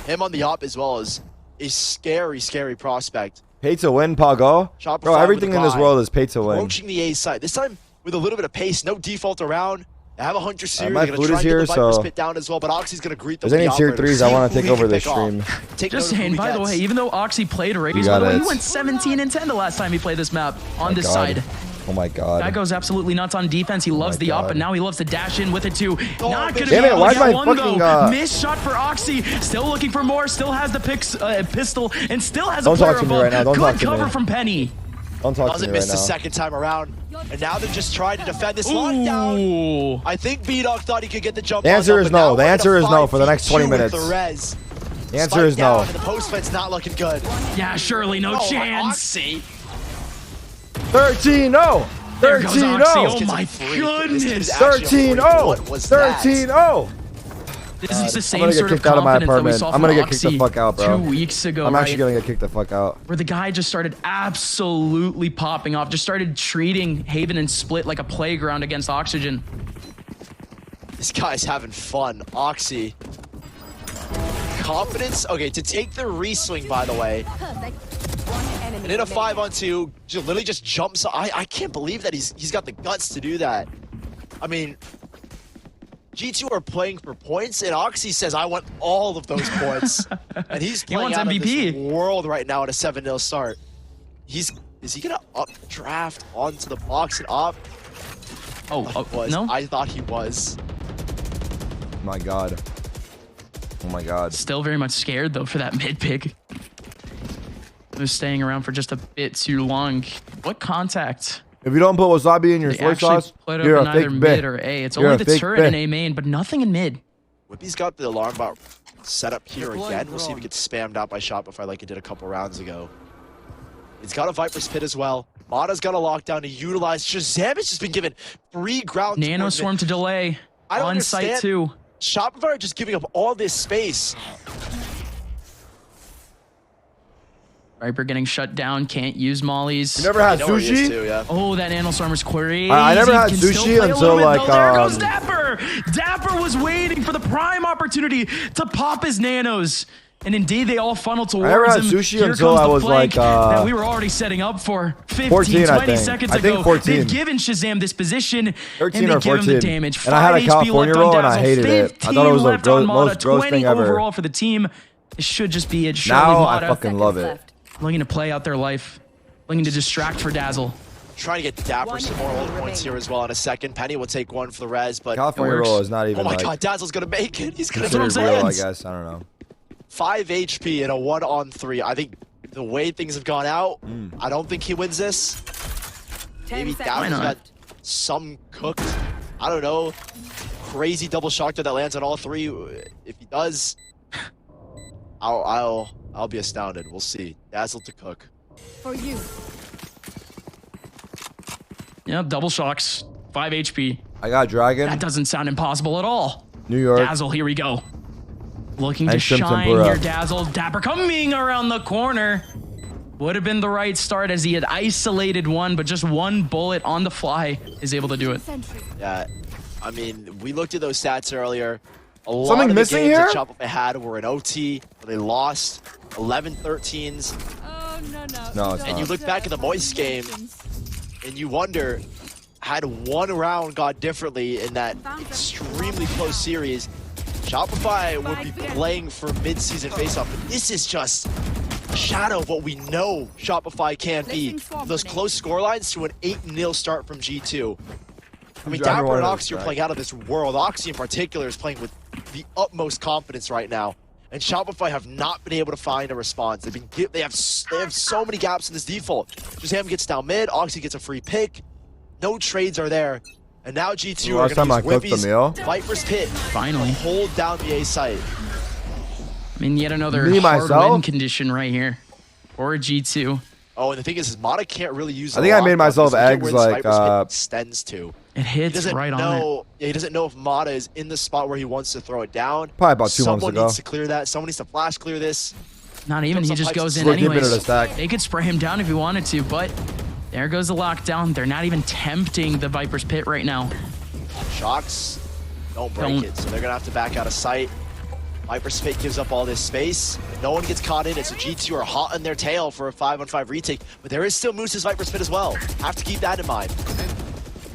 Him on the op as well is a scary, scary prospect. Pay to win, Pago. Shopify Bro, everything with in the this guy world is pay to win. Approaching the A side. This time with a little bit of pace, no default around. They have a Hunter series. My They're food going is to try and get the here, Viper's so Pit down as well, but Oxy's going to greet them. if there's any tier 3s, I want to take over this stream. Just saying, by the way, even though Oxy played Raze, by the way, he went 17-10 the last time he played this map on this side. Oh my god. That goes absolutely nuts on defense. He loves the up, and now he loves to dash in with it too. Not gonna be Damn it, able why to is get my one fucking, though. Missed shot for Oxy. Still looking for more. Still has the pistol, and still has a player talk to me above. right now. Don't Good talk to cover me. from Penny. Don't talk to Doesn't me miss right the now. second time around. And now they're just trying to defend this lockdown. I think B-Dog thought he could get the jump. The answer is no. The answer is no for the next 20 The minutes. res. The answer is no. And the post fence not looking good. Yeah, surely no chance. 13-0. 13-0. Oh my goodness. 13-0. 13-0. This is the same I'm gonna get sort of kicked out of my confidence that we apartment. saw I'm from gonna get Oxy kicked the fuck out, bro. 2 weeks ago, I'm actually right? gonna get kicked the fuck out. Where the guy just started absolutely popping off, just started treating Haven and Split like a playground against Oxygen. This guy's having fun. Oxy. Confidence. Okay, to take the re-swing, by the way. And in a 5-on-2, literally just jumps. I can't believe that he's got the guts to do that. I mean, G2 are playing for points, and Oxy says, I want all of those points. And he's playing out MVP. Of this world right now at a 7-0 start. Is he going to updraft onto the box and up? No? I thought he was. My god. Oh my god. Still very much scared, though, for that mid pick. He was staying around for just a bit too long. What contact? If you don't put wasabi in your soy sauce, you're a fake mid or A. It's only the turret and A main, but nothing in mid. Whippy's got the alarm bot set up here again. We'll see if he gets spammed out by Shopify like he did a couple rounds ago. He's got a Viper's Pit as well. Mata's got a lockdown to utilize. Shazam has just been given free ground. Nano Swarm to delay. On site too. Shopify are just giving up all this space. Viper getting shut down, can't use mollies. You never had sushi? Oh, that Nano Swarmer's crazy. I never had sushi until like there goes Dapper. Dapper was waiting for the prime opportunity to pop his nanos. And indeed, they all funneled towards him. I never had sushi until I was like that we were already setting up for 15, 14, 20 seconds ago. I think 14. They've given Shazam this position, 13 and they or give 14. him the damage. And I had a California roll, and I hated it. I thought it was the most gross thing ever. Overall for the team, it should just be it. Now I fucking love it. Looking to play out their life, looking to distract for Dazzle. Trying to get Dapper some more ult points here as well in a second. Penny will take one for the res, but California roll is not even. Oh my god, Dazzle's gonna make it. He's gonna do real, I guess. I don't know. 5 HP in a 1-on-3. I think the way things have gone out, I don't think he wins this. Maybe Dazzle's got some cooked. I don't know. Crazy double shotgun that lands on all three. If he does, I'll be astounded. We'll see. Dazzle to cook. For you. Yeah, double shocks, 5 HP. I got Dragon. That doesn't sound impossible at all. New York. Dazzle, here we go. Looking to shine here, Dazzle. Dapper coming around the corner. Would have been the right start as he had isolated one, but just one bullet on the fly is able to do it. Yeah, I mean, we looked at those stats earlier. A lot Something of the missing games here? that Shopify had were in OT, where they lost 11-13s. Oh, no. No, it's and not. you look back at the Moist game, and you wonder, had one round gone differently in that extremely close series, Shopify would be playing for mid-season face-off. But this is just a shadow of what we know Shopify can be. Those close scorelines to an 8-0 start from G2. I mean, Dapper and Oxy are playing out of this world. Oxy in particular is playing with the utmost confidence right now. And Shopify have not been able to find a response. They have so many gaps in this default. Shazam gets down mid, Oxy gets a free pick. No trades are there. And now G2 are going to use Whippy's Viper's Pit Finally. to hold down the A site. I mean, yet another hard win condition right here for G2. Oh, and the thing is Mata can't really use. I think I made myself eggs like extends to. It hits right on it. Yeah, he doesn't know if Mata is in the spot where he wants to throw it down. Probably about 2 months ago. Someone needs to clear that. Someone needs to flash clear this. Not even. He just goes in anyways. They could spray him down if he wanted to, but there goes the lockdown. They're not even tempting the Viper's Pit right now. Shocks don't break it, so they're gonna have to back out of sight. Viper's Pit gives up all this space. No one gets caught in it, so G2 are hot on their tail for a 5-on-5 retake. But there is still Moose's Viper's Pit as well. Have to keep that in mind.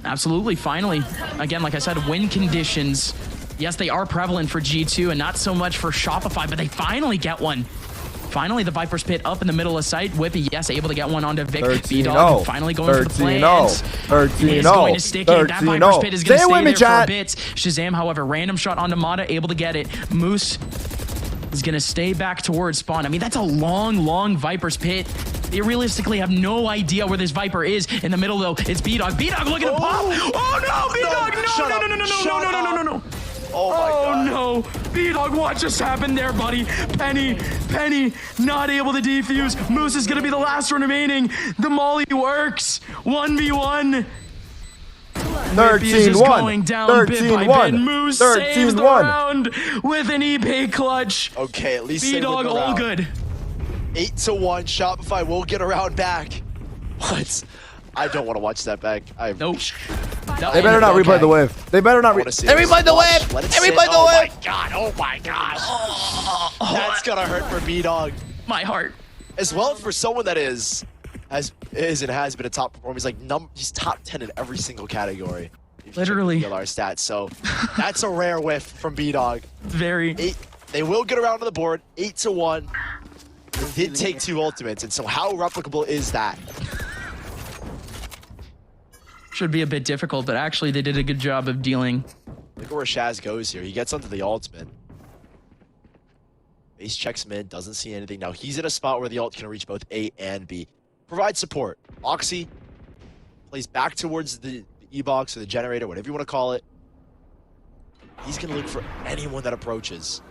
Absolutely, finally. Again, like I said, win conditions. Yes, they are prevalent for G2 and not so much for Shopify, but they finally get one. Finally, the Viper's Pit up in the middle of sight. Whippy, yes, able to get one onto Vic. B-Dog finally going for the plans. 13-0. Is going to stick it. That Viper's Pit is going to stay there for a bit. Shazam, however, random shot onto Mata, able to get it. Moose is going to stay back towards spawn. I mean, that's a long, long Viper's Pit. They realistically have no idea where this Viper is. In the middle, though, it's B-Dog. B-Dog looking to pop. Oh, no, B-Dog. No. Oh my God. No. B-Dog, what just happened there, buddy? Penny, not able to defuse. Moose is going to be the last one remaining. The molly works. 1v1. 13-1. 13-1. Moose saves the round with an eBay clutch. Okay, at least B-Dog all good. 8-1. Shopify will get around back. What? I don't want to watch that back. Nope. They better not replay the wave. They better not replay the wave. Everybody the wave. Oh my God. That's gonna hurt for B-Dog. My heart. As well for someone that has been a top performer. He's top 10 in every single category. Literally. DLR stats. So that's a rare whiff from B-Dog. Very. They will get around on the board. 8-1. They did take 2 ultimates, and so how replicable is that? Should be a bit difficult, but actually they did a good job of dealing. Look at where Shaz goes here. He gets onto the ultimate. Base checks mid, doesn't see anything. Now he's in a spot where the ult can reach both A and B. Provide support. Oxy plays back towards the E-box or the generator, whatever you want to call it. He's going to look for anyone that approaches.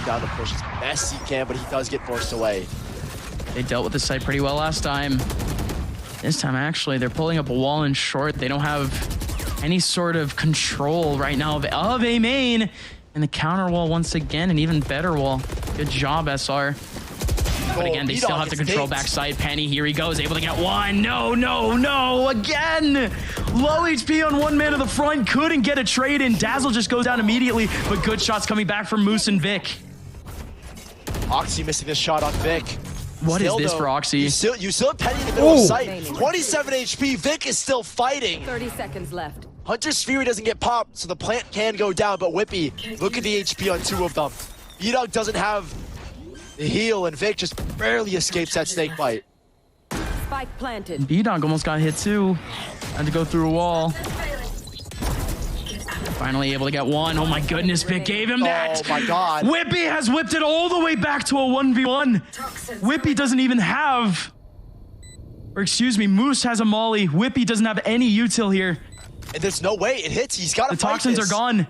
Down to push as best he can, but he does get forced away. They dealt with the site pretty well last time. This time, actually, they're pulling up a wall in short. They don't have any sort of control right now of a main. And the counter wall once again, an even better wall. Good job, SR. But again, they still have to control backside. Penny, here he goes, able to get one. No, again. Low HP on one man to the front, couldn't get a trade in. Dazzle just goes down immediately, but good shots coming back from Moose and Vic. Oxy missing this shot on Vic. What is this for Oxy? You still have Penny in the middle of sight. 27 HP, Vic is still fighting. 30 seconds left. Hunter's Fury doesn't get popped, so the plant can go down, but Whippy, look at the HP on 2 of them. B-Dog doesn't have the heal, and Vic just barely escapes that snake bite. Spike planted. B-Dog almost got hit too. Had to go through a wall. Finally able to get one. Oh my goodness, Vic gave him that. Oh my God. Whippy has whipped it all the way back to a 1v1. Whippy doesn't even have, or excuse me, Moose has a molly. Whippy doesn't have any util here. And there's no way it hits. He's got to fight toxins this. are gone.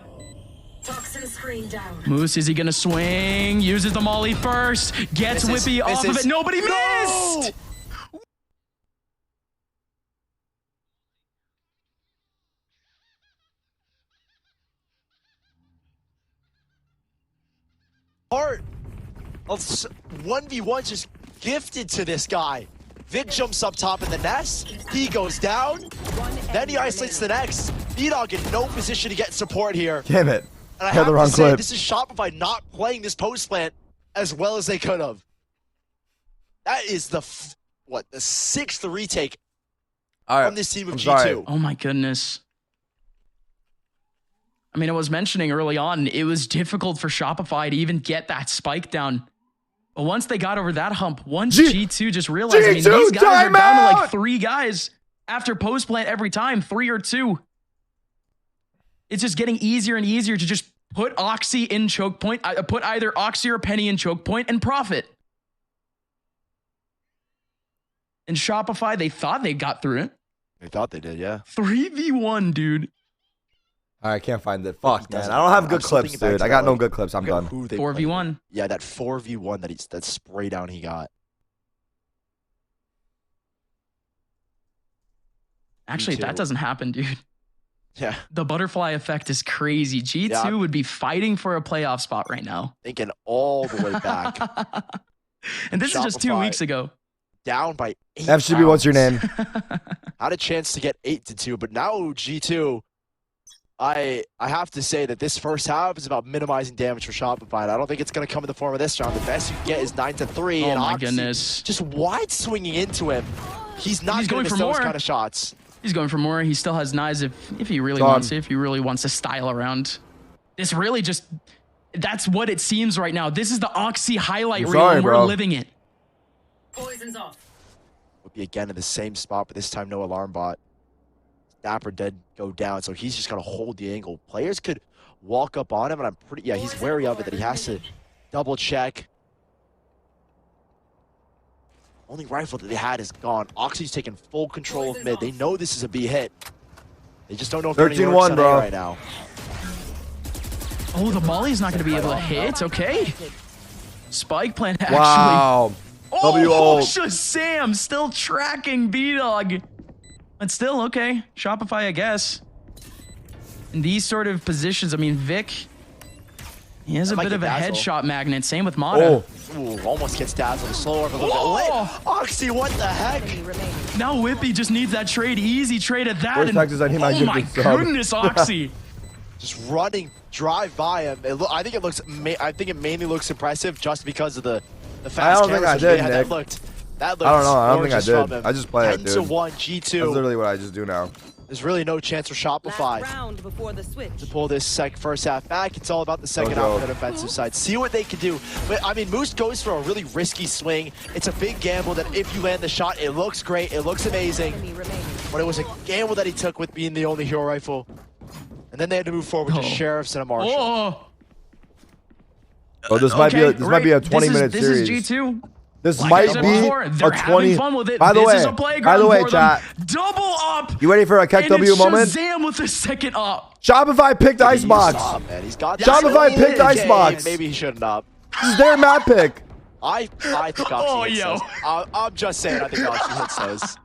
Toxin screen down. Moose, is he gonna swing? Uses the molly first. Gets Whippy off of it. Nobody missed! Part of 1v1 just gifted to this guy. Vic jumps up top in the nest. He goes down. Then he isolates the next. B-Dog in no position to get support here. Damn it. And I have to say, this is Shopify not playing this post plant as well as they could have. That is the 6th retake from this team of G2. Oh my goodness. I mean, I was mentioning early on, it was difficult for Shopify to even get that spike down. But once they got over that hump, once G2 just realized, I mean, these guys are down to like 3 guys after post plant every time, 3 or 2. It's just getting easier and easier to just put Oxy in choke point, put either Oxy or Penny in choke point and profit. In Shopify, they thought they got through it. They thought they did, yeah. 3v1, dude. I can't find it. Fuck, man. I don't have good clips, dude. I got no good clips. I'm done. 4v1. Yeah, that 4v1 that spray down he got. Actually, that doesn't happen, dude. Yeah. The butterfly effect is crazy. G2 would be fighting for a playoff spot right now. Thinking all the way back. And this is just 2 weeks ago. Down by 8 FCB, what's your name? Had a chance to get 8-2, but now G2, I have to say that this first half is about minimizing damage for Shopify. And I don't think it's going to come in the form of this round. The best you can get is 9-3. Oh and my Oxy goodness. just wide swinging into him. He's not going for those kind of shots. He's going for more. He still has knives if he really wants to, if he really wants to style around. This really just, that's what it seems right now. This is the Oxy highlight reel, and we're living it. Poison's off. We'll be again in the same spot, but this time no alarm bot. Dapper did go down, so he's just going to hold the angle. Players could walk up on him, and I'm pretty, yeah, he's wary of it, that he has to double check. Only rifle that they had is gone. Oxy's taking full control of mid. They know this is a B hit. They just don't know if they're going to work on A right now. Oh, the molly's not going to be able to hit. Okay. Spike plant actually. Wow. W ult. Shazam still tracking B-Dog. But still, okay. Shopify, I guess. In these sort of positions, I mean, Vic, he has a bit of a headshot magnet. Same with Mata. Ooh, almost gets dazzled. Slower, but a little bit late. Oxy, what the heck? Now Whippy just needs that trade. Easy trade at that. Oh my goodness, Oxy. Just running, drive by him. I think it mainly looks impressive just because of the fast. I don't think I did, Nick. That looked I don't know. I don't think I did. I just play it, dude. 10-1 G2. That's literally what I just do now. There's really no chance for Shopify to pull this first half back. It's all about the second half on the defensive side. See what they can do. But I mean, Moose goes for a really risky swing. It's a big gamble that if you land the shot, it looks great. It looks amazing. But it was a gamble that he took with being the only hero rifle. And then they had to move forward to Sheriffs and a Marshall. Oh, this might be a 20-minute series. This is G2. This might be a 20. Fun with it. By the way, chat. Double up. You ready for a Keck W moment? Shazam with the second up. Shopify picked Icebox. Shopify picked Icebox. Maybe he shouldn't have. This is their map pick. I think Oxy hits those. I'm just saying, I think Oxy hits those.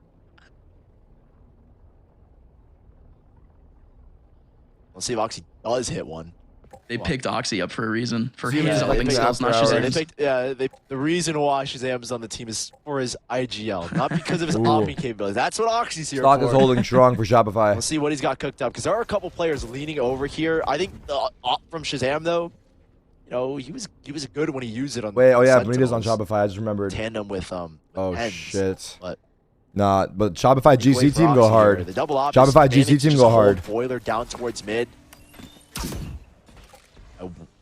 We'll see if Oxy does hit one. They picked Oxy up for a reason. For his helping skills, not Shazam. The reason why Shazam is on the team is for his IGL, not because of his Omni capabilities. That's what Oxy's here Stock for. is holding strong for Shopify. We'll see what he's got cooked up, because there are a couple players leaning over here. I think from Shazam, though, you know, he was good when he used it on. Wait, oh yeah, Benita's on Shopify. I just remembered. Tandem with Oh Ends, shit. But nah, but Shopify GC team go hard. The double op Shopify GC team go hard. Boiler down towards mid.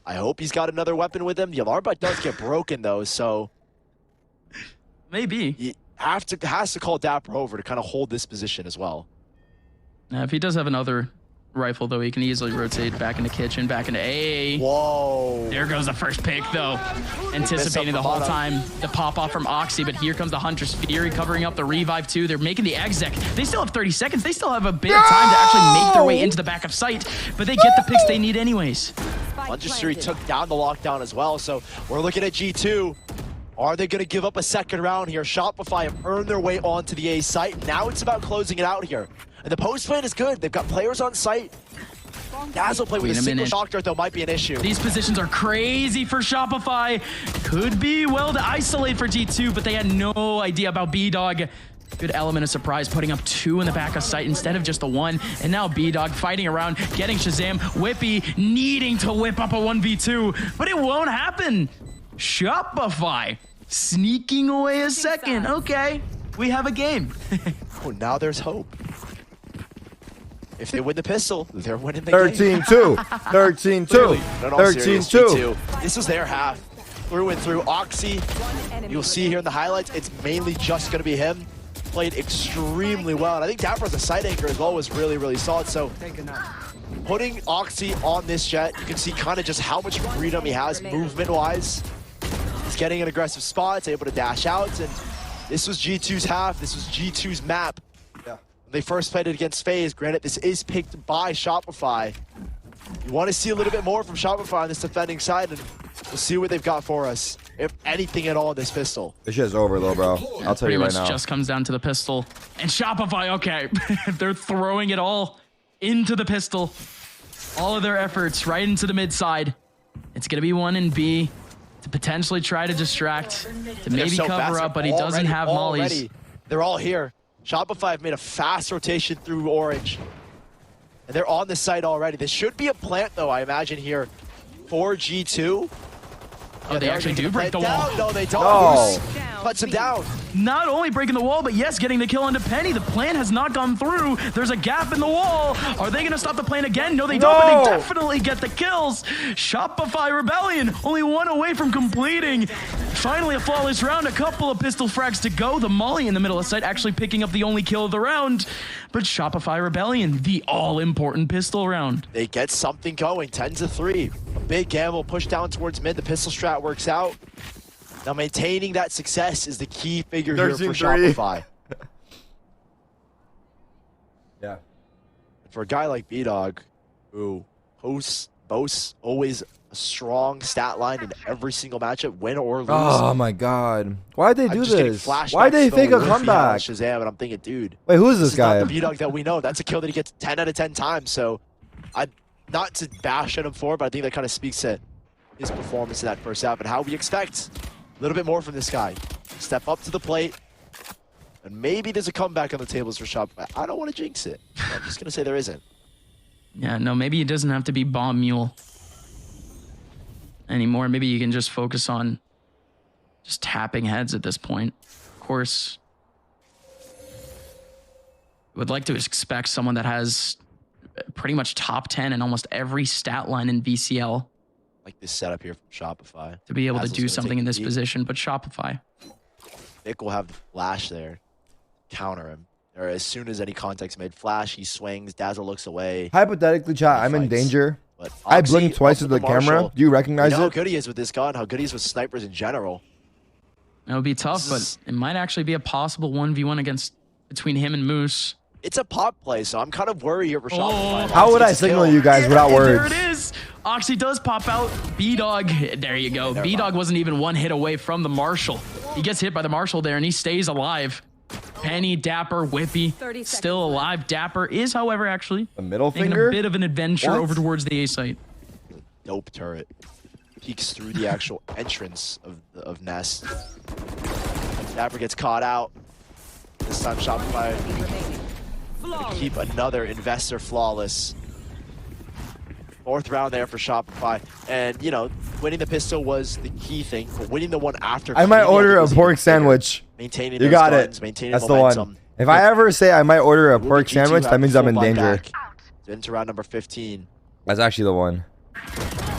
I hope he's got another weapon with him. The alarm bot does get broken though, so maybe he has to call Dapper over to kind of hold this position as well. Now, if he does have another rifle though, he can easily rotate back into kitchen, back into A. Whoa! There goes the first pick though, anticipating the whole time the pop off from Oxy, but here comes the Hunter's Fury covering up the revive too. They're making the exec. They still have 30 seconds. They still have a bit of time to actually make their way into the back of sight, but they get the picks they need anyways. Hunter's Fury took down the lockdown as well, so we're looking at G2. Are they going to give up a second round here? Shopify have earned their way onto the A site. Now it's about closing it out here. And the post plan is good. They've got players on site. Dazzle play with a single shock dart, though, might be an issue. These positions are crazy for Shopify. Could be well to isolate for G2, but they had no idea about B-Dog. Good element of surprise, putting up 2 in the back of sight instead of just the 1. And now B-Dog fighting around, getting Shazam. Whippy needing to whip up a 1v2, but it won't happen. Shopify sneaking away a second. Okay, we have a game. Oh, now there's hope. If they win the pistol, they're winning the 13-2. 13-2. 13-2. This is their half. Through and through. Oxy, you'll see here in the highlights, it's mainly just going to be him. Played extremely well. And I think Dapper as a side anchor as well was really, really solid. So putting Oxy on this jet, you can see kind of just how much freedom he has movement-wise. He's getting in aggressive spots, able to dash out. And this was G2's half. This was G2's map. When they first played it against FaZe, granted, this is picked by Shopify. You want to see a little bit more from Shopify on this defending side, and we'll see what they've got for us, if anything at all in this pistol. This shit's over, though, bro. I'll tell you right now. Pretty much just comes down to the pistol. And Shopify, okay, they're throwing it all into the pistol. All of their efforts right into the mid side. It's going to be 1 and B to potentially try to distract, to maybe cover up, but he doesn't have mollies. They're all here. Shopify have made a fast rotation through Orange. And they're on the site already. This should be a plant, though, I imagine, here for G2. Oh, they actually do break the wall. No, they don't. No. Cuts him down. Not only breaking the wall, but yes, getting the kill onto Penny. The plan has not gone through. There's a gap in the wall. Are they going to stop the plan again? No, they don't, but they definitely get the kills. Shopify Rebellion only one away from completing. Finally, a flawless round. A couple of pistol frags to go. The Molly in the middle of sight actually picking up the only kill of the round. But Shopify Rebellion, the all-important pistol round. They get something going, 10-3. A big gamble, push down towards mid. The pistol strat works out. Now maintaining that success is the key figure here for Shopify. Yeah. For a guy like B-Dog, who boasts always a strong stat line in every single matchup, win or lose. Oh my god. Why'd they do this? Why'd they fake a comeback? Shazam, and I'm thinking, dude. Wait, who is this guy? Not the B-Dog that we know. That's a kill that he gets 10 out of 10 times. So, not to bash at him for, but I think that kind of speaks to his performance in that first half and how we expect a little bit more from this guy. Step up to the plate, and maybe there's a comeback on the tables for Shopify. I don't want to jinx it. I'm just going to say there isn't. Yeah, no, maybe it doesn't have to be Bomb Mule anymore. Maybe you can just focus on just tapping heads at this point. Of course, would like to expect someone that has pretty much top 10 in almost every stat line in VCL. Like this setup here from Shopify. To be able to do something in this position, but Shopify. Vic will have the flash there, counter him. Or as soon as any contact's made, flash, he swings, Dazzle looks away. Hypothetically, chat, I'm in danger. But I blinked twice with the camera. Do you recognize it? How good he is with this gun, how good he is with snipers in general. It would be tough, but it might actually be a possible 1v1 between him and Moose. It's a pop play, so I'm kind of worried here for Shopify. How would I signal you guys without words? There it is. Oxy does pop out. B-Dog, there you go. B-Dog wasn't even one hit away from the Marshall. He gets hit by the Marshall there, and he stays alive. Penny, Dapper, Whippy, still alive. Dapper is, however, actually a middle taking finger? a bit of an adventure over towards the A site. Dope turret. Peeks through the actual entrance of Nest. Dapper gets caught out. This time Shopify gonna keep another investor flawless. Fourth round there for Shopify. And, you know, winning the pistol was the key thing, but winning the one after. I might order a pork sandwich. Maintaining you got it. That's the one. If I ever say I might order a pork sandwich, that means I'm in danger. Into round number 15. That's actually the one.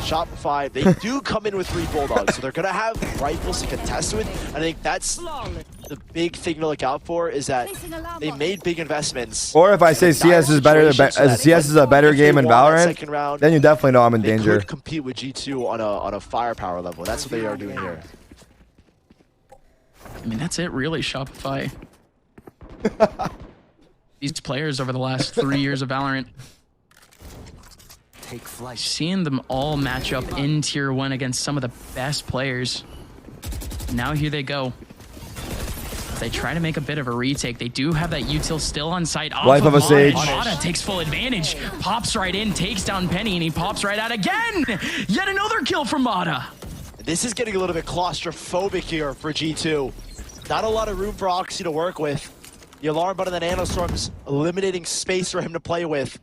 Shopify, they do come in with 3 Bulldogs, so they're going to have rifles to contest with. And I think that's the big thing to look out for, is that they made big investments. Or if I say CS is better, CS is a better game in Valorant, then you definitely know I'm in danger. They could compete with G2 on a firepower level. That's what they are doing here. I mean, that's it, really, Shopify. These players over the last 3 years of Valorant. Take flight. Seeing them all match up in Tier 1 against some of the best players. Now here they go. They try to make a bit of a retake. They do have that util still on site. Life of a Sage. Mata takes full advantage. Pops right in, takes down Penny, and he pops right out again. Yet another kill from Mata. This is getting a little bit claustrophobic here for G2. Not a lot of room for Oxy to work with. The alarm button and the nanostorm's eliminating space for him to play with.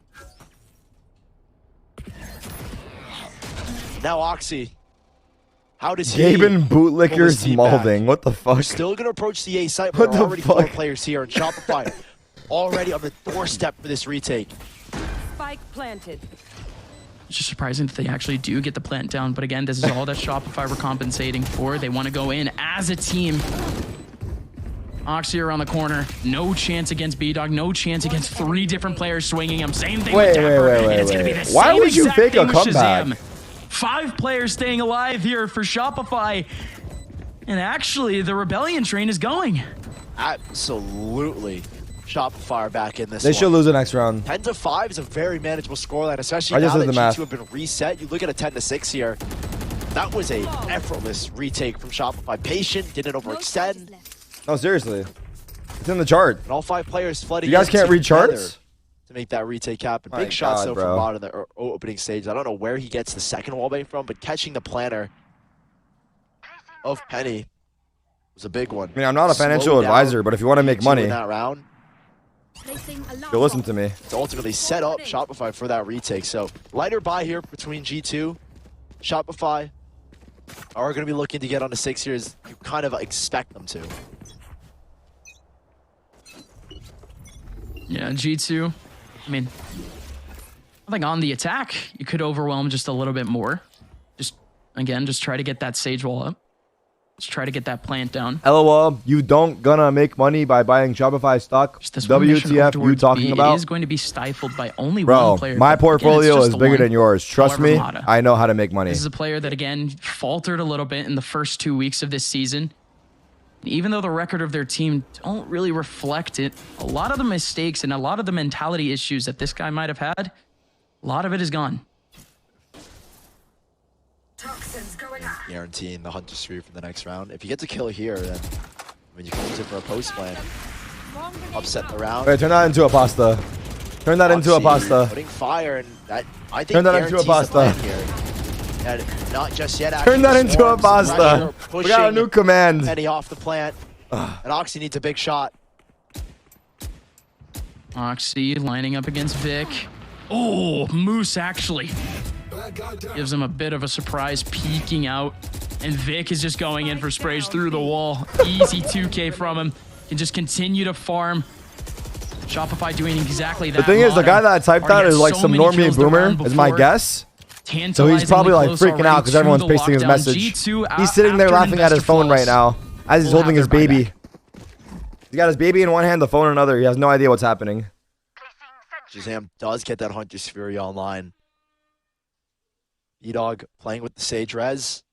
Now Oxy, how does he? Gaben Bootlicker's molding. What the fuck? We're still gonna approach the A site, but there are already 4 players here, and Shopify already on the doorstep for this retake. Spike planted. It's just surprising that they actually do get the plant down, but again, this is all that Shopify were compensating for. They want to go in as a team. Oxy around the corner. No chance against B-Dog. No chance against 3 different players swinging him. Same thing with Dapper. And it's going to be the Why same would you exact fake a thing with comeback? Shazam. 5 players staying alive here for Shopify. And actually, the Rebellion train is going. Absolutely. Shopify are back in this They should lose the next round. 10-5 is a very manageable scoreline, especially now that G2 have been reset. You look at a 10-6 here. That was a effortless retake from Shopify. Patient, didn't overextend. No, seriously. It's in the chart. And all 5 players flooding. You guys can't read charts? To make that retake happen. Big shots though from Mod in the opening stage. I don't know where he gets the second wallbang from, but catching the planner of Penny was a big one. I mean, I'm not a financial advisor, but if you want to make money, in that round, you'll listen to me. To ultimately set up Shopify for that retake. So lighter buy here between G2, Shopify. are going to be looking to get on the 6 years, you kind of expect them to. Yeah, G2. I mean, I think on the attack, you could overwhelm just a little bit more. Just try to get that Sage wall up. Just try to get that plant down. LOL, you don't gonna make money by buying Shopify stock. WTF you talking about? It is going to be stifled by only Bro, one player. my portfolio is bigger than yours. Trust However, me, I know how to make money. This is a player that, again, faltered a little bit in the first 2 weeks of this season. Even though the record of their team don't really reflect it, a lot of the mistakes and a lot of the mentality issues that this guy might have had, a lot of it is gone. Guaranteeing the Hunter Sphere for the next round. If you get to kill here, then you can use it for a post plan. Upset the round. Wait, turn that into a pasta. Turn that into a pasta. Putting fire, and that I think turn that into a pasta. And not just yet. Turn that into a pasta. We got a new command. Penny off the plant. And Oxy needs a big shot. Oxy lining up against Vic. Oh, Moose actually gives him a bit of a surprise, peeking out. And Vic is just going in for sprays through the wall. Easy 2K from him. Can just continue to farm. Shopify doing exactly that. The thing is, the guy that I typed out is like some normie boomer, is my guess. So he's probably like freaking out because everyone's pasting his message. He's sitting there laughing at his phone right now as he's holding his baby. He's got his baby in one hand, the phone in another. He has no idea what's happening. Shazam does get that Hunter's Fury online. E-Dog playing with the Sage Res.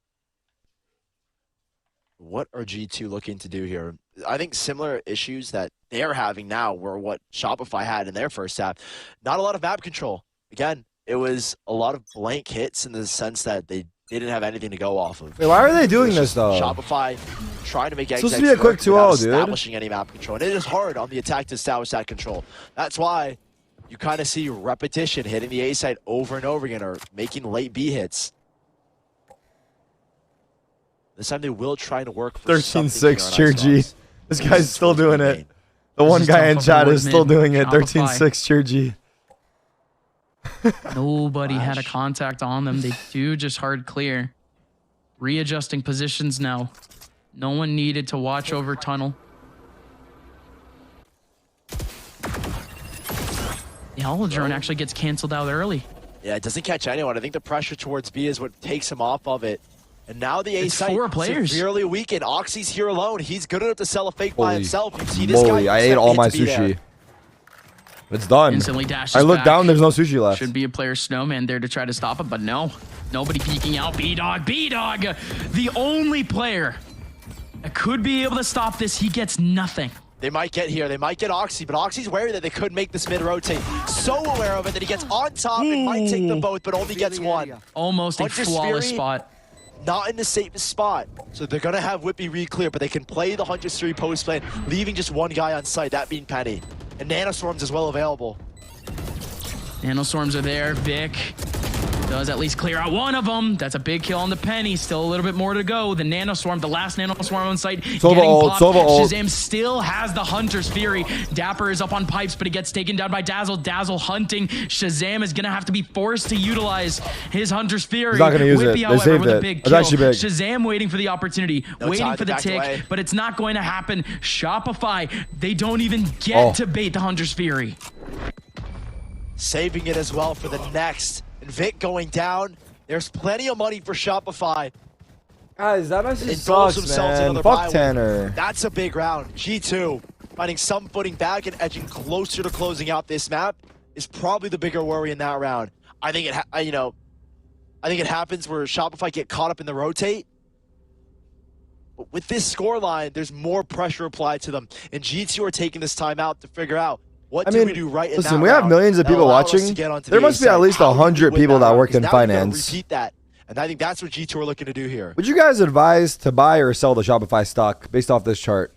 What are G2 looking to do here? I think similar issues that they're having now were what Shopify had in their first half. Not a lot of map control. Again, it was a lot of blank hits in the sense that they didn't have anything to go off of. Wait, why are they doing this though? Shopify trying to make it's supposed to be a quick 2-0, dude. Establishing any map control. And it is hard on the attack to establish that control. That's why you kind of see repetition hitting the A side over and over again, or making late B hits. This time they will try to work for 13-6 Cheer G. This guy's still doing it. The one guy in chat is still doing it. 13-6 Cheer G. Nobody had a contact on them. They do just hard clear. Readjusting positions now. No one needed to watch over tunnel. The holo drone actually gets canceled out early. Yeah, it doesn't catch anyone. I think the pressure towards B is what takes him off of it. And now the A site severely weakened. Oxy's here alone. He's good enough to sell a fake by himself. You see this guy. I ate all my sushi. It's done. Instantly dashes I look back. down, there's no sushi left. Should be a player snowman there to try to stop him, but no. Nobody peeking out. B-Dog, B-Dog, the only player that could be able to stop this. He gets nothing. They might get here. They might get Oxy, but Oxy's wary that they could make this mid-rotate. So aware of it that he gets on top and might take them both, but only gets one. Almost a flawless spot. Not in the safest spot. So they're going to have Whippy re-clear, but they can play the Hunter's 3 post plan, leaving just one guy on site, that being Penny. And Nanostorms as well available. Nanostorms are there. Vic does at least clear out one of them. That's a big kill on the Penny. Still a little bit more to go. The Nanoswarm, the last Nanoswarm on site. Sova ult. Shazam still has the Hunter's Fury. Dapper is up on pipes, but he gets taken down by Dazzle. Dazzle hunting. Shazam is going to have to be forced to utilize his Hunter's Fury. He's not going to use Whippy, it. however, They saved with it. a big It's kill. actually big. Shazam waiting for the opportunity, waiting for the tick, away. but it's not going to happen. Shopify, they don't even get to bait the Hunter's Fury. Saving it as well for the next. And Vic going down. There's plenty of money for Shopify. Guys, that message sucks, man. Fuck Tanner. That's a big round. G2 finding some footing back and edging closer to closing out this map is probably the bigger worry in that round. I think it, I think it happens where Shopify get caught up in the rotate. But with this scoreline, there's more pressure applied to them, and G2 are taking this time out to figure out what do we do right in that listen, we have millions of people watching. There must be at least 100 people that work in finance. Repeat that. And I think that's what G2 are looking to do here. Would you guys advise to buy or sell the Shopify stock based off this chart?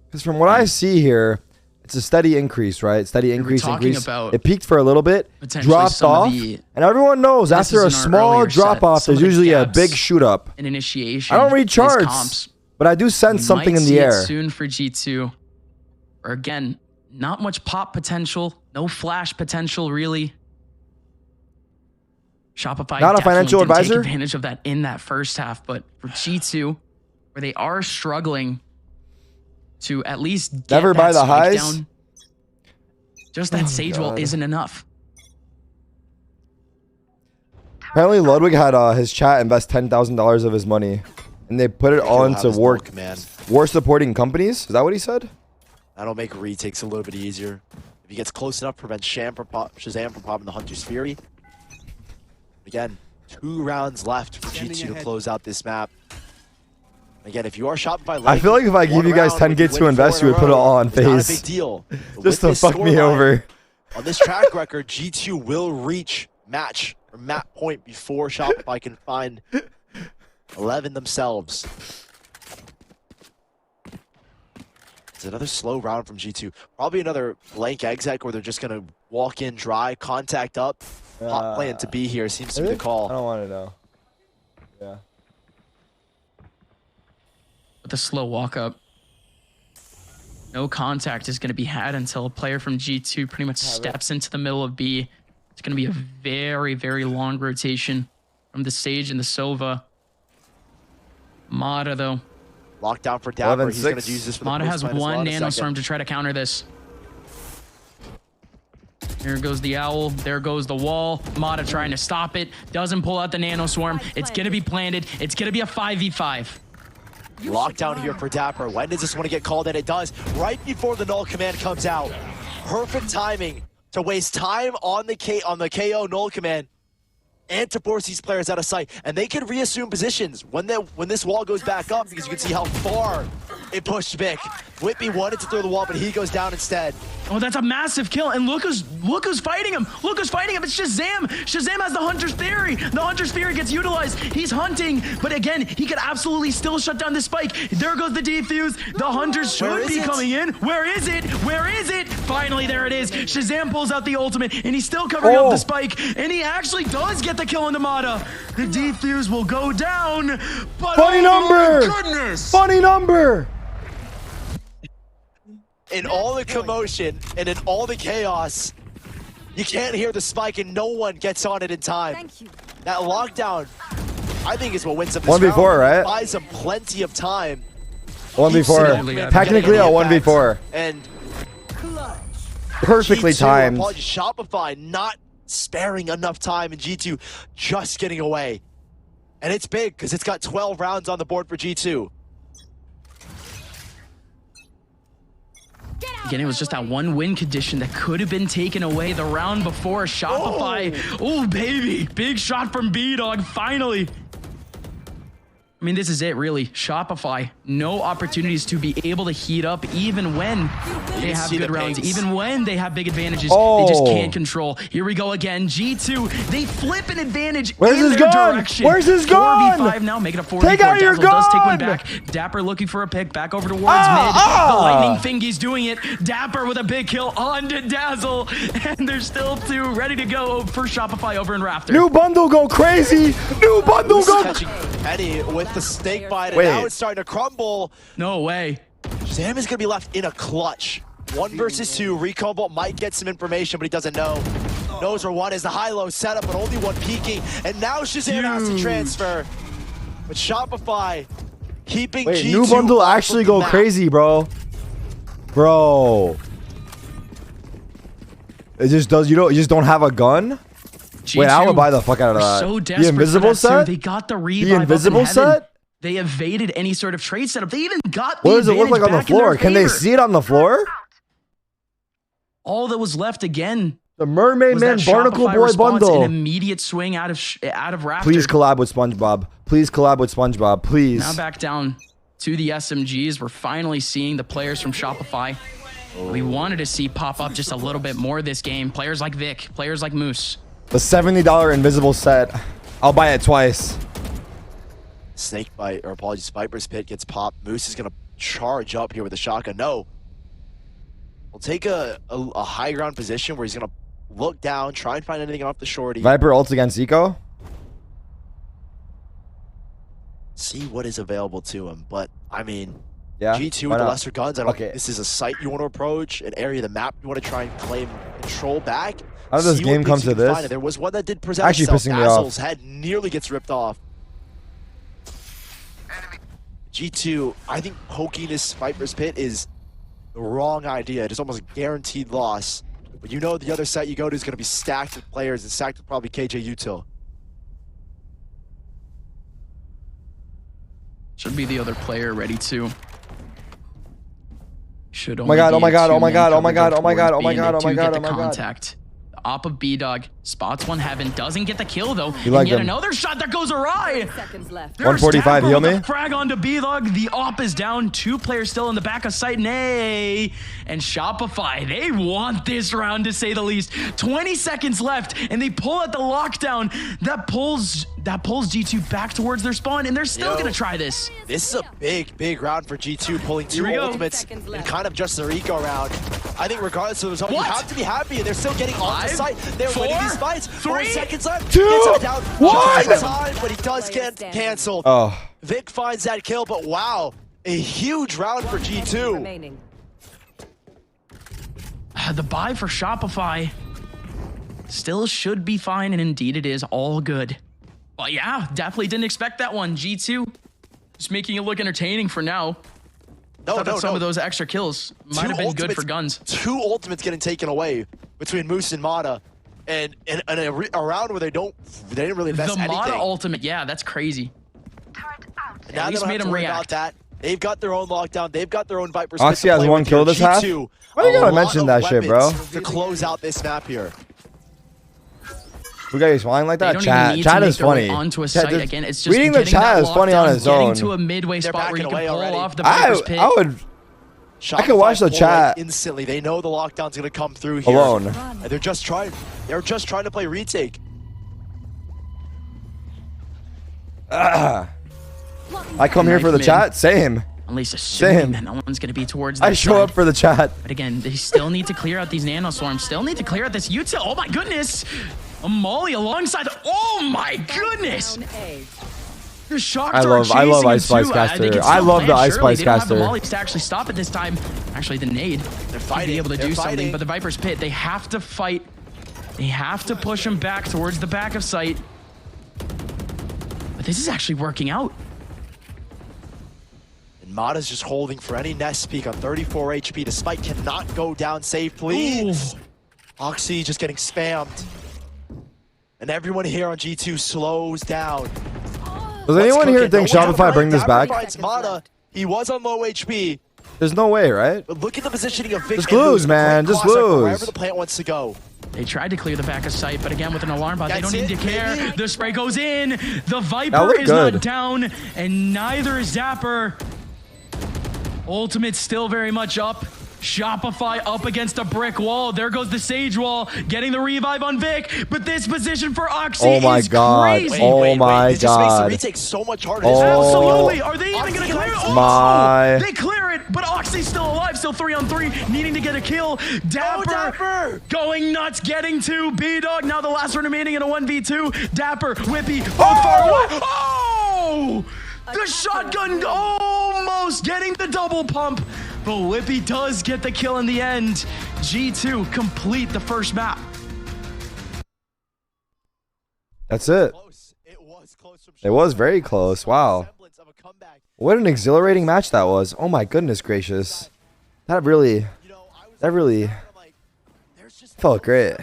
Because from what I see here, it's a steady increase, right? Steady increase. It peaked for a little bit, dropped off, and everyone knows after a small drop off, there's usually a big shoot up. An initiation. I don't read charts, but I do sense something in the air. Soon for G2, or again, not much pop potential, no flash potential really. Shopify Not a financial definitely didn't advisor? take advantage of that in that first half, but for G2, where they are struggling to at least get Never that buy the spike highs? down, just that Sage wall isn't enough. Apparently, Ludwig had his chat invest $10,000 of his money, and they put it all into war supporting companies. Is that what he said? That'll make retakes a little bit easier. If he gets close enough, prevents Shazam from popping the Hunter's Fury. Again, 2 rounds left for G2 to close out this map. Again, if you are Shopify, I feel like if I give you guys 10K to invest, you would put it all on FaZe. Not a FaZe. big deal. Just to fuck me over. On this track record, G2 will reach map point before Shopify can find 11 themselves. It's another slow round from G2. Probably another blank exec where they're just going to walk in dry, contact up. Hot plan to be here seems to be the call. I don't want to know. Yeah. With a slow walk up, no contact is going to be had until a player from G2 pretty much steps into the middle of B. It's going to be a very, very long rotation from the Sage and the Sova. Mata, though. Lockdown for Dapper. He's going to use this for the Mata has one nanostorm Nanostorm to try to counter this. Here goes the owl. There goes the wall. Mata trying to stop it. Doesn't pull out the Nanoswarm. It's going to be planted. It's going to be a 5v5. Lockdown here for Dapper. When does this one get called in? It does. Right before the null command comes out. Perfect timing to waste time on the KO null command and to force these players out of sight. And they can reassume positions when this wall goes back up, because you can see how far it pushed Vic. Whitby wanted to throw the wall, but he goes down instead. Oh, that's a massive kill. And look who's fighting him. Look who's fighting him. It's Shazam. Shazam has the Hunter's Fury. The Hunter's Fury gets utilized. He's hunting. But again, he could absolutely still shut down the spike. There goes the defuse. The Hunters should be coming in. Where is it? Where is it? Finally, there it is. Shazam pulls out the ultimate, and he's still covering up the spike. And he actually does get the kill on the Mata. The defuse will go down. But funny number. My goodness. Funny number. In all the commotion and in all the chaos, you can't hear the spike and no one gets on it in time. Thank you. That lockdown, I think, is what wins up this 1v4, round. right? Buys them plenty of time. 1v4. Technically a 1v4. And perfectly G2, timed. Apologies, Shopify not sparing enough time, and G2 just getting away. And it's big because it's got 12 rounds on the board for G2. Again, it was just that one win condition that could have been taken away the round before. Shopify. Oh, baby. Big shot from B-Dog, finally. I mean, this is it, really. Shopify, no opportunities to be able to heat up even when they have good rounds, even when they have big advantages. They just can't control. Here we go again. G2, they flip an advantage Where's in his their gun? direction. Where's his gun? 4v5 now, make it a 4v4. Take out your Dazzle does take one gun! back. Dapper looking for a pick, back over towards mid. The lightning fingy's doing it. Dapper with a big kill onto Dazzle, and there's still 2 ready to go for Shopify over in Rafter. New bundle go crazy. New bundle go. Catching Eddie with the snake bite, and Wait. now it's starting to crumble. No way. Shazam is going to be left in a clutch. 1 versus 2. Recombo might get some information, but he doesn't know. Knows where one is. The high-low setup, but only one peeking. And now Shazam has to transfer. But Shopify keeping Wait, G2 new bundle off actually of the go map. crazy, bro. Bro. It just does. You just don't have a gun. Wait, I would buy the fuck out of that. So The invisible set? They got the revive. The invisible set? They evaded any sort of trade setup. They even got What the does it look like on the advantage back in their floor? Can they favor. see it on the floor? All that was left again. The Mermaid was Man that Barnacle Shopify Boy response, bundle. An immediate swing out of Raptor. Please collab with SpongeBob. Please collab with SpongeBob. Please. Now back down to the SMGs. We're finally seeing the players from Shopify. We wanted to see pop up just a little bit more this game. Players like Vic, players like Moose. The $70 invisible set. I'll buy it twice. Snake bite, or apologies, Viper's Pit gets popped. Moose is going to charge up here with a shotgun. No. We'll take a high ground position where he's going to look down, try and find anything off the shorty. Viper ults against Eco. See what is available to him. But, I mean, Yeah, G2 why with the not? lesser guns, I don't think this is a site you want to approach, an area of the map you want to try and claim control back. How did this game come to this? There was one that did present Actually itself. pissing me off. Basil's head nearly gets ripped off. G2, I think poking this Viper's Pit is the wrong idea. It is almost a guaranteed loss. But you know the other site you go to is going to be stacked with players and stacked with probably KJ Util. Should be the other player ready too. Should Oh my god, only oh my be a god, oh my two-man god, oh my god, coverage oh my god, oh towards my B, god, and oh they my do god, get oh the my god. contact. The op of B-Dog spots one heaven, doesn't get the kill though. You like and yet them. another shot that goes awry. Seconds left. 145, heal me. Frag onto B-Dog. The op is down. 2 players still in the back of site. Nay. And Shopify, they want this round to say the least. 20 seconds left, and they pull at the lockdown. That pulls G2 back towards their spawn, and they're still gonna try this. This is a big round for G2, pulling 2 ultimates in kind of just their eco round. I think regardless of the result, you have to be happy, and they're still getting on the site. They're winning these fights. 4 seconds left. 2, Gets down 1. Time, but he does get canceled. Oh. Vic finds that kill, but wow, a huge round for G2. Remaining. The buy for Shopify still should be fine, and indeed it is all good. Well, yeah, definitely didn't expect that one. G2 just making it look entertaining for now. Thought that some of those extra kills might have been good for guns. 2 ultimates getting taken away between Moose and Mata, and a round where they didn't really invest anything. The Mata ultimate, yeah, that's crazy. And now At least they don't made have to them worry about react. that. They've got their own lockdown. They've got their own Viper's Oxy has 1 kill this half? Why you gotta mention that shit, bro? To close out this map here. We got you smiling like They that? don't even need Chat to make is their way funny. onto a Chat, site just again. It's just reading the getting that chat is funny on lockdown, its own. Getting to a midway They're spot where you backing can away pull already. off the Viper's Pit. I would watch the pull chat away instantly. They know the lockdown's gonna come through here. alone. And they're just trying to play retake. I come here for the chat. Same. At least assuming Same. that no one's going to be towards that I show side. up for the chat. But again, they still need to clear out these nanoswarms. Still need to clear out this util. Oh my goodness. A molly alongside. Oh my goodness. The shock I dart love chasing Ice him Spice too. Caster. They can I still love the plan, Ice surely. Spice They don't have the Caster. mollies to actually stop it this time. Actually, the nade. They're fighting. To be able to They're do something, fighting. but the Viper's Pit, they have to fight. They have to push him back towards the back of site. But this is actually working out. And Mata's just holding for any nest peek on 34 HP. The spike cannot go down safely. Oxy just getting spammed. And everyone here on G2 slows down. Does anyone here think Shopify bring this back? Finds Mata. He was on low HP. There's no way, right? But look at the positioning of Vic. Just and lose, Moose. man. Plant Just Cossack lose. Wherever the plant wants to go. They tried to clear the back of sight, but again with an alarm bot, they That's don't need it, to care. baby. The spray goes in. The That Viper looked is good. not down, and neither is Zapper. Ultimate's still very much up. Shopify up against a brick wall. There goes the Sage Wall, getting the revive on Vic. But this position for Oxy Oh my is god. crazy. Oh my This just makes the god. retake so much harder. Oh. Absolutely. Are they even going to clear it? Oh, my. they clear it, but Oxy's still alive, still 3-on-3, needing to get a kill. Dapper, going nuts, getting to B-Dog. Now the last one remaining in a 1v2. Dapper, Whippy, both far away. Oh! The shotgun almost getting the double pump, but Whippy does get the kill in the end. G2 complete the first map. That's it. It was very close. Wow. What an exhilarating match that was. Oh my goodness gracious. That really felt great.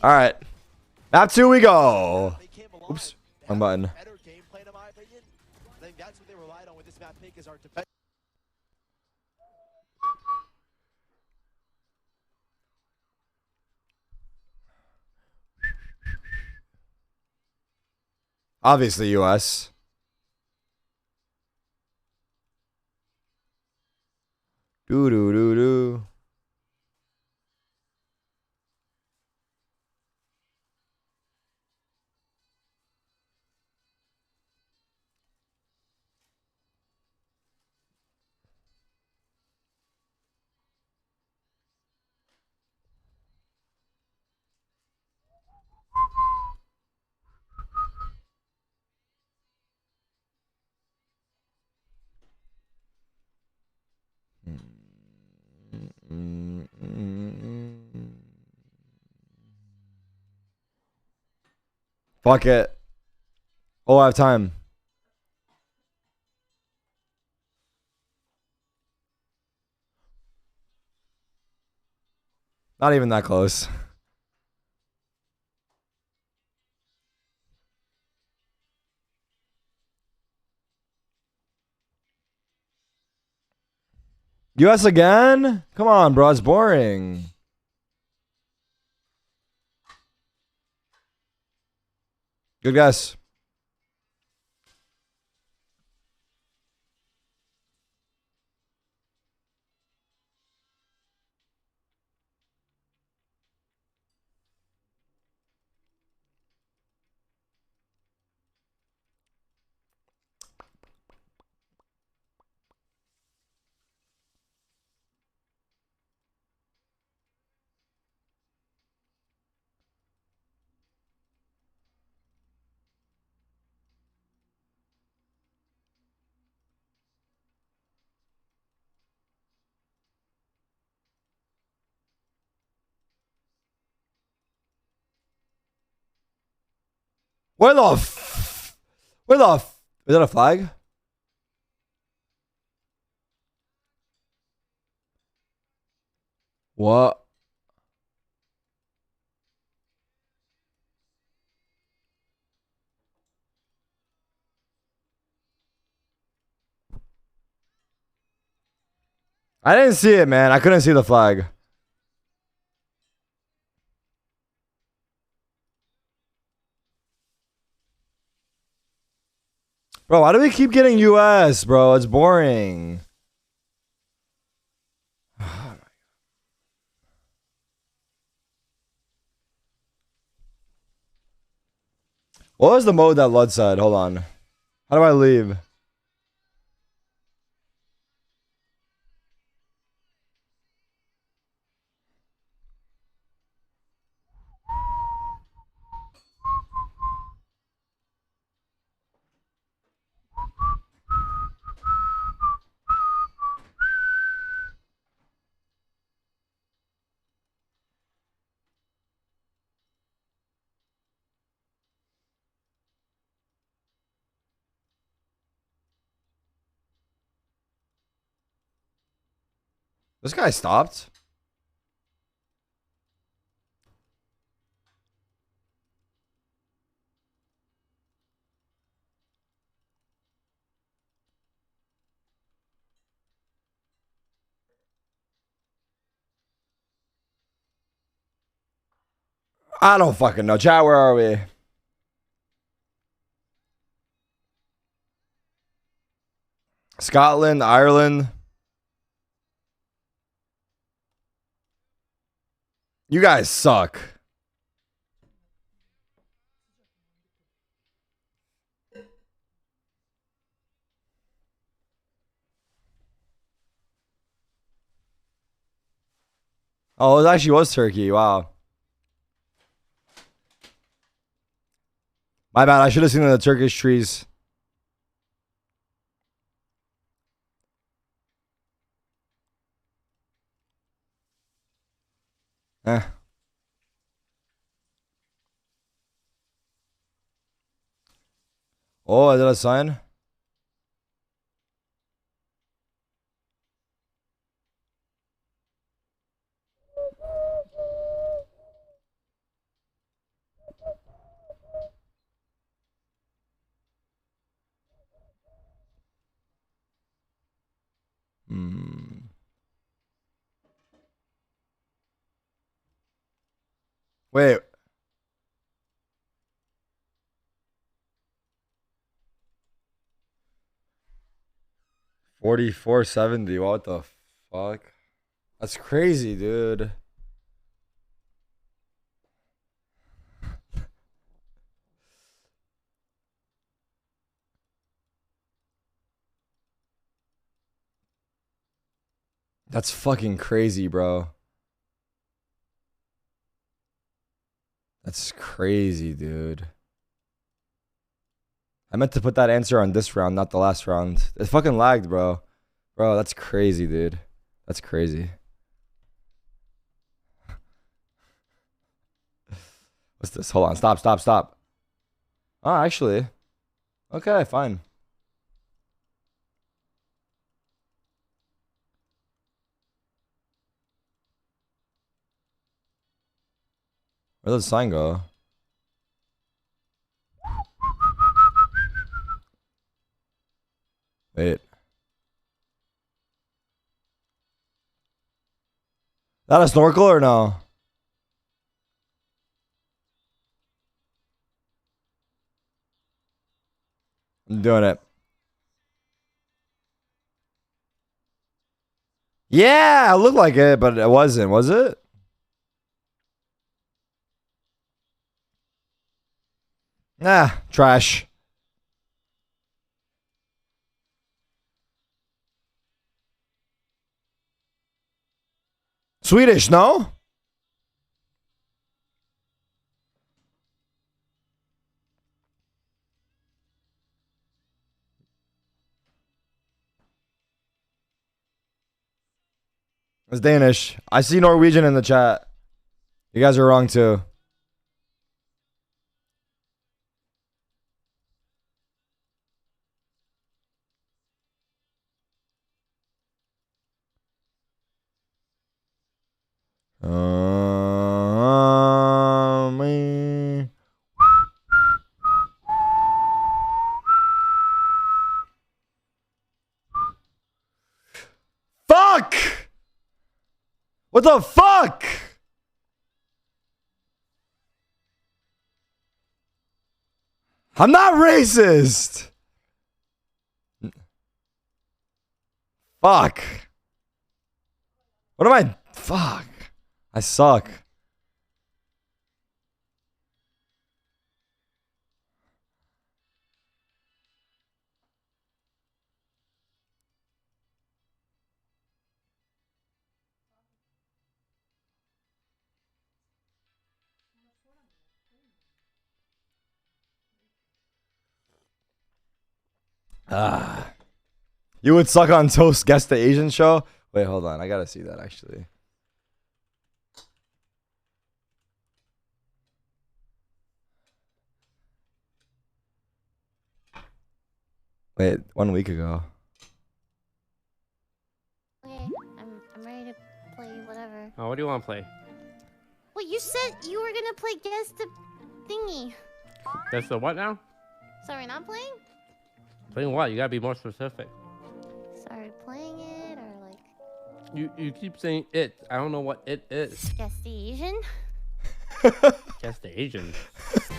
All right. Map 2 we go. Oops. Wrong button. Obviously US. Doo doo doo doo. Fuck it. Oh, I have time. Not even that close. US again? Come on, bro. It's boring. Good guess. Where the where the is that a flag? What? I didn't see it, man. I couldn't see the flag. Bro, why do we keep getting US, bro? It's boring. What was the mode that Lud said? Hold on. How do I leave? This guy stopped. I don't fucking know. Chat, where are we? Scotland, Ireland. You guys suck. Oh, it actually was Turkey. Wow. My bad. I should have seen the Turkish trees. Eh. Oh, is that a sign? Wait. $44.70. What the fuck? That's crazy, dude. That's fucking crazy, bro. That's crazy, dude. I meant to put that answer on this round, not the last round. It fucking lagged, bro. Bro, that's crazy, dude. That's crazy. What's this? Hold on. Stop. Oh, actually. Okay, fine. Where did the sign go? Wait. That a snorkel or no? I'm doing it. Yeah, it looked like it, but it wasn't, was it? Nah, trash. Swedish, no? It's Danish. I see Norwegian in the chat. You guys are wrong too. Me. Fuck! What the fuck? I'm not racist. Fuck. What am I? Fuck. I suck. You would suck on toast, guess the Asian show? Wait, hold on. I gotta see that actually. Wait, 1 week ago. Okay, I'm ready to play whatever. Oh, what do you want to play? Well, you said you were gonna play guess the thingy. That's the what now? So we're not playing? Playing what? You gotta be more specific. Sorry, playing it or like You keep saying it. I don't know what it is. guess the Asian? Guess the Asian.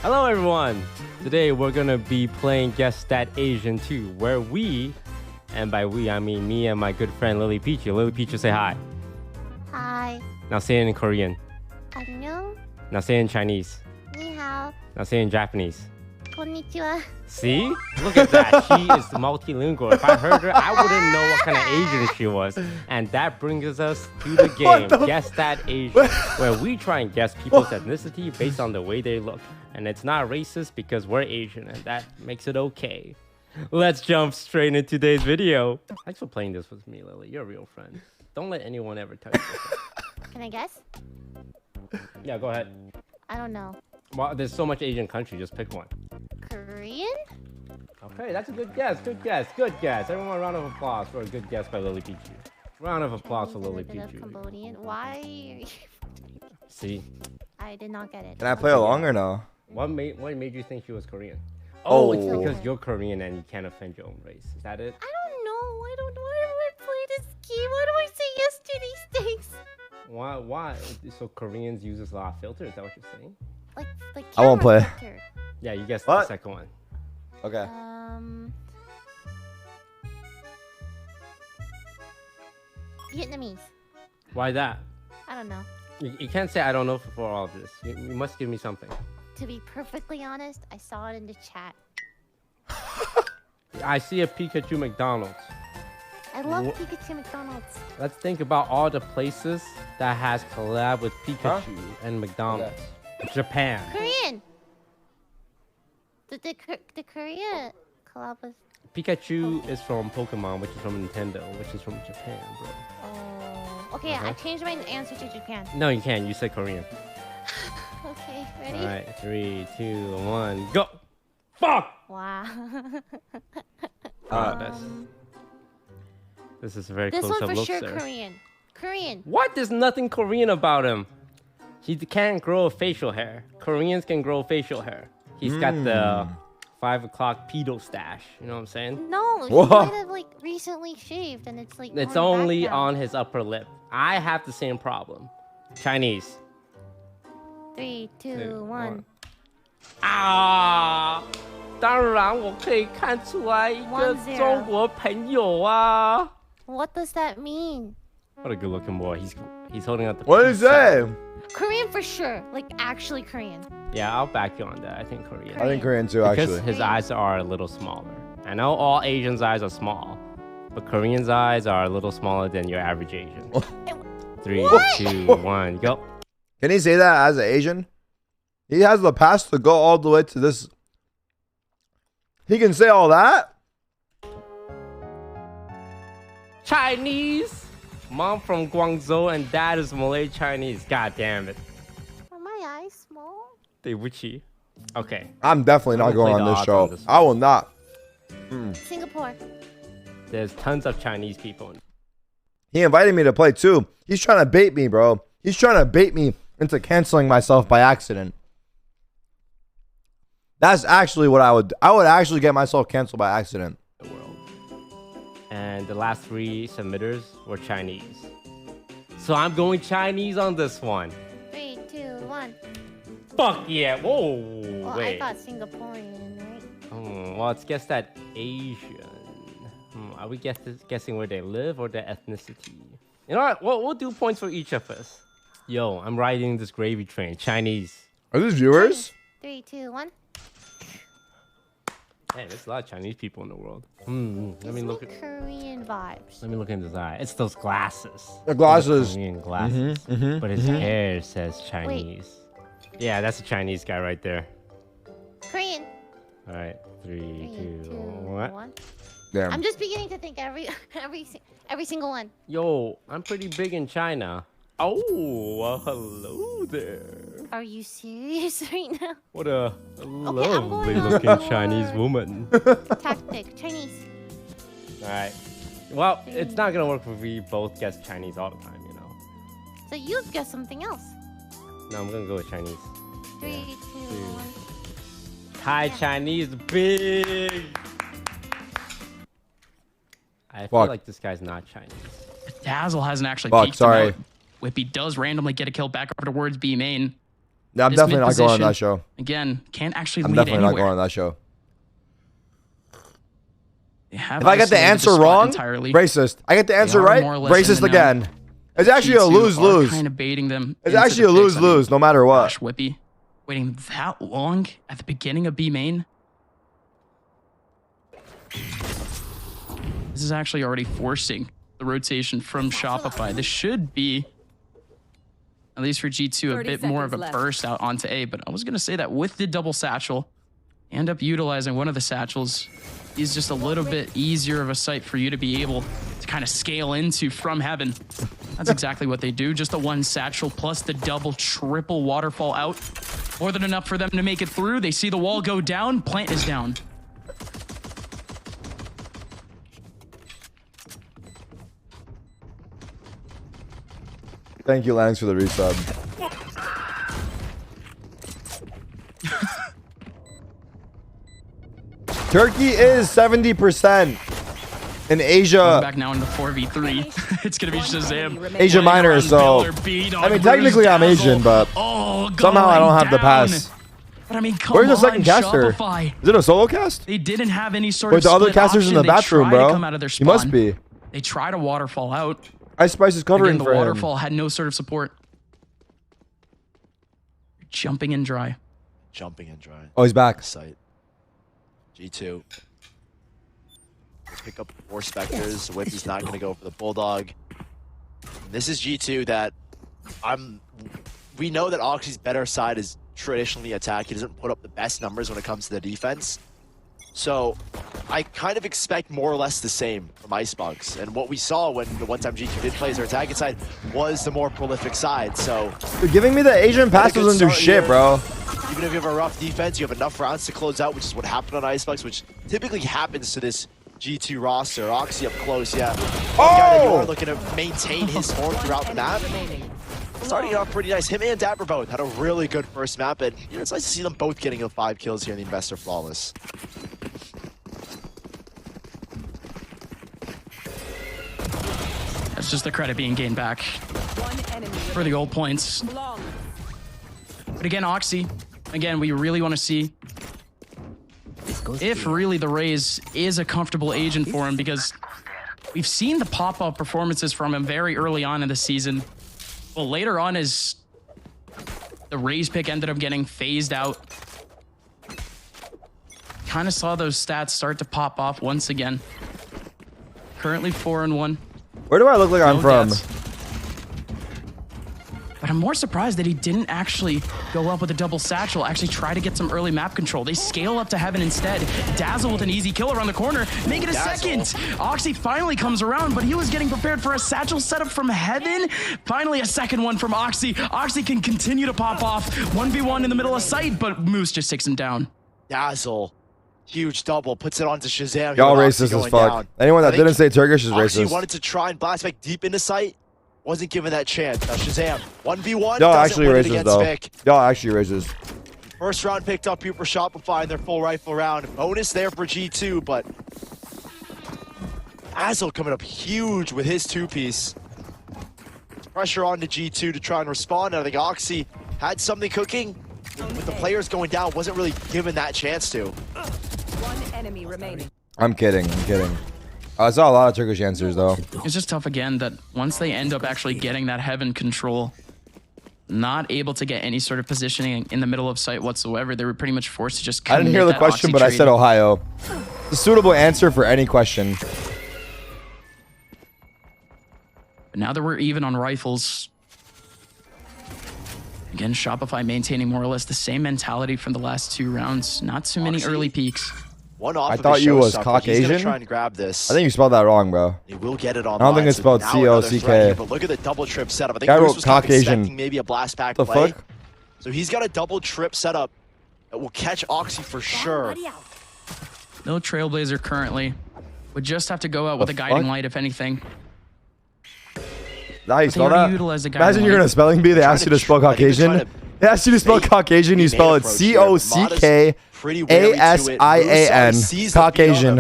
Hello everyone. Today we're gonna be playing Guess That Asian 2, where we, and by we I mean me and my good friend Lily Peachy. Lily Peachy, say hi. Hi. Now say it in Korean. 안녕. Now say it in Chinese. Ni hao. Now say it in Japanese. Konnichiwa. See? Look at that. She is multilingual. If I heard her, I wouldn't know what kind of Asian she was. And that brings us to the game, Guess That Asian, where we try and guess people's ethnicity based on the way they look. And it's not racist because we're Asian, and that makes it okay. Let's jump straight into today's video. Thanks for playing this with me, Lily. You're a real friend. Don't let anyone ever touch you. Can I guess? Yeah, go ahead. I don't know. Well, there's so much Asian country. Just pick one. Korean? Okay, that's a good guess. Good guess. Good guess. Everyone, a round of applause for a good guess by Lily Peachy. Round of applause for Lily Peachy. Cambodian. Why? Are you... See? I did not get it. Can I play along or no? What made you think she was Korean? Oh, it's because you're Korean and you can't offend your own race. Is that it? I don't know. I don't know. Why do I play this game? Why do I say yes to these things? Why? So Koreans use a lot of filters. Is that what you're saying? Like I won't play. filter. Yeah, you guessed the second one. Okay. Vietnamese. Why that? I don't know. You can't say I don't know for all of this. You must give me something. To be perfectly honest, I saw it in the chat. I see a Pikachu McDonald's. I love Pikachu McDonald's. Let's think about all the places that has collab with Pikachu and McDonald's. Okay. Japan. Korean. The Korea collab with Pikachu is from Pokemon, which is from Nintendo, which is from Japan, bro. Oh. Okay, I changed my answer to Japan. No, you can't. You said Korean. Okay, ready? All right, 3, 2, 1, go. Fuck! Wow. This is a very This close one up for look, sure sir. Korean. Korean. What? There's nothing Korean about him. He can't grow facial hair. Koreans can grow facial hair. He's got the 5 o'clock pedo stash. You know what I'm saying? No, he might have like recently shaved and it's like. It's growing only back now. on his upper lip. I have the same problem. Chinese. 3, 2, 1. 啊，当然我可以看出来一个中国朋友啊。 What does that mean? What a good-looking boy. He's holding out the. What is that? Korean for sure. Like actually Korean. Yeah, I'll back you on that. I think Korean. I think Korean too, because actually. His eyes are a little smaller. I know all Asians' eyes are small, but Korean's eyes are a little smaller than your average Asian. 3, 2, 1, go. Can he say that as an Asian? He has the pass to go all the way to this. He can say all that? Chinese. Mom from Guangzhou and dad is Malay Chinese. God damn it. Are my eyes small? They witchy. Okay. I'm definitely not going on this show. I will not. Singapore. There's tons of Chinese people. He invited me to play too. He's trying to bait me, bro. He's trying to bait me into canceling myself by accident. That's actually what I would actually get myself canceled by accident. And the last 3 submitters were Chinese. So I'm going Chinese on this one. 3, 2, 1. Fuck yeah. Whoa. Well, wait. I thought Singaporean, right? Well, let's guess that Asian. Are we guessing where they live or their ethnicity? You know what? We'll do points for each of us. Yo, I'm riding this gravy train. Chinese. Are these viewers? 3, 2, 1. Hey, there's a lot of Chinese people in the world. Let me look at Korean vibes. Let me look in his eye. It's those glasses. The glasses. Korean glasses. But his hair says Chinese. Yeah, that's a Chinese guy right there. Korean. All right, 3, 2, 1. Damn. I'm just beginning to think every single one. Yo, I'm pretty big in China. Oh, hello there. Are you serious right now? What a lovely looking Chinese woman. Tactic, Chinese. All right. Well, it's not gonna work if we both guess Chinese all the time, you know. So you guess something else. No, I'm gonna go with Chinese. 3, 2, 1. Thai Chinese big. I feel like this guy's not Chinese. Dazzle hasn't actually peeked sorry. him out. Whippy does randomly get a kill back afterwards, B main. Yeah, I'm This definitely not mid going on position, that show. Again, can't actually I'm lead definitely anywhere. not going on that show. If I get the answer wrong, entirely. racist. I get the answer They are right, more or less in racist the know. again. It's actually a G2 lose-lose. are kind of baiting them. It's into actually the a picks. I mean, lose-lose, no matter what. Gosh, Whippy, waiting that long at the beginning of B main. This is actually already forcing the rotation from Shopify. This should be, at least for G2, a bit more of a burst out onto A. But I was going to say that with the double satchel, end up utilizing one of the satchels is just a little bit easier of a site for you to be able to kind of scale into from heaven. That's exactly what they do. Just the one satchel plus the double, triple waterfall out. More than enough for them to make it through. They see the wall go down. Plant is down. Thank you, Langs, for the resub. Turkey is 70% in Asia. Going back now into 4v3. It's going to be Shazam. Asia Minor, so I mean, technically I'm Asian, but somehow I don't have the pass. But I mean, come Where's the on, second caster? Shopify. Is it a solo cast? They didn't have any sort Wait, of the other split casters in option. the bathroom, They tried bro. to come out of their He must spawn. be. They tried to waterfall out. Ice Spice is covering Again, the for him. waterfall had no sort of support. Jumping in dry. Jumping in dry. Oh, he's back. Site. G2. Pick up 4 Spectres. Whippy's not going to go for the Bulldog. This is G2 that we know that OXG's better side is traditionally attack. He doesn't put up the best numbers when it comes to the defense. So I kind of expect more or less the same from Icebox. And what we saw when the one time G2 did play as their attacking side was the more prolific side. So Dude, giving me the Asian pass doesn't do shit, bro. Even if you have a rough defense, you have enough rounds to close out, which is what happened on Icebox, which typically happens to this G2 roster. Oxy up close, yeah. Guy that you are looking to maintain his form throughout the map. Starting off pretty nice. Him and Dapper both had a really good first map, and you know, it's nice to see them both getting the 5 kills here in the Investor Flawless. That's just the credit being gained back for the old points. But again, Oxy, again, we really want to see if really the Raze is a comfortable agent for him, because we've seen the pop-up performances from him very early on in the season. Well, later on, as the Raze pick ended up getting phased out, kind of saw those stats start to pop off once again. Currently 4-1. Where do I look like I'm from? But I'm more surprised that he didn't actually go up with a double satchel, actually try to get some early map control. They scale up to heaven instead. Dazzle with an easy kill around the corner, make it a second. Oxy finally comes around, but he was getting prepared for a satchel setup from heaven. Finally, a second one from Oxy. Oxy can continue to pop off. 1v1 in the middle of sight, but Moose just takes him down. Dazzle. Huge double, puts it onto Shazam. Y'all racist as fuck. Down. Anyone that didn't say Turkish is Oxy racist. Wanted to try and blast back deep into sight. Wasn't given that chance. Now Shazam, 1v1. Y'all actually racist though. Y'all actually racist. First round picked up here for Shopify in their full rifle round. Bonus there for G2, but Dazzle coming up huge with his 2-piece. Pressure on to G2 to try and respond. I think Oxy had something cooking. With the players going down, wasn't really given that chance to. One enemy remaining. I'm kidding. I'm kidding. I saw a lot of Turkish answers though. It's just tough again that once they end up actually getting that heaven control, not able to get any sort of positioning in the middle of sight whatsoever, they were pretty much forced to just I didn't hear the question, but I said Ohio. It's a suitable answer for any question. But now that we're even on rifles, again, Shopify maintaining more or less the same mentality from the last 2 rounds. Not too many early peaks. One off I thought you was Caucasian. Try and grab this. I think you spelled that wrong, bro. He will get it on. I don't think it's spelled C-O-C-K. But look at the double trip setup. I think Guy Bruce wrote was kind of Caucasian. expecting maybe a blast back The play. fuck? So he's got a double trip setup that will catch Oxy for sure. No Trailblazer currently. Would just have to go out with a guiding light, if anything. Now you spell that? Imagine light. you're in a spelling bee. They ask you to spell Caucasian. They ask you to spell Caucasian. You spell it C-O-C-K-A-S-I-A-N. Caucasian.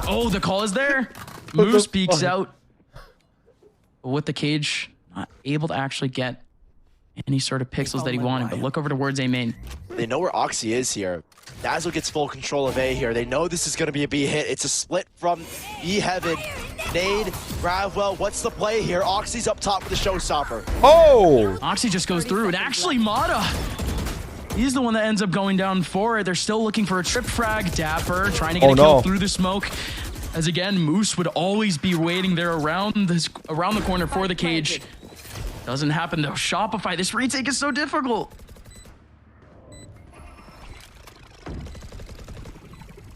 Oh, the call is there. Moose peeks out. But with the cage, not able to actually get any sort of pixels that he wanted. But look over towards A main. They know where Oxy is here. Dazzle gets full control of A here. They know this is going to be a B hit. It's a split from E Heaven. Nade, Gravwell, what's the play here? Oxy's up top with the showstopper. Oh! Oxy just goes through, and actually Mata, he's the one that ends up going down for it. They're still looking for a trip frag. Dapper trying to get a kill through the smoke. As again, Moose would always be waiting there around the corner for the cage. Doesn't happen though. Shopify, this retake is so difficult.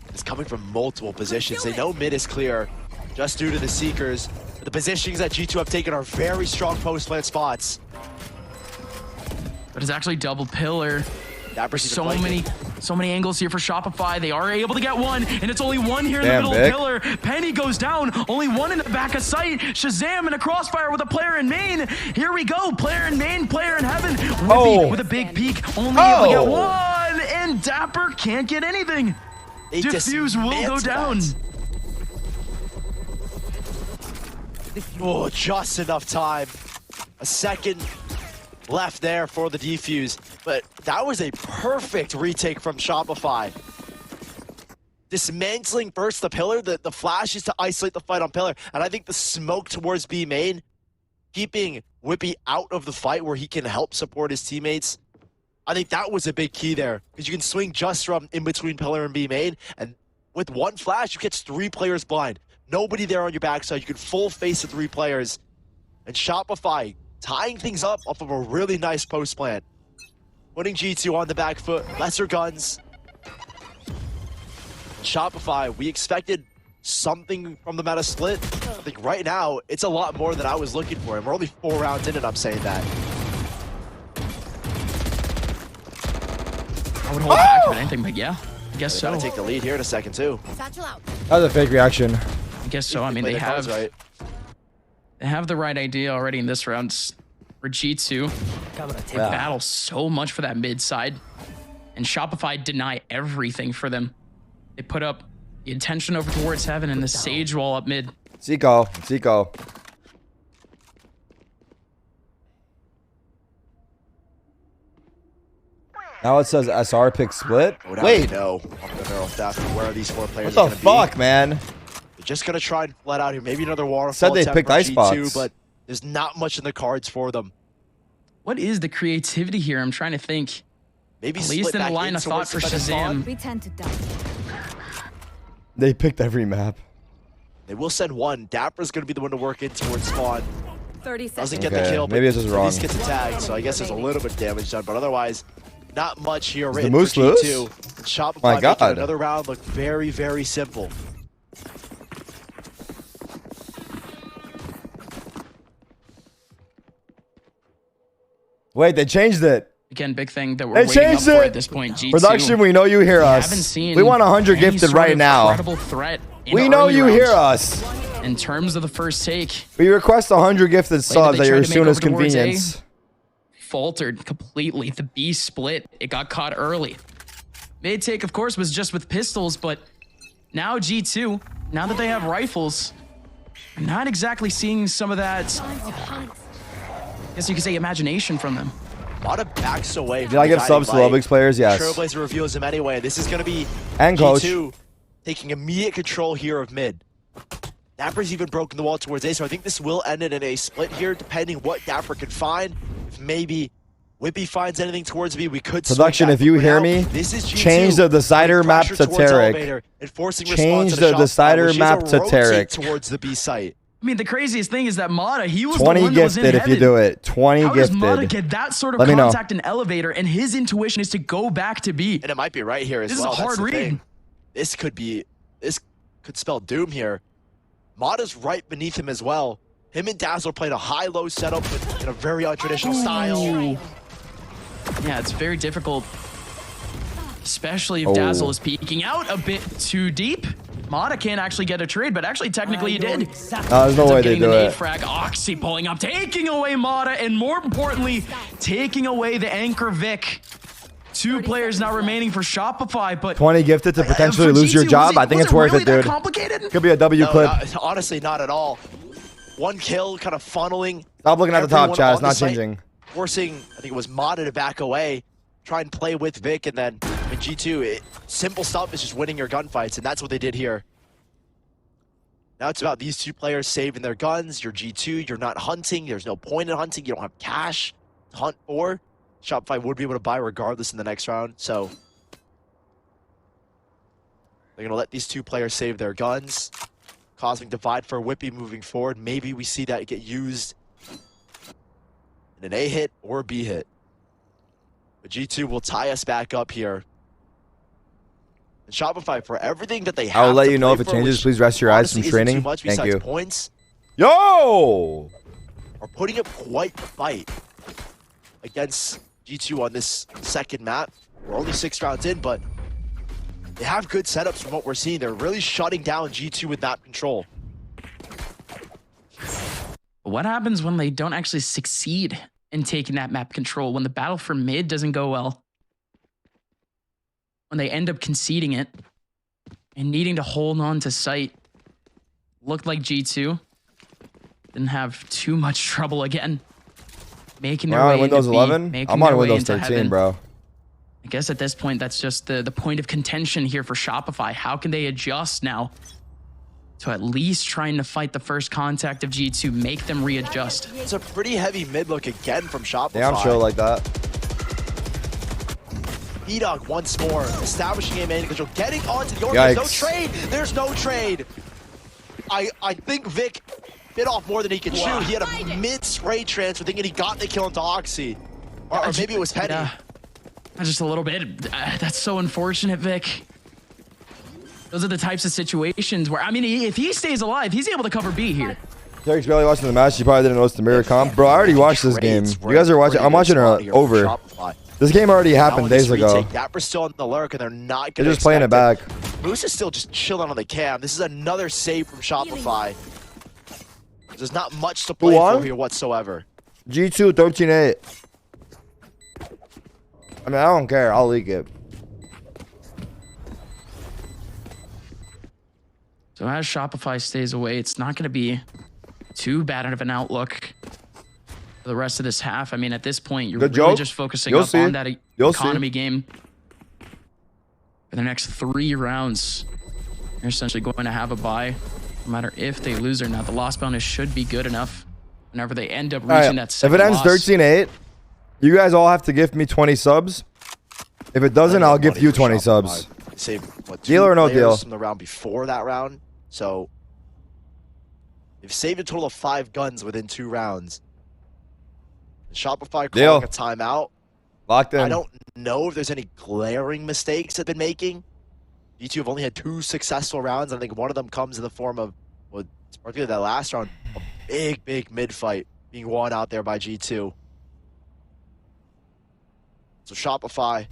It's coming from multiple positions. They know mid is clear just due to the Seekers. But the positions that G2 have taken are very strong post-plant spots. But it's actually double pillar. So many angles here for Shopify. They are able to get one, and it's only one here in the middle of pillar. Penny goes down, only one in the back of sight. Shazam in a crossfire with a player in main. Here we go, player in main, player in heaven. Whippy with a big peek, only able to get one, and Dapper can't get anything. Diffuse will go down. Oh, just enough time. A second left there for the defuse, but that was a perfect retake from Shopify. Dismantling first the pillar, the flash is to isolate the fight on pillar, and I think the smoke towards B main, keeping Whippy out of the fight where he can help support his teammates. I think that was a big key there, because you can swing just from in between pillar and B main, and with one flash, you catch 3 players blind. Nobody there on your backside. You can full face the 3 players. And Shopify tying things up off of a really nice post plant. Putting G2 on the back foot, lesser guns. Shopify, we expected something from the meta split. I think right now, it's a lot more than I was looking for. And we're only 4 rounds in and I'm saying that. would hold back if anything, but yeah, I guess so. Gotta take the lead here in a second too. That was a fake reaction. I guess so. I mean, they have the right idea already in this round. For G2, they battle so much for that mid side, and Shopify deny everything for them. They put up the intention over towards heaven and the Sage wall up mid. Zico. Now it says SR pick split. Wait, no. Where are these 4 players? What the fuck, man? They're just gonna try and let out here. Maybe another waterfall. Said they picked Icebox, but there's not much in the cards for them. What is the creativity here? I'm trying to think. Maybe at least in a line of thought for Shazam. We tend to die. They picked every map. They will send one. Dapper's gonna be the one to work in towards spawn. 30 seconds. Doesn't get the kill, but maybe it's just wrong. At least gets a tag, so I guess there's a little bit of damage done, but otherwise, not much here. Is the Moose lose? Shopify My God. making another round look very, very simple. Wait, they changed it. Again, big thing that we're They waiting up changed for it. at this point. G2. Production, we know you hear us. Haven't seen We want 100 any gifted sort right of now. credible threat in We the know early you rounds. hear us. In terms of the first take, We request 100 gifted subs at your soonest convenience. Faltered completely. The B split. It got caught early. Mid take, of course, was just with pistols, but now G2, now that they have rifles, not exactly seeing some of that, I guess you could say, imagination from them. A lot of backs away. Did I give subs to Lobix players? Yes. Trailblazer reveals him anyway. This is going to be And coach. G2 taking immediate control here of mid. Dapper's even broken the wall towards A, so I think this will end in a split here, depending what Dapper can find. If maybe Whippy finds anything towards B, we could Production, if you hear me, change the decider map to Tarik. Change the decider map to Tarik. Towards the B site. I mean, the craziest thing is that Mata, he was 20 the one that was in gifted if you heaven. do it. 20 How gifted. does Mata get that sort of Let me know. contact in elevator, and his intuition is to go back to B? And it might be right here as This well. is a hard read. This could spell doom here. Mata's right beneath him as well. Him and Dazzler played a high-low setup in a very untraditional style. Yeah, it's very difficult, especially if Dazzle is peeking out a bit too deep. Mata can't actually get a trade, but actually technically he did. There's no way they do it. Frag. Oxy pulling up, taking away Mata, and more importantly, taking away the anchor Vic. 2 players now remaining for Shopify, but 20 gifted to potentially lose your job. I think it's worth it, dude. Could be a W clip. Honestly, not at all. 1 kill, kind of funneling. Stop looking at the top, Chaz. It's not changing. Forcing, I think it was Mata to back away, try and play with Vic, and then in G2, simple stuff is just winning your gunfights, and that's what they did here. Now it's about these 2 players saving their guns. You're G2, you're not hunting. There's no point in hunting. You don't have cash to hunt for. Shopify would be able to buy regardless in the next round, so they're going to let these 2 players save their guns, causing divide for Whippy moving forward. Maybe we see that get used in an A hit or a B hit. But G2 will tie us back up here. And Shopify, for everything that they have, I'll let you know if it changes. Please rest your eyes from training. Thank you. Points, Yo! are putting up quite a fight against G2 on this second map. We're only 6 rounds in, but they have good setups from what we're seeing. They're really shutting down G2 with map control. what happens when they don't actually succeed in taking that map control? When the battle for mid doesn't go well? When they end up conceding it and needing to hold on to site? Looked like G2 didn't have too much trouble again. Making their way on Windows into 11? B, I'm on Windows 13, bro. I guess at this point, that's just the point of contention here for Shopify. How can they adjust now to at least trying to fight the first contact of G2, make them readjust? It's a pretty heavy mid look again from Shopify. Yeah, I'm chill like that. B-Dog once more, establishing a main control, getting onto the order. There's no trade. There's no trade. I think Vic bit off more than he could chew. He had a mid-spray transfer thinking he got the kill into Oxy. Or maybe it was Penny. Just a little bit. That's so unfortunate, Vic. Those are the types of situations where, I mean, if he stays alive, he's able to cover B here. Tarek's barely watching the match. You probably didn't notice the mirror comp. Bro, I already watched this game. You guys are watching. I'm watching her over. This game already happened days ago. Dapper's still on the lurk, and they're not They're going to just playing it back. Moose is still just chilling on the cam. This is another save from Shopify. There's not much to play for here whatsoever. G2 13-8. I mean, I don't care. I'll leak it. So as Shopify stays away, it's not going to be too bad of an outlook for the rest of this half. I mean, at this point, you're really just focusing up on that economy game. For the next 3 rounds, you're essentially going to have a bye, no matter if they lose or not. The loss bonus should be good enough whenever they end up reaching that second If it ends loss. 13-8, you guys all have to give me 20 subs. If it doesn't, I'll give you 20 subs. Save, what, deal or no deal? From the round before that round. So they've saved a total of 5 guns within 2 rounds. Shopify calling a timeout. Locked in. I don't know if there's any glaring mistakes they've been making. G2 have only had 2 successful rounds. I think one of them comes in the form of, well, particularly that last round, a big mid fight being won out there by G2. So Shopify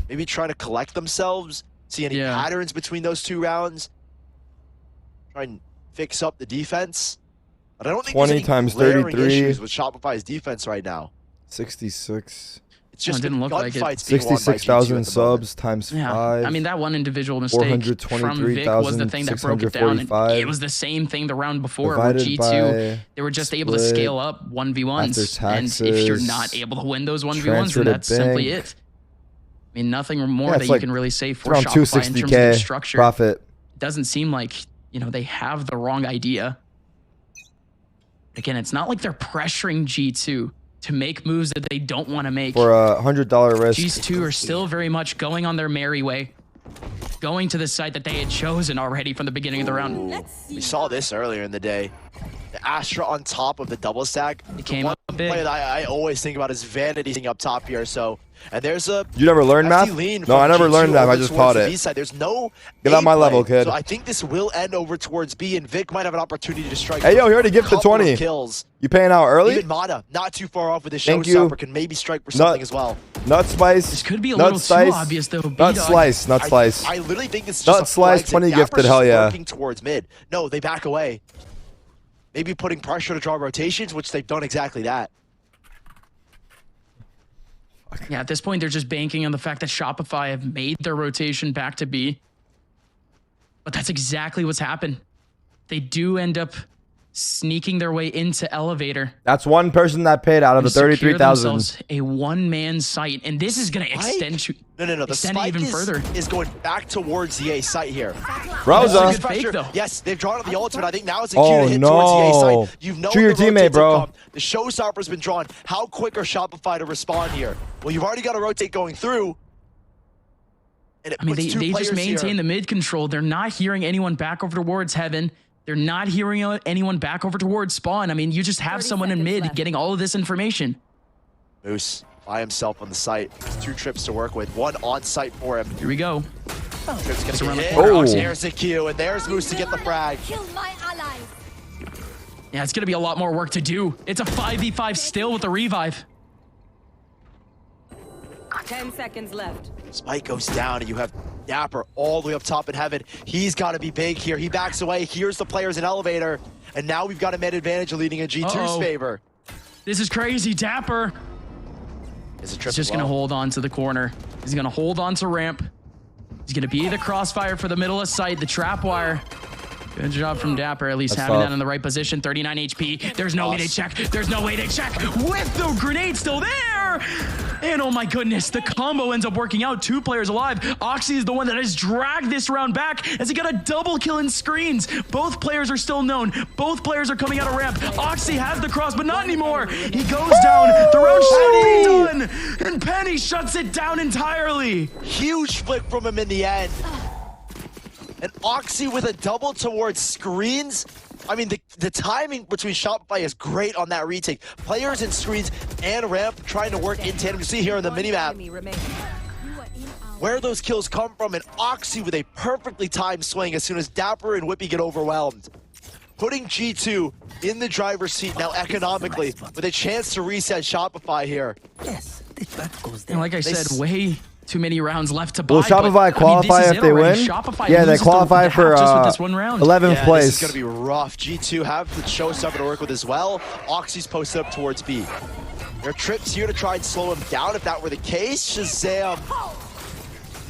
maybe trying to collect themselves, see any patterns between those 2 rounds, try and fix up the defense. But I don't think 20 there's any times glaring 33 issues with Shopify's defense right now. 66. It's just didn't look like it. 66,000 subs times 5. I mean, that one individual mistake from Vic was the thing that broke it down. And it was the same thing the round before where G2, they were just able to scale up 1v1s. And if you're not able to win those 1v1s, then that's simply it. I mean, nothing more that you can really say for Shopify in terms of their structure. Profit. It doesn't seem like, you know, they have the wrong idea. Again, it's not like they're pressuring G2 to make moves that they don't want to make. For a $100 risk. G2 are still very much going on their merry way, going to the site that they had chosen already from the beginning of the round. We saw this earlier in the day. The Astra on top of the double stack. It came up big. Play that I always think about is Vanity thing up top here. So, and there's a. You never learned math? No, I never learned math. I just taught it. There's no. Get on my level, kid. So I think this will end over towards B, and Vic might have an opportunity to strike. Hey, yo, he already gifted 20. Kills. You paying out early? Even Mana, not too far off with his showstopper, can maybe strike for something as well. Nut slice. This could be a little too obvious, though. Nut slice. Nut slice. I literally think this is nut just slice. 20 gifted. Hell yeah. Working towards mid. No, they back away. Maybe putting pressure to draw rotations, which they've done exactly that. Yeah, at this point, they're just banking on the fact that Shopify have made their rotation back to B. But that's exactly what's happened. They do end up sneaking their way into elevator. That's one person that paid out of the 33,000. A one-man site, and this is going to extend to the spike even further. Is going back towards the A site here. Rosa. Yes, they've drawn up the ultimate. I think now it's a cue to hit towards the A site. You've known your teammate, bro. The showstopper's been drawn. How quick are Shopify to respond here? Well, you've already got a rotate going through. And I mean, they just maintain the mid control. They're not hearing anyone back over towards Heaven. They're not hearing anyone back over towards Spawn. I mean, you just have someone in mid getting all of this information. Moose by himself on the site. 2 trips to work with. 1 on site for him. Here we go. Trip's gonna get hit. There's the Q, and there's Moose to get the frag. Yeah, it's gonna be a lot more work to do. It's a 5v5 still with the revive. 10 seconds left. Spike goes down, and you have Dapper all the way up top in Heaven. He's got to be big here. He backs away. Here's the players in elevator, and now we've got a mid advantage leading in G2's favor. This is crazy. Dapper. He's just going to hold on to the corner. He's going to hold on to ramp. He's going to be the crossfire for the middle of site, the trap wire. Good job from Dapper, at least having that in the right position. 39 HP. There's no way to check. There's no way to check with the grenade still there. And oh my goodness, the combo ends up working out. 2 players alive. Oxy is the one that has dragged this round back as he got a double kill in screens. Both players are still known. Both players are coming out of ramp. Oxy has the cross, but not anymore. He goes down. The round should be done. And Penny shuts it down entirely. Huge flick from him in the end. And Oxy with a double towards screens. I mean, the timing between Shopify is great on that retake. Players in screens and ramp trying to work in tandem. You see here on the minimap where those kills come from, and Oxy with a perfectly timed swing as soon as Dapper and Whippy get overwhelmed. Putting G2 in the driver's seat now economically with a chance to reset Shopify here. Yes. And like I said, way too many rounds left to buy. Will Shopify qualify if they win? Yeah, they qualify for just with this one round. 11th place. This is going to be rough. G2 have the show something to work with as well. Oxy's posted up towards B. There are trips here to try and slow him down. If that were the case, Shazam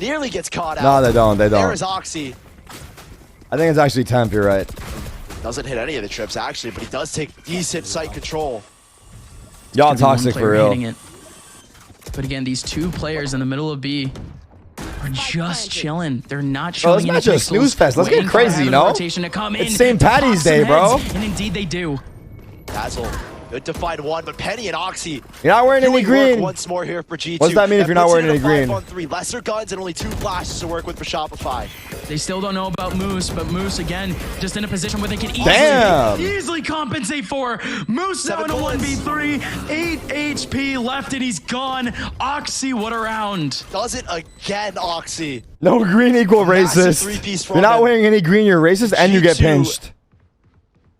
nearly gets caught out. No, they don't. They don't. There is Oxy. I think it's actually 10th. You're right. Doesn't hit any of the trips, actually, but he does take decent sight control. Y'all toxic for real. But again, these two players in the middle of B are just chilling. They're not showing any pixels. Let's not just snooze fest. Let's get crazy, you know? It's St. Patty's Day, bro. And indeed they do. Dazzle, good to find one, but Penny and Oxy. You're not wearing any green. Once more here for G2. What does that mean if you're not wearing any green? 5-on-3, lesser guns and only 2 flashes to work with for Shopify. They still don't know about Moose, but Moose again just in a position where they can easily compensate for Moose now in a 1v3. 8 HP left and he's gone. Oxy, what a round. Does it again, Oxy. No green equal racist. You're not wearing any green, you're racist, and you get pinched.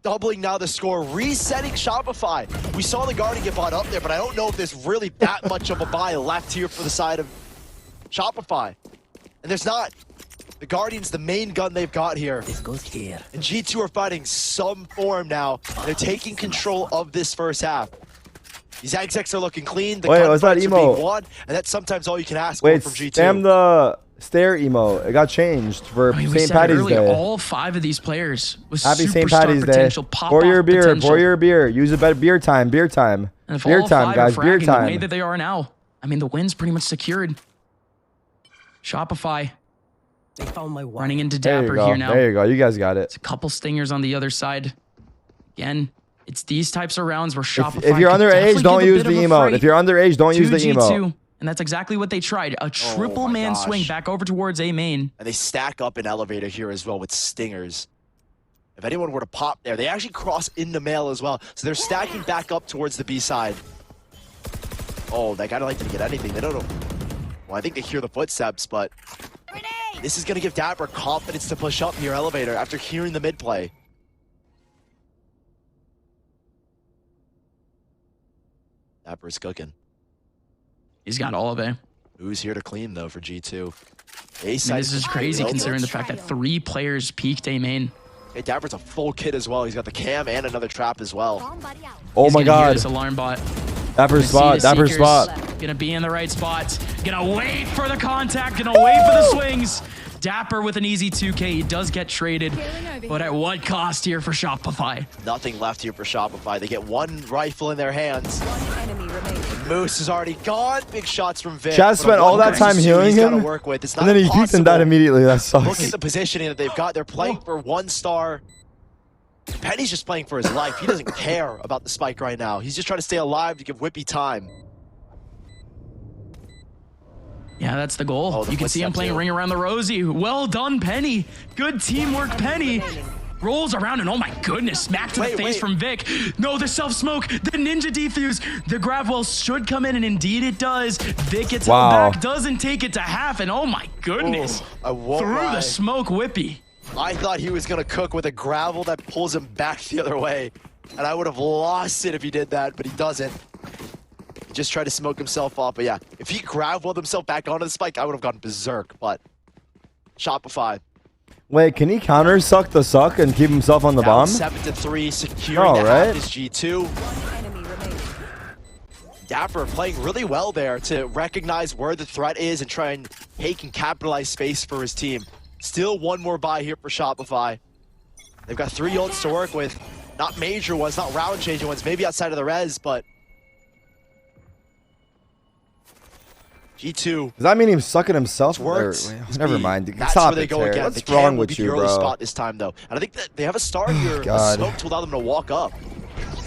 Doubling now the score, resetting Shopify. We saw the Guardian get bought up there, but I don't know if there's really that much of a buy left here for the side of Shopify. And there's not. The Guardian's the main gun they've got here. This goes here. And G2 are fighting some form now. They're taking control of this first half. These execs are looking clean. The wait, what's that emo? Won, and that's sometimes all you can ask for from G2. Damn the stare emo. It got changed for St. Patty's Day. All 5 of these players with Happy St. Patty's Day. Pour your beer. Pour your beer. Use a better beer time. Beer time. Beer time, guys. Beer time. The way that they are now, I mean, the win's pretty much secured. Shopify. They found my wire. Running into Dapper here now. There you go. You guys got it. It's a couple stingers on the other side. Again, it's these types of rounds where Shopify. If you're underage, don't use the emote. If you're underage, don't use the emote. And that's exactly what they tried. A triple man swing back over towards A main. And they stack up an elevator here as well with stingers. If anyone were to pop there, they actually cross into mail as well. So they're stacking back up towards the B side. Oh, that guy don't like to get anything. They don't know. Well, I think they hear the footsteps, but this is going to give Dapper confidence to push up here elevator after hearing the mid play. Dapper's cooking. He's got all of it. Who's here to clean, though, for G2? This is crazy considering the fact that 3 players peaked A main. Hey, Dapper's a full kit as well. He's got the cam and another trap as well. Oh my God. Hear this alarm bot. Dapper's spot. Dapper's spot. Gonna be in the right spot. Gonna wait for the contact. Gonna wait for the swings. Dapper with an easy 2K. He does get traded, but at what cost here for Shopify? Nothing left here for Shopify. They get 1 rifle in their hands. And Moose is already gone. Big shots from Vic. Chaz spent all that time healing him, and then he peeked and died immediately. That sucks. Look at the positioning that they've got. They're playing for 1 star. Penny's just playing for his life. He doesn't care about the spike right now. He's just trying to stay alive to give Whippy time. Yeah, that's the goal. You can see him playing Ring Around the Rosie. Well done, Penny. Good teamwork, Penny. Rolls around and oh my goodness, smack to the face from Vic. No, the self-smoke, the ninja defuse. The grab well should come in and indeed it does. Vic gets held back, doesn't take it to half and oh my goodness. Through the smoke, Whippy. I thought he was gonna cook with a gravel that pulls him back the other way. And I would have lost it if he did that, but he doesn't. Just try to smoke himself off. But yeah, if he graveled himself back onto the spike, I would have gone berserk. But Shopify. Wait, can he counter suck the suck and keep himself on the bomb? 7-3, securing the half is G2. Dapper playing really well there to recognize where the threat is and try and take and capitalize space for his team. Still 1 more buy here for Shopify. They've got 3 ults to work with. Not major ones, not round changing ones, maybe outside of the res, but G2. Does that mean he's sucking himself? Never mind. Stop it, Tarik. What's wrong with you, bro? Spot this time, though. And I think that they have a star here, a smoke to allow them to walk up.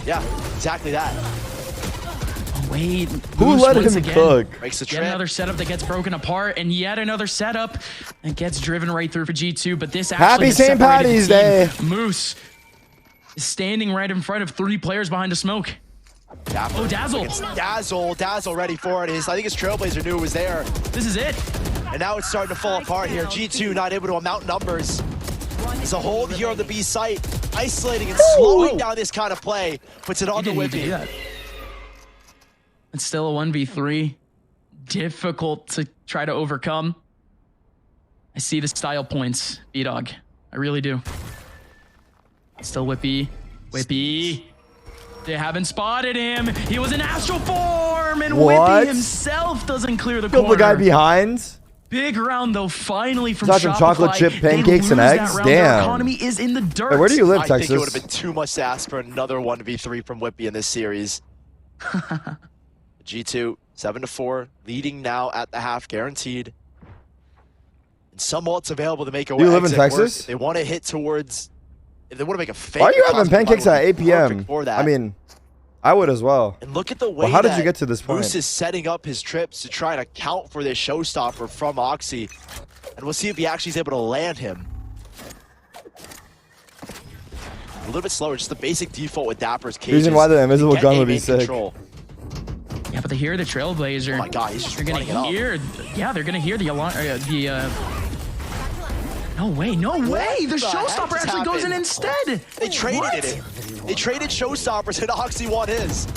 Yeah, exactly that. Oh, wait. Who let him cook? Makes the yet another setup that gets broken apart, and yet another setup that gets driven right through for G2. But this actually Happy St. Patty's Day. Moose is standing right in front of 3 players behind a smoke. Dapper. Oh, Dazzle. It's Dazzle ready for it. I think his Trailblazer knew it was there. This is it. And now it's starting to fall apart here. G2 not able to amount numbers. There's a hold here on the B site. Isolating and slowing down this kind of play. Puts it on the Whippy. It's still a 1v3. difficult to try to overcome. I see the style points, B-Dog. I really do. Still Whippy. Whippy. They haven't spotted him. He was in astral form, and Whippy himself doesn't clear the corner. Killed the guy behind. Big round though, finally from Got some chocolate chip pancakes and eggs. Damn. Their economy is in the dirt. Hey, where do you live, Texas? I think it would have been too much to ask for another 1v3 from Whippy in this series. G2 7-4, leading now at the half, guaranteed. And some ults available to make a way. You live in Texas? Work. They want to hit towards. If they want to make a fake. Why are you having pancakes at 8 p.m.? I mean, I would as well. And look at the way how did you get to this point? Moose is setting up his trips to try and account for this showstopper from Oxy. And we'll see if he actually is able to land him. A little bit slower, just the basic default with Dapper's cages. Reason why the invisible gun would be sick. Yeah, but they hear the Trailblazer. Oh my god, he's just they're gonna hear. Yeah, they're gonna hear the alarm. No way, no way! The showstopper actually goes in instead! They traded it. They traded showstoppers and Oxy won his.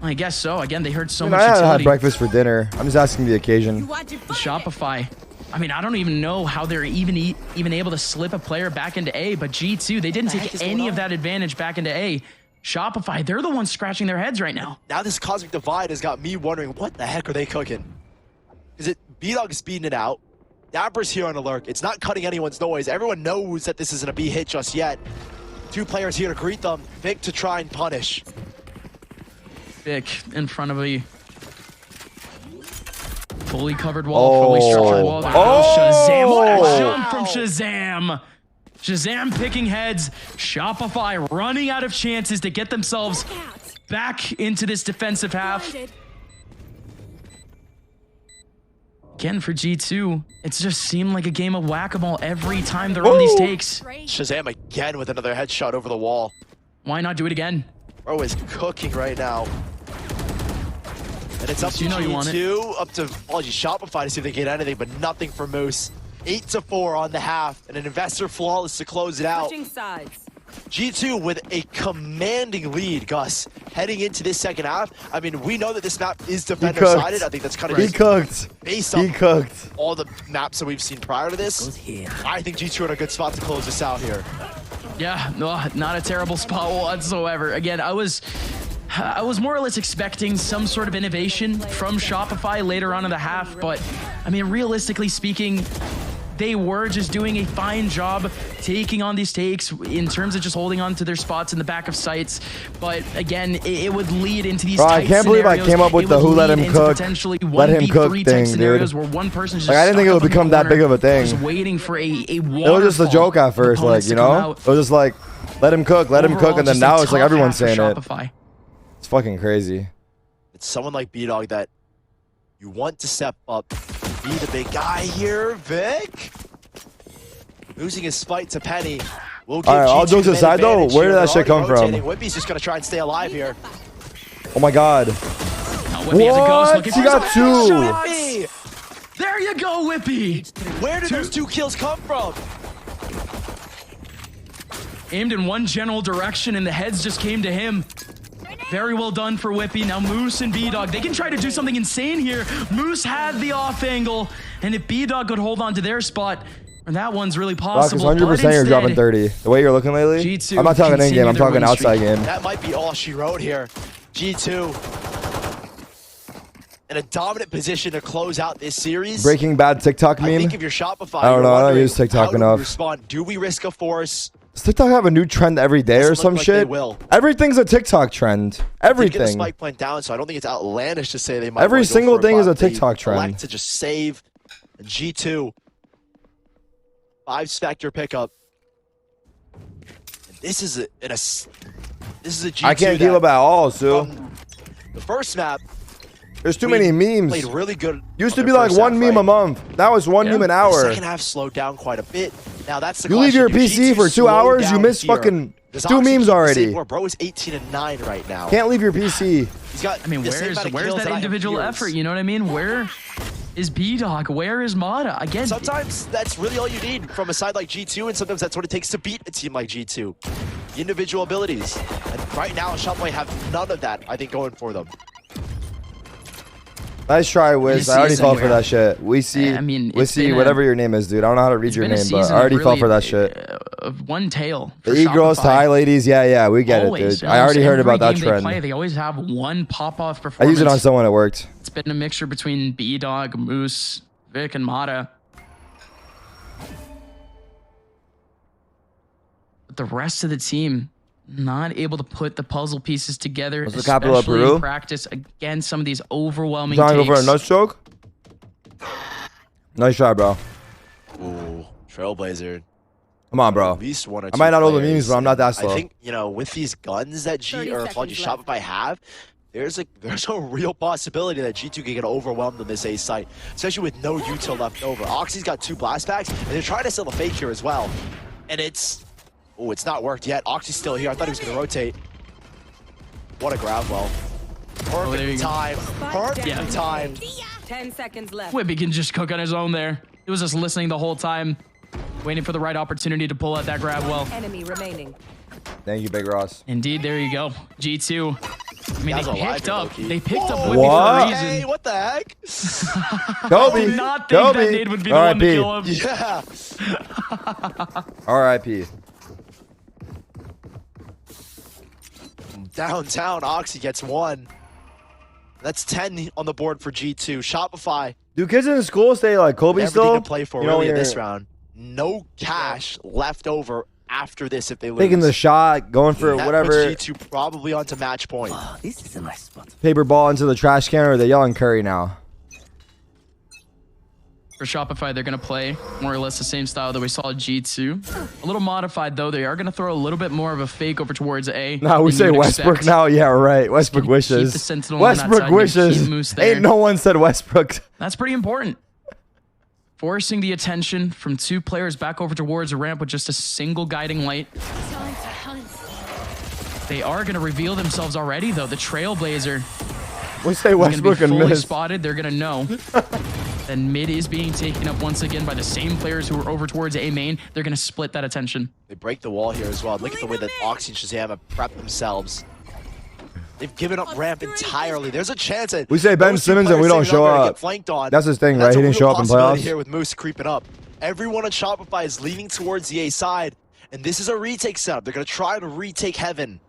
I guess so. Again, they heard so much I utility. had breakfast for dinner. I'm just asking the occasion. Shopify. I mean, I don't even know how they're even able to slip a player back into A, but G2, they didn't take any of that advantage back into A. Shopify, they're the ones scratching their heads right now. Now this Cosmic Divide has got me wondering, what the heck are they cooking? Is it B-Dog speeding it out? Dapper's here on alert. It's not cutting anyone's noise. Everyone knows that this isn't a B hit just yet. Two players here to greet them. Vic to try and punish. Vic in front of a fully covered wall, fully structured wall. There goes Shazam. What a jump from Shazam. Shazam picking heads. Shopify running out of chances to get themselves back into this defensive half. Again, for G2, it's just seemed like a game of whack-a-mole every time they're on these takes. Shazam again with another headshot over the wall. Why not do it again? Bro is cooking right now. And it's up to G2, up to Shopify to see if they get anything, but nothing for Moose. 8-4 on the half, and an investor flawless to close it out. G2 with a commanding lead, Gus, heading into this second half. I mean, we know that this map is defender-sided. I think that's kind of based on all the maps that we've seen prior to this. I think G2 are in a good spot to close this out here. Yeah, no, not a terrible spot whatsoever. Again, I was more or less expecting some sort of innovation from Shopify later on in the half, but I mean, realistically speaking, they were just doing a fine job taking on these takes in terms of just holding on to their spots in the back of sites. But again, it would lead into these tight I can't believe I came up with the who let him cook, let him cook thing, dude. Where one person just I didn't think it would become that big of a thing. Just waiting for a it was just a joke at first, like, you know? It was just like, let him cook, and then now it's like everyone's saying it. It's fucking crazy. It's someone like B-Dog that you want to step up, be the big guy here, Vic. Losing his fight to Penny. We'll give all jokes aside though, where did that shit come from? Whippy's just gonna try and stay alive here. Oh my god. What? He got two. There you go, Whippy. Where did those 2 kills come from? Aimed in one general direction and the heads just came to him. Very well done for Whippy. Now Moose and B-Dog, they can try to do something insane here. Moose had the off angle, and if B-Dog could hold on to their spot, that one's really possible. 100% you're dropping 30. The way you're looking lately, G2 I'm not talking in game. I'm talking outside game. That might be all she wrote here. G2 in a dominant position to close out this series. Breaking Bad TikTok meme. I think if you're Shopify, I don't know. I don't use TikTok enough. Respond. Do we risk a force? Does TikTok have a new trend every day or some shit? Everything's a TikTok trend. Everything. The spike went down, so I don't think it's outlandish to say they might. Every single thing is a TikTok trend. Elect to just save. And G2, 5 Spectre pickup. And this is a G2. I can't keep up at all, Sue. The first map. There's too many memes. Played really good. Used to be like one meme a month. Now it's one meme an hour. The second half slowed down quite a bit. Now that's the You leave your PC for 2 hours, you miss fucking 2 memes already. Bro is 18-9 right now. Can't leave your PC. He's got. I mean, where's that individual effort? You know what I mean? Where is B-Dog? Where is Mata? Again, sometimes that's really all you need from a side like G2, and sometimes that's what it takes to beat a team like G2. The individual abilities. And right now, Shopify have none of that, I think, going for them. Nice try, Wiz. I already fell for that shit. We see, whatever your name is, dude. I don't know how to read your name, but I already fell for that shit. One tail. The e-girls, Thai ladies, yeah, we get it, dude. I already heard about that trend. They always have one pop-off performance. I use it on someone that worked. It's been a mixture between B-Dog, Moose, Vic, and Mata. But the rest of the team not able to put the puzzle pieces together, especially in practice against some of these overwhelming takes. Trying to go for a nut stroke? Nice shot, bro. Ooh, Trailblazer. Come on, bro. At least one or two I might not know the players. memes, but I'm not that slow. I think, you know, with these guns that Shopify have, there's a real possibility that G2 can get overwhelmed on this A site, especially with no util left over. Oxy's got 2 blast packs, and they're trying to sell a fake here as well. And it's not worked yet. Oxy's still here. I thought he was going to rotate. What a grab well. Perfect time. Perfect time. 10 seconds left. Whippy can just cook on his own there. He was just listening the whole time, waiting for the right opportunity to pull out that grab well. Enemy remaining. Thank you, Big Ross. Indeed, there you go. G2. I mean, they picked up Whippy what? for a reason. Hey, what the heck? Kobe. I did not think that nade would be the one to kill him. Yeah. R.I.P. Downtown, Oxy gets 1. That's 10 on the board for G2. Shopify. Do kids in school stay like Kobe everything still? to play for really in this round. No cash left over after this if they lose. Taking the shot, going for whatever. Puts G2 probably onto match point. Oh, this is a nice spot. Paper ball into the trash can, or are they yelling Curry now? For Shopify, they're going to play more or less the same style that we saw at G2. A little modified, though. They are going to throw a little bit more of a fake over towards A. No, we say Westbrook now. Yeah, right. Westbrook wishes. Westbrook wishes. Ain't no one said Westbrook. That's pretty important. Forcing the attention from 2 players back over towards a ramp with just a single guiding light. They are going to reveal themselves already, though. The Trailblazer. We say Westbrook and fully miss. spotted. They're going to know. Then mid is being taken up once again by the same players who are over towards A main. They're going to split that attention. They break the wall here as well. Look at the way that Oxy and Shazam have prepped themselves. They've given up ramp entirely. There's a chance that we say Ben Simmons and we don't show up. That's his thing, right? He didn't show up in playoffs. Here with Moose creeping up. Everyone on Shopify is leaning towards the A side, and this is a retake setup. They're going to try to retake Heaven.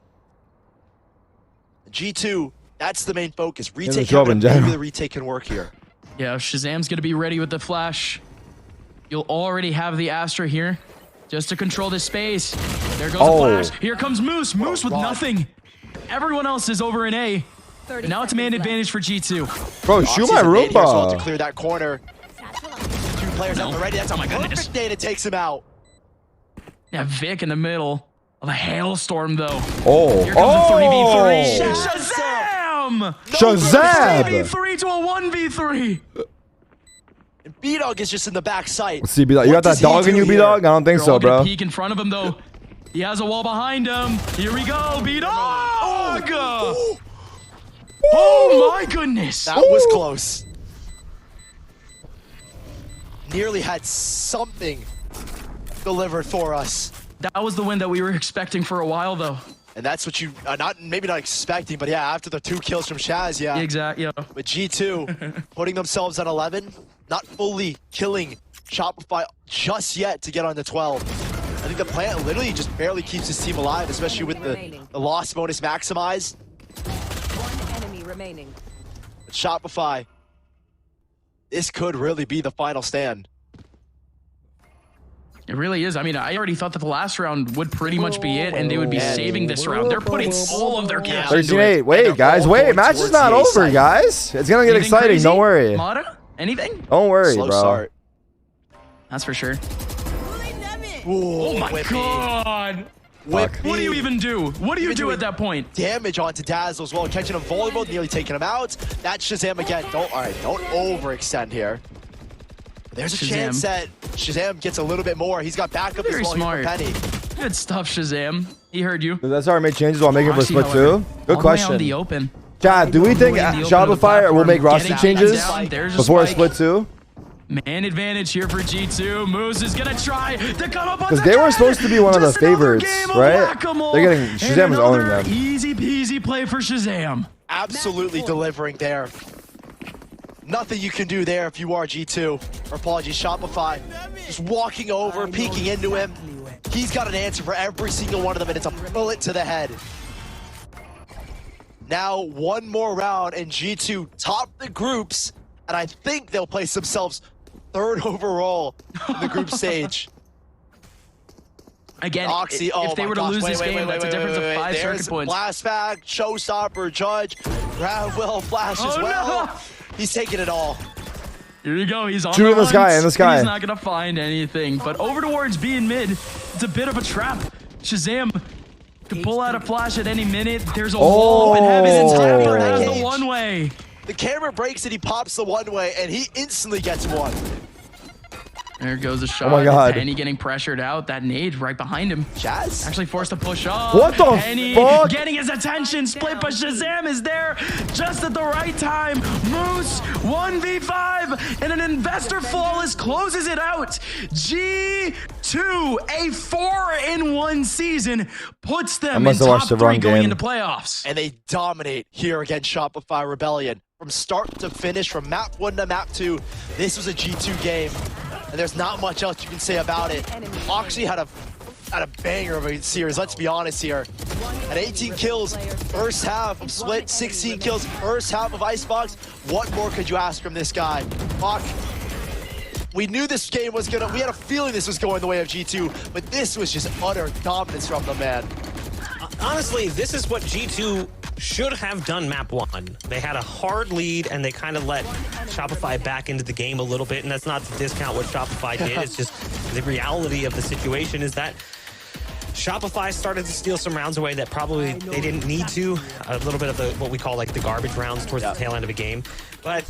G2, that's the main focus. Retake Heaven. Maybe the retake can work here. Yeah, Shazam's going to be ready with the flash. You'll already have the Astra here just to control this space. There goes the flash. Here comes Moose. Moose with nothing. Everyone else is over in A. And now it's man advantage for G2. Bro, shoot my Roomba. To clear that corner. 2 players out already. That's a perfect day to take him out. Yeah, Vic in the middle of a hailstorm, though. Oh. Here comes a 3v3. Shazam! Shazam! 3v3 to a 1v3. And B-Dog is just in the back sight. Let's see, B-Dog. You got that dog in you, B-Dog? I don't think so, bro. Peek in front of him, though. He has a wall behind him. Here we go, B-Dog! Oh my goodness! That was close. Nearly had something delivered for us. That was the win that we were expecting for a while, though. And that's what you, maybe not expecting, but yeah, after the 2 kills from Shaz, yeah. Exactly, yeah. But G2 putting themselves at 11, not fully killing Shopify just yet to get on the 12. I think the plant literally just barely keeps his team alive, especially with the loss bonus maximized. 1 enemy remaining. But Shopify, this could really be the final stand. It really is. I mean, I already thought that the last round would pretty much be it, and they would be saving this round. They're putting all of their cash into it. 13-8. Wait, guys. Wait, match is not over, guys. It's going to get exciting. Crazy? Don't worry. Mata? Anything? Don't worry, Slow bro. Start. That's for sure. Ooh, oh my god. What do you even do? What do you do at that point? Damage onto Dazzle as well, catching him vulnerable, nearly taking him out. That's Shazam again. Don't overextend here. There's a chance that Shazam gets a little bit more. He's got backup as well. Smart. Penny. Good stuff, Shazam. He heard you. Does SR make changes while making for split 2? Good question. On the open. Chad, do we think Shopify will make roster changes before split 2? Man advantage here for G2. Moose is gonna try to come up on because they were supposed to be one of the favorites, right? They're getting Shazam is owning them. Easy peasy play for Shazam. Absolutely delivering there. Nothing you can do there if you are G2, or apologies, Shopify. Just walking over, peeking into him. He's got an answer for every single one of them, and it's a bullet to the head. Now, one more round, and G2 top the groups, and I think they'll place themselves 3rd overall in the group stage. Again, Oxy, if they were to lose this game, that's a difference of 5 circuit points. Blast back, showstopper, Judge, Gravwell flash as well. No. He's taking it all. Here you go. He's on Shoot in the sky, in the sky. He's not going to find anything. But over towards B and mid, it's a bit of a trap. Shazam could pull out a flash at any minute. There's a wall in heaven. It's Hyper has the one-way. The camera breaks and he pops the one-way, and he instantly gets one. There goes a shot. Oh my God. Penny getting pressured out. That nade right behind him. Jazz actually forced to push off. What the Penny fuck? getting his attention split, but Shazam is there just at the right time. Moose 1v5 and an investor flawless closes it out. G2, a 4-in-1 season, puts them in top 3 going into playoffs. And they dominate here against Shopify Rebellion. From start to finish, from map 1 to map 2, this was a G2 game. And there's not much else you can say about it. Oxy had a banger of a series, let's be honest here. At 18 kills, first half of Split, 16 kills, first half of Icebox. What more could you ask from this guy? Fuck. We knew this game was gonna, we had a feeling this was going the way of G2, but this was just utter dominance from the man. Honestly, this is what G2 should have done map 1. They had a hard lead and they kind of let Shopify back into the game a little bit, and that's not to discount what Shopify did. It's just the reality of the situation is that Shopify started to steal some rounds away that probably they didn't need to. A little bit of the what we call like the garbage rounds towards the tail end of a game. But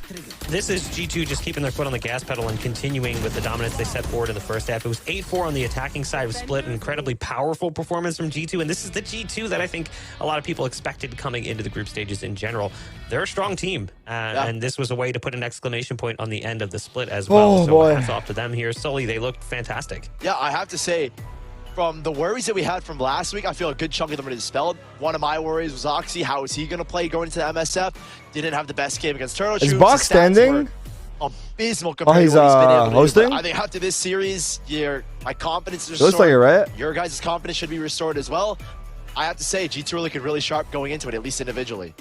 this is G2 just keeping their foot on the gas pedal and continuing with the dominance they set forward in the first half. It was 8-4 on the attacking side of Split, an incredibly powerful performance from G2, and this is the G2 that I think a lot of people expected coming into the group stages in general. They're a strong team, and this was a way to put an exclamation point on the end of the Split as well. So hats off to them here. Sully, they looked fantastic. Yeah, I have to say, from the worries that we had from last week, I feel a good chunk of them are dispelled. One of my worries was Oxy. How is he going to play going into the MSF? Didn't have the best game against Turtle. Is Box standing? Abysmal compared to what he's been able to hosting? do. I think after this series, my confidence is restored. Looks like you're right. Your guys' confidence should be restored as well. I have to say, G2 looking really sharp going into it, at least individually.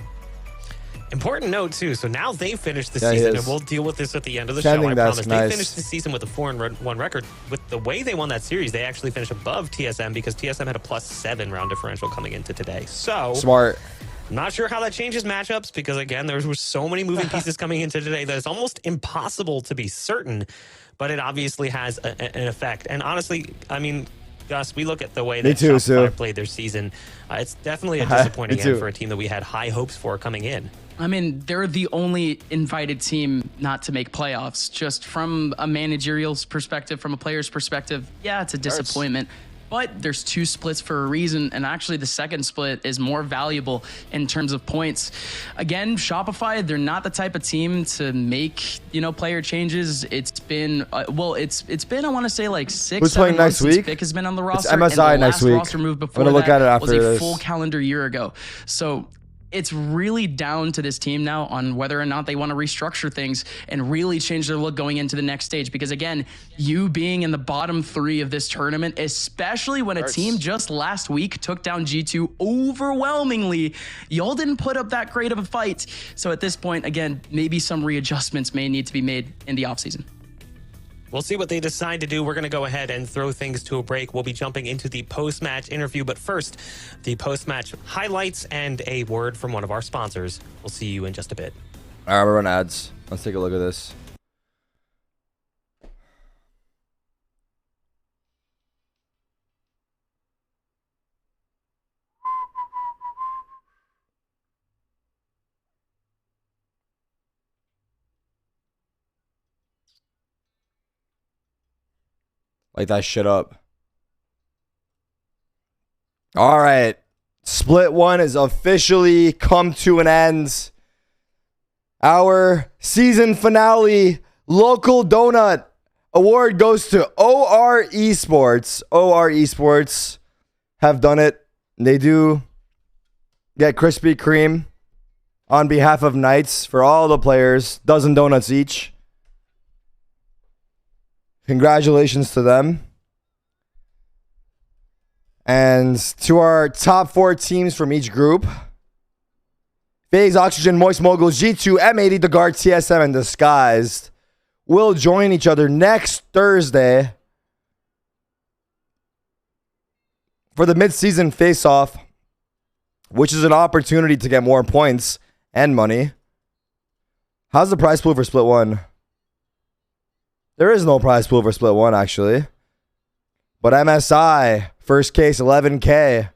Important note, too. So now they finished the season, and we'll deal with this at the end of the show, I promise. They finished the season with a 4-1 record. With the way they won that series, they actually finished above TSM because TSM had a +7 round differential coming into today. So smart. I'm not sure how that changes matchups because, again, there were so many moving pieces coming into today that it's almost impossible to be certain, but it obviously has an effect. And honestly, I mean, Gus, we look at the way that Shopify played their season. It's definitely a disappointing end for a team that we had high hopes for coming in. I mean, they're the only invited team not to make playoffs. Just from a managerial perspective, from a player's perspective, yeah, it's a disappointment. But there's 2 splits for a reason, and actually the second split is more valuable in terms of points. Again, Shopify, they're not the type of team to make, player changes. It's been, it's been, I want to say, like 6-7 months since Vic has been on the roster. It's MSI and the next last week. roster move before I'm gonna look at it after was a this. full calendar year ago. So it's really down to this team now on whether or not they want to restructure things and really change their look going into the next stage. Because again, you being in the bottom 3 of this tournament, especially when a team just last week took down G2 overwhelmingly, y'all didn't put up that great of a fight. So at this point, again, maybe some readjustments may need to be made in the offseason. We'll see what they decide to do. We're going to go ahead and throw things to a break. We'll be jumping into the post-match interview, but first, the post-match highlights and a word from one of our sponsors. We'll see you in just a bit. All right, we're running ads. Let's take a look at this. Light that shit up. All right. Split 1 is officially come to an end. Our season finale local donut award goes to OR Esports. OR Esports have done it. They do get Krispy Kreme on behalf of Knights for all the players. Dozen donuts each. Congratulations to them. And to our top 4 teams from each group. FaZe, Oxygen, Moist Moguls, G2, M80, The Guard, TSM, and Disguised will join each other next Thursday for the mid-season face-off, which is an opportunity to get more points and money. How's the prize pool for Split 1? There is no prize pool for Split 1, actually. But MSI, first case, 11K.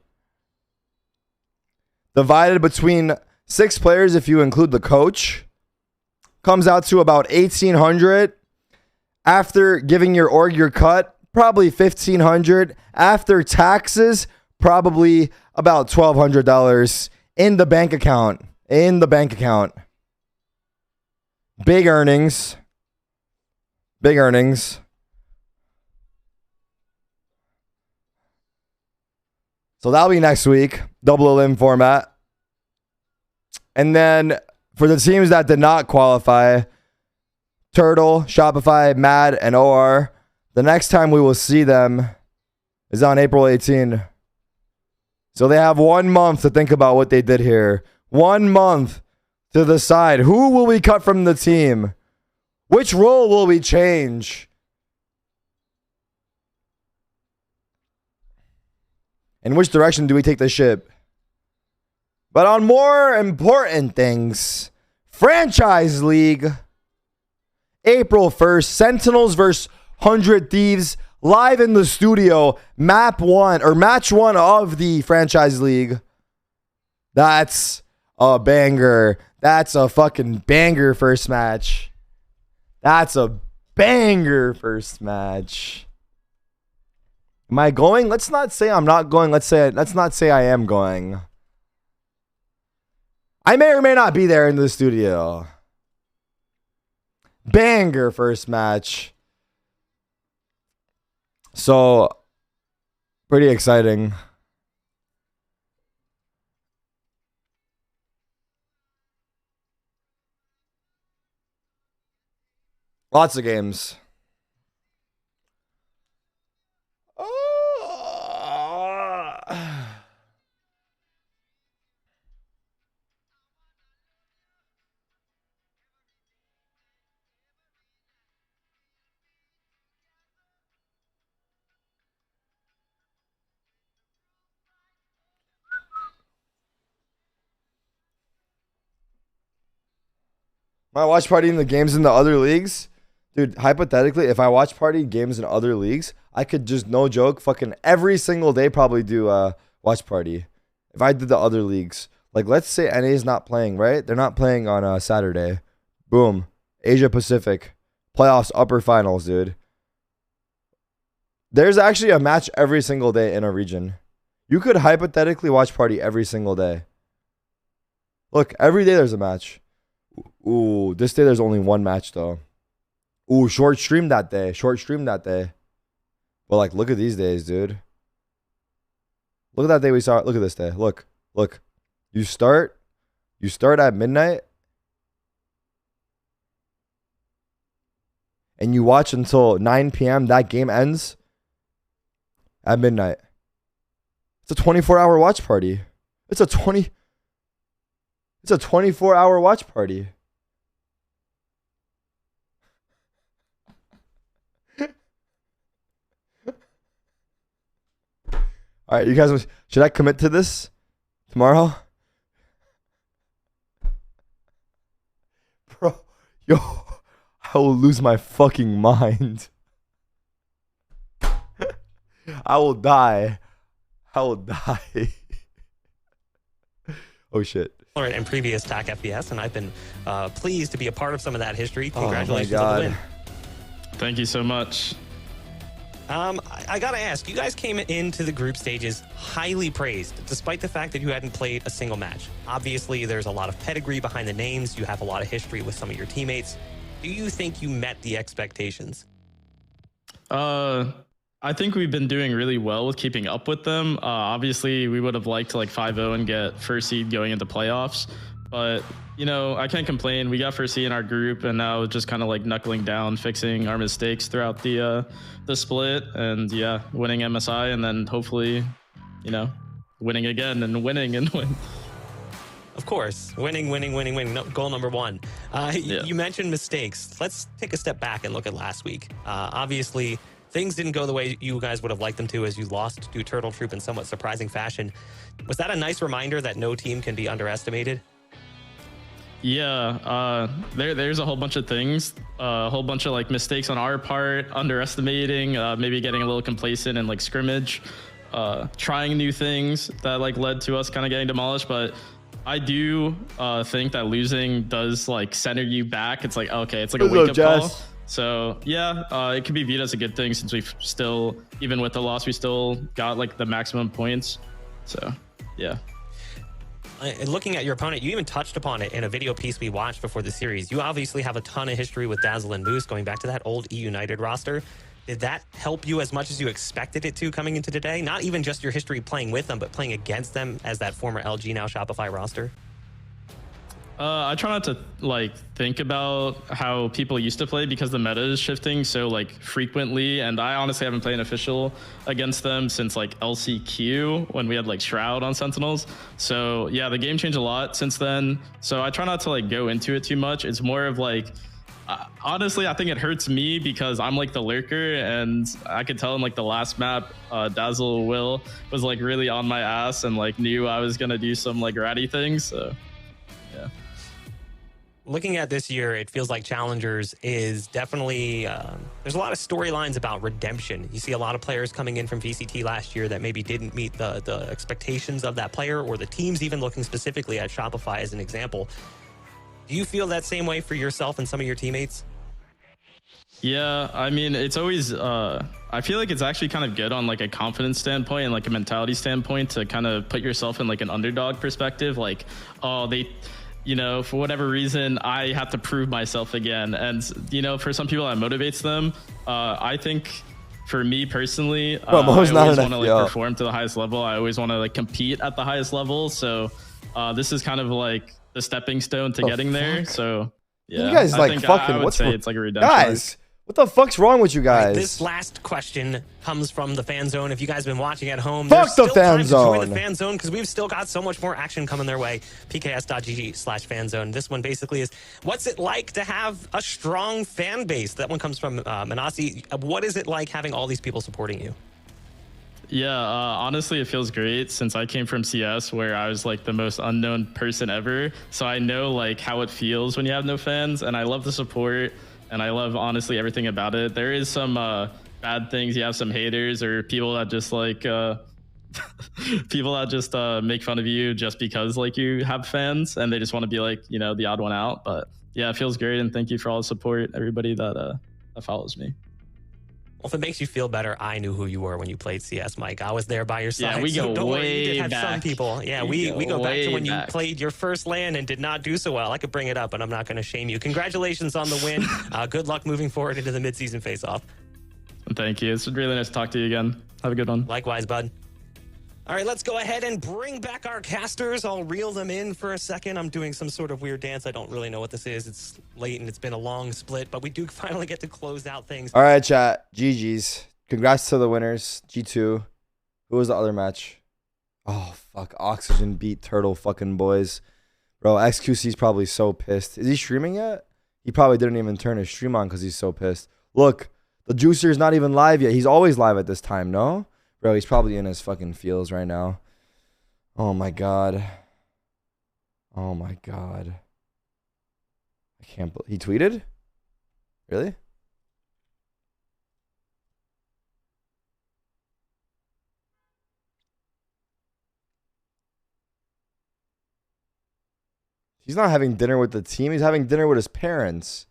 Divided between 6 players if you include the coach. Comes out to about 1,800. After giving your org your cut, probably 1,500. After taxes, probably about $1,200 in the bank account. In the bank account. Big earnings. Big earnings. So that'll be next week. Double elim format. And then for the teams that did not qualify, Turtle, Shopify, Mad, and OR, the next time we will see them is on April 18. So they have 1 month to think about what they did here. 1 month to decide who will we cut from the team. Which role will we change? In which direction do we take the ship? But on more important things, Franchise League, April 1st, Sentinels versus 100 Thieves, live in the studio, match one of the Franchise League. That's a banger. That's a fucking banger first match. That's a banger first match. Am I going? Let's not say I'm not going. Let's not say I am going. I may or may not be there in the studio. Banger first match. So, pretty exciting. Lots of games. My watch party in the games in the other leagues? Dude, hypothetically, if I watch party games in other leagues, I could just, no joke, fucking every single day probably do watch party. If I did the other leagues. Like, let's say NA is not playing, right? They're not playing on Saturday. Boom. Asia Pacific. Playoffs, upper finals, dude. There's actually a match every single day in a region. You could hypothetically watch party every single day. Look, every day there's a match. Ooh, this day there's only 1 match, though. Ooh, short stream that day. Short stream that day. But, like, look at these days, dude. Look at that day we saw. Look at this day. Look. Look. You start at midnight. And you watch until 9 p.m. That game ends at midnight. It's a 24-hour watch party. It's a 24-hour watch party. All right, you guys, should I commit to this tomorrow? Bro, yo, I will lose my fucking mind. I will die. I will die. Oh, shit. And previous TAC FBS, and I've been pleased to be a part of some of that history. Congratulations on the win. Thank you so much. I gotta ask, you guys came into the group stages highly praised, despite the fact that you hadn't played a single match. Obviously, there's a lot of pedigree behind the names. You have a lot of history with some of your teammates. Do you think you met the expectations? I think we've been doing really well with keeping up with them. Obviously, we would have liked to 5-0 and get first seed going into playoffs. But, you know, I can't complain. We got first seed in our group, and now just kind of like knuckling down, fixing our mistakes throughout the split, and yeah, winning MSI, and then hopefully, you know, winning again and winning and win. Of course, winning. No, goal number one. You mentioned mistakes. Let's take a step back and look at last week. Obviously, things didn't go the way you guys would have liked them to, as you lost to Turtle Troop in somewhat surprising fashion. Was that a nice reminder that no team can be underestimated? Yeah, there's a whole bunch of things, a whole bunch of like mistakes on our part, underestimating, maybe getting a little complacent in like scrimmage, trying new things that like led to us kind of getting demolished. But I do think that losing does like center you back. It's like, okay, it's like a wake-up call. So yeah, it could be viewed as a good thing since we've still, even with the loss, we still got like the maximum points. So yeah. Looking at your opponent, you even touched upon it in a video piece we watched before the series. You obviously have a ton of history with Dazzle and Moose, going back to that old E United roster. Did that help you as much as you expected it to coming into today? Not even just your history playing with them, but playing against them as that former LG, now Shopify roster? I try not to like think about how people used to play because the meta is shifting so like frequently, and I honestly haven't played an official against them since like LCQ when we had like Shroud on Sentinels. So yeah, the game changed a lot since then. So I try not to like go into it too much. It's more of like, honestly, I think it hurts me because I'm like the lurker, and I could tell in like the last map, Dazzle Will was like really on my ass and like knew I was gonna do some like ratty things. So yeah. Looking at this year, it feels like Challengers is definitely, there's a lot of storylines about redemption. You see a lot of players coming in from VCT last year that maybe didn't meet the expectations of that player, or the teams even looking specifically at Shopify as an example. Do you feel that same way for yourself and some of your teammates? Yeah, I mean, it's always, I feel like it's actually kind of good on like a confidence standpoint and like a mentality standpoint to kind of put yourself in like an underdog perspective. Like, oh, you know, for whatever reason, I have to prove myself again. And, you know, for some people that motivates them. I think for me personally, I always want to like perform to the highest level. I always want to like compete at the highest level. So this is kind of like the stepping stone to getting there. So yeah, you guys like fucking, I would say it's like a redemption. Guys, what the fuck's wrong with you guys? Right, this last question comes from the fan zone. If you guys have been watching at home, fuck the fan zone. Join the fan zone because we've still got so much more action coming their way. pks.gg/fan zone. This one basically is, what's it like to have a strong fan base? That one comes from Manasi. What is it like having all these people supporting you? Yeah, honestly, it feels great since I came from CS where I was like the most unknown person ever. So I know like how it feels when you have no fans, and I love the support. And I love, honestly, everything about it. There is some bad things. You have some haters or people that just like people that just make fun of you just because like you have fans and they just want to be like, you know, the odd one out. But yeah, it feels great. And thank you for all the support, everybody that follows me. Well, if it makes you feel better, I knew who you were when you played CS, Mike. I was there by your side. Yeah, we go way back. Some people. Yeah, we go back to when you back. played your first LAN and did not do so well. I could bring it up, and I'm not going to shame you. Congratulations on the win. Good luck moving forward into the midseason face-off. Thank you. It's really nice to talk to you again. Have a good one. Likewise, bud. All right, let's go ahead and bring back our casters. I'll reel them in for a second. I'm doing some sort of weird dance. I don't really know what this is. It's late and it's been a long split, but we do finally get to close out things. All right, chat. GG's. Congrats to the winners. G2. Who was the other match? Oh, fuck. Oxygen beat Turtle fucking boys. Bro, XQC's probably so pissed. Is he streaming yet? He probably didn't even turn his stream on because he's so pissed. Look, the Juicer's not even live yet. He's always live at this time, no? Bro, he's probably in his fucking feels right now. Oh, my God. Oh, my God. I can't believe... He tweeted? Really? He's not having dinner with the team. He's having dinner with his parents.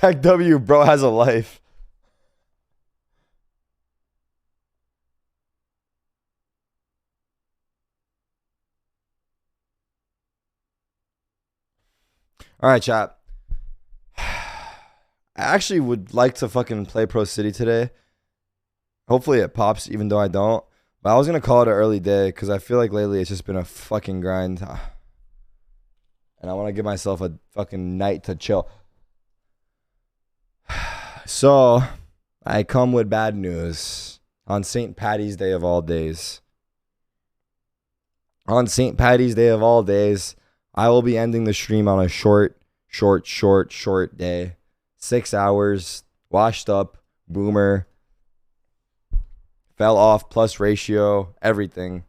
W, bro, has a life. All right, chat. I actually would like to fucking play Pro City today. Hopefully it pops, even though I don't. But I was going to call it an early day because I feel like lately it's just been a fucking grind. And I want to give myself a fucking night to chill. So, I come with bad news on St. Paddy's Day of all days. On St. Paddy's Day of all days, I will be ending the stream on a short day. 6 hours, washed up, boomer, fell off, plus ratio, everything.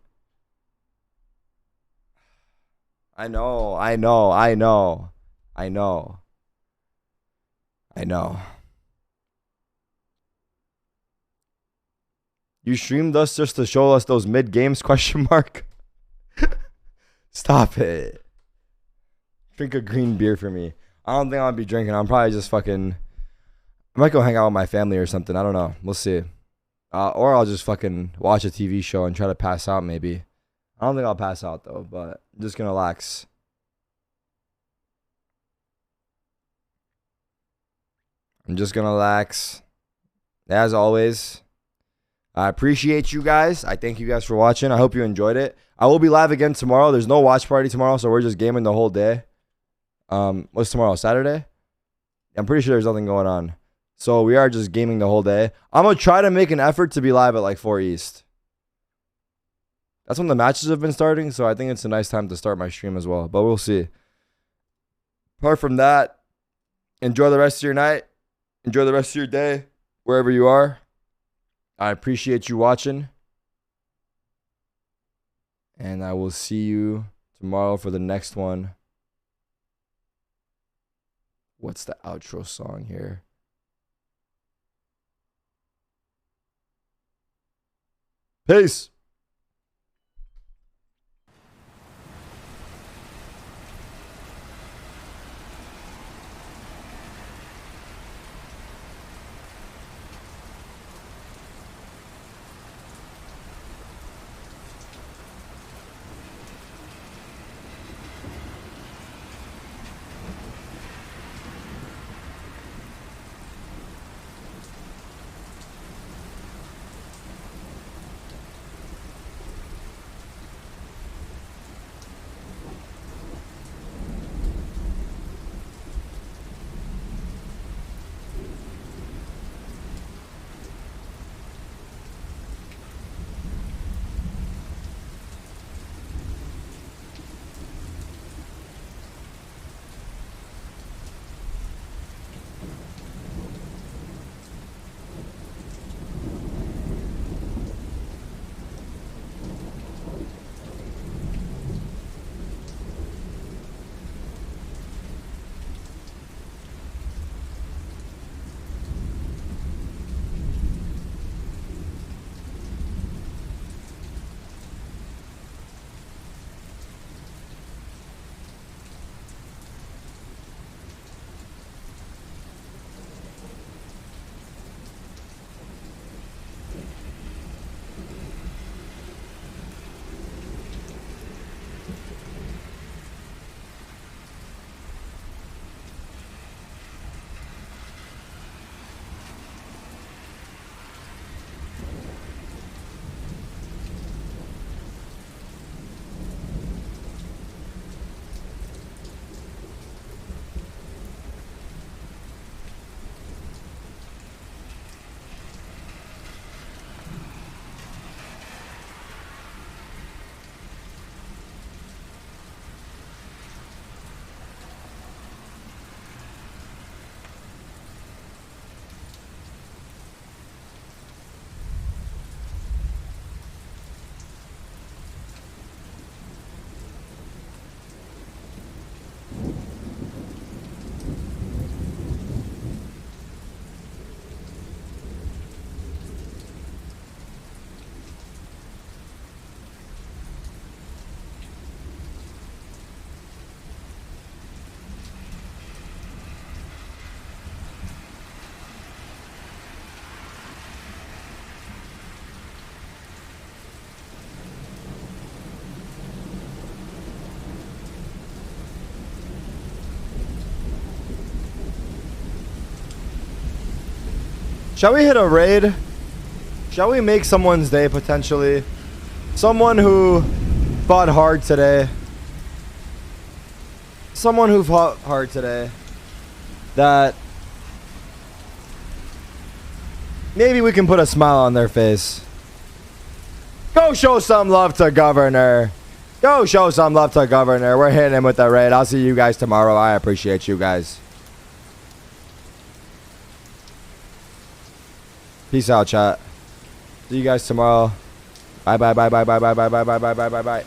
I know. You streamed us just to show us those mid games? ? Stop it. Drink a green beer for me. I don't think I'll be drinking. I'm probably just fucking. I might go hang out with my family or something. I don't know. We'll see. Or I'll just fucking watch a TV show and try to pass out maybe. I don't think I'll pass out though, but I'm just gonna relax. As always, I appreciate you guys. I thank you guys for watching. I hope you enjoyed it. I will be live again tomorrow. There's no watch party tomorrow, so we're just gaming the whole day. What's tomorrow? Saturday? I'm pretty sure there's nothing going on. So we are just gaming the whole day. I'm going to try to make an effort to be live at like 4 East. That's when the matches have been starting, so I think it's a nice time to start my stream as well. But we'll see. Apart from that, enjoy the rest of your night. Enjoy the rest of your day, wherever you are. I appreciate you watching. And I will see you tomorrow for the next one. What's the outro song here? Peace. Shall we hit a raid? Shall we make someone's day potentially? Someone who fought hard today. Someone who fought hard today. That maybe we can put a smile on their face. Go show some love to Governor. Go show some love to Governor. We're hitting him with the raid. I'll see you guys tomorrow. I appreciate you guys. Peace out, chat. See you guys tomorrow. Bye, bye, bye, bye, bye, bye, bye, bye, bye, bye, bye, bye, bye.